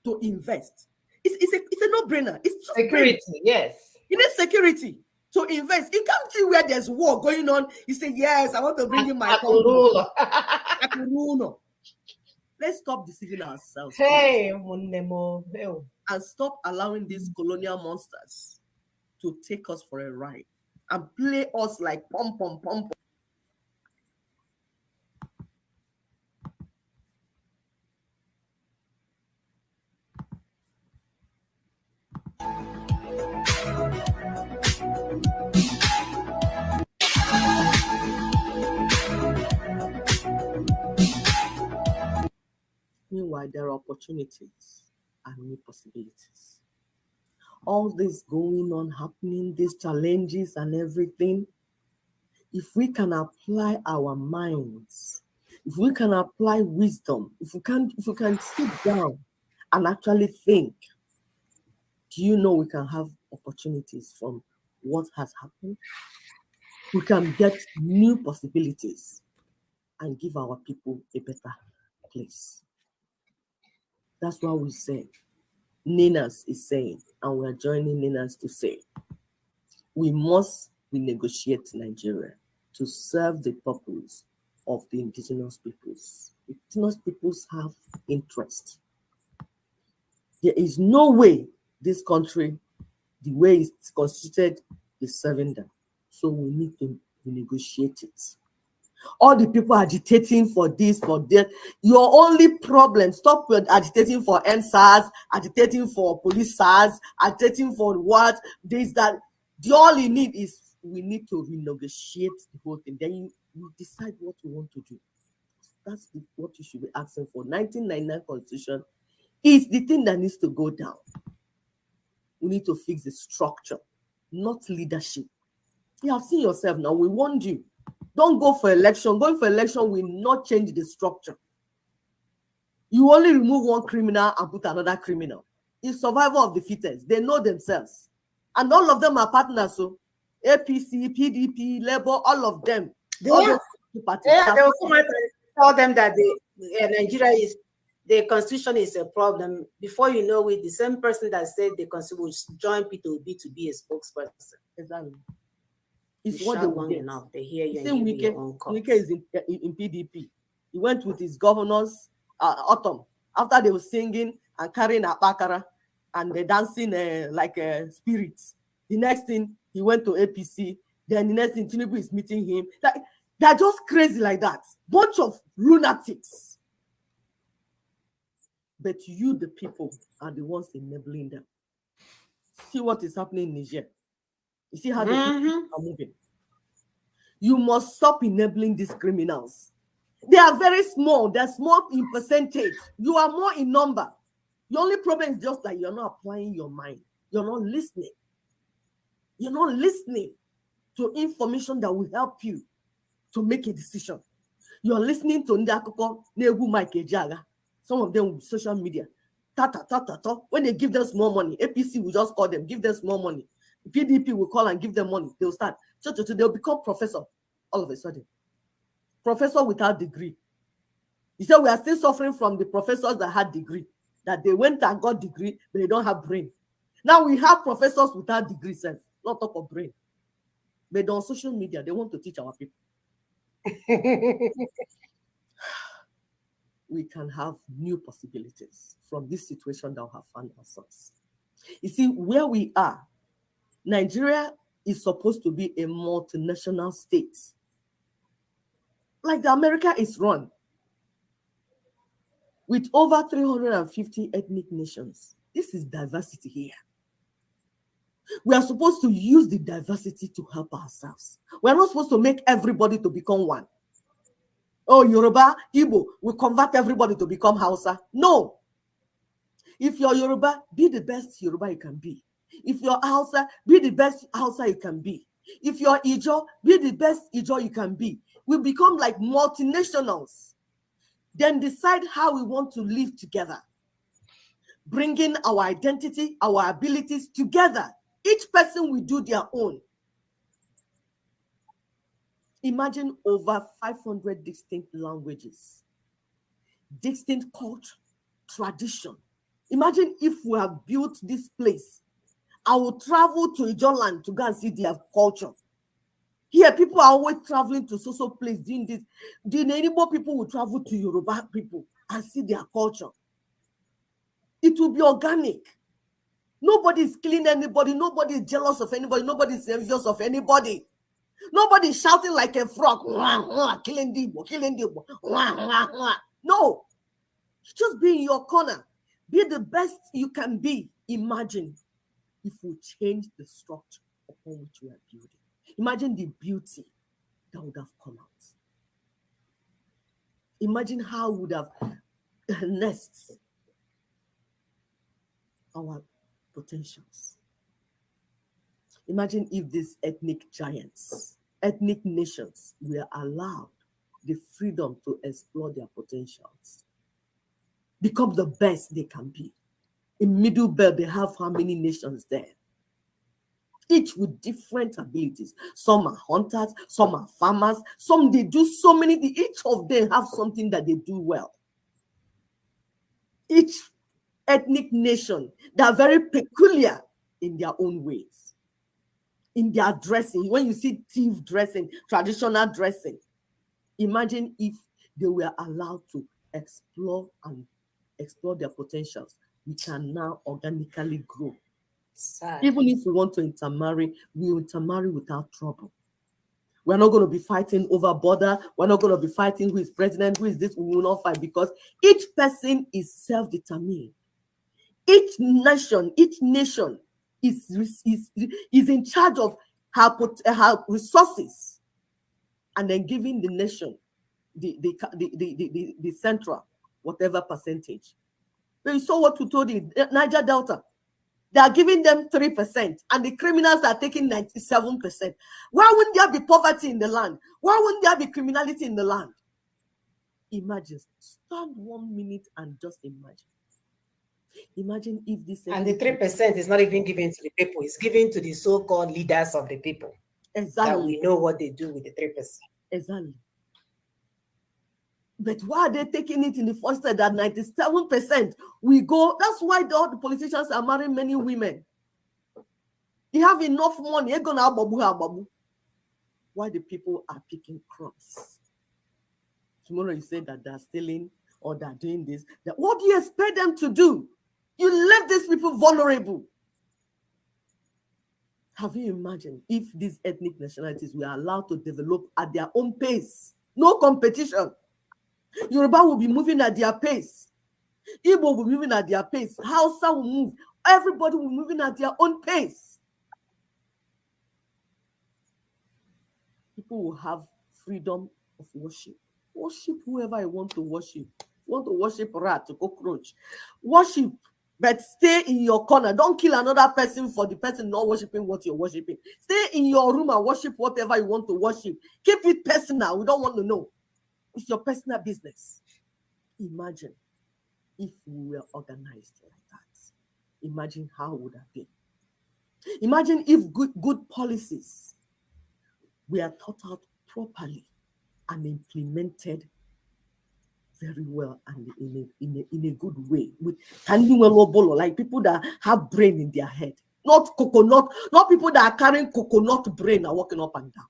to invest. It's a no-brainer. It's just security, yes. You need security to invest. You can't see where there's war going on. You say, yes, I want to bring in my Akuruno. Let's stop deceiving ourselves. Hey, and stop allowing these colonial monsters to take us for a ride and play us like pom pom pom. Meanwhile, there are opportunities and new possibilities. All this going on, happening, these challenges and everything, if we can apply our minds, if we can apply wisdom, if we can sit down and actually think, do you know we can have opportunities from what has happened? We can get new possibilities and give our people a better place. That's what we say. Ninas is saying, and we are joining Ninas to say, we must renegotiate Nigeria to serve the purpose of the indigenous peoples. Indigenous peoples have interest. There is no way this country, the way it's constituted, is serving them. So we need to renegotiate it. All the people agitating for this, for that, your only problem, stop agitating for NSAS, agitating for police SARS, agitating for what, this, that. The all you need is, we need to renegotiate the whole thing. Then you decide what you want to do. That's what you should be asking for. 1999 Constitution is the thing that needs to go down. We need to fix the structure, not leadership. You have seen yourself now. We warned you. Don't go for election. Going for election will not change the structure. You only remove one criminal and put another criminal. It's survival of the fittest. They know themselves. And all of them are partners. So APC, PDP, Labour, all of them. They will come out and tell them that Nigeria is, the constitution is a problem. Before you know it, the same person that said the constitution will join P2B to be a spokesperson. Exactly. It's you what they long get. enough. They hear you. Same Wike is in PDP. He went with his governors, Autumn, after they were singing and carrying a bakara and they dancing like spirits. The next thing, he went to APC. Then the next thing, Tinubu is meeting him. Like, they're just crazy like that. Bunch of lunatics. But you, the people, are the ones enabling them. See what is happening in Niger. You see how the people are moving. You must stop enabling these criminals. They are very small. They're small in percentage. You are more in number. The only problem is just that you're not applying your mind. You're not listening. You're not listening to information that will help you to make a decision. You're listening to Ndakoko, Negu Mike Ejaga. Some of them with social media. When they give them small money, APC will just call them, give them small money. PDP will call and give them money. They'll start. They'll become professor all of a sudden. Professor without degree. He said we are still suffering from the professors that had degree, that they went and got degree, but they don't have brain. Now we have professors without degree, self, not talk of brain. But on social media, they want to teach our people. We can have new possibilities from this situation that we have found ourselves. You see, where we are, Nigeria is supposed to be a multinational state. Like the America is run. With over 350 ethnic nations. This is diversity here. We are supposed to use the diversity to help ourselves. We are not supposed to make everybody to become one. Oh, Yoruba, Igbo, we convert everybody to become Hausa. No. If you're Yoruba, be the best Yoruba you can be. If you're Hausa, be the best Hausa you can be. If you're Ijo, be the best Ijo you can be. We become like multinationals. Then decide how we want to live together. Bringing our identity, our abilities together. Each person will do their own. Imagine over 500 distinct languages, distinct culture, tradition. Imagine if we have built this place. I will travel to Ijoland to go and see their culture. Here, people are always traveling to so place doing this. The Igbo people will travel to Yoruba people and see their culture. It will be organic. Nobody is killing anybody. Nobody is jealous of anybody. Nobody is envious of anybody. Nobody is shouting like a frog. Killing the Igbo, killing the Igbo. No. Just be in your corner. Be the best you can be. Imagine if we change the structure upon which we are building. Imagine the beauty that would have come out. Imagine how we would have Next, our potentials. Imagine if these ethnic giants, ethnic nations were allowed the freedom to explore their potentials, become the best they can be. In Middle Belt, they have how many nations there? Each with different abilities. Some are hunters, some are farmers, some they do so many things. Each of them have something that they do well. Each ethnic nation, they are very peculiar in their own ways. In their dressing, when you see thief dressing, traditional dressing, imagine if they were allowed to explore their potentials. We can now organically grow. Even if we want to intermarry, we will intermarry without trouble. We're not going to be fighting over border. We're not going to be fighting who is president, who is this. We will not fight because each person is self-determined. Each nation is in charge of her resources, and then giving the nation the central whatever percentage. So you saw what we told you, Niger Delta. They are giving them 3%, and the criminals are taking 97%. Why wouldn't there be poverty in the land? Why wouldn't there be criminality in the land? Imagine, stand 1 minute and just imagine. Imagine if this... And the 3% is not even given to the people. It's given to the so-called leaders of the people. Exactly. That we know what they do with the 3%. Exactly. But why are they taking it in the first step that 97% we go? That's why all the politicians are marrying many women. They have enough money. They're gonna babu. Why the people are picking crumbs? Tomorrow you say that they're stealing or they're doing this. What do you expect them to do? You left these people vulnerable. Have you imagined if these ethnic nationalities were allowed to develop at their own pace? No competition. Yoruba will be moving at their pace. Igbo will be moving at their pace. Hausa will move. Everybody will be moving at their own pace. People will have freedom of worship. Worship whoever you want to worship. You want to worship rat, cockroach. Worship, but stay in your corner. Don't kill another person for the person not worshiping what you're worshiping. Stay in your room and worship whatever you want to worship. Keep it personal. We don't want to know. It's your personal business. Imagine if we were organized like that. Imagine how it would have been. Imagine if good policies were thought out properly and implemented very well and in a good way. With like people that have brain in their head. Not coconut, not people that are carrying coconut brain and walking up and down.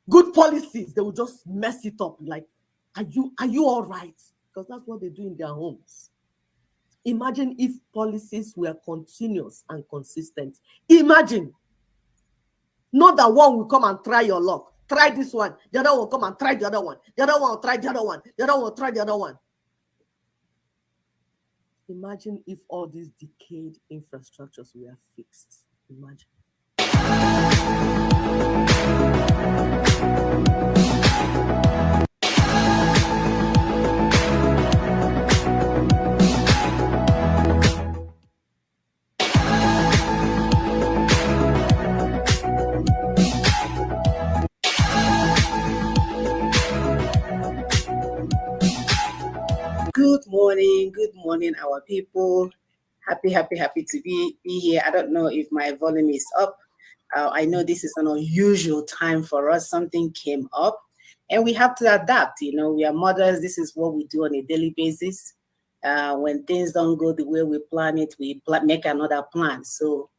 Good policies, they will just mess it up. Like, are you all right? Because that's what they do in their homes. Imagine if policies were continuous and consistent. Imagine. Not that one will come and try your luck. Try this one. The other one will come and try the other one. The other one will try the other one. The other one will try the other one. Imagine if all these decayed infrastructures were fixed. Imagine. Good morning, our people. Happy to be here. I don't know if my volume is up. I know this is an unusual time for us. Something came up and we have to adapt. You know, we are mothers. This is what we do on a daily basis. When things don't go the way we plan it, we make another plan. So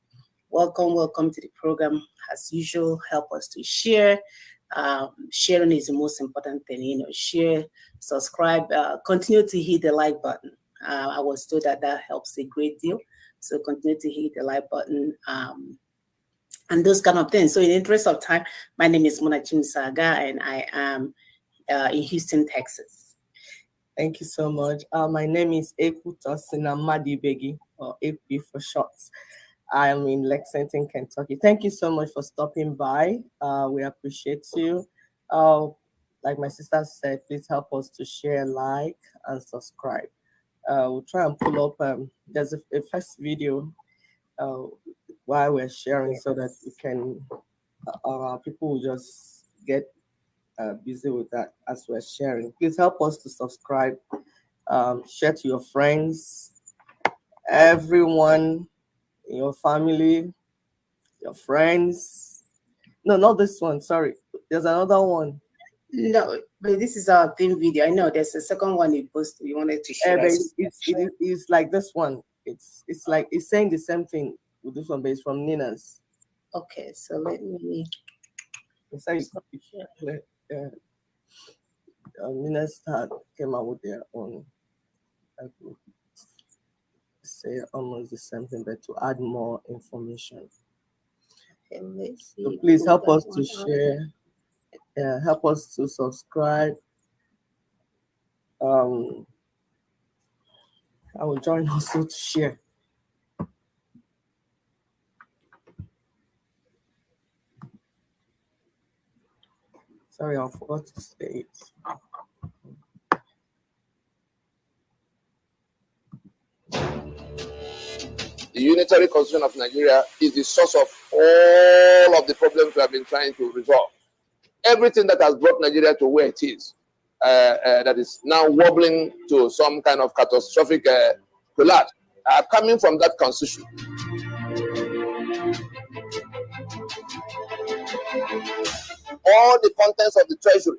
welcome to the program. As usual, help us to share. Sharing is the most important thing, you know, share, subscribe, continue to hit the like button. I was told that helps a great deal. So continue to hit the like button and those kind of things. So in the interest of time, my name is Monachim Saga and I am in Houston, Texas. Thank you so much. My name is Ekuta Sinamadi Begi, or AP for short. I am in Lexington, Kentucky. Thank you so much for stopping by. We appreciate you. like my sister said, please help us to share, like, and subscribe. We'll try and pull up. There's a first video while we're sharing, so that we can people will just get busy with that as we're sharing. Please help us to subscribe, share to your friends, everyone in your family, your friends. No, not this one. Sorry, there's another one. No, but this is our theme video. I know there's a second one you posted. You wanted to share. It's like this one. It's like it's saying the same thing with this one, but it's from Nina's. Okay, so let me. It's like Nina's came out with their own. I would say almost the same thing, but to add more information. Okay, let's see. So please help us to share. Help us to subscribe. I will join also to share. Sorry, I forgot to say it. The unitary constitution of Nigeria is the source of all of the problems we have been trying to resolve. Everything that has brought Nigeria to where it is, that is now wobbling to some kind of catastrophic collapse, are coming from that constitution. All the contents of the treasury,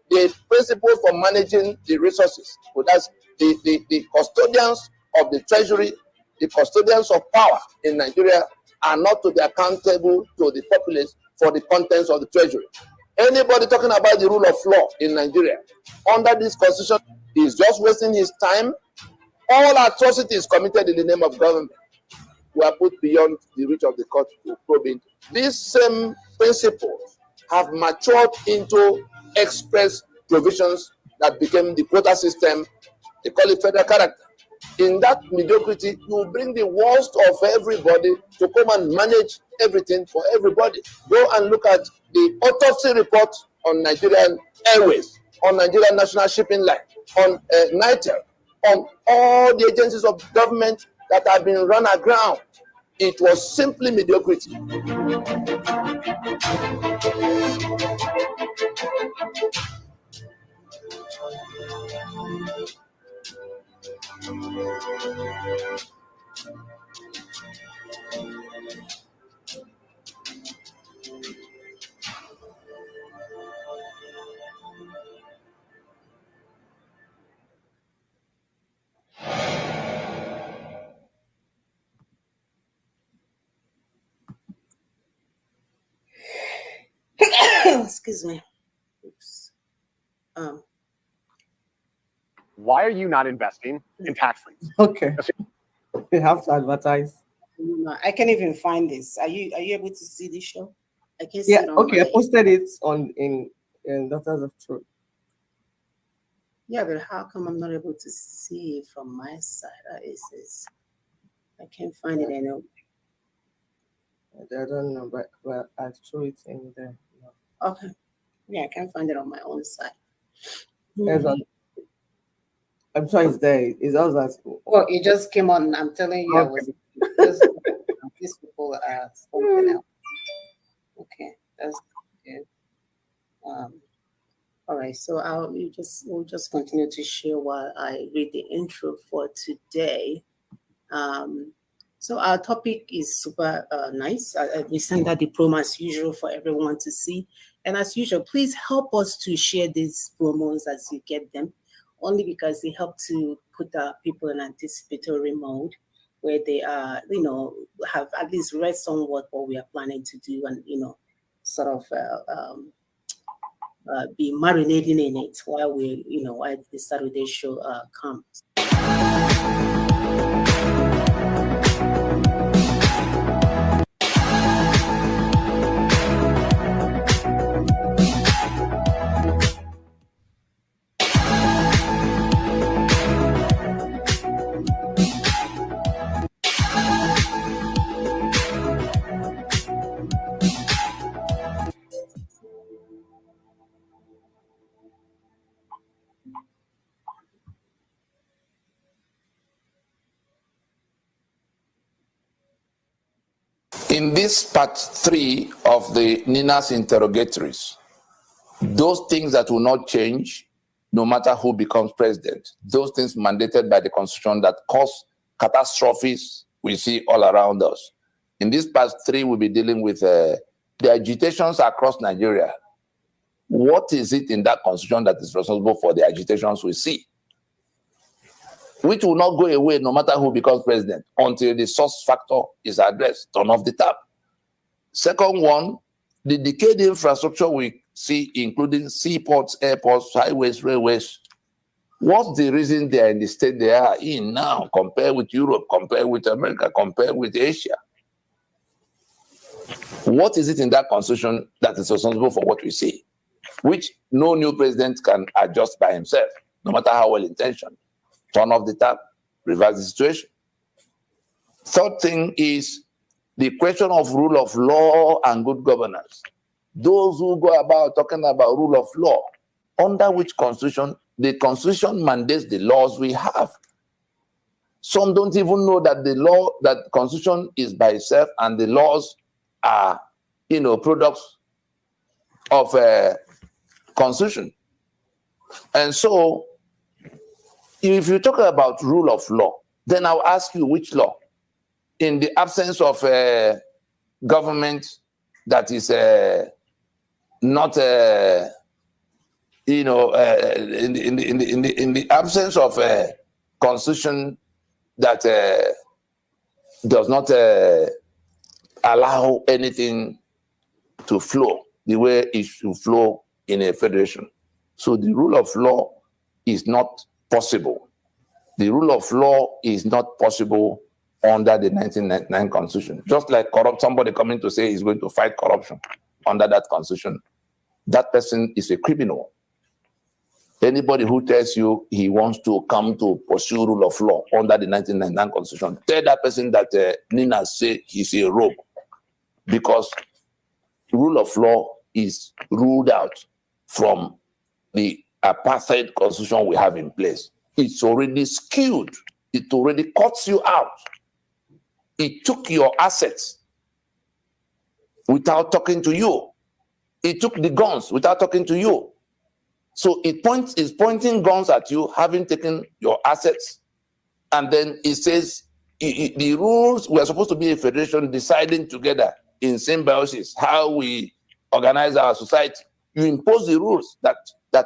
the principles for managing the resources, so that's the custodians of the treasury, the custodians of power in Nigeria are not to be accountable to the populace for the contents of the treasury. Anybody talking about the rule of law in Nigeria under this constitution is just wasting his time. All atrocities committed in the name of government were put beyond the reach of the court to probe into. These same principles have matured into express provisions that became the quota system. They call it federal character. In that mediocrity, you bring the worst of everybody to come and manage everything for everybody. Go and look at the autopsy report on Nigerian Airways, on Nigerian National Shipping Line, on NITEL, on all the agencies of government that have been run aground. It was simply mediocrity. Excuse me. Oops. Why are you not investing in tax liens? Okay. They have to advertise. No, I can't even find this. Are you able to see this show? I can see it on okay. my... I posted it on in Daughters of Truth. Yeah, but how come I'm not able to see it from my side? I can't find it anywhere. I don't know, but I threw it in there. Okay. Yeah, I can't find it on my own side. I'm sure it's there. It's all that. Well, it just came on. I'm telling you, Okay. these people are something else. Okay, that's good. All right, so we'll just continue to share while I read the intro for today. So our topic is super nice. We send that diploma as usual for everyone to see. And as usual, please help us to share these promos as you get them, only because they help to put people in anticipatory mode where they are, have at least read somewhat what we are planning to do and, sort of be marinating in it while while the Saturday show comes. In this part 3 of the NINA's interrogatories, those things that will not change no matter who becomes president, those things mandated by the Constitution that cause catastrophes we see all around us. In this part 3, we'll be dealing with the agitations across Nigeria. What is it in that Constitution that is responsible for the agitations we see? Which will not go away no matter who becomes president until the source factor is addressed. Turn off the tap. Second one, the decayed infrastructure we see, including seaports, airports, highways, railways. What's the reason they are in the state they are in now, compared with Europe, compared with America, compared with Asia? What is it in that Constitution that is responsible for what we see, which no new president can adjust by himself, no matter how well-intentioned? Turn off the tap, reverse the situation. Third thing is the question of rule of law and good governance. Those who go about talking about rule of law, under which Constitution? The Constitution mandates the laws we have. Some don't even know that the law, that Constitution is by itself and the laws are, products of a Constitution. And so, if you talk about rule of law, then I'll ask you which law? In the absence of a government that is not, in the absence of a Constitution that does not allow anything to flow the way it should flow in a federation. So the rule of law is not possible. The rule of law is not possible under the 1999 Constitution. Just like somebody coming to say he's going to fight corruption under that Constitution, that person is a criminal. Anybody who tells you he wants to come to pursue rule of law under the 1999 Constitution, tell that person that Nina say he's a rogue, because rule of law is ruled out from the apartheid Constitution we have in place. It's already skewed. It already cuts you out. It took your assets without talking to you. It took the guns without talking to you. So it's pointing guns at you, having taken your assets, and then it says the rules, we're supposed to be a federation deciding together in symbiosis how we organize our society. You impose the rules that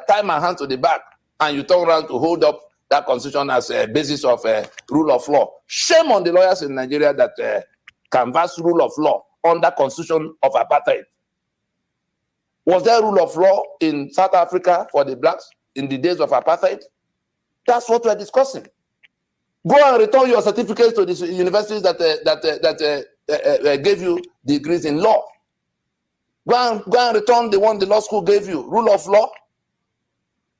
tie my hand to the back, and you turn around to hold up that Constitution as a basis of rule of law. Shame on the lawyers in Nigeria that canvass rule of law under Constitution of apartheid. Was there rule of law in South Africa for the blacks in the days of apartheid? That's what we're discussing. Go and return your certificates to the universities that gave you degrees in law. Go and return the one the law school gave you, rule of law.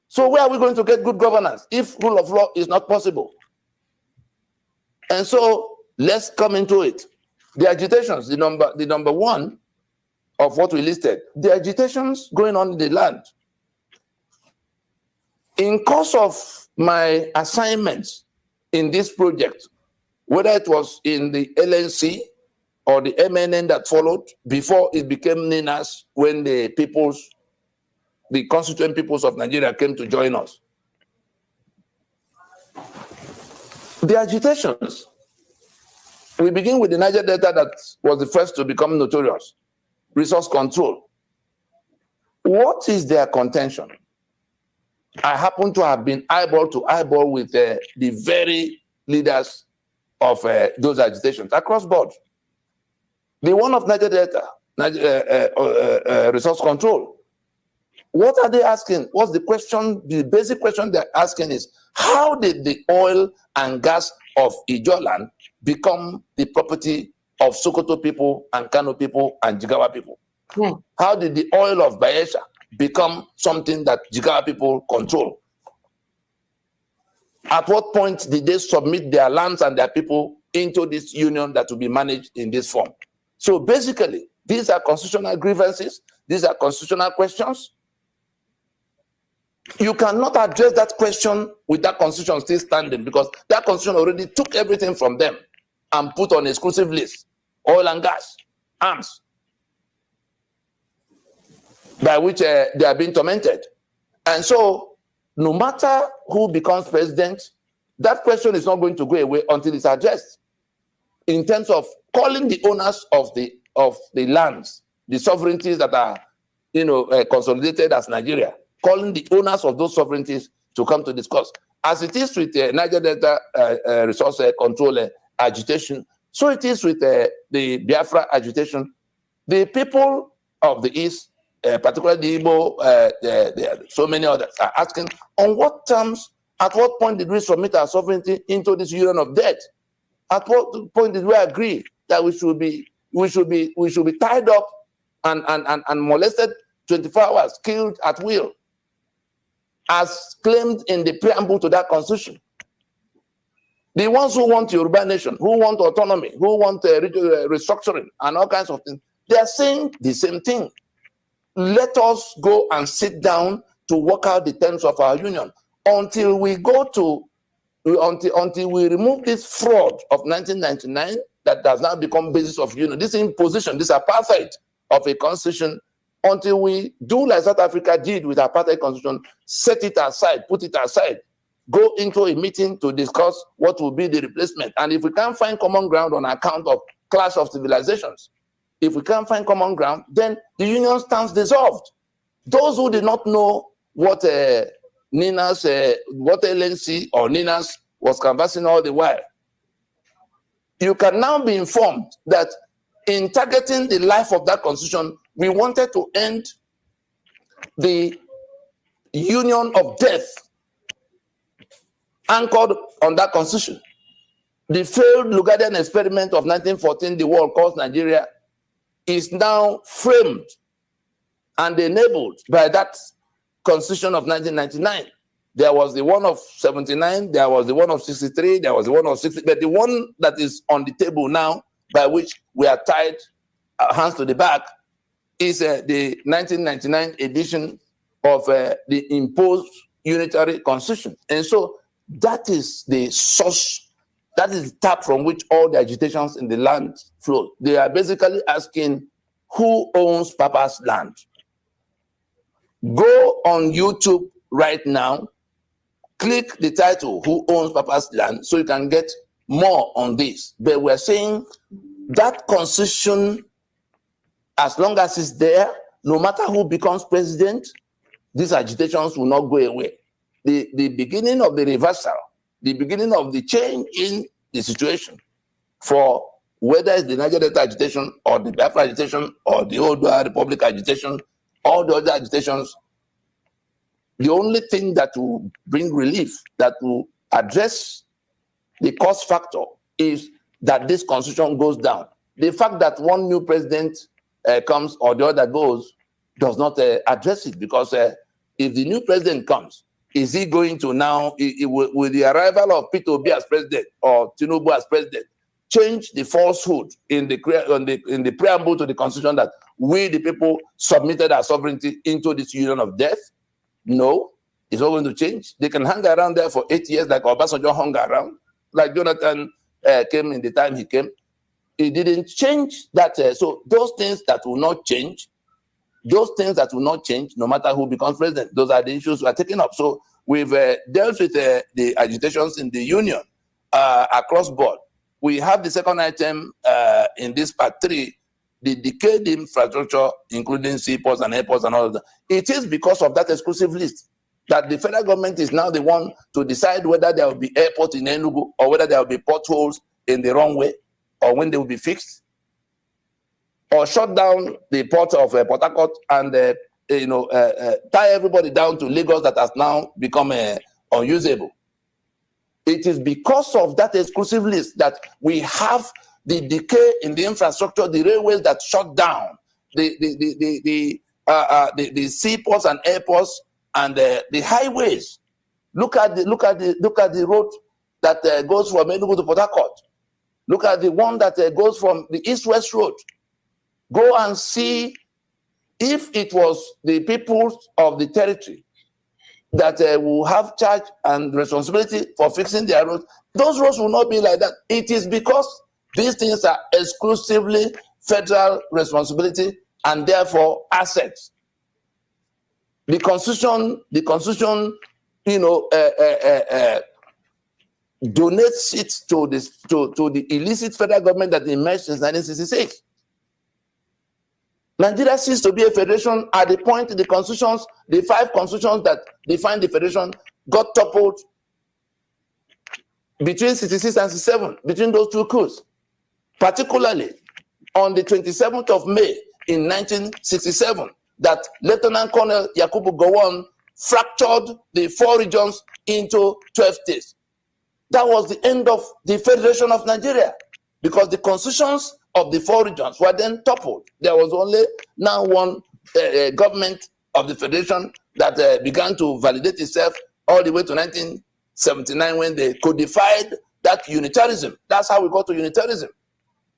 So where are we going to get good governance if rule of law is not possible? And so let's come into it. The agitations, the number one of what we listed, the agitations going on in the land. In course of my assignments in this project, whether it was in the LNC or the MNN that followed before it became NINAS, when the constituent peoples of Nigeria came to join us. The agitations, we begin with the Niger Delta that was the first to become notorious. Resource control. What is their contention? I happen to have been eyeball to eyeball with the very leaders of those agitations across board. The one of Niger Delta, resource control. What are they asking? What's the question? The basic question they're asking is, how did the oil and gas of Ijoland become the property of Sokoto people and Kano people and Jigawa people? How did the oil of Bayelsa become something that Jigawa people control? At what point did they submit their lands and their people into this union that will be managed in this form? So basically, these are constitutional grievances. These are constitutional questions. You cannot address that question with that constitution still standing, because that constitution already took everything from them and put on exclusive list, oil and gas. arms by which they are being tormented. And so no matter who becomes president, that question is not going to go away until it's addressed in terms of calling the owners of the lands, the sovereignties that are, consolidated as Nigeria, calling the owners of those sovereignties to come to discuss. As it is with Niger Delta resource control agitation, so it is with the Biafra agitation. The people of the East, particularly the Igbo, so many others, are asking, on what terms, at what point did we submit our sovereignty into this union of debt? At what point did we agree that we should be tied up and molested 24 hours, killed at will, as claimed in the preamble to that constitution? The ones who want Yoruba nation, who want autonomy, who want restructuring and all kinds of things, they are saying the same thing. Let us go and sit down to work out the terms of our union until we remove this fraud of 1999 that has now become basis of union, this imposition, this apartheid of a constitution, until we do like South Africa did with apartheid constitution, set it aside, put it aside, go into a meeting to discuss what will be the replacement. And if we can't find common ground on account of clash of civilizations, if we can't find common ground, then the union stands dissolved. Those who did not know what Ninas, what LNC or Ninas was canvassing all the while, you can now be informed that in targeting the life of that constitution, we wanted to end the union of death anchored on that constitution. The failed Lugadian experiment of 1914, the war caused Nigeria, is now framed and enabled by that constitution of 1999. There was the one of 79, there was the one of 63, there was the one of 60, but the one that is on the table now, by which we are tied hands to the back, is the 1999 edition of the imposed unitary constitution. And so that is the source, that is the tap from which all the agitations in the land flow. They are basically asking, who owns Papa's land? Go on YouTube right now, click the title, Who Owns Papa's Land, so you can get more on this. But we're saying that constitution, as long as it's there, no matter who becomes president, these agitations will not go away. The beginning of the reversal, the beginning of the change in the situation, for whether it's the Niger Delta agitation or the Biafra agitation or the Oodua Republic agitation, all the other agitations, the only thing that will bring relief, that will address the cost factor, is that this constitution goes down. The fact that one new president comes or the other goes does not address it, because if the new president comes, is he going to now, with the arrival of Peter Obi as president or Tinubu as president, change the falsehood in the preamble to the constitution that we, the people, submitted our sovereignty into this union of death? No, it's not going to change. They can hang around there for 8 years like Obasanjo hung around, like Jonathan came in the time he came. It didn't change that. So those things that will not change, no matter who becomes president, those are the issues we are taking up. So we've dealt with the agitations in the union across board. We have the second item in this part 3, the decayed infrastructure, including seaports and airports and all of that. It is because of that exclusive list that the federal government is now the one to decide whether there will be airport in Enugu or whether there will be potholes in the wrong way or when they will be fixed, or shut down the port of Port Harcourt and tie everybody down to Lagos that has now become unusable. It is because of that exclusive list that we have the decay in the infrastructure, the railways that shut down, the seaports and airports and the highways. Look at the road that goes from Enugu to Port Harcourt. Look at the one that goes from the east-west road. Go and see if it was the people of the territory that will have charge and responsibility for fixing their roads. Those roads will not be like that. It is because these things are exclusively federal responsibility and therefore assets. The constitution, donates it to the illicit federal government that emerged since 1966. Nigeria ceased to be a federation at the point the 5 constitutions that define the federation got toppled between 66 and 67, between those 2 coups. Particularly on the 27th of May in 1967, that Lieutenant Colonel Yakubu Gowon fractured the 4 regions into 12 states. That was the end of the Federation of Nigeria, because the constitutions of the 4 regions were then toppled. There was only now one government of the Federation that began to validate itself all the way to 1979 when they codified that unitarism. That's how we got to unitarism.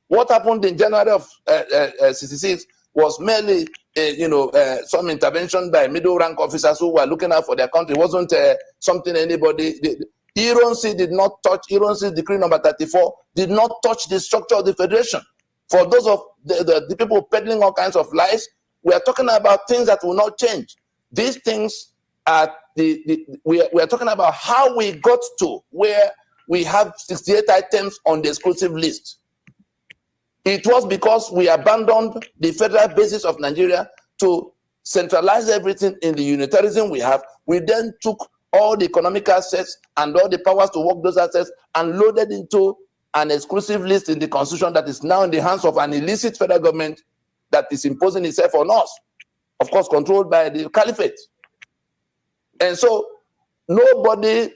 What happened in January of 66 was merely, some intervention by middle rank officers who were looking out for their country. It wasn't something anybody did. Ironsi did not touch, Ironsi decree number 34 did not touch the structure of the federation. For those of the people peddling all kinds of lies, we are talking about things that will not change. These things are we are talking about how we got to where we have 68 items on the exclusive list. It was because we abandoned the federal basis of Nigeria to centralize everything in the unitarism we have. We then took all the economic assets and all the powers to work those assets and loaded into an exclusive list in the constitution that is now in the hands of an illicit federal government that is imposing itself on us, of course, controlled by the caliphate. And so nobody,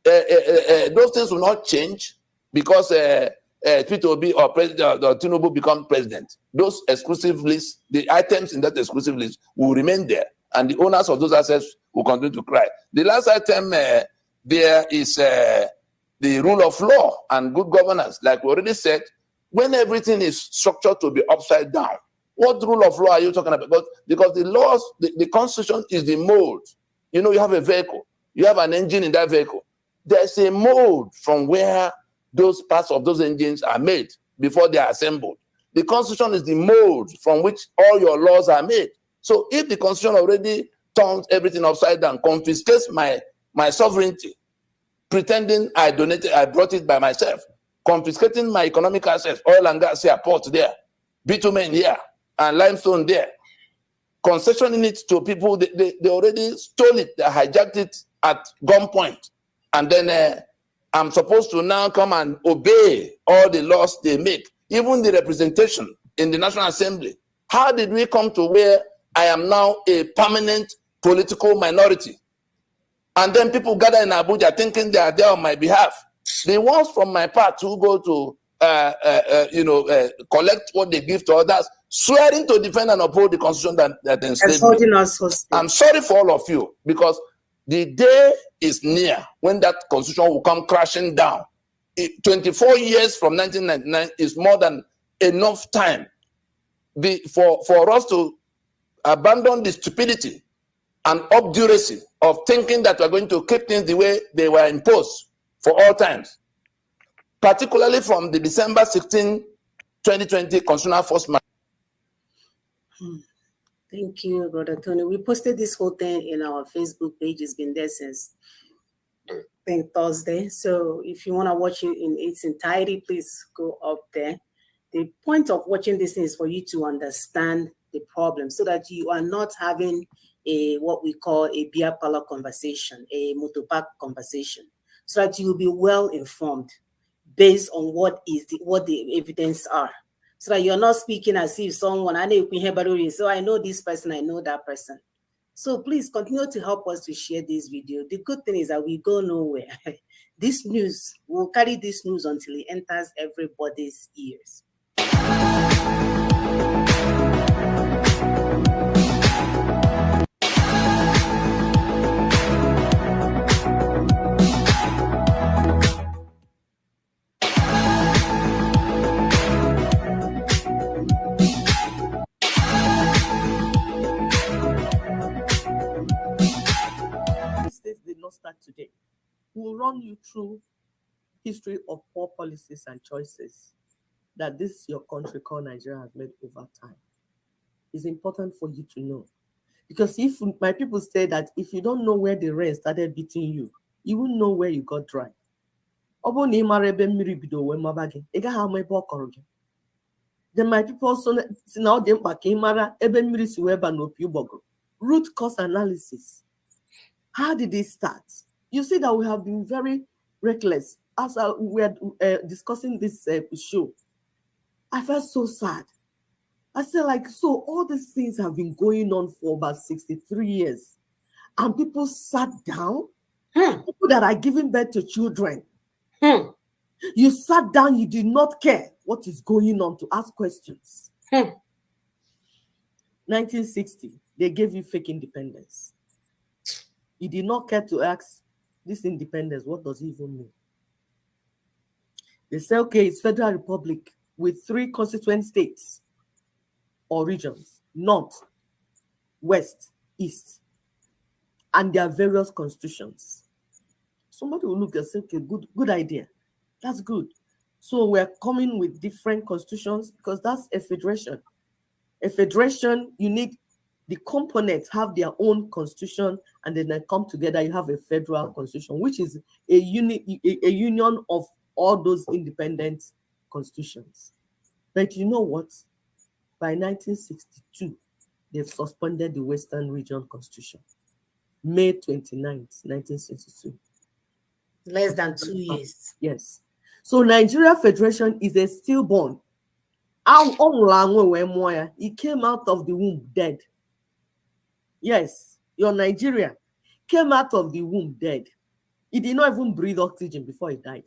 those things will not change because Peter Obi or President or Tinubu become president. Those exclusive lists, the items in that exclusive list will remain there, and the owners of those assets will continue to cry. The last item there is the rule of law and good governance. Like we already said, when everything is structured to be upside down, what rule of law are you talking about? Because the laws, the constitution is the mold. You know, you have a vehicle, you have an engine in that vehicle. There's a mold from where those parts of those engines are made before they are assembled. The constitution is the mold from which all your laws are made. So if the constitution already turns everything upside down, confiscates my sovereignty, pretending I brought it by myself, confiscating my economic assets, oil and gas here, port there, bitumen here, and limestone there, concessioning it to people, they already stole it, they hijacked it at gunpoint. And then I'm supposed to now come and obey all the laws they make, even the representation in the National Assembly. How did we come to where I am now a permanent political minority? And then people gather in Abuja thinking they are there on my behalf. The ones from my part who go to, collect what they give to others, swearing to defend and uphold the constitution that enslaved me. I'm sorry for all of you, because the day is near when that constitution will come crashing down. 24 years from 1999 is more than enough time for us to abandon the stupidity and obduracy of thinking that we're going to keep things the way they were imposed for all times, particularly from the December 16, 2020 constitutional force march. Thank you, Brother Tony. We posted this whole thing in our Facebook page. It's been there since Thursday. So if you want to watch it in its entirety, please go up there. The point of watching this thing is for you to understand the problem so that you are not having what we call a beer parlor conversation, a motorbike conversation, so that you will be well informed based on what the evidence are. So that you're not speaking as if someone, so I know this person, I know that person. So please continue to help us to share this video. The good thing is that we go nowhere. This news, we'll carry this news until it enters everybody's ears. Start today. We'll run you through history of poor policies and choices that this your country called Nigeria has made over time is important for you to know. Because if my people say that if you don't know where the rain started beating you, you won't know where you got dry. Then my people also now root cause analysis. How did it start? You see that we have been very reckless. As we are discussing this show, I felt so sad. I said, like, so all these things have been going on for about 63 years. And people sat down, people that are giving birth to children. You sat down, you did not care what is going on to ask questions. 1960, they gave you fake independence. You did not care to ask this independence, what does it even mean? They say, okay, it's Federal Republic with 3 constituent states or regions, North, West, East, and their various constitutions. Somebody will look and say, okay, good idea. That's good. So we're coming with different constitutions because that's a federation. A federation, you need the components have their own constitution, and then they come together, you have a federal constitution, which is a union of all those independent constitutions. But you know what? By 1962, they've suspended the Western Region Constitution. May 29th, 1962. Less than 2 years. Yes. So Nigeria Federation is a stillborn. It came out of the womb dead. Yes, your Nigeria came out of the womb dead. It did not even breathe oxygen before it died.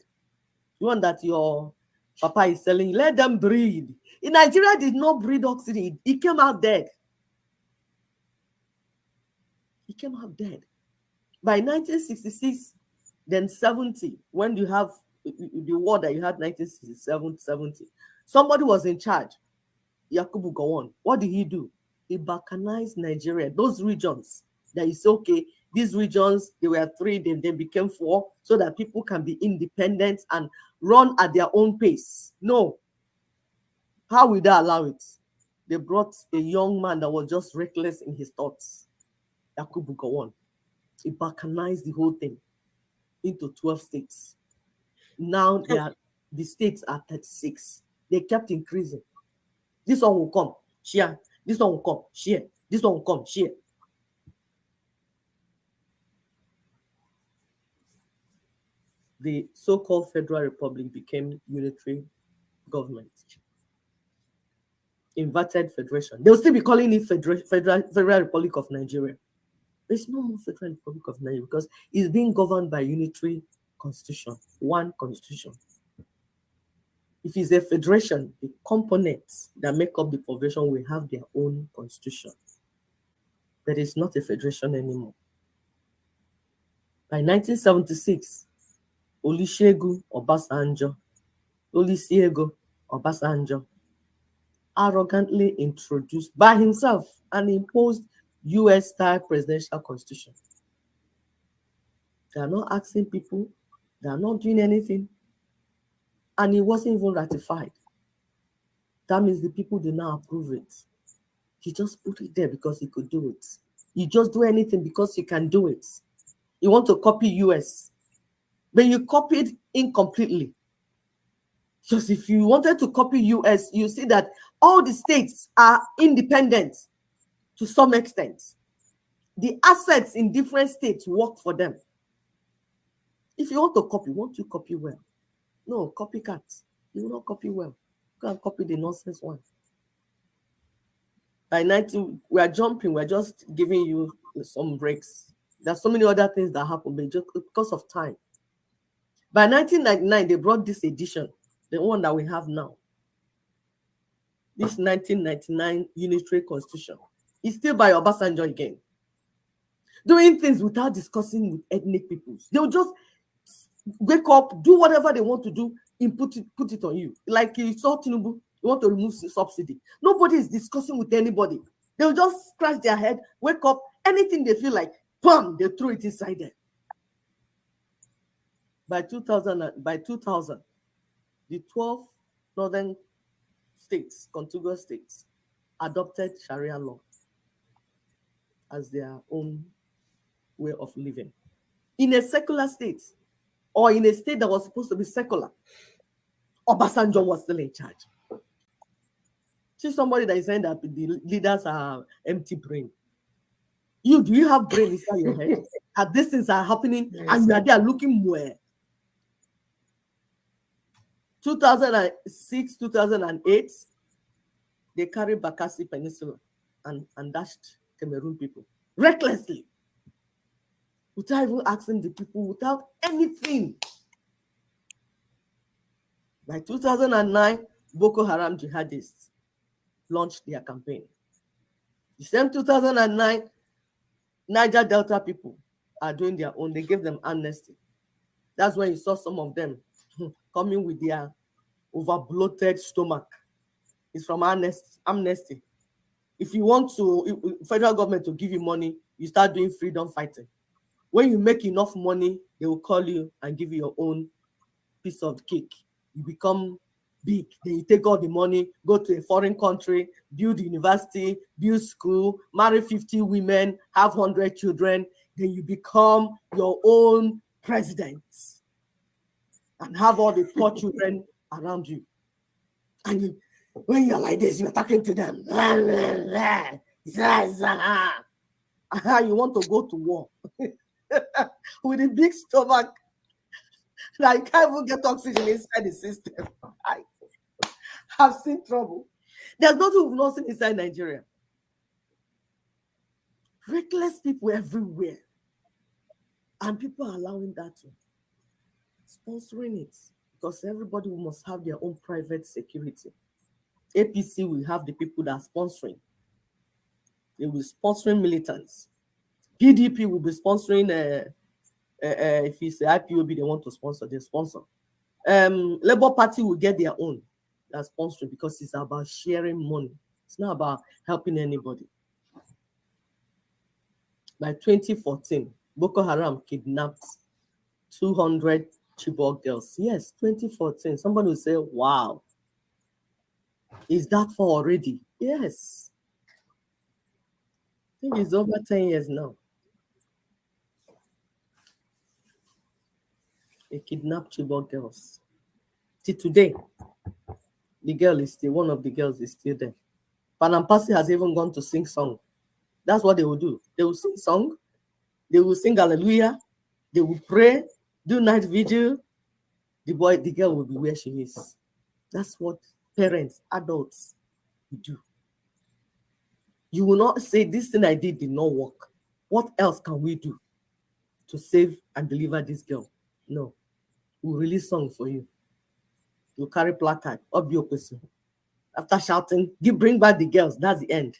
You want that your papa is telling you, let them breathe. In Nigeria did not breathe oxygen. It came out dead. It came out dead. By 1966, then 70, when you have the war that you had 1967, 70, somebody was in charge. Yakubu Gowon. What did he do? He balkanized Nigeria. Those regions that is okay, these regions, they were 3, then they became 4, so that people can be independent and run at their own pace. No. How will they allow it? They brought a young man that was just reckless in his thoughts. Yakubu Gowon. He balkanized the whole thing into 12 states. Now the states are 36. They kept increasing. This one will come, share. This one will come, share. This one will come, share. The so-called Federal Republic became unitary government. Inverted federation. They'll still be calling it Federal Republic of Nigeria. There's no more Federal Republic of Nigeria because it's being governed by unitary constitution, one constitution. If it's a federation, the components that make up the federation will have their own constitution. But it's not a federation anymore. By 1976, Olusegun Obasanjo arrogantly introduced by himself and imposed US-style presidential constitution. They are not asking people, they are not doing anything, and it wasn't even ratified. That means the people did not approve it. He just put it there because he could do it. You just do anything because you can do it. You want to copy US, but you copied incompletely. Because if you wanted to copy US, you see that all the states are independent to some extent. The assets in different states work for them. If you want to copy, won't you copy well? No, copycat. You will not copy well. You can't copy the nonsense one. By 19, we are jumping, we're just giving you some breaks. There's so many other things that happen, but just because of time. By 1999, they brought this edition, the one that we have now. This 1999 Unitary Constitution. It's still by Obasanjo again. Doing things without discussing with ethnic peoples. They'll just wake up, do whatever they want to do, and put it on you. Like you saw Tinubu, you want to remove subsidy. Nobody is discussing with anybody. They'll just scratch their head, wake up, anything they feel like, bam, they throw it inside there. By 2000, the 12 northern states, contiguous states, adopted Sharia law as their own way of living. In a secular state, or in a state that was supposed to be secular, Obasanjo was still in charge. See somebody that is saying that the leaders are empty brain. Do you have brain inside your head? And these things are happening, and you are there looking where? 2006, 2008, they carried Bakassi Peninsula and dashed Cameroon people recklessly, without even asking the people, without anything. By 2009, Boko Haram jihadists launched their campaign. The same 2009, Niger Delta people are doing their own. They gave them amnesty. That's when you saw some of them coming with their over-bloated stomach. It's from amnesty. If you want to, federal government to give you money, you start doing freedom fighting. When you make enough money, they will call you and give you your own piece of cake. You become big. Then you take all the money, go to a foreign country, build university, build school, marry 50 women, have 100 children. Then you become your own president and have all the poor children around you. And when you're like this, you're talking to them. You want to go to war with a big stomach. Like, you can't even get oxygen inside the system. I have seen trouble. There's nothing we've not seen inside Nigeria. Reckless people everywhere. And people are allowing that to sponsoring it, because everybody must have their own private security. APC will have the people that are sponsoring. They will be sponsoring militants. PDP will be sponsoring if it's the IPOB they want to sponsor, they sponsor. Labour Party will get their own that's sponsoring, because it's about sharing money. It's not about helping anybody. By 2014, Boko Haram kidnapped 200 Chibok girls. Yes, 2014. Somebody will say, wow. Is that for already? Yes. I think it's over 10 years now. They kidnapped Chibok girls. Till today, the girl is still, one of the girls is still there. Panampasi has even gone to sing song. That's what they will do. They will sing song. They will sing hallelujah. They will pray, do night vigil. The girl will be where she is. That's what parents, adults do. You will not say, this thing I did not work. What else can we do to save and deliver this girl? No. We'll release song for you. You'll carry placard, obviously. After shouting, bring back the girls, that's the end.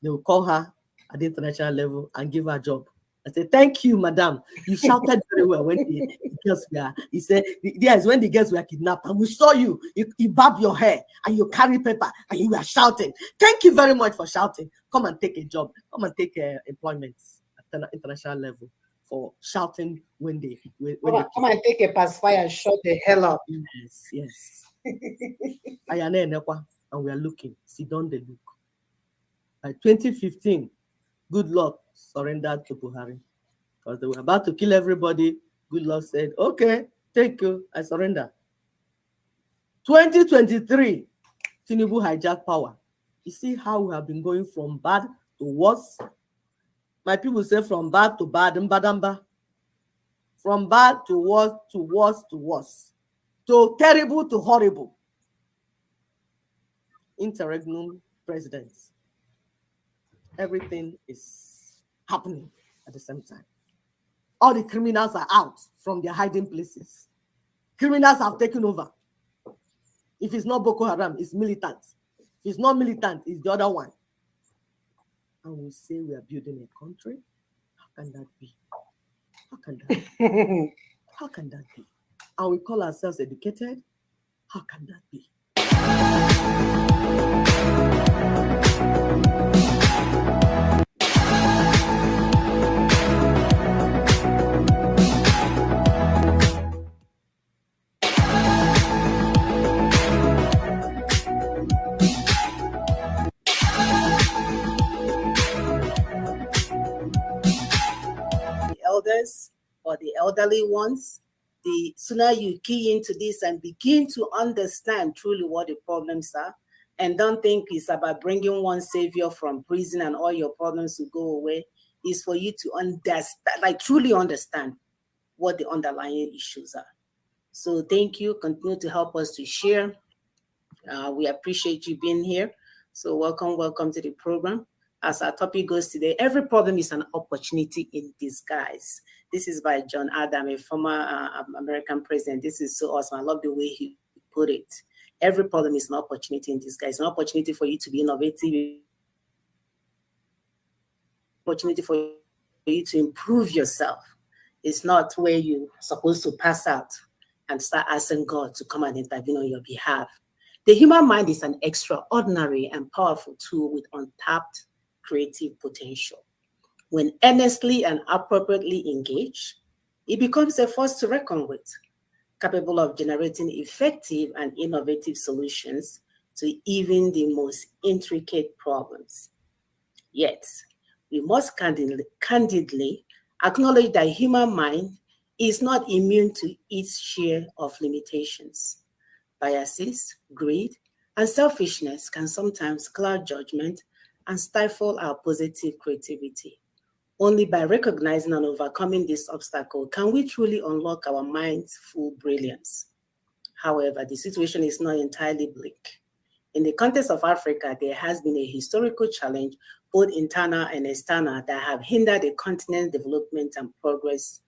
They will call her at the international level and give her a job. I said, thank you, madam. You shouted very well when the girls were, he said, yes, when the girls were kidnapped, and we saw you barb your hair and you carry paper and you were shouting. Thank you very much for shouting. Come and take a job. Come and take employment at the international level for shouting when they come and take a pacifier and shut the hell up. Yes. And we are looking. See, don't they look? By 2015, good luck surrendered to Buhari, because they were about to kill everybody. Good luck said, okay, thank you, I surrender. 2023, Tinubu hijacked power. You see how we have been going from bad to worse? My people say from bad to bad, mbadamba. From bad to worse to worse to worse. To terrible to horrible. Interregnum presidents. Everything is happening at the same time. All the criminals are out from their hiding places. Criminals have taken over. If it's not Boko Haram, it's militant. If it's not militant, it's the other one. And we say we are building a country. How can that be? How can that be? How can that be? And we call ourselves educated. How can that be? or the elderly ones, the sooner you key into this and begin to understand truly what the problems are, and don't think it's about bringing one savior from prison and all your problems will go away, is for you to understand, like truly understand what the underlying issues are. So thank you. Continue to help us to share. We appreciate you being here. So welcome to the program. As our topic goes today, every problem is an opportunity in disguise. This is by John Adam, a former American president. This is so awesome. I love the way he put it. Every problem is an opportunity in disguise, an opportunity for you to be innovative, opportunity for you to improve yourself. It's not where you're supposed to pass out and start asking God to come and intervene on your behalf. The human mind is an extraordinary and powerful tool with untapped creative potential. When earnestly and appropriately engaged, it becomes a force to reckon with, capable of generating effective and innovative solutions to even the most intricate problems. Yet, we must candidly acknowledge that human mind is not immune to its share of limitations. Biases, greed, and selfishness can sometimes cloud judgment and stifle our positive creativity. Only by recognizing and overcoming this obstacle can we truly unlock our mind's full brilliance. However, the situation is not entirely bleak. In the context of Africa, there has been a historical challenge, both internal and external, that have hindered the continent's development and progress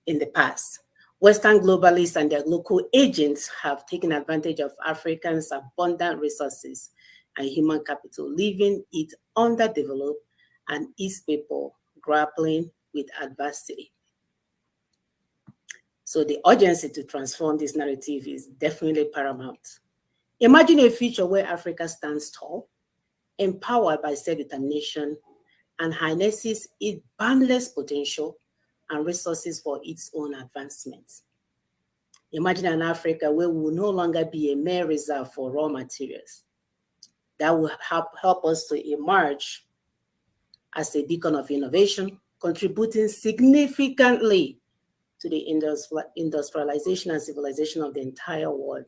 in the past. Western globalists and their local agents have taken advantage of Africans' abundant resources and human capital, leaving it underdeveloped and its people grappling with adversity. So the urgency to transform this narrative is definitely paramount. Imagine a future where Africa stands tall, empowered by self-determination, and harnesses its boundless potential and resources for its own advancement. Imagine an Africa where we will no longer be a mere reserve for raw materials. That will help us to emerge as a beacon of innovation, contributing significantly to the industrialization and civilization of the entire world.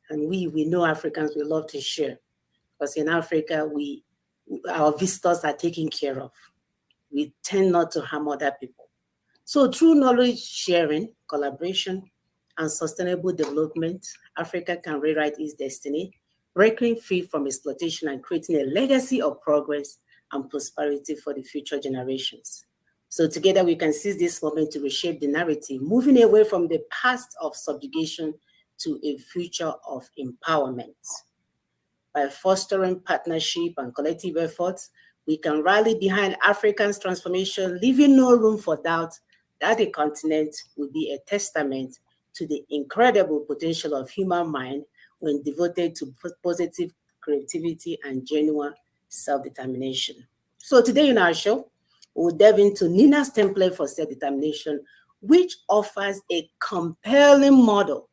And we know Africans, we love to share, because in Africa, our visitors are taken care of. We tend not to harm other people. So through knowledge sharing, collaboration, and sustainable development, Africa can rewrite its destiny, breaking free from exploitation and creating a legacy of progress and prosperity for the future generations. So together we can seize this moment to reshape the narrative, moving away from the past of subjugation to a future of empowerment. By fostering partnership and collective efforts, we can rally behind Africa's transformation, leaving no room for doubt that the continent will be a testament to the incredible potential of human mind when devoted to positive creativity and genuine self-determination. So today in our show, we'll delve into Nina's template for self-determination, which offers a compelling model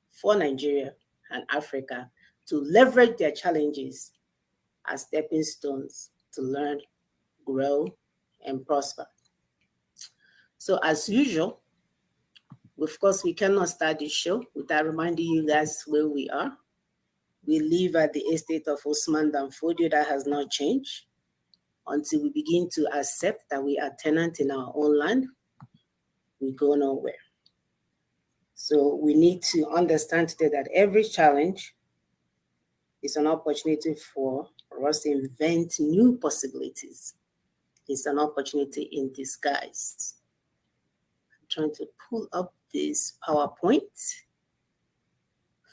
for Nigeria and Africa to leverage their challenges as stepping stones to learn, grow, and prosper. So as usual, of course, we cannot start this show without reminding you guys where we are. We live at the estate of Usman Danfodio. That has not changed until we begin to accept that we are tenant in our own land. We go nowhere. So we need to understand today that every challenge is an opportunity for us to invent new possibilities. It's an opportunity in disguise. I'm trying to pull up this PowerPoint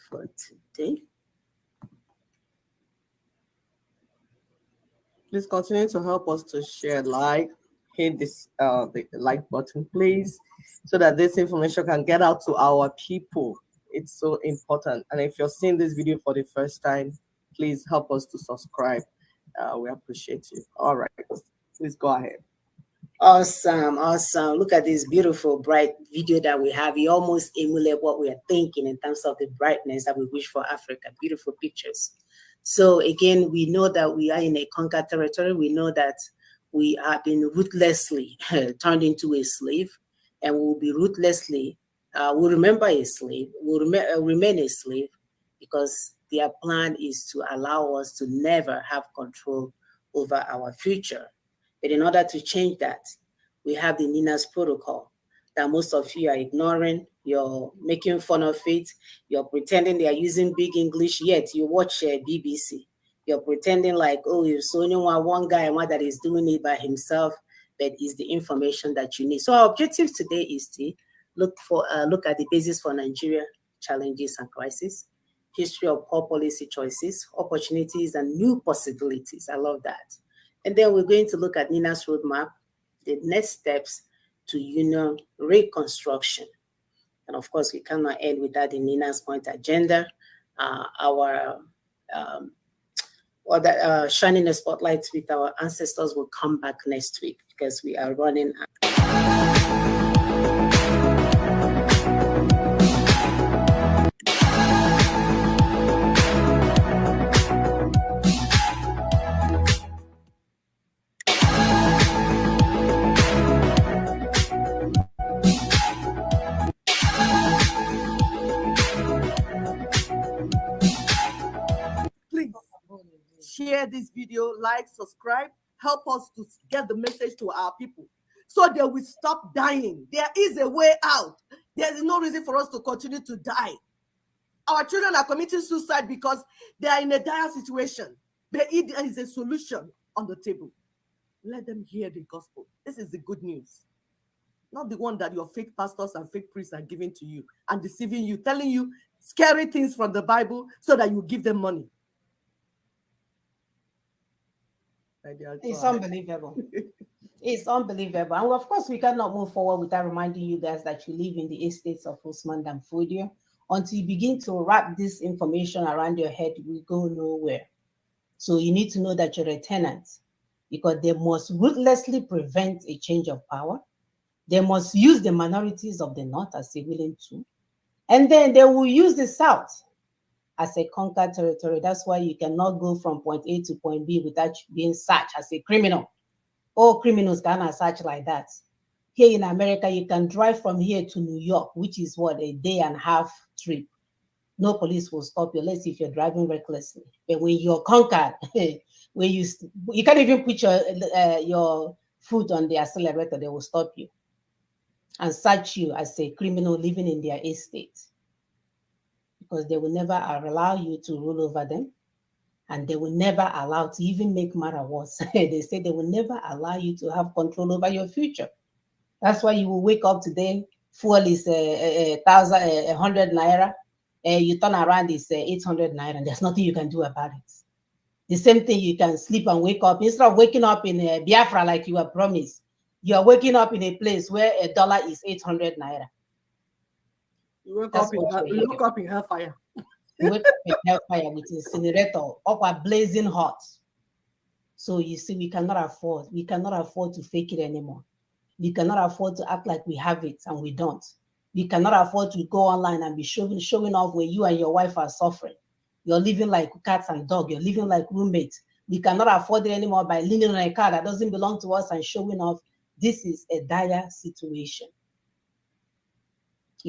for today. Please continue to help us to share, like, hit this the like button, please, so that this information can get out to our people. It's so important. And if you're seeing this video for the first time, please help us to subscribe. We appreciate you. All right, please go ahead. Awesome, awesome. Look at this beautiful, bright video that we have. You almost emulate what we are thinking in terms of the brightness that we wish for Africa. Beautiful pictures. So again, we know that we are in a conquered territory. We know that we have been ruthlessly turned into a slave, and we will be ruthlessly, we'll remember a slave, we'll remain a slave, because their plan is to allow us to never have control over our future. But in order to change that, we have the NINAS protocol that most of you are ignoring. You're making fun of it. You're pretending they are using big English, yet you watch BBC. You're pretending like, oh, it's only one guy that is doing it by himself, but it's the information that you need. So our objective today is to look at the basis for Nigeria challenges and crises, history of poor policy choices, opportunities, and new possibilities. I love that. And then we're going to look at NINA's roadmap, the next steps to union reconstruction. And of course, we cannot end without the NINA's point agenda, shining the spotlight with our ancestors will come back next week because we are running share this video, like, subscribe, help us to get the message to our people so they will stop dying. There is a way out. There is no reason for us to continue to die. Our children are committing suicide because they are in a dire situation. There is a solution on the table. Let them hear the gospel. This is the good news. Not the one that your fake pastors and fake priests are giving to you and deceiving you, telling you scary things from the Bible so that you give them money. It's unbelievable. It's unbelievable. And of course, we cannot move forward without reminding you guys that you live in the estates of Usman Dan Fodio. Until you begin to wrap this information around your head, we go nowhere. So you need to know that you're a tenant, because they must ruthlessly prevent a change of power. They must use the minorities of the North as a willing tool. And then they will use the South as a conquered territory. That's why you cannot go from point A to point B without being searched as a criminal. All criminals cannot search like that. Here in America, you can drive from here to New York, which is what, a day and a half trip. No police will stop you, unless if you're driving recklessly. But when you're conquered, when you can't even put your foot on the accelerator, they will stop you and search you as a criminal living in their estate. Because they will never allow you to rule over them, and they will never allow to even make matter worse. They say they will never allow you to have control over your future. That's why you will wake up today, fuel is 100 naira, and you turn around, it's 800 naira, and there's nothing you can do about it. The same thing, you can sleep and wake up. Instead of waking up in Biafra like you were promised, you are waking up in a place where $1 is 800 naira. You wake up in hellfire. You wake up in hellfire with incinerator, up blazing hot. So you see, we cannot afford to fake it anymore. We cannot afford to act like we have it and we don't. We cannot afford to go online and be showing off when you and your wife are suffering. You're living like cats and dogs. You're living like roommates. We cannot afford it anymore by leaning on a car that doesn't belong to us and showing off. This is a dire situation.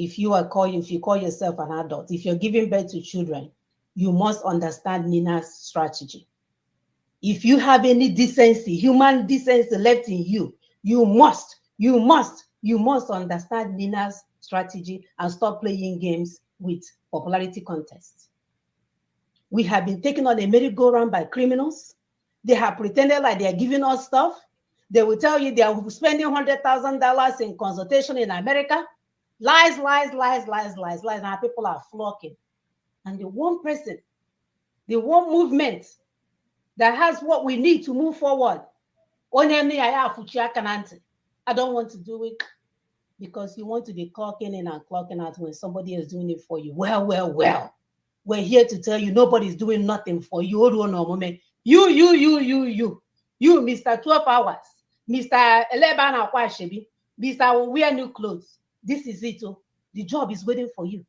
If you call yourself an adult, if you're giving birth to children, you must understand NINA's strategy. If you have any decency, human decency left in you, you must understand NINA's strategy and stop playing games with popularity contests. We have been taken on a merry-go-round by criminals. They have pretended like they are giving us stuff. They will tell you they are spending $100,000 in consultation in America. Lies, lies, lies, lies, lies, lies. And people are flocking. And the one person, the one movement that has what we need to move forward, I don't want to do it because you want to be clocking in and clocking out when somebody is doing it for you. Well. We're here to tell you nobody's doing nothing for you. You, Mr. 12 hours, Mr. 11 Akwashebi, Mr. Wear new clothes. This is it. The job is waiting for you.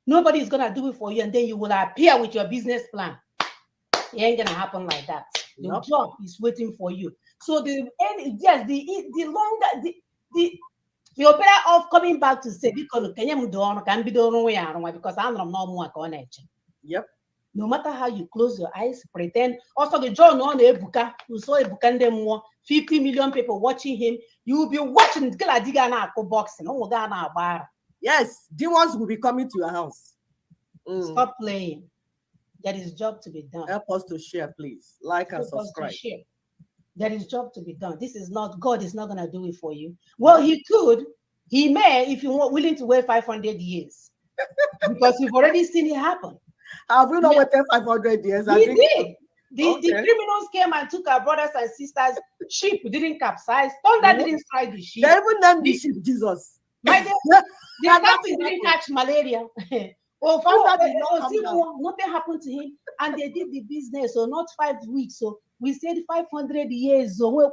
Nobody is going to do it for you, and then you will appear with your business plan. It ain't going to happen like that. The job is waiting for you. So the longer you're better off coming back to say because I'm not more. Yep. No matter how you close your eyes, pretend. Also, the John on Ebuka, who saw Ebuka them more 50 million people watching him. You will be watching boxing. Yes, demons will be coming to your house. Stop playing. There is job to be done. Help us to share, please. Like and subscribe. There is job to be done. This is not, God is not going to do it for you. Well, he could. He may, if you want, willing to wait 500 years. Because you've already seen it happen. Have we not waited 500 years? We did. The criminals came and took our brothers and sisters. Ship didn't capsize. Thunder didn't strike the ship. They even named the ship Jesus. The captain didn't catch malaria. Nothing happened to him. And they did the business, so not 5 weeks. So we said 500 years. So you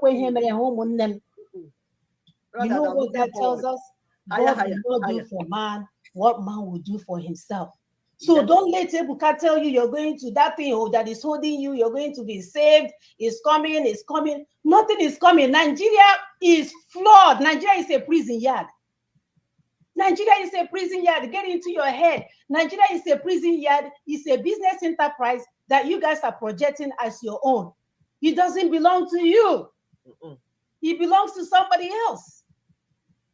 know what that tells us? God will not do for man what man will do for himself. So don't let Ebuka tell you you're going to that thing that is holding you. You're going to be saved. It's coming. It's coming. Nothing is coming. Nigeria is flawed. Nigeria is a prison yard. Nigeria is a prison yard. Get into your head. Nigeria is a prison yard. It's a business enterprise that you guys are projecting as your own. It doesn't belong to you. It belongs to somebody else.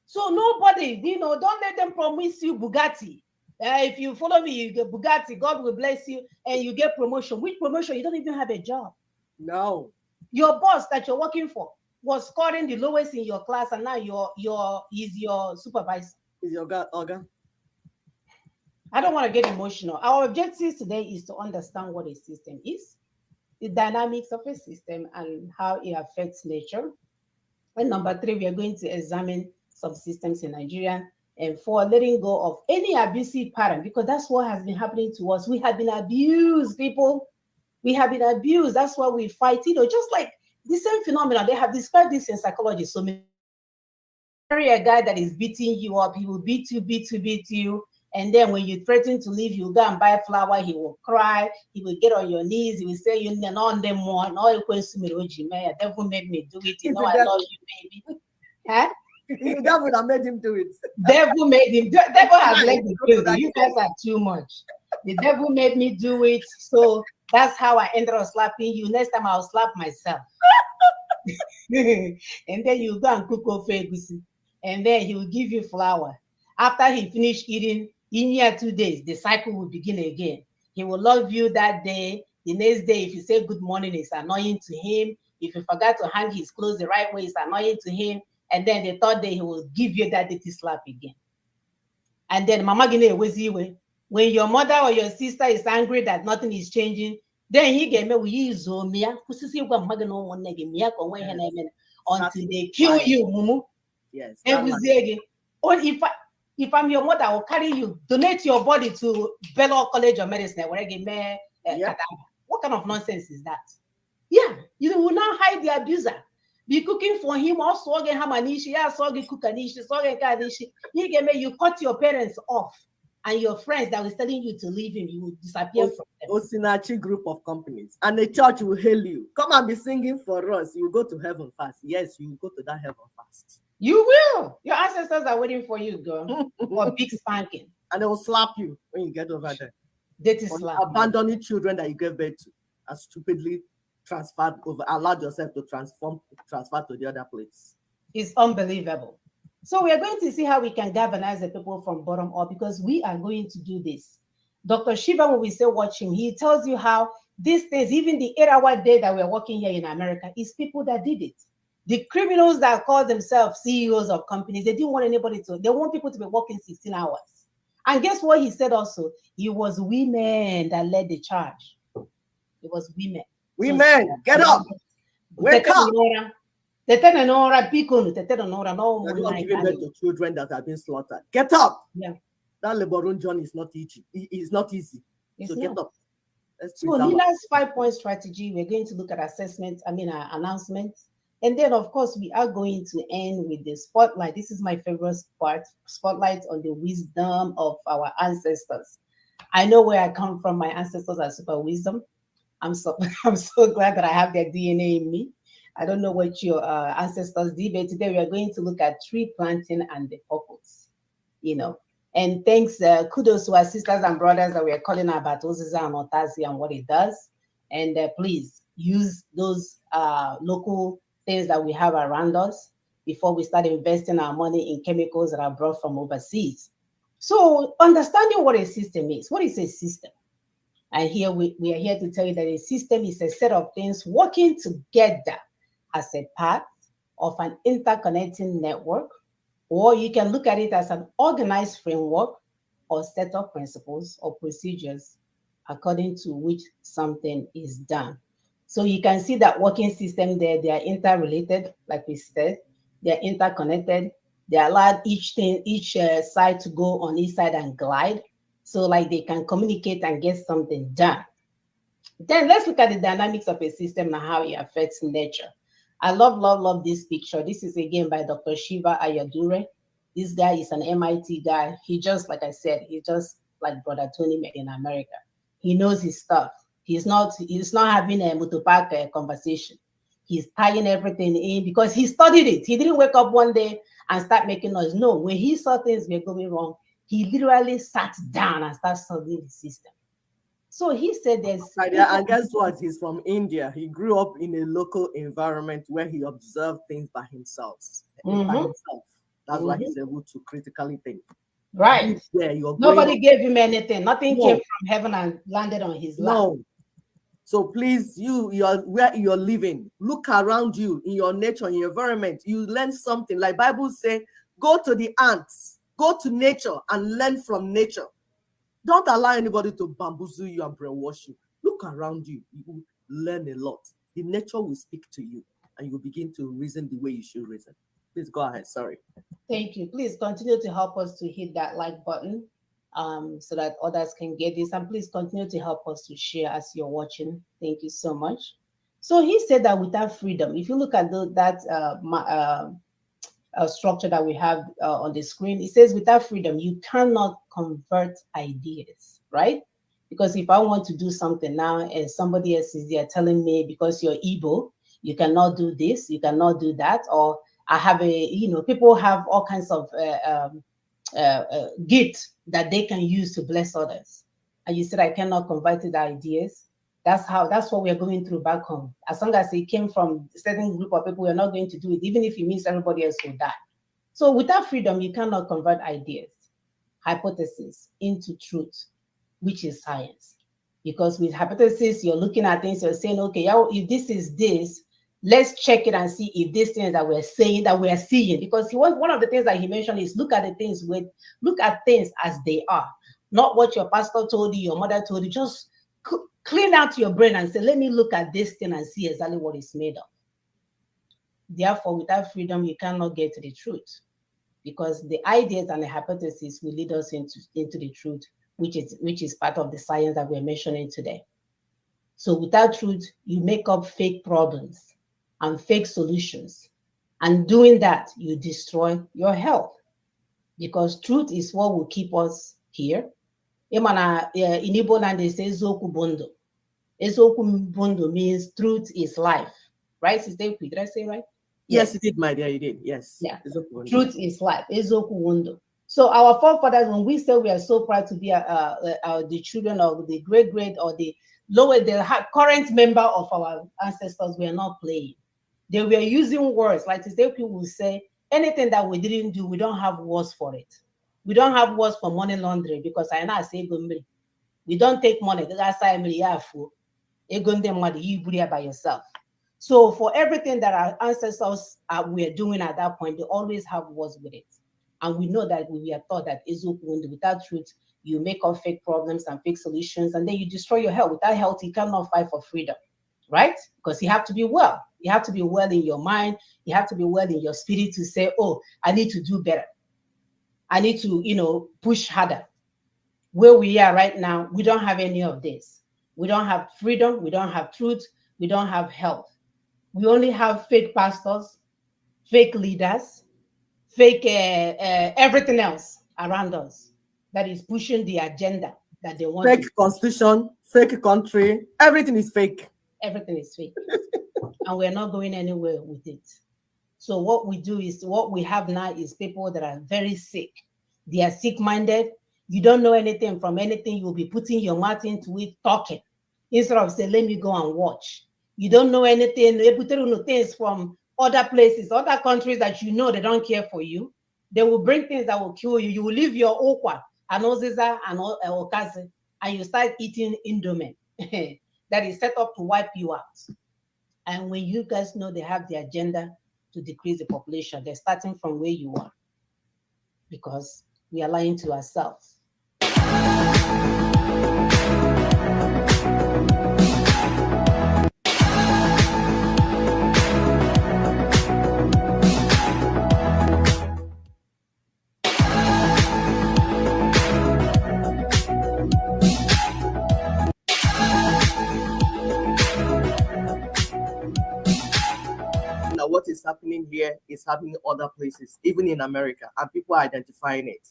So nobody, don't let them promise you Bugatti. If you follow me, you get Bugatti, God will bless you, and you get promotion. Which promotion? You don't even have a job. No. Your boss that you're working for was scoring the lowest in your class, and now he's your supervisor. Is your guy, Oga? I don't want to get emotional. Our objective today is to understand what a system is, the dynamics of a system, and how it affects nature. And number 3, we are going to examine some systems in Nigeria. And 4, letting go of any abusive pattern, because that's what has been happening to us. We have been abused, people. We have been abused. That's why we fight. Just like the same phenomenon. They have described this in psychology. So marry a guy that is beating you up. He will beat you. And then when you threaten to leave, he'll go and buy a flower. He will cry. He will get on your knees. He will say, "You know, on them more. No, the devil made me do it. You know, I love you, baby." Huh? The devil that made him do it. Devil made him. Devil has let me do it. You guys are too much. The devil made me do it. So that's how I ended up slapping you. Next time I'll slap myself. And then you go and cook ofe egusi. And then he will give you flour. After he finished eating, in 2 days, the cycle will begin again. He will love you that day. The next day, if you say good morning, it's annoying to him. If you forgot to hang his clothes the right way, it's annoying to him. And then the 3rd day, he will give you that dirty slap again. And then Mama Gine Weziwe, when your mother or your sister is angry that nothing is changing, then he gave me until they kill you, Mumu. Yes. Or if I'm your mother, I will carry you, donate your body to Bello College of Medicine. What kind of nonsense is that? Yeah, you will now hide the abuser. Be cooking for him, also again hamanishi, you cut your parents off, and your friends that was telling you to leave him, you will disappear from them. Osinachi group of companies, and the church will hail you. Come and be singing for us. You go to heaven fast. Yes, you will go to that heaven fast. You will. Your ancestors are waiting for you, girl, for big spanking. And they will slap you when you get over there. Dirty slap. Abandoning children that you gave birth to and stupidly allowed yourself to transfer to the other place. It's unbelievable. So we are going to see how we can galvanize the people from bottom up, because we are going to do this. Dr. Shiva, when we say watch him, he tells you how these things, even the 8-hour day that we're working here in America, is people that did it. The criminals that call themselves CEOs of companies, they didn't want anybody to, they want people to be working 16 hours. And guess what he said also? It was women that led the charge. It was women. Women, get up. Wake up. They're not giving birth to children that have been slaughtered. Get up. Yeah. That Lebaron John is not easy. It's not easy. So get up. So Nina's 5-point strategy, we're going to look at announcements. And then, of course, we are going to end with the spotlight. This is my favorite part, spotlight on the wisdom of our ancestors. I know where I come from. My ancestors are super wisdom. I'm so glad that I have their DNA in me. I don't know what your ancestors did, but today we are going to look at tree planting and the purpose, you know. And thanks, kudos to our sisters and brothers that we are calling about Oziza and Otazi and what it does. And please use those local things that we have around us before we start investing our money in chemicals that are brought from overseas. So understanding what a system is. What is a system? And here we are here to tell you that a system is a set of things working together as a part of an interconnecting network, or you can look at it as an organized framework or set of principles or procedures according to which something is done. So you can see that working system there, they are interrelated, like we said, they're interconnected. They allow each side to go on each side and glide. So like they can communicate and get something done. Then let's look at the dynamics of a system and how it affects nature. I love this picture. This is again by Dr. Shiva Ayyadurai. This guy is an MIT guy. He just, like I said, he just like Brother Tony made in America. He knows his stuff. He's not having a Mutupak conversation. He's tying everything in because he studied it. He didn't wake up one day and start making noise. No, when he saw things were going wrong, he literally sat down and started studying the system. So he said there's... And guess what? He's from India. He grew up in a local environment where he observed things by himself. That's why he's able to critically think. Right. Yeah, nobody gave him anything. Nothing came from heaven and landed on his lap. No. So please, where you're living, look around you in your nature, in your environment. You learn something. Like Bible say, go to the ants, go to nature and learn from nature. Don't allow anybody to bamboozle you and brainwash you. Look around you. You will learn a lot. The nature will speak to you and you will begin to reason the way you should reason. Please go ahead. Sorry. Thank you. Please continue to help us to hit that like button so that others can get this. And please continue to help us to share as you're watching. Thank you so much. So he said that without freedom, if you look at that structure that we have on the screen, it says without freedom, you cannot convert ideas, right? Because if I want to do something now and somebody else is there telling me because you're Igbo, you cannot do this, you cannot do that, or I have people have all kinds of gifts that they can use to bless others. And you said, I cannot convert the ideas. That's what we're going through back home. As long as it came from a certain group of people, we're not going to do it, even if it means everybody else will die. So without freedom, you cannot convert ideas, hypotheses into truth, which is science. Because with hypothesis, you're looking at things, you're saying, okay, if this is this, let's check it and see if these things that we're saying, that we're seeing. Because one of the things that he mentioned is look at things as they are, not what your pastor told you, your mother told you. Just clean out your brain and say, let me look at this thing and see exactly what it's made of. Therefore, without freedom, you cannot get to the truth, because the ideas and the hypotheses will lead us into the truth, which is part of the science that we're mentioning today. So without truth, you make up fake problems and fake solutions. And doing that, you destroy your health, because truth is what will keep us here. In Igbo land, they say Ezoku Bondo. Ezoku Bondo means truth is life. Right, Sister? Did I say right? Yes, you did, my dear, you did. Yes. Yeah. Truth is life. Ezoku Bondo. So our forefathers, when we say we are so proud to be the children of the great or the current member of our ancestors, we are not playing. They were using words, like today people will say, anything that we didn't do, we don't have words for it. We don't have words for money laundering, because I know I say we don't take money. By yourself. So for everything that our ancestors were doing at that point, they always have words with it. And we know that we are taught that without truth, you make up fake problems and fake solutions, and then you destroy your health. Without health, you cannot fight for freedom, right? Because you have to be well. You have to be well in your mind. You have to be well in your spirit to say, oh, I need to do better. I need to, push harder. Where we are right now, we don't have any of this. We don't have freedom. We don't have truth. We don't have health. We only have fake pastors, fake leaders, fake everything else around us that is pushing the agenda that they want. Fake constitution, fake country, everything is fake. Everything is fake. and we're not going anywhere with it. So what we do is, what we have now is people that are very sick. They are sick-minded. You don't know anything from anything. You'll be putting your mouth into it, talking, instead of saying, let me go and watch. You don't know anything. They put things from other places, other countries that you know they don't care for you. They will bring things that will kill you. You will leave your okwa and oziza and okazi, and you start eating indomie that is set up to wipe you out. And when you guys know they have the agenda to decrease the population, they're starting from where you are, because we are lying to ourselves. Now, what is happening here is happening in other places, even in America, and people are identifying it.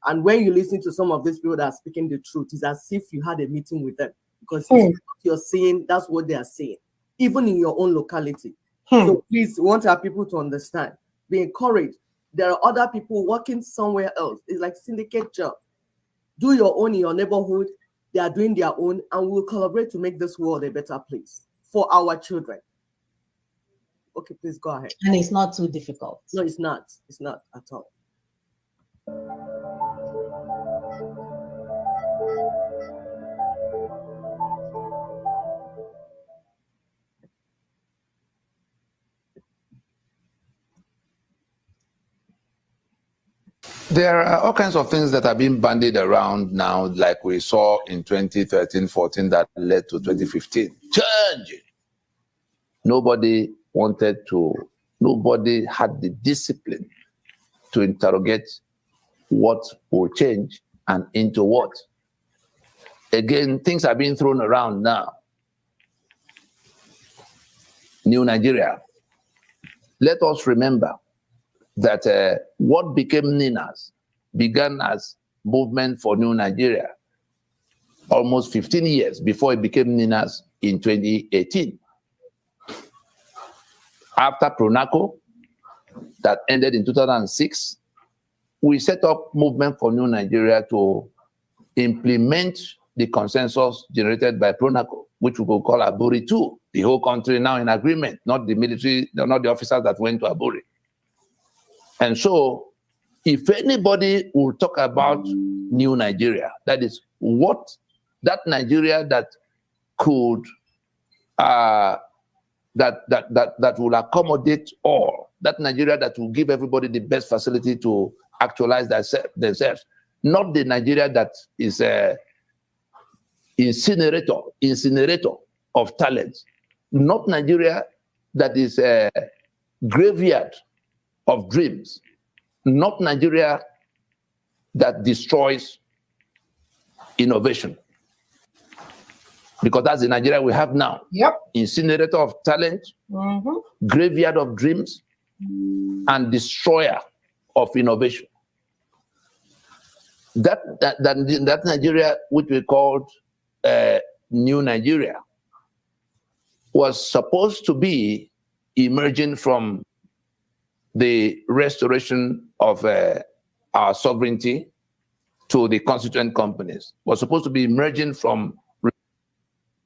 And when you listen to some of these people that are speaking the truth, it's as if you had a meeting with them, because what you're saying, that's what they are saying, even in your own locality. So please, we want our people to understand, be encouraged. There are other people working somewhere else. It's like syndicate job. Do your own in your neighborhood. They are doing their own, and we'll collaborate to make this world a better place for our children. Okay, please go ahead. And it's not too difficult. No, it's not. It's not at all. There are all kinds of things that are being bandied around now, like we saw in 2013-14 that led to 2015. Change. Nobody had the discipline to interrogate what will change and into what. Again, things are being thrown around now. New Nigeria. Let us remember that what became NINAS began as Movement for New Nigeria almost 15 years before it became NINAS in 2018. After PRONACO, that ended in 2006, we set up Movement for New Nigeria to implement the consensus generated by PRONACO, which we could call Aburi 2, the whole country now in agreement, not the military, not the officers that went to Aburi. And so, if anybody will talk about New Nigeria, that is what that Nigeria that could that will accommodate all, that Nigeria that will give everybody the best facility to actualize themselves, not the Nigeria that is a incinerator of talent, not Nigeria that is a graveyard of dreams, not Nigeria that destroys innovation. Because that's the Nigeria we have now. Yep. Incinerator of talent, graveyard of dreams, and destroyer of innovation. That Nigeria, which we called New Nigeria, was supposed to be emerging from the restoration of our sovereignty to the constituent companies, was supposed to be emerging from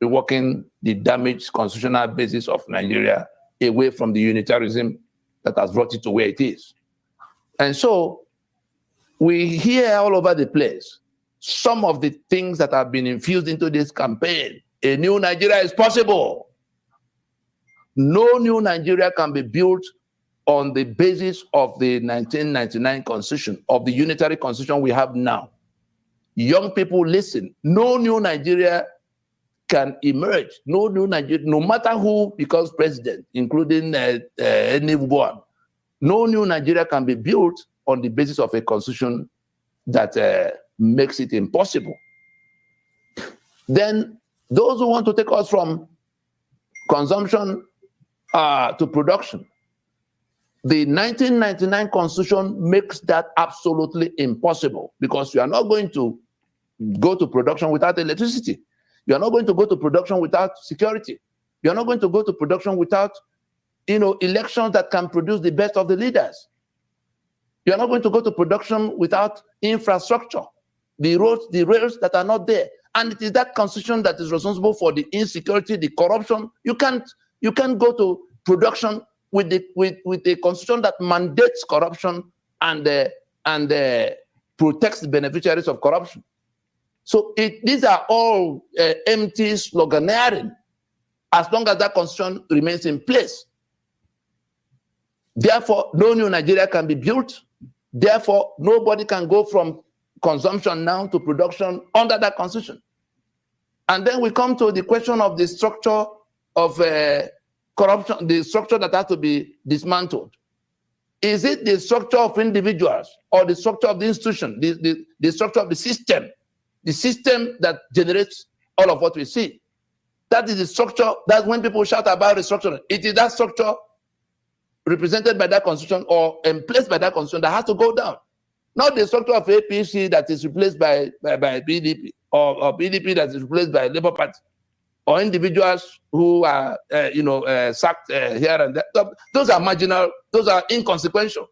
reworking the damaged constitutional basis of Nigeria away from the unitarism that has brought it to where it is. And so we hear all over the place some of the things that have been infused into this campaign. A new Nigeria is possible. No new Nigeria can be built on the basis of the 1999 constitution, of the unitary constitution we have now. Young people, listen, no new Nigeria can emerge. No new Nigeria, no matter who becomes president, including anyone, no new Nigeria can be built on the basis of a constitution that makes it impossible. Then those who want to take us from consumption to production, the 1999 constitution makes that absolutely impossible, because you are not going to go to production without electricity. You are not going to go to production without security. You're not going to go to production without, elections that can produce the best of the leaders. You're not going to go to production without infrastructure, the roads, the rails that are not there. And it is that constitution that is responsible for the insecurity, the corruption. You can't go to production with a constitution that mandates corruption and protects the beneficiaries of corruption. So these are all empty sloganeering as long as that constitution remains in place. Therefore, no new Nigeria can be built. Therefore, nobody can go from consumption now to production under that constitution. And then we come to the question of the structure of corruption, the structure that has to be dismantled. Is it the structure of individuals or the structure of the institution, the structure of the system that generates all of what we see? That is the structure. That's when people shout about restructuring. It is that structure represented by that constitution or emplaced by that constitution that has to go down. Not the structure of APC that is replaced by PDP or PDP that is replaced by Labour Party or individuals who are, sacked here and there. Those are marginal. Those are inconsequential.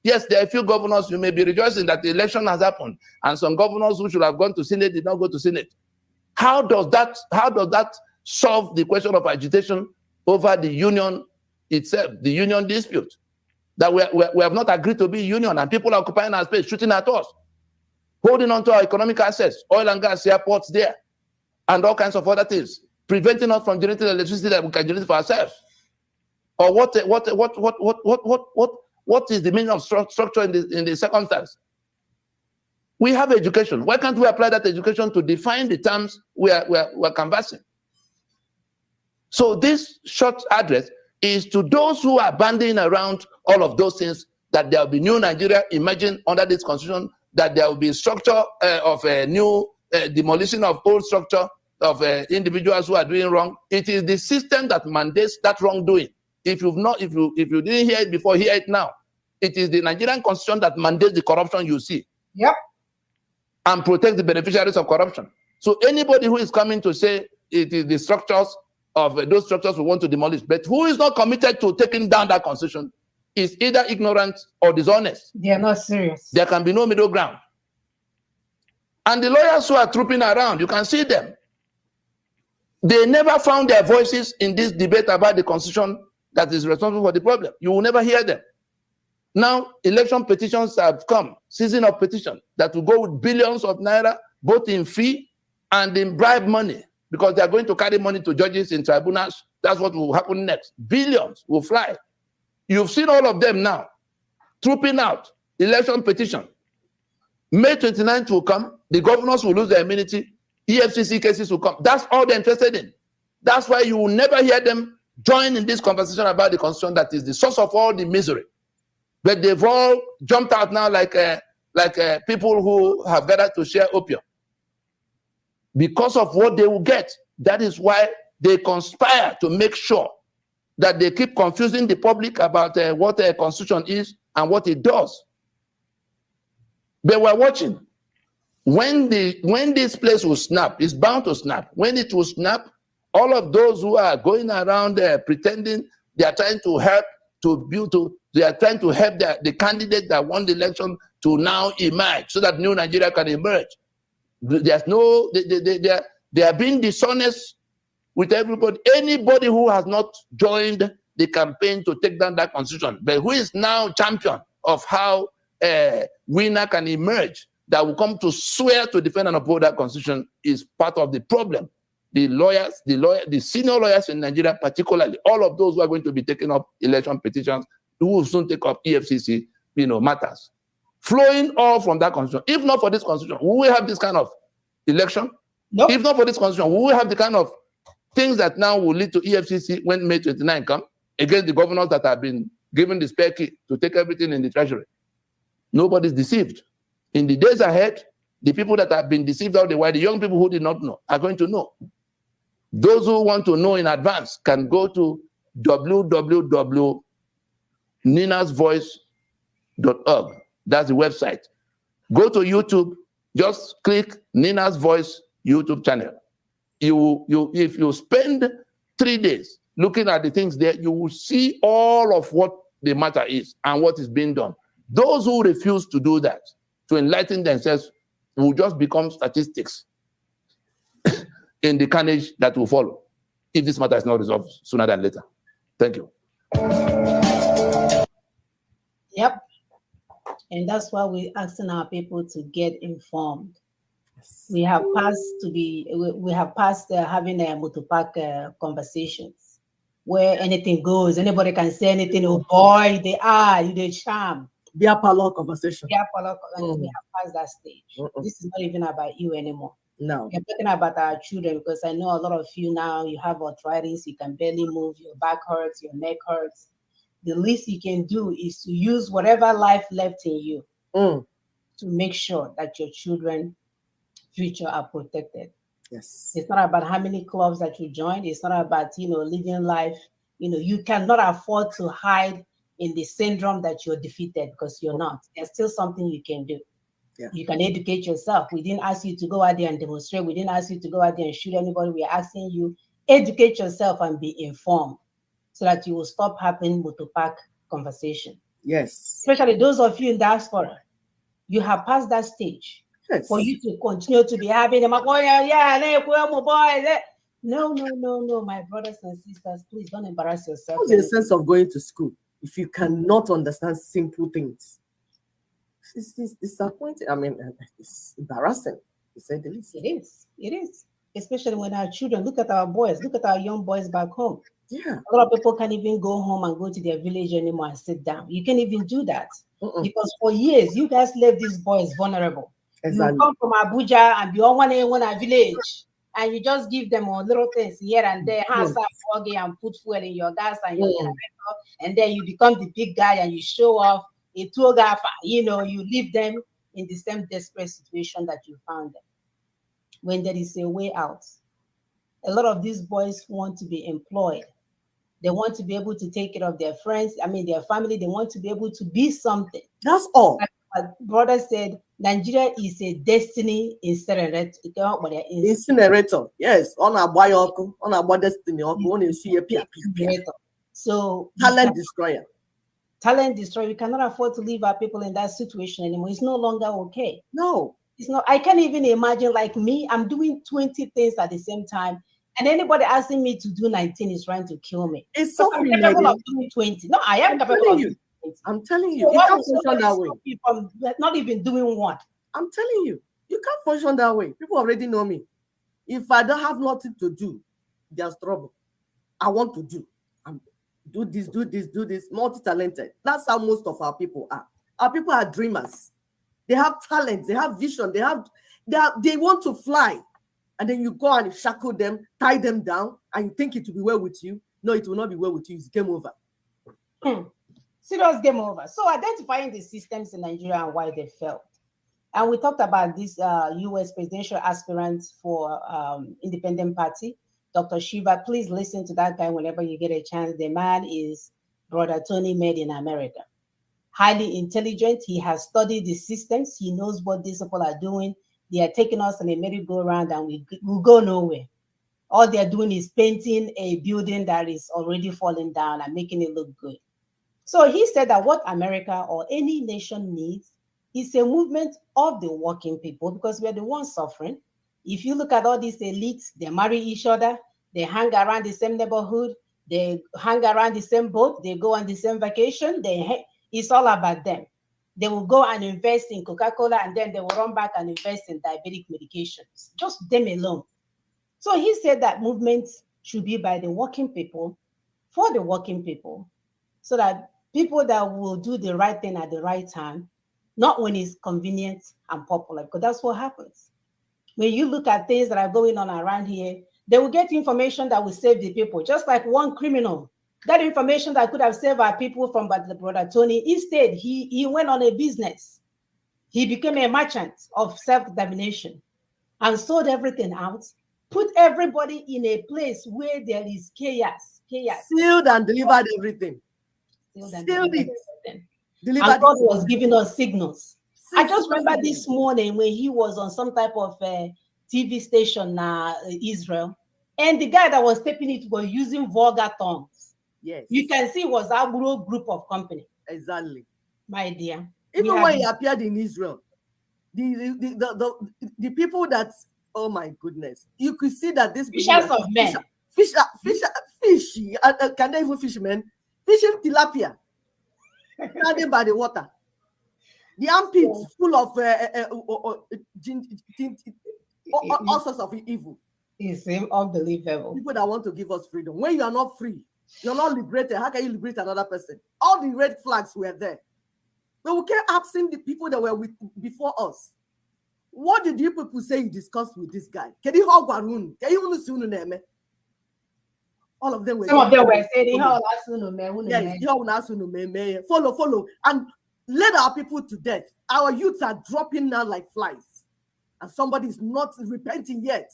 Yes, there are a few governors you may be rejoicing that the election has happened, and some governors who should have gone to Senate did not go to Senate. How does that solve the question of agitation over the union itself, the union dispute? That we have not agreed to be union, and people are occupying our space, shooting at us, holding on to our economic assets, oil and gas, airports there, and all kinds of other things, preventing us from generating electricity that we can generate for ourselves. Or what is the meaning of structure in the circumstance? We have education. Why can't we apply that education to define the terms we're canvassing? So this short address is to those who are banding around all of those things, that there will be new Nigeria emerging under this constitution, that there will be structure of a new demolition of old structure of individuals who are doing wrong. It is the system that mandates that wrongdoing. If you didn't hear it before, hear it now. It is the Nigerian constitution that mandates the corruption you see. Yep. And protects the beneficiaries of corruption. So anybody who is coming to say it is the structures of those structures we want to demolish, but who is not committed to taking down that constitution is either ignorant or dishonest. They are not serious. There can be no middle ground. And the lawyers who are trooping around, you can see them. They never found their voices in this debate about the constitution that is responsible for the problem. You will never hear them. Now, election petitions have come, season of petition, that will go with billions of naira, both in fee and in bribe money, because they are going to carry money to judges in tribunals. That's what will happen next. Billions will fly. You've seen all of them now, trooping out, election petition. May 29th will come, the governors will lose their immunity, EFCC cases will come. That's all they're interested in. That's why you will never hear them join in this conversation about the constitution that is the source of all the misery. But they've all jumped out now like people who have gathered to share opium. Because of what they will get. That is why they conspire to make sure that they keep confusing the public about what a constitution is and what it does. But we're watching. When this place will snap, it's bound to snap. When it will snap, all of those who are going around pretending they are trying to help they are trying to help the candidate that won the election to now emerge so that new Nigeria can emerge. There's no, they are being dishonest with everybody. Anybody who has not joined the campaign to take down that constitution, but who is now champion of how a winner can emerge, that will come to swear to defend and uphold that constitution, is part of the problem. The senior lawyers in Nigeria, particularly, all of those who are going to be taking up election petitions, who will soon take up EFCC, matters, flowing all from that constitution. If not for this constitution, will we have this kind of election? Nope. If not for this constitution, will we have the kind of things that now will lead to EFCC when May 29 come against the governors that have been given the spare key to take everything in the treasury? Nobody's deceived. In the days ahead, the people that have been deceived all the while, the young people who did not know, are going to know. Those who want to know in advance can go to www.ninasvoice.org. That's the website. Go to YouTube, just click Nina's Voice YouTube channel. If you spend 3 days, looking at the things there, you will see all of what the matter is and what is being done. Those who refuse to do that, to enlighten themselves, will just become statistics in the carnage that will follow if this matter is not resolved sooner than later. Thank you. Yep. And that's why we're asking our people to get informed. We have passed having a Mutupac conversations where anything goes, anybody can say anything. Oh boy, they charm. Biapalo conversation. Biapalo, we have passed that stage. This is not even about you anymore. No. We're talking about our children, because I know a lot of you now, you have arthritis, you can barely move, your back hurts, your neck hurts. The least you can do is to use whatever life left in you to make sure that your children future are protected. Yes. It's not about how many clubs that you join. It's not about, living life. You cannot afford to hide in the syndrome that you're defeated, because you're not. There's still something you can do. Yeah. You can educate yourself. We didn't ask you to go out there and demonstrate. We didn't ask you to go out there and shoot anybody. We're asking you, educate yourself and be informed so that you will stop having Mutupac conversation. Yes. Especially those of you in diaspora. You have passed that stage. Yes. For you to continue to be having them, no, my brothers and sisters, please don't embarrass yourself. What's the sense of going to school if you cannot understand simple things? It's disappointing. I mean, it's embarrassing, to say the least. It is. Especially when our children, look at our boys, look at our young boys back home. Yeah. A lot of people can't even go home and go to their village anymore and sit down. You can't even do that. Because for years, you guys left these boys vulnerable. Exactly. You come from Abuja and be on one village, and you just give them all little things here and there, hands up, and put fuel in your gas and your generator, and then you become the big guy and you show off a tour guide. You leave them in the same desperate situation that you found them. When there is a way out, a lot of these boys want to be employed. They want to be able to take care of their friends, their family. They want to be able to be something. That's all. Like my brother said, Nigeria is a destiny incinerator. Incinerator, yes. On a destiny, on you see a So talent destroyer. Talent destroyer. We cannot afford to leave our people in that situation anymore. It's no longer okay. No. It's not. I can't even imagine, like me, I'm doing 20 things at the same time. And anybody asking me to do 19 is trying to kill me. It's so I'm capable of doing 20. No, I am capable of doing 20. I'm telling you, So you what can't is function that way. From not even doing one. I'm telling you, you can't function that way. People already know me. If I don't have nothing to do, there's trouble. I want to do. Do this, multi-talented. That's how most of our people are. Our people are dreamers. They have talent, they have vision, they want to fly. And then you go and shackle them, tie them down, and you think it will be well with you. No, it will not be well with you. It's game over. Serious game over. So identifying the systems in Nigeria and why they failed. And we talked about this U.S. presidential aspirant for Independent Party, Dr. Shiva. Please listen to that guy whenever you get a chance. The man is Brother Tony made in America. Highly intelligent. He has studied the systems. He knows what these people are doing. They are taking us on a merry-go-round and we go nowhere. All they're doing is painting a building that is already falling down and making it look good. So he said that what America or any nation needs is a movement of the working people, because we're the ones suffering. If you look at all these elites, they marry each other, they hang around the same neighborhood, they hang around the same boat, they go on the same vacation, it's all about them. They will go and invest in Coca-Cola and then they will run back and invest in diabetic medications, just them alone. So he said that movements should be by the working people, for the working people, so that people that will do the right thing at the right time, not when it's convenient and popular, because that's what happens. When you look at things that are going on around here, they will get information that will save the people, just like one criminal. That information that could have saved our people from Brother Tony, instead, he went on a business. He became a merchant of self-domination and sold everything out, put everybody in a place where there is chaos. Sealed and delivered everything. Sealed it. And God was giving us signals. I just remember this morning when he was on some type of TV station, Israel, And the guy that was taping it was using vulgar terms. Yes. You can see it was our group of company. Exactly. My dear. Even when he appeared in Israel, the people that, oh my goodness, you could see that this Fishers of men. Fish, can they even fishermen? Fishing tilapia. Standing by the water. The armpits full of all sorts of evil. It's unbelievable. People that want to give us freedom. When you are not free, you're not liberated. How can you liberate another person? All the red flags were there. But we kept asking the people that were before us. What did you people say you discussed with this guy? Can you hold Warun? Can you only see name? All of them were. Some of them were saying, follow, and led our people to death. Our youths are dropping now like flies, and somebody is not repenting yet.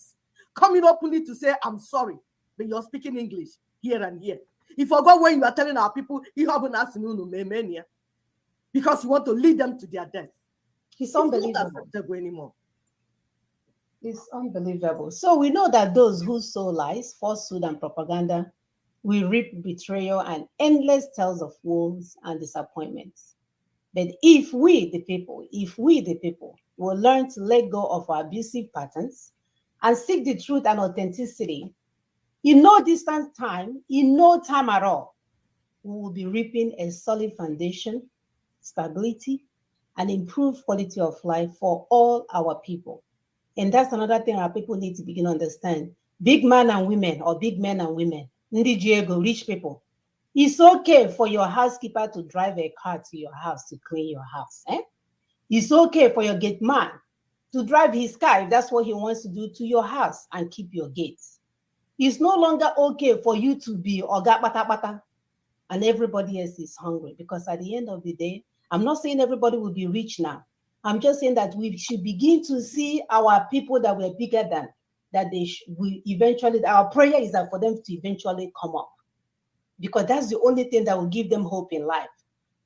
Coming openly to say, I'm sorry, but you're speaking English here and here. You forgot when you are telling our people, because you want to lead them to their death. It's unbelievable. Not acceptable anymore. It's unbelievable. So we know that those who sow lies, falsehood, and propaganda will reap betrayal and endless tales of woes and disappointments. But if we, the people, will learn to let go of our abusive patterns and seek the truth and authenticity, in no distant time, in no time at all, we will be reaping a solid foundation, stability, and improved quality of life for all our people. And that's another thing our people need to begin to understand. Big men and women, Ndi Diego, rich people, it's okay for your housekeeper to drive a car to your house to clean your house. It's okay for your gate man to drive his car if that's what he wants to do to your house and keep your gates. It's no longer okay for you to be oga bata bata and everybody else is hungry, because at the end of the day, I'm not saying everybody will be rich now. I'm just saying that we should begin to see our people that were bigger than, that they will eventually, our prayer is that for them to eventually come up, because that's the only thing that will give them hope in life.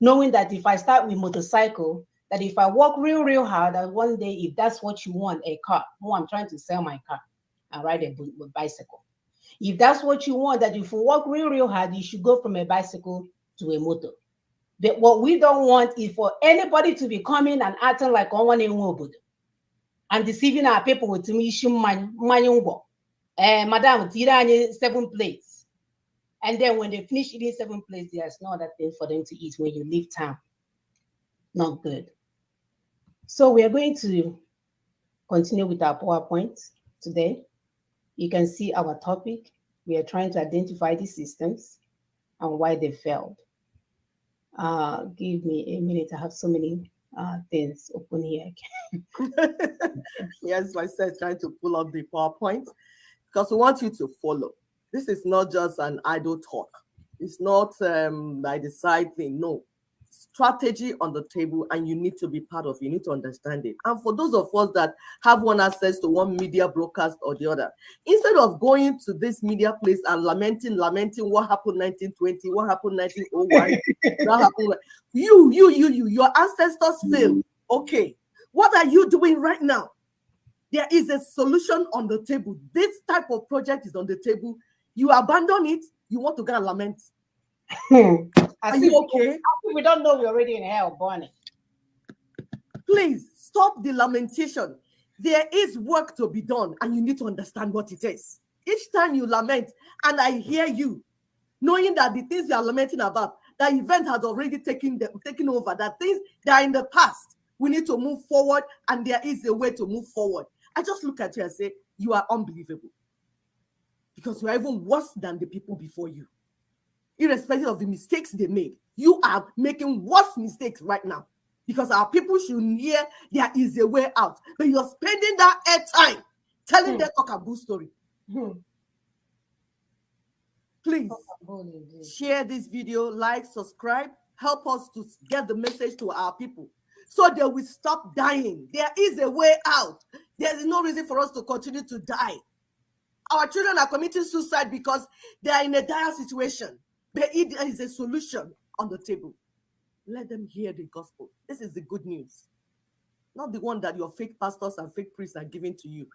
Knowing that if I start with motorcycle, that if I work real hard, that one day, if that's what you want, a car, I'm trying to sell my car and ride a bicycle. If that's what you want, that if you work real hard, you should go from a bicycle to a motor. But what we don't want is for anybody to be coming and acting like one in Wood and deceiving our people with madam, eat 7 plates. And then when they finish eating 7 plates, there's no other thing for them to eat when you leave town. Not good. So we are going to continue with our PowerPoint today. You can see our topic. We are trying to identify the systems and why they failed. Give me a minute. I have so many things open here. Yes, like I said, trying to pull up the PowerPoint because we want you to follow. This is not just an idle talk. It's not by the side thing. No. Strategy on the table, and you need to be part of it. You need to understand it. And for those of us that have one access to one media broadcast or the other, instead of going to this media place and lamenting what happened 1920, what happened 1901, what happened, your ancestors failed. Okay, what are you doing right now? There is a solution on the table. This type of project is on the table. You abandon it, you want to go and lament. Are you okay? We don't know we're already in hell, burning. Please stop the lamentation. There is work to be done, and you need to understand what it is. Each time you lament, and I hear you, knowing that the things you are lamenting about, that event has already taken over, that things that are in the past, we need to move forward, and there is a way to move forward. I just look at you and say, you are unbelievable. Because you are even worse than the people before you. Irrespective of the mistakes they made, you are making worse mistakes right now, because our people should hear there is a way out. But you're spending that airtime telling them a good story. Please share this video, like, subscribe, help us to get the message to our people so they will stop dying. There is a way out. There is no reason for us to continue to die. Our children are committing suicide because they are in a dire situation. There is a solution on the table. Let them hear the gospel. This is the good news. Not the one that your fake pastors and fake priests are giving to you.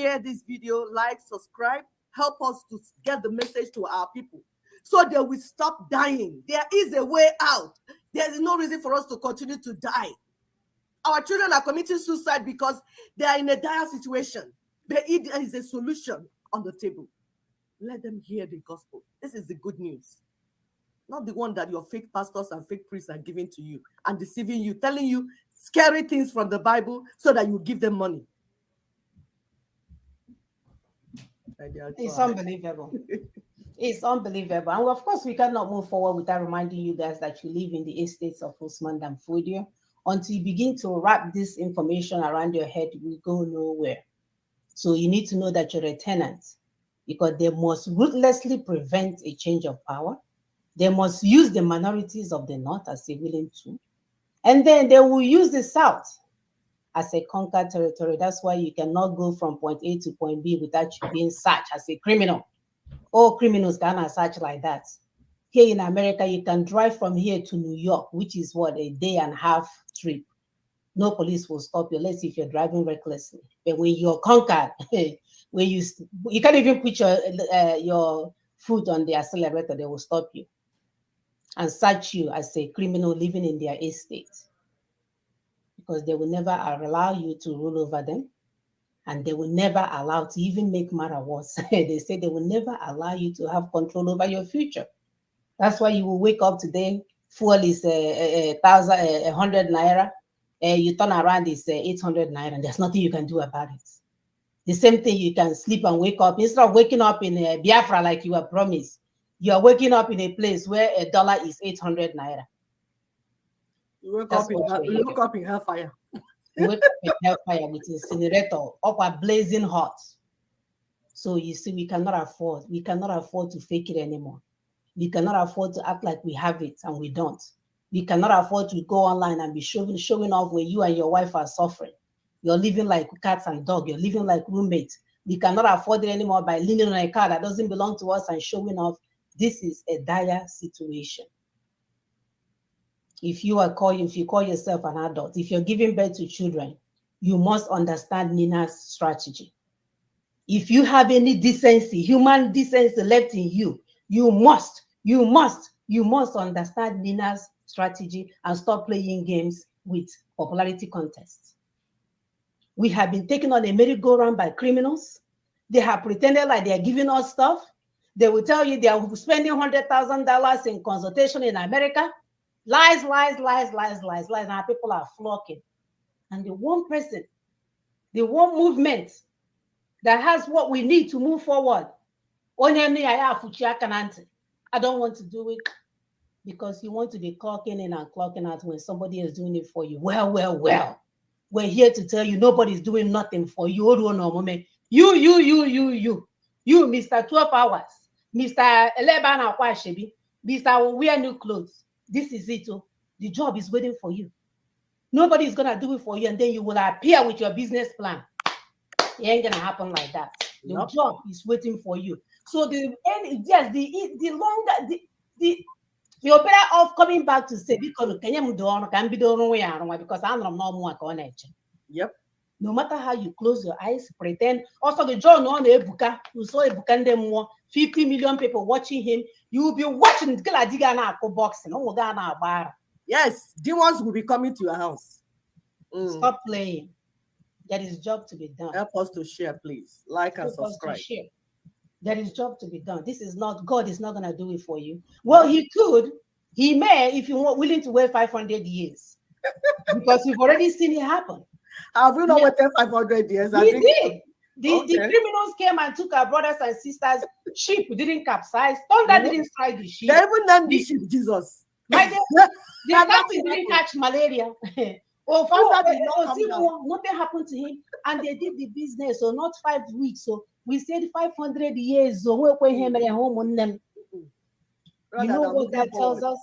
share this video, like, subscribe, help us to get the message to our people so they will stop dying. There is a way out. There is no reason for us to continue to die. Our children are committing suicide because they are in a dire situation. There is a solution on the table. Let them hear the gospel. This is the good news. Not the one that your fake pastors and fake priests are giving to you and deceiving you, telling you scary things from the Bible so that you give them money. It's unbelievable. It's unbelievable. And of course, we cannot move forward without reminding you guys that you live in the estates of Usman Dan Fodio. Until you begin to wrap this information around your head, you will go nowhere. So you need to know that you're a tenant, because they must ruthlessly prevent a change of power. They must use the minorities of the North as a willing tool. And then they will use the South as a conquered territory. That's why you cannot go from point A to point B without you being searched as a criminal. All criminals cannot search like that. Here in America, you can drive from here to New York, which is what, a day and a half trip. No police will stop you, unless if you're driving recklessly. But when you're conquered, when you can't even put your foot on the accelerator, they will stop you and search you as a criminal living in their estate, because they will never allow you to rule over them, and they will never allow to even make matter worse. They say they will never allow you to have control over your future. That's why you will wake up today, fuel is 100 naira, and you turn around, it's 800 naira, and there's nothing you can do about it. The same thing, you can sleep and wake up. Instead of waking up in Biafra like you were promised, you are waking up in a place where $1 is 800 naira. You wake up in hellfire. You wake up in hellfire with incinerator, up blazing hot. So you see, we cannot afford to fake it anymore. We cannot afford to act like we have it and we don't. We cannot afford to go online and be showing off when you and your wife are suffering. You're living like cats and dogs. You're living like roommates. We cannot afford it anymore by leaning on a car that doesn't belong to us and showing off. This is a dire situation. If you call yourself an adult, if you're giving birth to children, you must understand Nina's strategy. If you have any decency, human decency left in you, you must understand Nina's strategy and stop playing games with popularity contests. We have been taken on a merry-go-round by criminals. They have pretended like they are giving us stuff. They will tell you they are spending $100,000 in consultation in America. Lies, lies, lies, lies, lies, lies. And our people are flocking. And the one person, the one movement that has what we need to move forward, I don't want to do it, because you want to be clocking in and clocking out when somebody is doing it for you. Well. We're here to tell you nobody's doing nothing for you. You, Mr. 12 hours, Mr. 11 Akwashebi, Mr. Wear new clothes. This is it. The job is waiting for you. Nobody is gonna do it for you, and then you will appear with your business plan. It ain't gonna happen like that. The job is waiting for you. So you're better off coming back to say, because yep. No matter how you close your eyes, pretend. Also, the job on Ebuka, you saw Ebuka them more 50 million people watching him. You will be watching boxing. Yes, demons will be coming to your house. Stop playing. There is job to be done. Help us to share, please. Like and subscribe. There is job to be done. This is not, God is not going to do it for you. Well, he could. He may, if you want, willing to wait 500 years. Because we've already seen it happen. Have we not waited 500 years? We did. The criminals came and took our brothers and sisters. Ship didn't capsize. Thunder didn't strike the ship. They even named the ship Jesus. The captain didn't catch malaria. Nothing happened to him. And they did the business. So not 5 weeks. So we said 500 years. So you know what that tells us?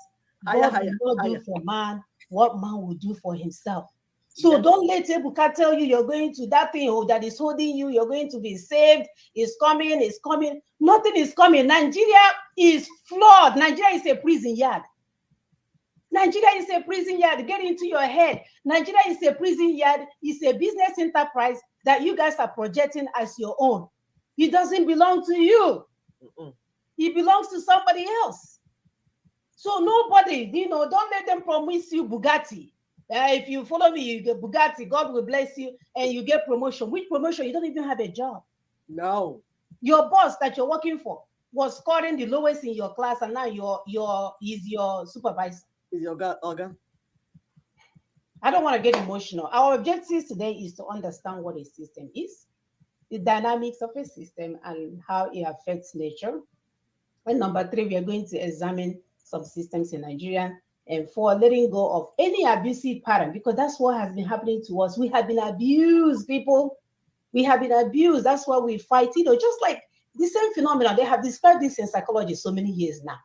God will not do for man what man will do for himself. So don't let Ebuka tell you you're going to that thing that is holding you. You're going to be saved. It's coming. It's coming. Nothing is coming. Nigeria is flawed. Nigeria is a prison yard. Nigeria is a prison yard. Get into your head. Nigeria is a prison yard. It's a business enterprise. that you guys are projecting as your own, it doesn't belong to you. It belongs to somebody else. So nobody, don't let them promise you Bugatti. If you follow me, you get Bugatti, God will bless you, and you get promotion. Which promotion? You don't even have a job. No. Your boss that you're working for was scoring the lowest in your class, and now he's your supervisor. Is your guy, okay? I don't want to get emotional. Our objective today is to understand what a system is, the dynamics of a system, and how it affects nature. And number 3, we are going to examine some systems in Nigeria. And 4, letting go of any abusive pattern, because that's what has been happening to us. We have been abused, people. We have been abused. That's why we fight, just like the same phenomenon. They have described this in psychology so many years now.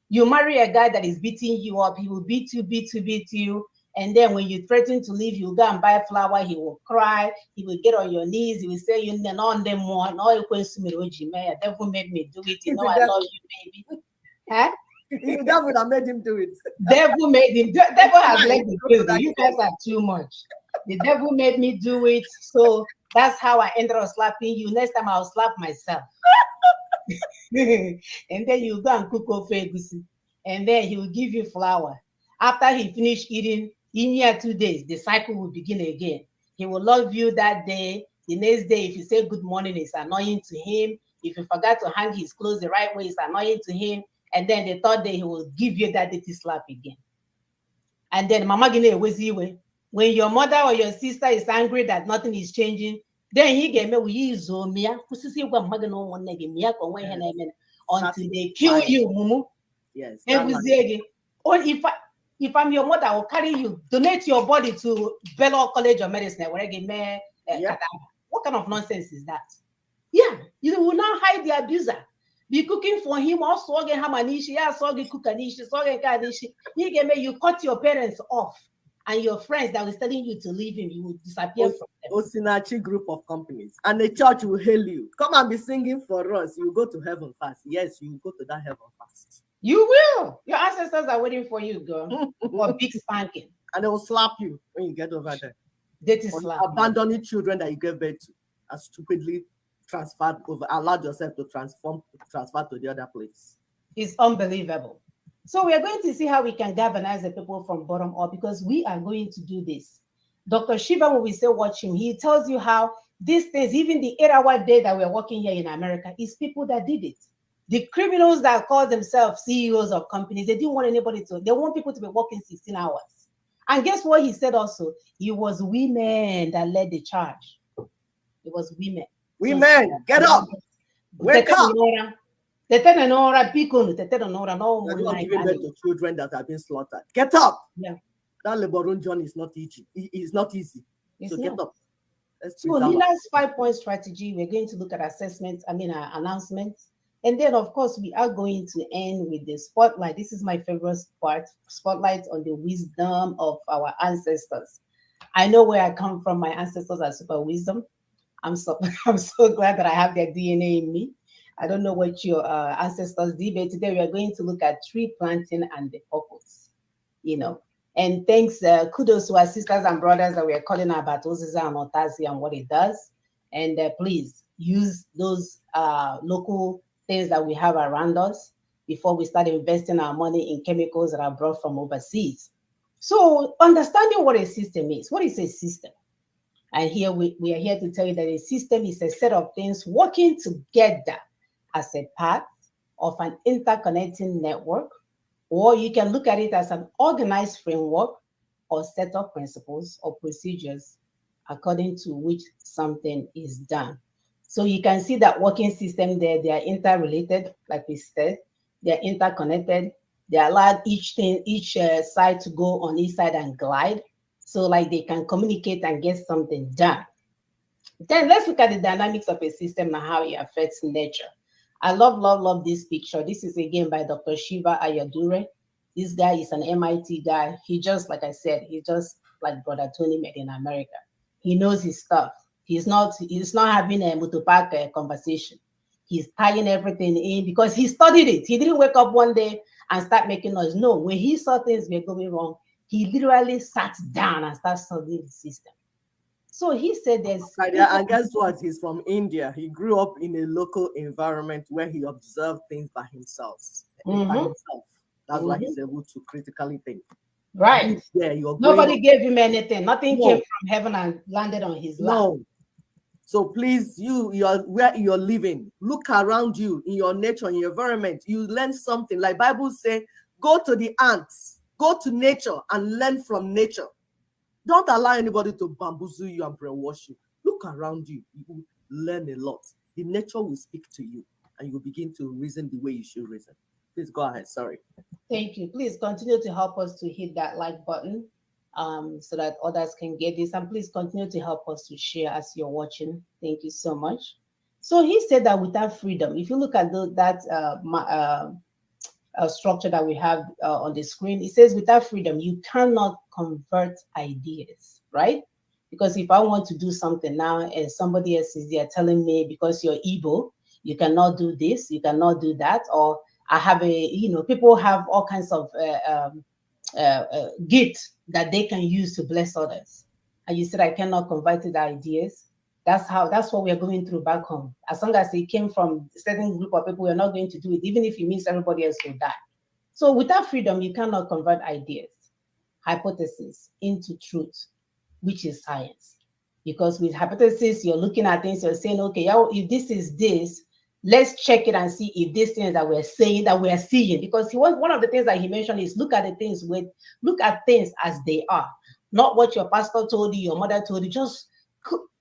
You marry a guy that is beating you up. He will beat you. And then when you threaten to leave, you go and buy a flower. He will cry. He will get on your knees. He will say, you know, on them more. No, you can't see me. The devil made me do it. You know, I love you, baby. Huh? The devil that made him do it. Devil made him. Devil has led the crazy. You guys are too much. The devil made me do it. So that's how I ended up slapping you. Next time I'll slap myself. And then you go and cook ofe egusi. And then he will give you flour. After he finish eating, in here 2 days, the cycle will begin again. He will love you that day. The next day, if you say good morning, it's annoying to him. If you forgot to hang his clothes the right way, it's annoying to him. And then the 3rd day, he will give you that dirty slap again. And then Mama Gine Eweziwe, when your mother or your sister is angry that nothing is changing, then he gave me until they kill you, Mumu. Yes. Or if I'm your mother, I will carry you, donate your body to Bello College of Medicine. What kind of nonsense is that? Yeah, you will now hide the abuser. Be cooking for him, also again Hamanishi, you cut your parents off, and your friends that was telling you to leave him, you will disappear from them. Osinachi group of companies, and the church will hail you. Come and be singing for us. You will go to heaven fast. Yes, you will go to that heaven fast. You will. Your ancestors are waiting for you, girl, for big spanking. And they will slap you when you get over there. That is slap. Abandoning children that you gave birth to and stupidly transferred over, allowed yourself to transfer to the other place. It's unbelievable. So we are going to see how we can galvanize the people from bottom up, because we are going to do this. Dr. Shiva, when we say watch him, he tells you how these things, even the 8-hour day that we're working here in America, is people that did it. The criminals that call themselves CEOs of companies, they didn't want anybody to, they want people to be working 16 hours. And guess what he said also? It was women that led the charge. It was women. Women, get up. Wake up. They're not giving birth to children that have been slaughtered. Get up. Yeah. That Lebaron John is not easy. It's not easy. It's so not. Get up. So Nina's 5-point strategy, we're going to look at assessments, announcements. And then, of course, we are going to end with the spotlight. This is my favorite part, spotlight on the wisdom of our ancestors. I know where I come from. My ancestors are super wisdom. I'm so glad that I have their DNA in me. I don't know what your ancestors did, but today we are going to look at tree planting and the purpose, And thanks, kudos to our sisters and brothers that we are calling about Oziza and Otazi and what it does. And please use those local things that we have around us before we start investing our money in chemicals that are brought from overseas. So understanding what a system is. What is a system? And here we are here to tell you that a system is a set of things working together as a part of an interconnecting network, or you can look at it as an organized framework or set of principles or procedures according to which something is done. So you can see that working system there, they are interrelated, like we said, they're interconnected. They allow each side to go on each side and glide. So like they can communicate and get something done. Then let's look at the dynamics of a system and how it affects nature. I love this picture. This is again by Dr. Shiva Ayyadurai. This guy is an MIT guy. He just, like I said, he's just like Brother Tony made in America. He knows his stuff. He's not having a Mutupak conversation. He's tying everything in because he studied it. He didn't wake up one day and start making noise. No, when he saw things were going wrong, he literally sat down and started studying the system. So he said there's And guess what? He's from India. He grew up in a local environment where he observed things by himself. That's why he's able to critically think. Right. Yeah, you're Nobody gave him anything. Nothing came from heaven and landed on his lap. No. So please, you're where you're living, look around you in your nature, in your environment. You learn something. Like Bible say, go to the ants, go to nature and learn from nature. Don't allow anybody to bamboozle you and brainwash you. Look around you. You will learn a lot. The nature will speak to you and you will begin to reason the way you should reason. Please go ahead. Sorry. Thank you. Please continue to help us to hit that like button so that others can get this. And please continue to help us to share as you're watching. Thank you so much. So he said that without freedom, if you look at that structure that we have on the screen, it says without freedom, you cannot convert ideas, right? Because if I want to do something now and somebody else is there telling me because you're Igbo, you cannot do this, you cannot do that, or I have people have all kinds of gifts that they can use to bless others. And you said, I cannot convert the ideas. That's what we are going through back home. As long as it came from a certain group of people, we're not going to do it, even if it means everybody else will die. So without freedom, you cannot convert ideas, hypothesis into truth, which is science. Because with hypothesis, you're looking at things, you're saying, okay, if this is this, let's check it and see if these things that we're saying, that we're seeing. Because one of the things that he mentioned is look at things as they are, not what your pastor told you, your mother told you. Just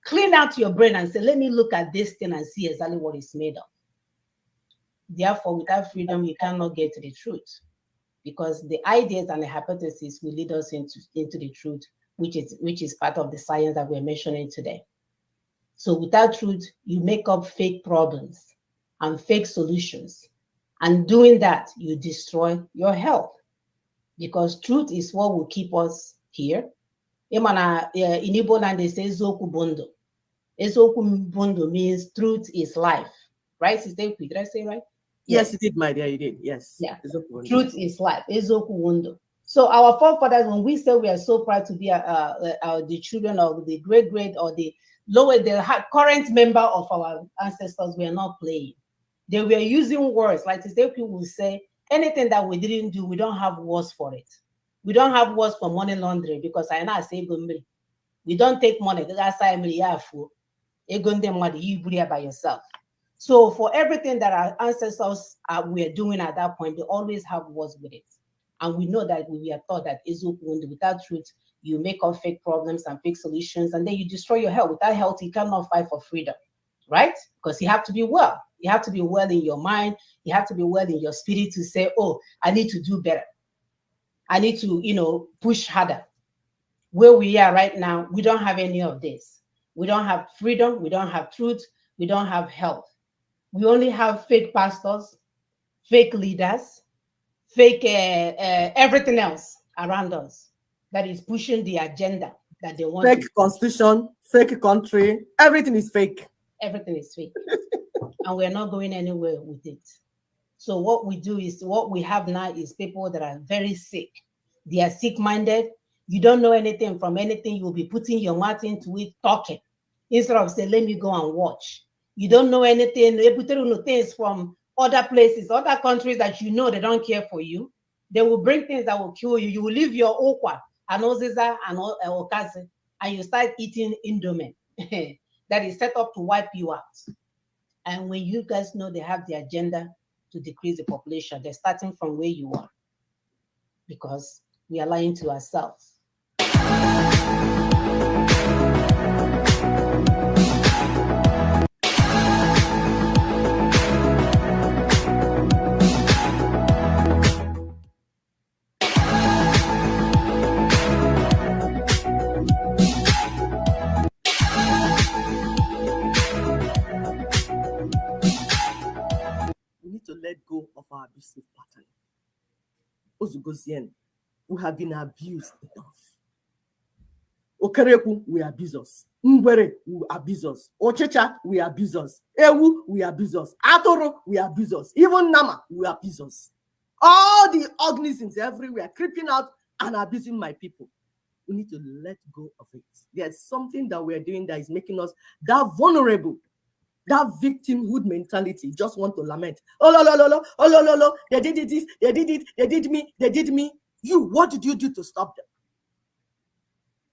clean out your brain and say, let me look at this thing and see exactly what it's made of. Therefore, without freedom, you cannot get to the truth, because the ideas and the hypotheses will lead us into the truth, which is part of the science that we're mentioning today. So without truth, you make up fake problems and fake solutions. And doing that, you destroy your health, because truth is what will keep us here. In Igbo land, they say Ezoku Bondo. Ezoku Bondo means truth is life. Right, Sister? Did I say right? Yes, you did, my dear, you did. Yes. Yeah. Truth is life. Ezoku Bondo. So our forefathers, when we say we are so proud to be the children of the great or the current member of our ancestors, we are not playing. They were using words, like today people will say, anything that we didn't do, we don't have words for it. We don't have words for money laundering, because I know I say we don't take money. By yourself. So for everything that our ancestors were doing at that point, they always have words with it. And we know that we are taught that without truth, you make up fake problems and fake solutions, and then you destroy your health. Without health, you cannot fight for freedom, right? Because you have to be well. You have to be well in your mind. You have to be well in your spirit to say, oh, I need to do better. I need to, push harder. Where we are right now, we don't have any of this. We don't have freedom. We don't have truth. We don't have health. We only have fake pastors, fake leaders, fake everything else around us that is pushing the agenda that they want. Fake constitution, fake country, everything is fake. Everything is fake. And we're not going anywhere with it. So what we have now is people that are very sick. They are sick-minded. You don't know anything from anything. You will be putting your mouth into it, talking, instead of saying, let me go and watch. You don't know anything. They put things from other places, other countries that they don't care for you. They will bring things that will kill you. You will leave your okwa and oziza and okazi, and you start eating indomie that is set up to wipe you out. And when you guys know they have the agenda to decrease the population, they're starting from where you are, because we are lying to ourselves. To let go of our abusive pattern. We have been abused enough. Okereku, we abuse us. Ngwere, we abuse us. Ochecha, we abuse us. Ewu, we abuse us. Atoro, we abuse us. Even Nama, we abuse us. All the organisms everywhere creeping out and abusing my people. We need to let go of it. There's something that we're doing that is making us that vulnerable. That victimhood mentality, just want to lament. Oh, no, no, no, no, oh, no, no, no, they did this, they did it, they did me, they did me. You, what did you do to stop them?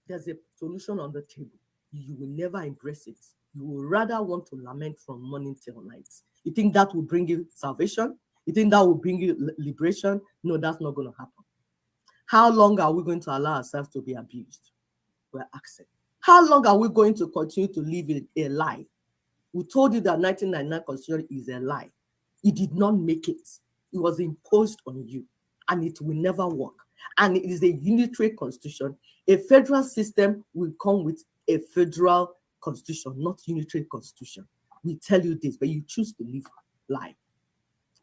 There's a solution on the table. You will never embrace it. You will rather want to lament from morning till night. You think that will bring you salvation? You think that will bring you liberation? No, that's not going to happen. How long are we going to allow ourselves to be abused? We're asking. How long are we going to continue to live in a lie? We told you that 1999 Constitution is a lie. It did not make it. It was imposed on you, and it will never work. And it is a unitary constitution. A federal system will come with a federal constitution, not unitary constitution. We tell you this, but you choose to live lie.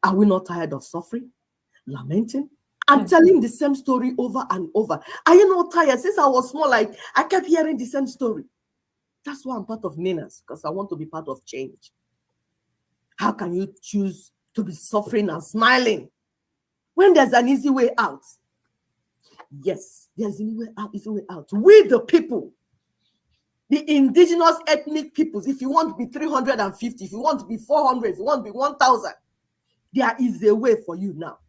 Are we not tired of suffering, lamenting, and telling the same story over and over? Are you not tired? Since I was small, I kept hearing the same story. That's why I'm part of NINAS, because I want to be part of change. How can you choose to be suffering and smiling when there's an easy way out? Yes, there's an easy way out. We the people, the indigenous ethnic peoples, if you want to be 350, if you want to be 400, if you want to be 1,000, there is a way for you now.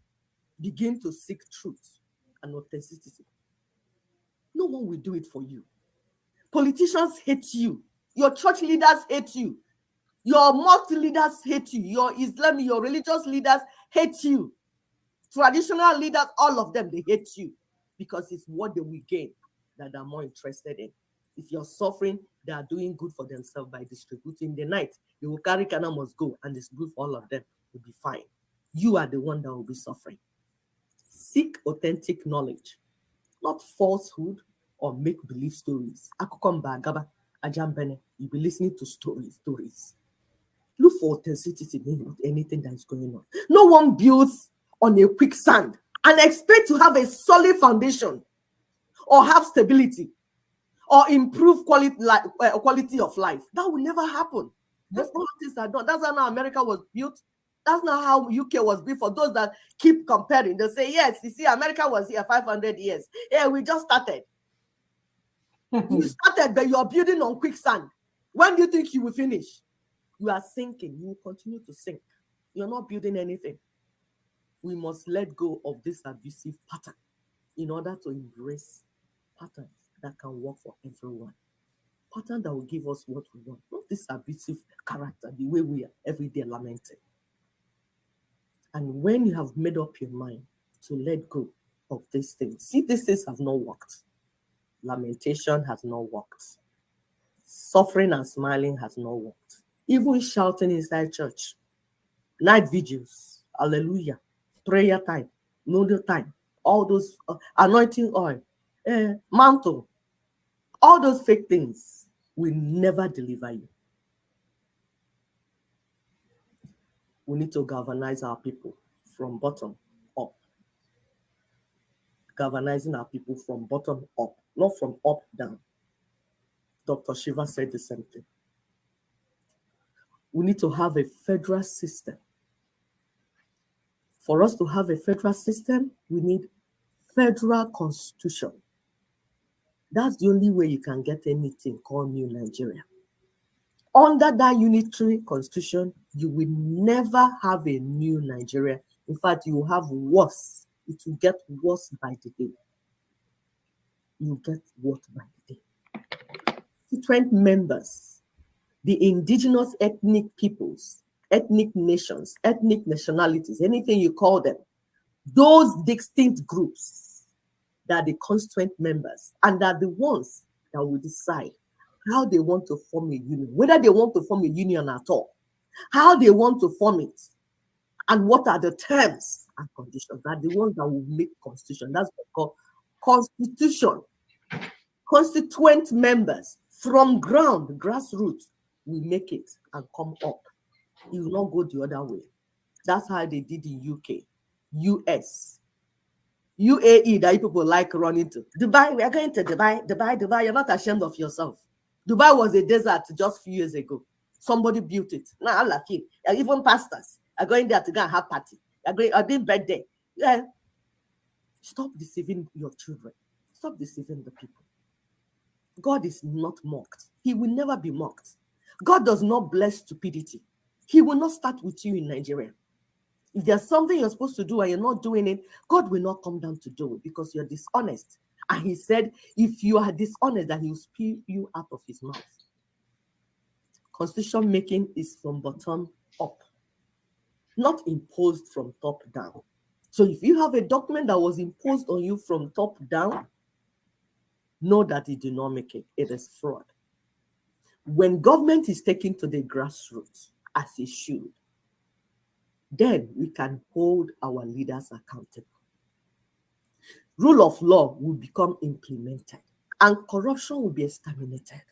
Begin to seek truth and authenticity. No one will do it for you. Politicians hate you. Your church leaders hate you. Your mosque leaders hate you. Your Islamic, your religious leaders hate you. Traditional leaders, all of them, they hate you because it's what they will gain that they're more interested in. If you're suffering, they are doing good for themselves by distributing the night. They will carry Kana must go and distribute for all of them. Will be fine. You are the one that will be suffering. Seek authentic knowledge, not falsehood or make-believe stories. You'll be listening to stories. Look for authenticity in anything that is going on. No one builds on a quicksand and expect to have a solid foundation or have stability or improve quality of life. That will never happen. That's not how things are done. That's not how America was built. That's not how UK was built. For those that keep comparing, they say, yes, you see, America was here 500 years. Yeah, we just started. You started, but you're building on quicksand. When do you think you will finish? You are sinking. You will continue to sink. You're not building anything. We must let go of this abusive pattern in order to embrace patterns that can work for everyone. Pattern that will give us what we want, not this abusive character, the way we are every day lamenting. And when you have made up your mind to let go of these things, see, these things have not worked. Lamentation has not worked. Suffering and smiling has not worked. Even shouting inside church, night vigils, hallelujah, prayer time, noodle time, all those anointing oil, mantle, all those fake things will never deliver you. We need to galvanize our people from bottom up. Galvanizing our people from bottom up, not from up down. Dr. Shiva said the same thing. We need to have a federal system. For us to have a federal system, we need federal constitution. That's the only way you can get anything called New Nigeria. Under that unitary constitution, you will never have a new Nigeria. In fact, you will have worse. It will get worse by the day. You get worse by the day. Different members, the indigenous ethnic peoples, ethnic nations, ethnic nationalities, anything you call them, those distinct groups that are the constituent members and are the ones that will decide how they want to form a union, whether they want to form a union at all, how they want to form it, and what are the terms and conditions. Are the ones that will make constitution. That's what we call constitution. Constituent members from grassroots will make it and come up. It will not go the other way. That's how they did in UK, US, UAE that people like running to. Dubai, we are going to Dubai. You're not ashamed of yourself. Dubai was a desert just a few years ago. Somebody built it. Now, Allah, even pastors are going there to go and have party. Are doing birthday. Yeah. Stop deceiving your children. Stop deceiving the people. God is not mocked. He will never be mocked. God does not bless stupidity. He will not start with you in Nigeria. If there's something you're supposed to do and you're not doing it, God will not come down to do it because you're dishonest. And he said, if you are dishonest, that he will spew you out of his mouth. Constitution making is from bottom up, not imposed from top down. So if you have a document that was imposed on you from top down, know that it did not make it. It is fraud. When government is taken to the grassroots, as it should, then we can hold our leaders accountable. Rule of law will become implemented and corruption will be exterminated.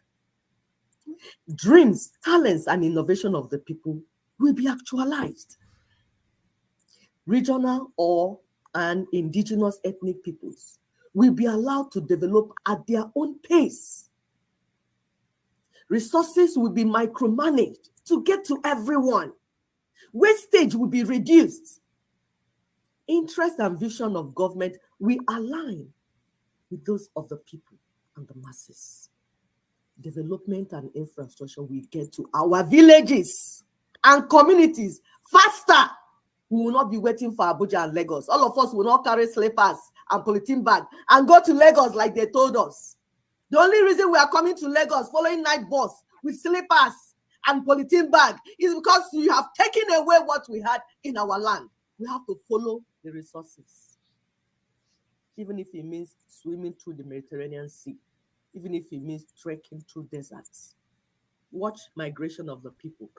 Dreams, talents, and innovation of the people will be actualized. Regional and indigenous ethnic peoples will be allowed to develop at their own pace. Resources will be micromanaged to get to everyone. Wastage will be reduced. Interest and vision of government will align with those of the people and the masses. Development and infrastructure will get to our villages and communities faster. We will not be waiting for Abuja and Lagos. All of us will not carry slippers and polythene bag and go to Lagos like they told us. The only reason we are coming to Lagos following night bus with slippers and polythene bag is because you have taken away what we had in our land. We have to follow the resources. Even if it means swimming through the Mediterranean Sea, even if it means trekking through deserts. Watch migration of the people.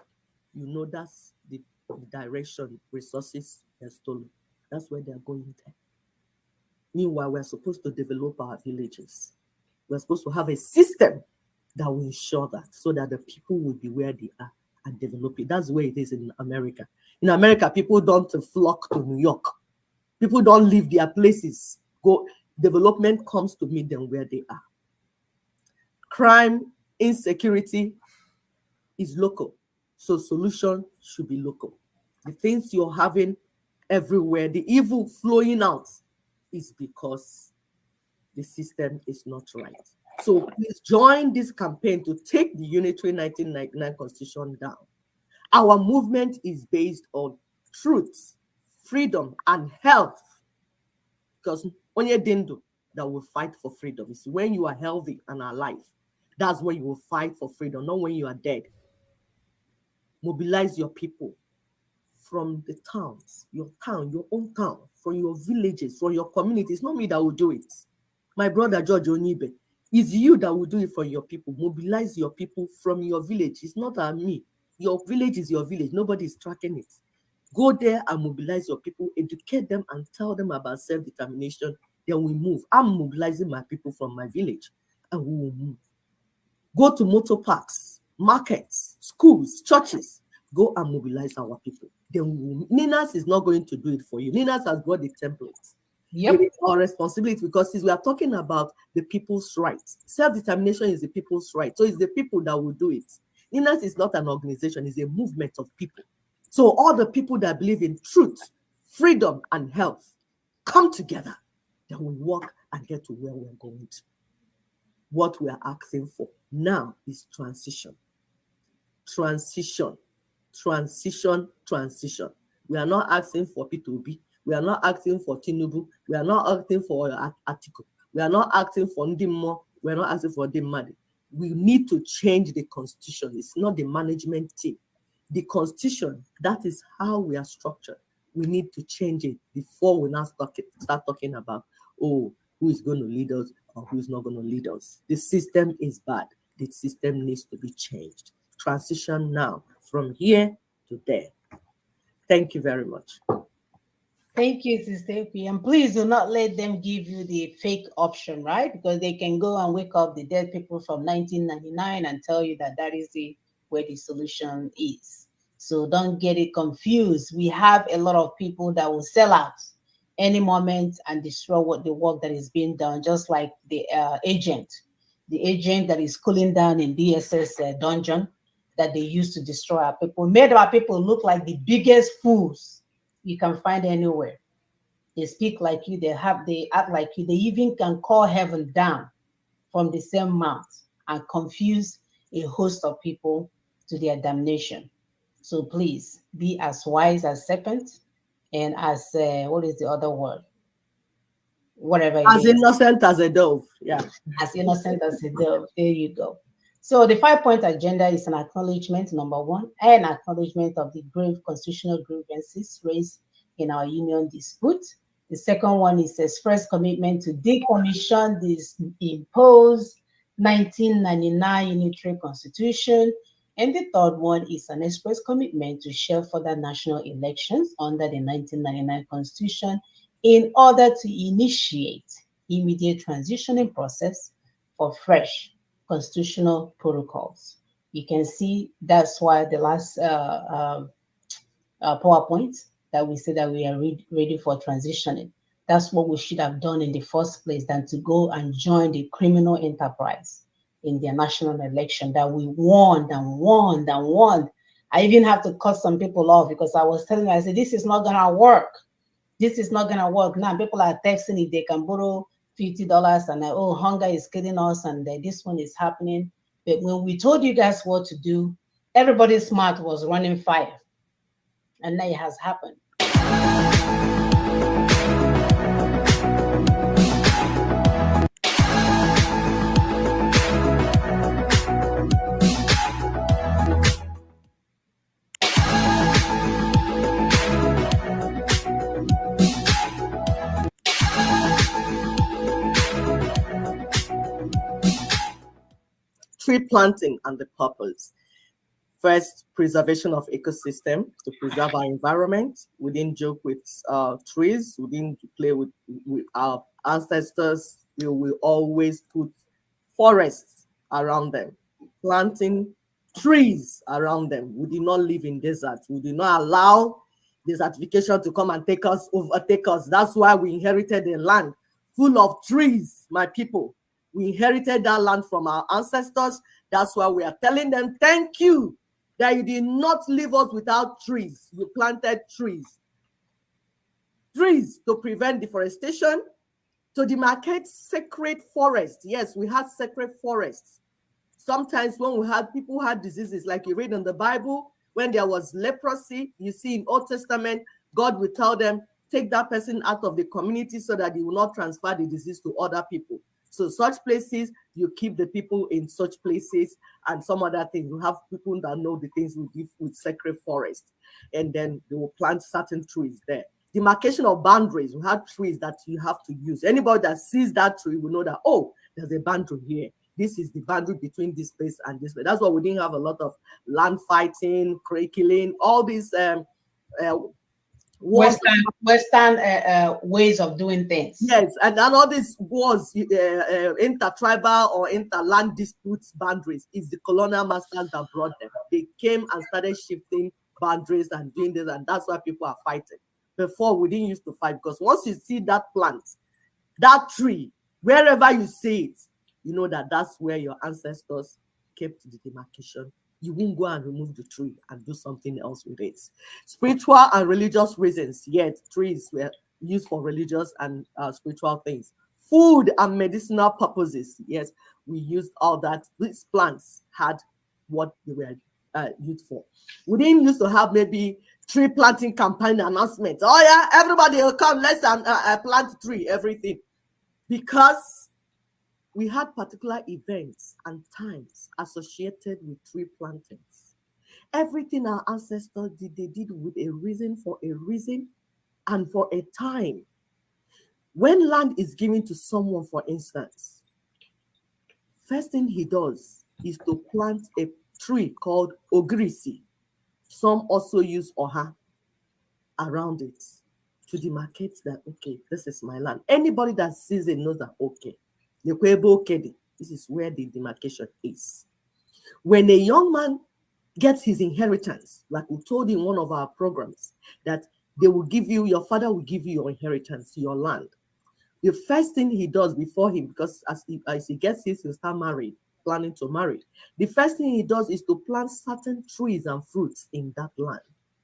You know that's the direction resources are stolen. That's where they're going there. Meanwhile, we're supposed to develop our villages. We're supposed to have a system that will ensure that, so that the people will be where they are and develop it. That's the way it is in America. In America, people don't flock to New York. People don't leave their places. Development comes to meet them where they are. Crime, insecurity is local. So solution should be local. The things you're having everywhere, the evil flowing out, is because the system is not right. So please join this campaign to take the Unitary 1999 Constitution down. Our movement is based on truth, freedom, and health. Because when you're dindo, that will fight for freedom. It's when you are healthy and alive. That's when you will fight for freedom, not when you are dead. Mobilize your people from the towns, your town, your own town, from your villages, from your communities. It's not me that will do it. My brother George Onibe, it's you that will do it for your people. Mobilize your people from your village. It's not me. Your village is your village. Nobody is tracking it. Go there and mobilize your people, educate them and tell them about self-determination. Then we move. I'm mobilizing my people from my village and we will move. Go to motor parks, markets, schools, churches. Go and mobilize our people. Then Ninas is not going to do it for you. Ninas has got the templates. Yep. It is our responsibility because we are talking about the people's rights. Self-determination is the people's right. So it's the people that will do it. Ninas is not an organization, it's a movement of people. So all the people that believe in truth, freedom, and health come together. Then we walk and get to where we're going to. What we are asking for now is transition. Transition. Transition. Transition. We are not asking for P2B. We are not asking for Tinubu. We are not asking for Atiku. We are not asking for Ndimo. We are not asking for Ndimadi. We need to change the constitution. It's not the management team. The constitution, that is how we are structured. We need to change it before we now start talking about, oh, who is going to lead us or who is not going to lead us. The system is bad. The system needs to be changed. Transition now from here to there. Thank you very much. Thank you, Sister Epi. And please do not let them give you the fake option, right? Because they can go and wake up the dead people from 1999 and tell you that that is where the solution is. So don't get it confused. We have a lot of people that will sell out any moment and destroy the work that is being done, just like the agent that is cooling down in DSS dungeon that they used to destroy our people, made our people look like the biggest fools you can find anywhere. They speak like you, they act like you, they even can call heaven down from the same mouth and confuse a host of people to their damnation. So please be as wise as serpent and as, what is the other word? Whatever it As is. innocent as a dove. Yeah. As innocent as a dove. There you go. So the 5-point agenda is an acknowledgement, number one, an acknowledgement of the grave constitutional grievances raised in our union dispute. The second one is express commitment to decommission this imposed 1999 unitary constitution. And the third one is an express commitment to share further national elections under the 1999 constitution in order to initiate immediate transitioning process for fresh constitutional protocols. You can see that's why the last PowerPoint that we said that we are ready for transitioning. That's what we should have done in the first place than to go and join the criminal enterprise in their national election that we won and won and won. I even have to cut some people off because I was telling them, I said, this is not gonna work. This is not gonna work. Now people are texting if they can borrow $50 and oh, hunger is killing us and this one is happening. But when we told you guys what to do, everybody's mouth was running fire. And now it has happened. Tree planting and the purpose. First, preservation of ecosystem to preserve our environment. We didn't joke with trees. We didn't play with our ancestors. We will always put forests around them, planting trees around them. We did not live in deserts. We did not allow desertification to come and overtake us. That's why we inherited a land full of trees, my people. We inherited that land from our ancestors. That's why we are telling them, thank you that you did not leave us without trees. You planted trees. Trees to prevent deforestation, to demarcate sacred forests. Yes, we had sacred forests. Sometimes when we had people had diseases, like you read in the Bible, when there was leprosy, you see in Old Testament, God will tell them, take that person out of the community so that he will not transfer the disease to other people. So such places, you keep the people in such places and some other things. You have people that know the things we give with sacred forest. And then they will plant certain trees there. Demarcation of boundaries. We have trees that you have to use. Anybody that sees that tree will know that, oh, there's a boundary here. This is the boundary between this place and this place. That's why we didn't have a lot of land fighting, killing, all these Western ways of doing things. Yes, and all these wars, intertribal or interland disputes boundaries, is the colonial masters that brought them. They came and started shifting boundaries and doing this, and that's why people are fighting. Before, we didn't used to fight, because once you see that plant, that tree, wherever you see it, you know that that's where your ancestors kept the demarcation. You won't go and remove the tree and do something else with it. Spiritual and religious reasons, yet trees were used for religious and spiritual things. Food and medicinal purposes, yes, we used all that. These plants had what they were used for. We didn't used to have maybe tree planting campaign announcement. Oh yeah, everybody will come, let's plant tree, everything. Because we had particular events and times associated with tree plantings. Everything our ancestors did, they did with a reason, for a reason, and for a time. When land is given to someone, for instance, first thing he does is to plant a tree called Ogirisi. Some also use Oha around it to demarcate that, okay, this is my land. Anybody that sees it knows that, okay, this is where the demarcation is. When a young man gets his inheritance, like we told in one of our programs, that they will give you, your father will give you your inheritance, your land. The first thing he does before him, because as he gets his, he'll start marrying, planning to marry. The first thing he does is to plant certain trees and fruits in that land,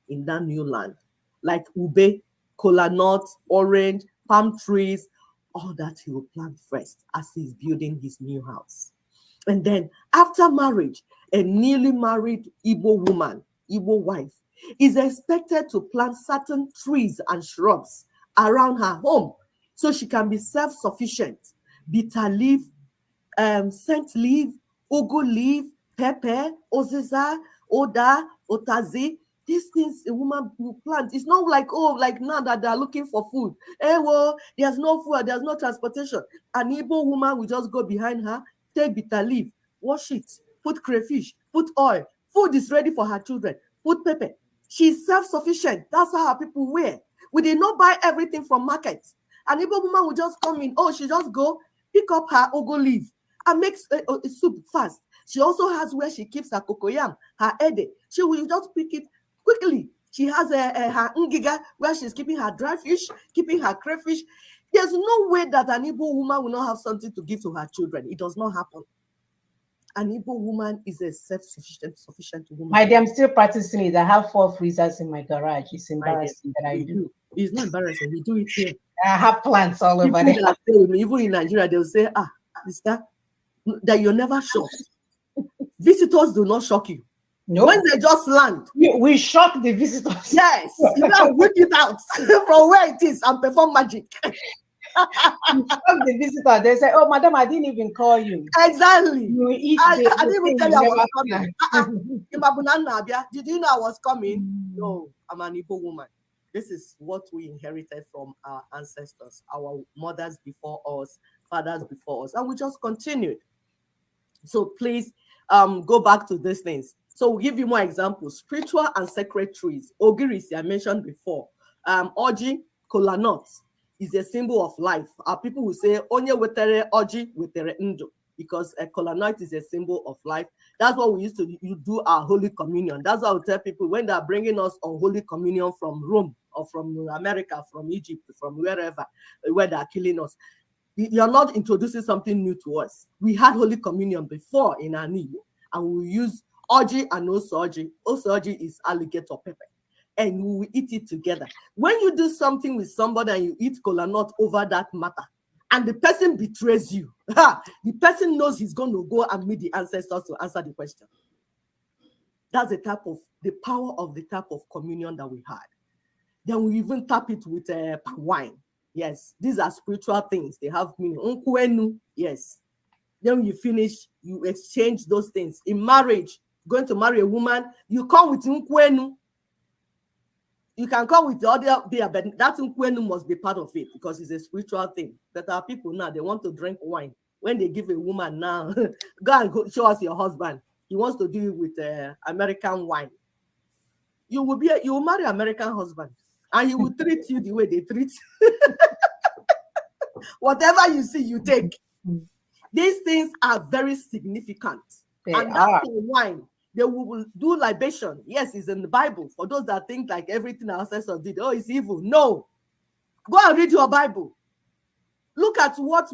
in that new land, like ube, kola nut, orange, palm trees, All that he will plant first as he's building his new house. And then after marriage, a newly married Igbo woman, Igbo wife, is expected to plant certain trees and shrubs around her home so she can be self-sufficient. Bitter leaf, scent leaf, ugu leaf, pepper, oziza, oda, otazi. These things a woman will plant. It's not like, oh, like now that they're looking for food. Well, there's no food, there's no transportation. An Igbo woman will just go behind her, take bitter leaf, wash it, put crayfish, put oil. Food is ready for her children. Put pepper. She's self-sufficient. That's how her people were. We did not buy everything from market. An Igbo woman will just come in. Oh, she just go pick up her ugu leaf and makes a soup fast. She also has where she keeps her cocoyam, her ede. She will just pick it quickly. She has her ngiga where she's keeping her dry fish, keeping her crayfish. There's no way that an Igbo woman will not have something to give to her children. It does not happen. An Igbo woman is a sufficient woman. My dear, I'm still practicing it. I have 4 freezers in my garage. It's embarrassing that I do. It's not embarrassing. We do it here. I have plants all over there. Even in Nigeria, they'll say, that you're never shocked. Visitors do not shock you. No. When they just land. We shock the visitors. Yes. You can whip it out from where it is and perform magic. The visitor, they say, "Oh, madam, I didn't even call you." Exactly. You eat I didn't even tell you I was coming. Did you know I was coming? No, I'm an Igbo woman. This is what we inherited from our ancestors, our mothers before us, fathers before us, and we just continued. So please go back to these things. So we'll give you more examples. Spiritual and sacred trees. Ogirisi, I mentioned before. Oji, kola nuts is a symbol of life. Our people will say, Onye wetere oji wetere ndu, because a kola nut is a symbol of life. That's what we used to do our Holy Communion. That's what I would tell people when they're bringing us on Holy Communion from Rome or from America, from Egypt, from wherever, where they're killing us. You're not introducing something new to us. We had Holy Communion before in Ani, and we use oji and osoji. Osoji is alligator pepper. And we will eat it together. When you do something with somebody and you eat kola nut over that matter, and the person betrays you, the person knows he's going to go and meet the ancestors to answer the question. That's the power of the type of communion that we had. Then we even tap it with wine. Yes, these are spiritual things. They have meaning. Unkwenu, yes. Then when you finish, you exchange those things. In marriage, going to marry a woman, you come with unkwenu. You can come with the other beer, but that unkwenu must be part of it because it's a spiritual thing. But our people now, they want to drink wine. When they give a woman now, go and show us your husband. He wants to do it with American wine. You will marry an American husband, and he will treat you the way they treat. Whatever you see, you take. These things are very significant. And that's wine. They will do libation. Yes, it's in the Bible. For those that think like everything our ancestors did, oh, it's evil. No. Go and read your Bible. Look at what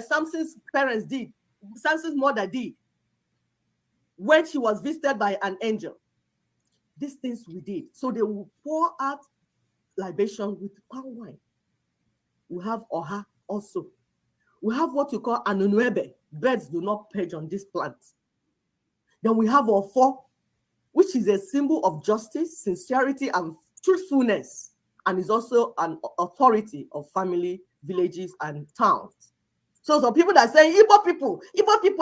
Samson's parents did. Samson's mother did when she was visited by an angel. These things we did. So they will pour out libation with palm wine. We have oha also. We have what you call anunuebe. Birds do not perch on this plant. Then we have ofo, which is a symbol of justice, sincerity, and truthfulness, and is also an authority of family, villages, and towns. So some people that say Igbo people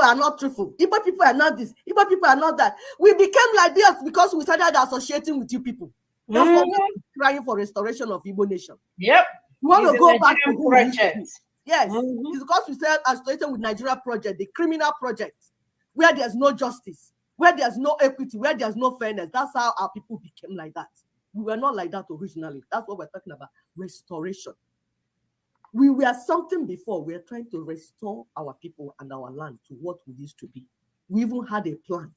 are not truthful. Igbo people are not this. Igbo people are not that. We became like this because we started associating with you people. That's why we're crying for restoration of Igbo nation. Yep. We want to go back to project. Yes, it's because we started associating with Nigeria project, the criminal project, where there's no justice, where there's no equity, where there's no fairness. That's how our people became like that. We were not like that originally. That's what we're talking about, restoration. We were something before. We're trying to restore our people and our land to what we used to be. We even had a plan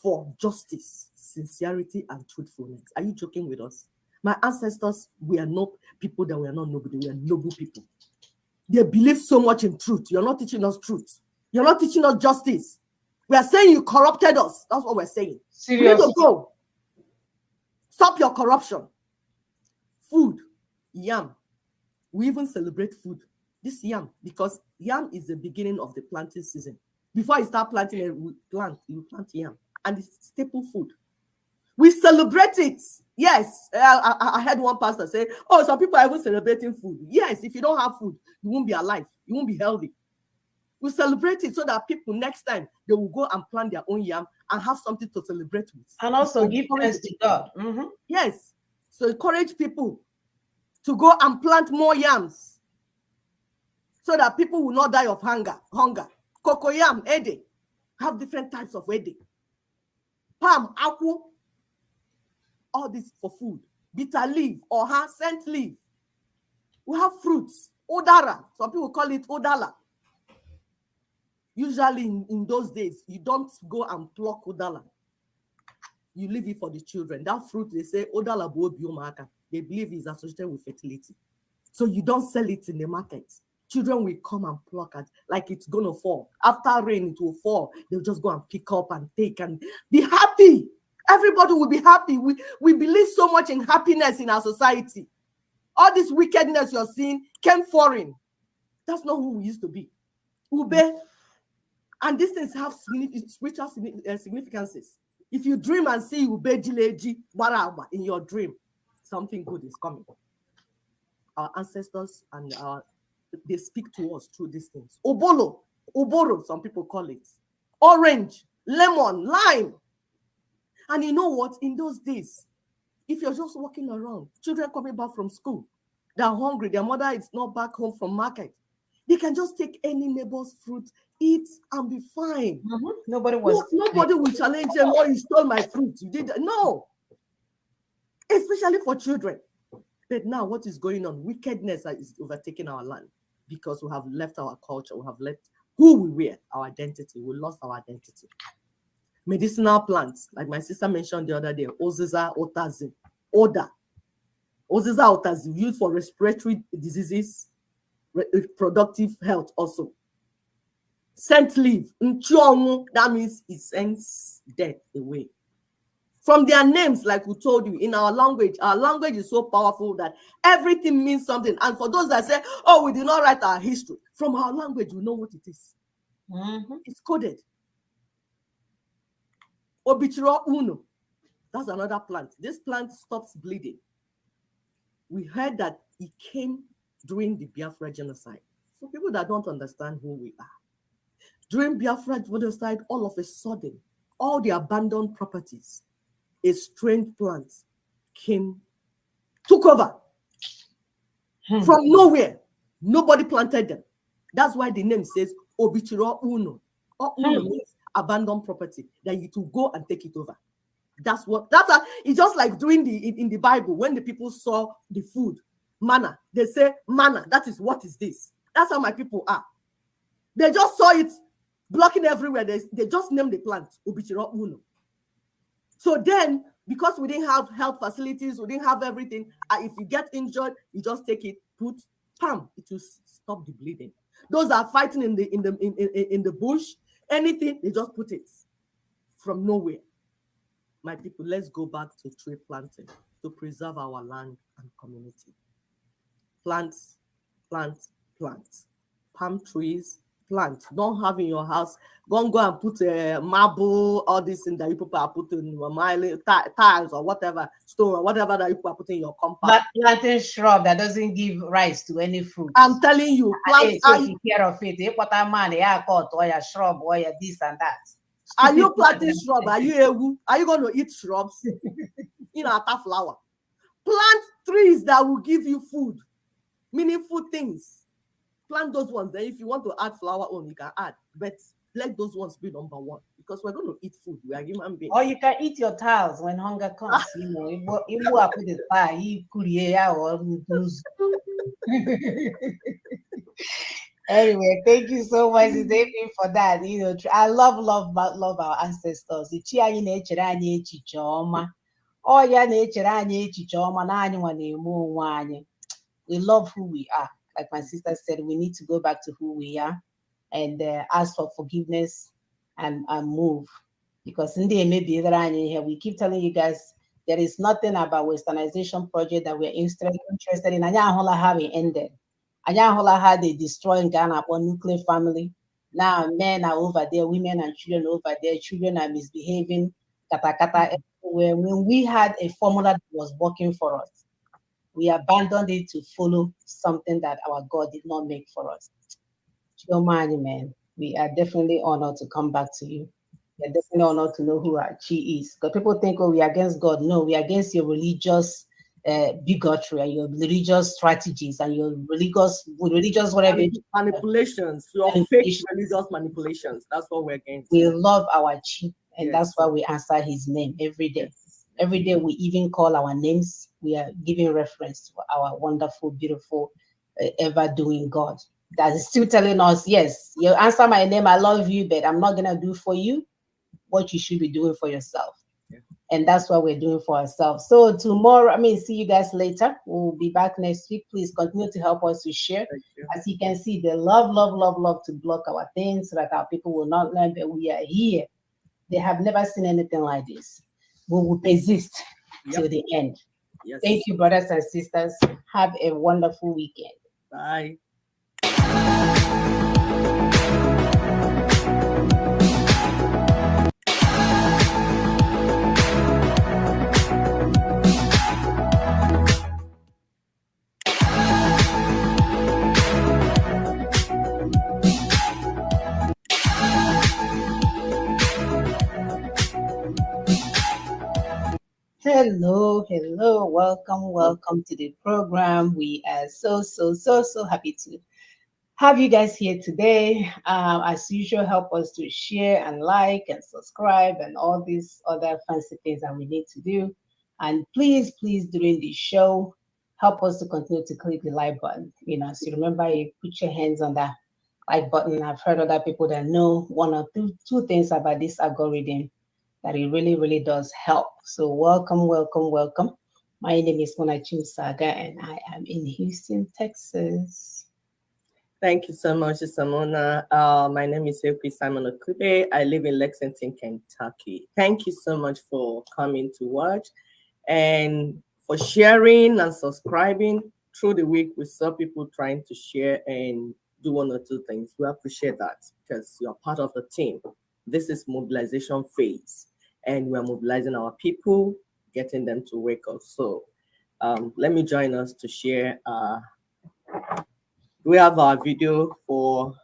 for justice, sincerity, and truthfulness. Are you joking with us? My ancestors were not people that were not noble. They were noble people. They believe so much in truth. You're not teaching us truth. You're not teaching us justice. We are saying you corrupted us. That's what we're saying. Seriously. You need to go. Stop your corruption. Food, yam. We even celebrate food. this yam, because yam is the beginning of the planting season. Before you start planting, you plant yam, and it's staple food. We celebrate it. Yes, I heard one pastor say, "Oh, some people are even celebrating food." Yes, if you don't have food, you won't be alive. You won't be healthy. We celebrate it so that people next time they will go and plant their own yam and have something to celebrate with, and also give thanks to God. Yes, so encourage people to go and plant more yams so that people will not die of hunger. Cocoyam, ede, have different types of ede. Palm, aku, all this for food. Bitter leaf or scent leaf. We have fruits. Odara, some people call it odala. Usually in those days, you don't go and pluck odala. You leave it for the children. That fruit, they say, odala bo biomaka. They believe is associated with fertility. So you don't sell it in the market. Children will come and pluck it like it's going to fall. After rain, it will fall. They'll just go and pick up and take and be happy. Everybody will be happy. We believe so much in happiness in our society. All this wickedness you're seeing came foreign. That's not who we used to be. Ube. And these things have spiritual significances. If you dream and see Ube Jileji Baraba in your dream, something good is coming. Our ancestors and they speak to us through these things. Oboro, some people call it. Orange, lemon, lime. And you know what? In those days, if you're just walking around, children coming back from school, they're hungry, their mother is not back home from market, they can just take any neighbor's fruit, eat, and be fine. Nobody will challenge them, "Oh, you stole my fruit. You did." No. Especially for children. But now what is going on? Wickedness is overtaking our land because we have left our culture. We have left who we were, our identity. We lost our identity. Medicinal plants, like my sister mentioned the other day, Oziza Otazim, Oda. Oziza Otazim, used for respiratory diseases, reproductive health also. Scent leaf, Nchiongu, that means it sends death away. From their names, like we told you, in our language is so powerful that everything means something. And for those that say, "Oh, we did not write our history," from our language, we know what it is. It's coded. Obichiro Uno, that's another plant. This plant stops bleeding. We heard that it came during the Biafra genocide. For people that don't understand who we are, during Biafra genocide, all of a sudden, all the abandoned properties, a strange plant took over from nowhere. Nobody planted them. That's why the name says Obichiro Uno. Uno means abandoned property, that you to go and take it over. It's just like doing in the Bible, when the people saw the food, manna, they say, "Manna, that is what is this?" That's how my people are. They just saw it blocking everywhere. They just named the plant Obichiro Uno. So then, because we didn't have health facilities, we didn't have everything, if you get injured, you just take it, put, pam, it will stop the bleeding. Those that are fighting in the bush, anything, they just put it from nowhere. My people, let's go back to tree planting to preserve our land and community. Plants, plant, plant. Palm trees, plant. Don't have in your house. Go and put a marble, all this thing that you people are putting tiles or whatever, stone or whatever that you people are putting in your compound. Planting shrub that doesn't give rise to any fruit. I'm telling you, take care of it. You put a man, or your shrub, or your this and that. Are you planting shrub? Are you going to eat shrubs? In a flower. Plant trees that will give you food, meaningful things. Plant those ones. Then if you want to add flower on, you can add. But let those ones be number one, because we're going to eat food. We are human beings. Or you can eat your tiles when hunger comes. You are put it by you could or lose. Anyway, thank you so much, David, for that. I love our ancestors. We love who we are. Like my sister said, we need to go back to who we are and ask for forgiveness and move. Because in the here, we keep telling you guys there is nothing about Westernization project that we're interested in. Having ended. Anyahola had a destroying Ghana or nuclear family. Now men are over there, women and children are over there, children are misbehaving, kata kata everywhere. When we had a formula that was working for us, we abandoned it to follow something that our God did not make for us. Chiomani, man, we are definitely honored to come back to you. We are definitely honored to know who our Chi is. Because people think, oh, we are against God. No, we are against your religious bigotry and your religious strategies and your religious whatever. Manipulations, your fake religious manipulations. That's what we're against. We love our Chi, and that's why we answer his name every day. Every day we even call our names. We are giving reference to our wonderful, beautiful, ever-doing God that is still telling us, yes, you answer my name, I love you, but I'm not going to do for you what you should be doing for yourself. And that's what we're doing for ourselves. So tomorrow, see you guys later. We'll be back next week. Please continue to help us to share. As you can see, they love to block our things so that our people will not learn that we are here. They have never seen anything like this. We will persist till the end. Yes. Thank you, brothers and sisters. Have a wonderful weekend. Bye. Hello, welcome to the program. We are so happy to have you guys here today. As usual, help us to share and like and subscribe and all these other fancy things that we need to do. And please during the show, help us to continue to click the like button. So remember, you put your hands on that like button. I've heard other people that know one or two things about this algorithm that it really does help. So welcome. My name is Mona Chimsaga and I am in Houston, Texas. Thank you so much, Simona. My name is Epi Simon Okude. I live in Lexington, Kentucky. Thank you so much for coming to watch and for sharing and subscribing. Through the week, we saw people trying to share and do one or two things. We appreciate that because you're part of the team. This is mobilization phase, and we're mobilizing our people, getting them to wake up. So let me join us to share. We have our video for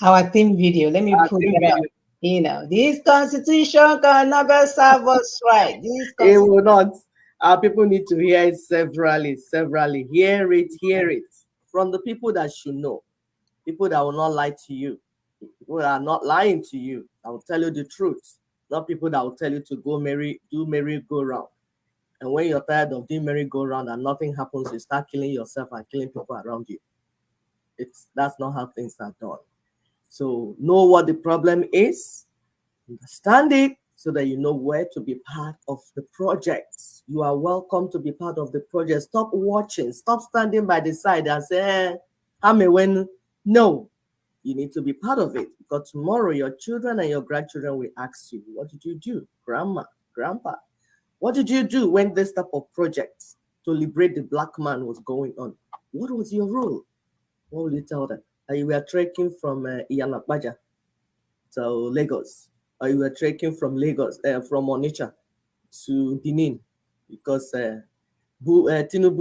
our theme video. Let me put it up. This constitution can never serve us right. It will not. Our people need to hear it severally. Hear it from the people that should know, people that will not lie to you. People that are not lying to you, I will tell you the truth, not people that will tell you to do merry-go-round. And when you're tired of doing merry-go-round and nothing happens, you start killing yourself and killing people around you. That's not how things are done. So know what the problem is, understand it, so that you know where to be part of the project. You are welcome to be part of the project. Stop watching, stop standing by the side and say, no. You need to be part of it, because tomorrow your children and your grandchildren will ask you, what did you do, grandma, grandpa? What did you do when this type of project to liberate the black man was going on? What was your role? What will you tell them? That you were trekking from Iyanakbaja to Lagos, or you were trekking from Lagos, from Onitsha to Benin, because Tinubu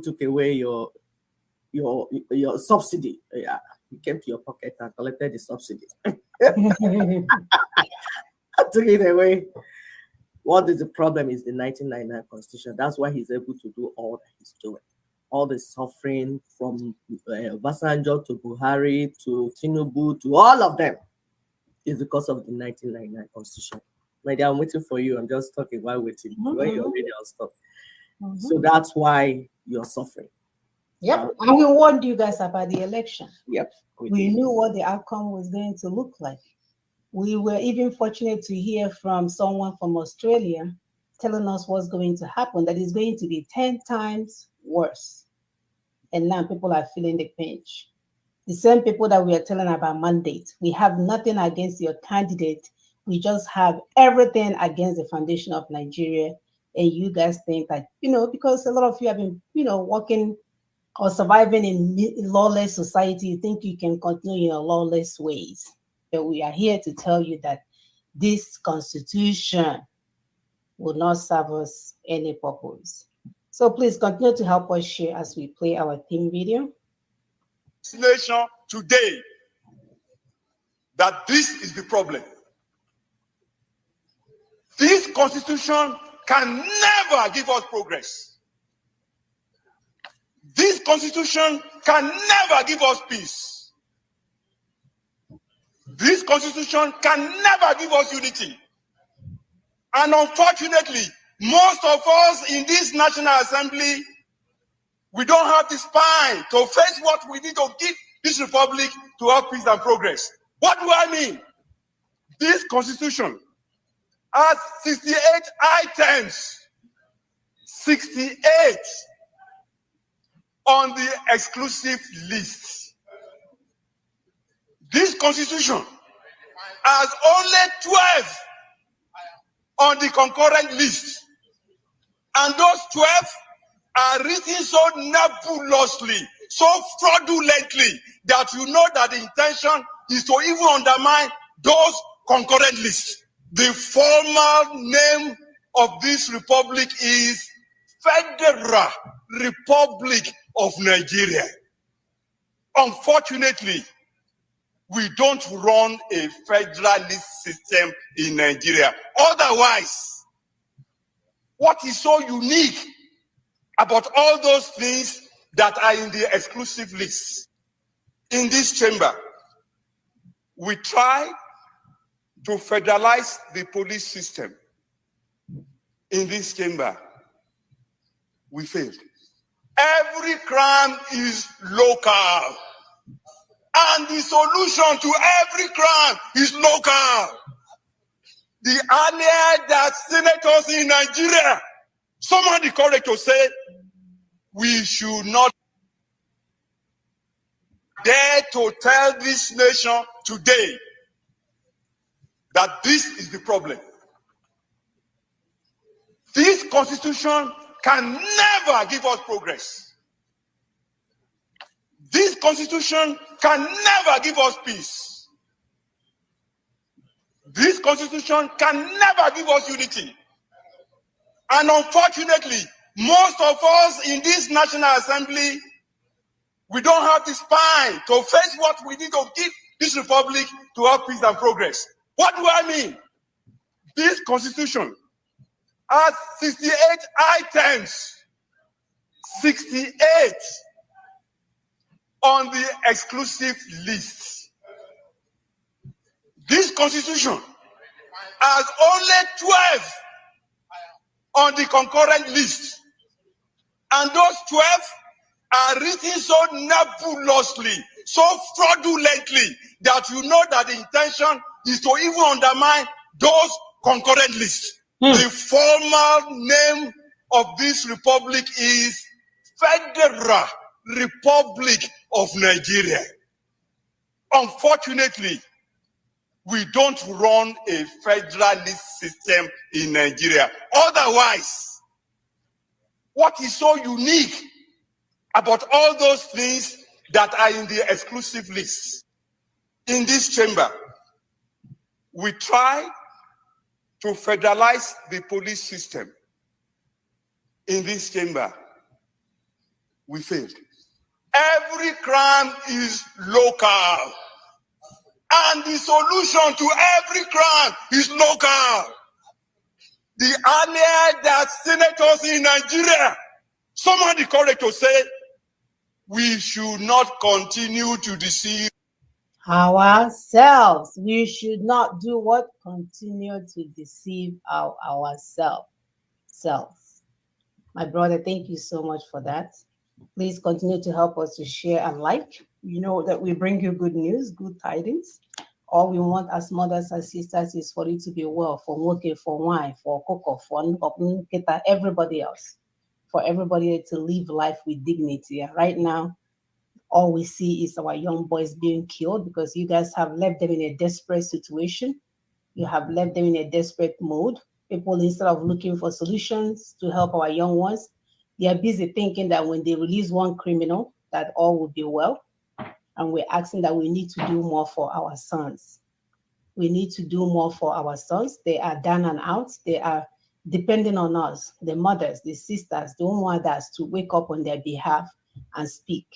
took away your subsidy. Yeah, he came to your pocket and collected the subsidy. Took it away. What is the problem is the 1999 Constitution. That's why he's able to do all that he's doing. All the suffering from Obasanjo to Buhari to Tinubu to all of them is because of the 1999 Constitution. My dear, I'm waiting for you. I'm just talking while waiting. When you're ready, I'll stop. So that's why you're suffering. Yep. And we warned you guys about the election. Yep. We knew what the outcome was going to look like. We were even fortunate to hear from someone from Australia telling us what's going to happen, that it's going to be 10 times worse. And now people are feeling the pinch. The same people that we are telling about mandate. We have nothing against your candidate. We just have everything against the foundation of Nigeria. And you guys think that, because a lot of you have been, working or surviving in lawless society, you think you can continue in your lawless ways. But we are here to tell you that this constitution will not serve us any purpose. So please continue to help us share as we play our theme video. Nation today, that this is the problem. This constitution can never give us progress. This constitution can never give us peace. This constitution can never give us unity. And unfortunately, most of us in this National Assembly, we don't have the spine to face what we need to give this republic to have peace and progress. What do I mean? This constitution has 68 items, 68 on the exclusive list. This constitution has only 12 on the concurrent list. And those 12 are written so nebulously, so fraudulently, that you know that the intention is to even undermine those concurrent lists. The formal name of this republic is Federal Republic of Nigeria. Unfortunately, we don't run a federalist system in Nigeria. Otherwise, what is so unique about all those things that are in the exclusive list? In this chamber, we try to federalize the police system. In this chamber, we failed. Every crime is local. And the solution to every crime is local. The earlier that senators in Nigeria, someone the correct to say, we should not dare to tell this nation today that this is the problem. This constitution can never give us progress. This constitution can never give us peace. This constitution can never give us unity. And unfortunately, most of us in this National Assembly, we don't have the spine to face what we need to give this republic to have peace and progress. What do I mean? This constitution has 68 items, 68 on the exclusive list. This constitution has only 12 on the concurrent list. And those 12 are written so nebulously, so fraudulently, that you know that the intention is to even undermine those concurrent lists. The formal name of this republic is Federal Republic of Nigeria. Unfortunately, we don't run a federalist system in Nigeria. Otherwise, what is so unique about all those things that are in the exclusive list? In this chamber, we try to federalize the police system. In this chamber, we failed. Every crime is local. And the solution to every crime is local. The earlier that senators in Nigeria, someone the correct to say, we should not continue to deceive ourselves. We should not do what? Continue to deceive ourselves. My brother, thank you so much for that. Please continue to help us to share and like. You know that we bring you good news, good tidings. All we want as mothers and sisters is for you to be well, for working, for wine, for cocoa, for everybody else, for everybody to live life with dignity. Right now, all we see is our young boys being killed because you guys have left them in a desperate situation. You have left them in a desperate mode. People, instead of looking for solutions to help our young ones, They are busy thinking that when they release one criminal, that all will be well. And we're asking that we need to do more for our sons. We need to do more for our sons. They are down and out. They are depending on us, the mothers, the sisters, the mothers, to wake up on their behalf and speak.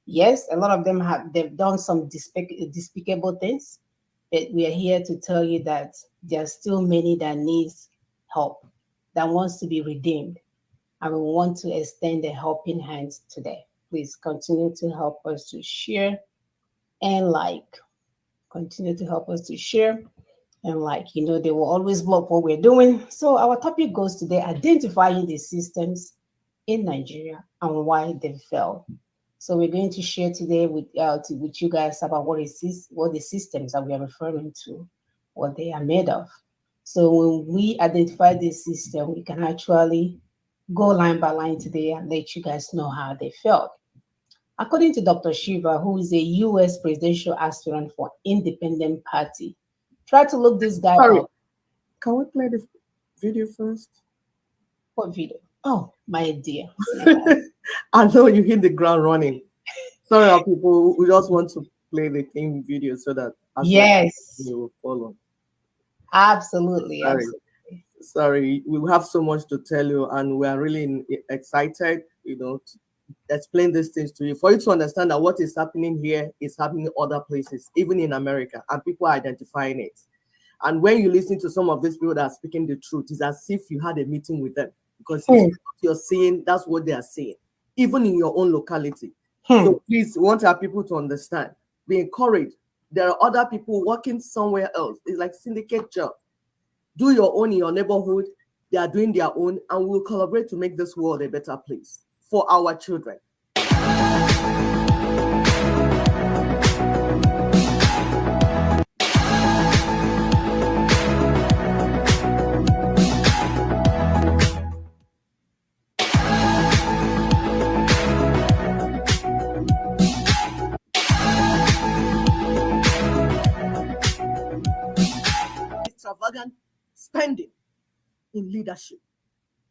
Yes, a lot of them they've done some despicable things, but we are here to tell you that there are still many that needs help, that wants to be redeemed. And we want to extend a helping hand today. Please continue to help us to share and like. Continue to help us to share and like. You know, they will always block what we're doing. So our topic goes today, identifying the systems in Nigeria and why they fail. So we're going to share today with you guys about what the systems that we are referring to, what they are made of. So when we identify this system, we can actually go line by line today and let you guys know how they failed. According to Dr. Shiva, who is a U.S. presidential aspirant for Independent Party, try to look this guy up. Can we play the video first? What video? Oh, my dear. I know you hit the ground running. Sorry, people. We just want to play the theme video so that yes, you will follow. Absolutely. Sorry, we have so much to tell you, and we are really excited, to explain these things to you, for you to understand that what is happening here is happening in other places, even in America, and people are identifying it. And when you listen to some of these people that are speaking the truth, it's as if you had a meeting with them, because what you're saying, that's what they are saying, even in your own locality. So please, we want our people to understand, be encouraged. There are other people working somewhere else. It's like syndicate job. Do your own in your neighborhood. They are doing their own, and we'll collaborate to make this world a better place for our children. Extravagant spending in leadership.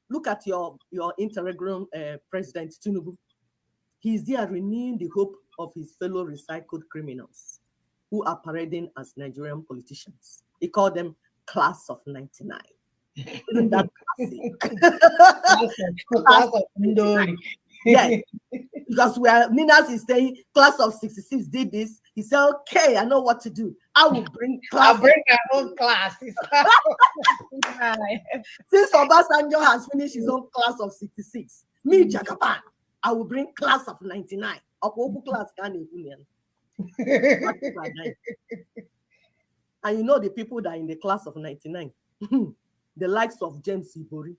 Look at your interim President Tinubu. He's there renewing the hope of his fellow recycled criminals who are parading as Nigerian politicians. He called them class of 99. Isn't that classic? Yes, because Ninas is saying class of 66 did this. He said, okay, I know what to do. I will bring class. I'll bring my own class. Since Obasanjo has finished his own class of 66, me, Jagaban, I will bring class of 99. Class and you know the people that are in the class of 99, the likes of James Ibori,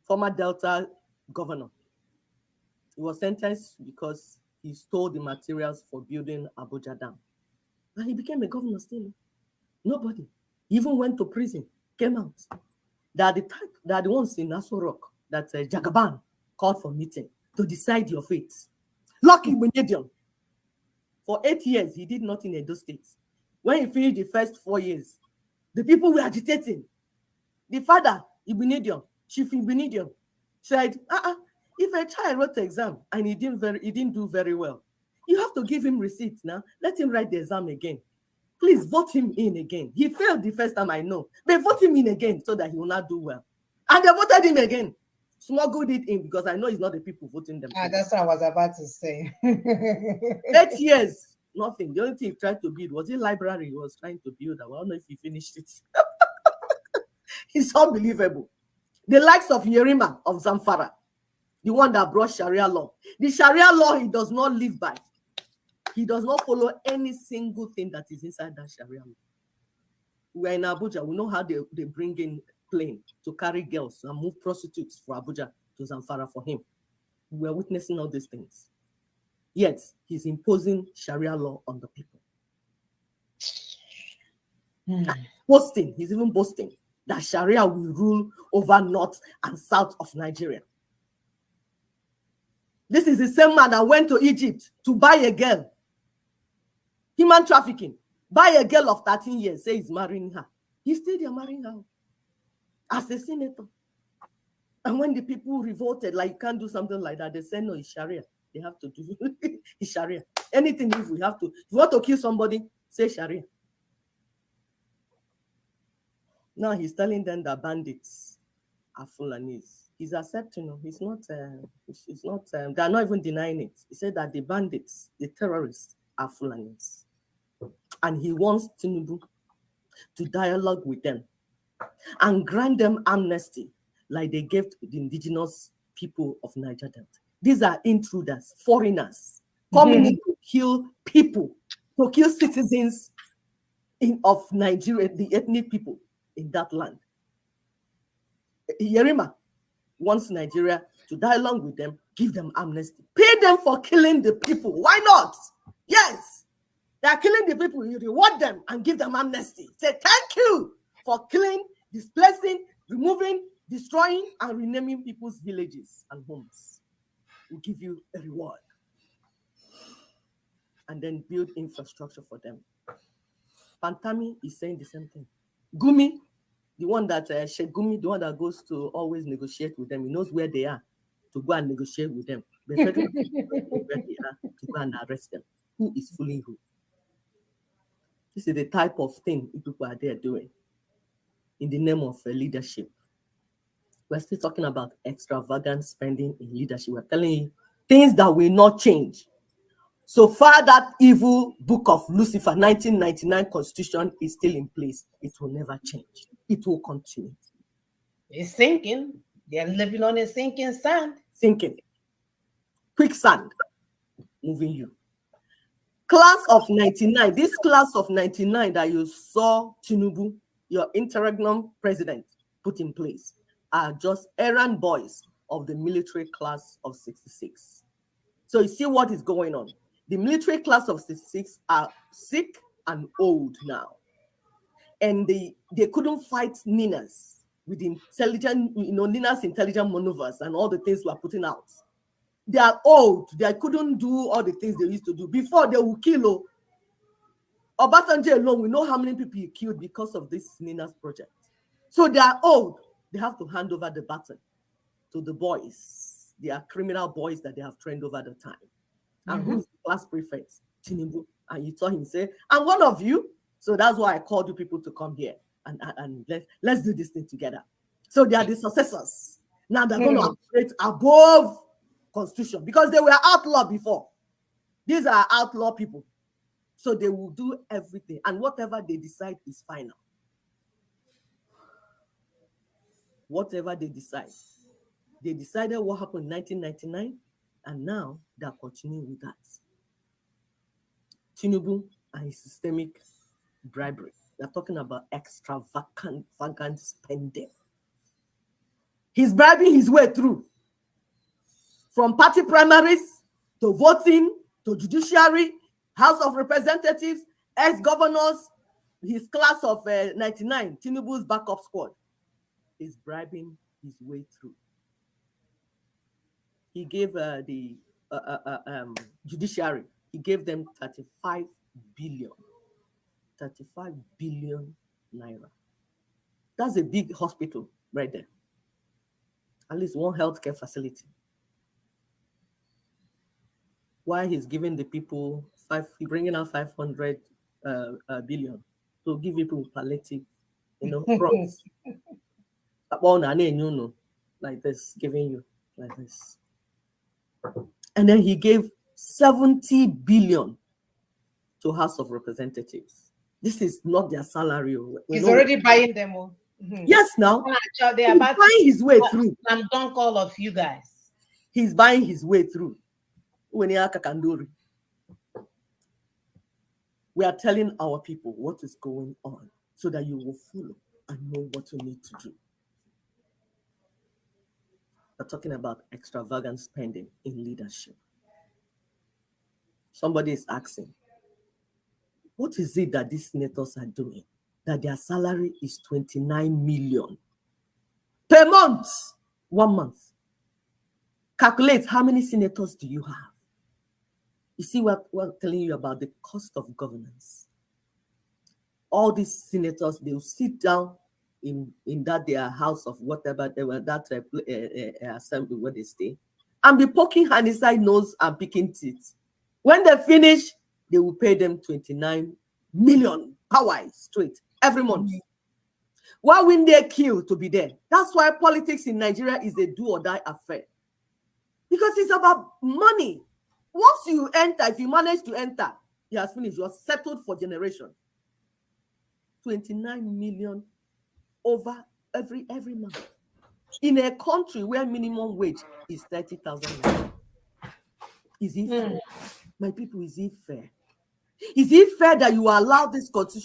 former Delta governor. He was sentenced because he stole the materials for building Abuja Dam. And he became a governor still. Nobody. He even went to prison, came out. They are the ones in Aso Rock that Jagaban called for meeting to decide your fate. Lucky Benedium. For 8 years, he did nothing in those states. When he finished the first 4 years, the people were agitating. The father, Ibinidium, Chief Ibinidium, said, if a child wrote the exam and he didn't do very well, you have to give him receipts now. Let him write the exam again. Please vote him in again. He failed the first time, I know, but vote him in again so that he will not do well. And they voted him again. Smuggled it in because I know it's not the people voting them. That's what I was about to say. 8 years, nothing. The only thing he tried to build was a library he was trying to build. I don't know if he finished it. It's unbelievable. The likes of Yerima of Zamfara, the one that brought Sharia law. The Sharia law he does not live by. He does not follow any single thing that is inside that Sharia law. We're in Abuja. We know how they bring in plane to carry girls and move prostitutes for Abuja to Zamfara for him. We're witnessing all these things. Yet, he's imposing Sharia law on the people. Boasting, he's even boasting that Sharia will rule over north and south of Nigeria. This is the same man that went to Egypt to buy a girl. Human trafficking. Buy a girl of 13 years, say he's marrying her. He's still there marrying her. As a senator. And when the people revolted, like you can't do something like that, they said no, it's Sharia. They have to do it's Sharia. Anything if we have to, if you want to kill somebody, say Sharia. Now he's telling them that bandits are Fulanis. He's accepting them. He's not. They are not even denying it. He said that the bandits, the terrorists, are Fulanis, and he wants Tinubu to dialogue with them and grant them amnesty, like they gave to the indigenous people of Niger Delta. These are intruders, foreigners, coming in to kill people, to kill citizens of Nigeria, the ethnic people in that land. Yerima wants Nigeria to dialogue with them, give them amnesty, pay them for killing the people. Why not? Yes, they are killing the people. You reward them and give them amnesty. Say thank you for killing, displacing, removing, destroying, and renaming people's villages and homes. We'll give you a reward. And then build infrastructure for them. Pantami is saying the same thing. Gumi, the one that Sheikh Gumi, the one that goes to always negotiate with them, he knows where they are to go and negotiate with them. But where they are to go and arrest them. Who is fooling who? This is the type of thing people are there doing in the name of leadership. We're still talking about extravagant spending in leadership. We're telling you things that will not change. So far, that evil book of Lucifer, 1999 constitution is still in place. It will never change. It will continue. It's sinking. They're living on a sinking sand. Sinking. Quicksand. Moving you. Class of 99. This class of 99 that you saw Tinubu, your interregnum president, put in place, are just errand boys of the military class of 66. So you see what is going on. The military class of 66 are sick and old now. And they couldn't fight Ninas with intelligent, Ninas intelligent maneuvers and all the things we are putting out. They are old. They couldn't do all the things they used to do. Before they would kill Obasanjo alone, we know how many people he killed because of this Ninas project. So they are old. They have to hand over the baton to the boys. They are criminal boys that they have trained over the time. And who's the class prefect? Tinubu. And you saw him say, I'm one of you. So that's why I called you people to come here and let's do this thing together. So they are the successors. Now they're going to operate above constitution because they were outlaw before. These are outlaw people. So they will do everything. And whatever they decide is final. Whatever they decide. They decided what happened in 1999. And now they're continuing with that. Tinubu and his systemic bribery. They're talking about extravagant spending. He's bribing his way through. From party primaries to voting to judiciary, House of Representatives, ex-governors, his class of 99, Tinubu's backup squad, is bribing his way through. He gave the judiciary, he gave them 35 billion naira. That's a big hospital right there. At least one healthcare facility. Why he's giving the people he's bringing out 500 billion to give people palliative, drugs. Like this, giving you like this. And then he gave 70 billion to House of Representatives. This is not their salary. He's already buying them all. Yes, now. They are about buying his way through. I'm done call of you guys. He's buying his way through. We are telling our people what is going on so that you will follow and know what you need to do. We're talking about extravagant spending in leadership. Somebody is asking, what is it that these senators are doing? That their salary is 29 million per month, 1 month. Calculate how many senators do you have? You see what we're telling you about the cost of governance. All these senators, they will sit down in that their house of whatever they were, that assembly where they stay, and be poking hand inside nose and picking teeth. When they finish, they will pay them 29 million Hawaii straight every month. Why wouldn't they kill to be there? That's why politics in Nigeria is a do or die affair. Because it's about money. Once you enter, if you manage to enter, you have finished. You are settled for generations. 29 million over every month. In a country where minimum wage is 30,000. Is it fair? My people, is it fair? Is it fair that you allow this constitution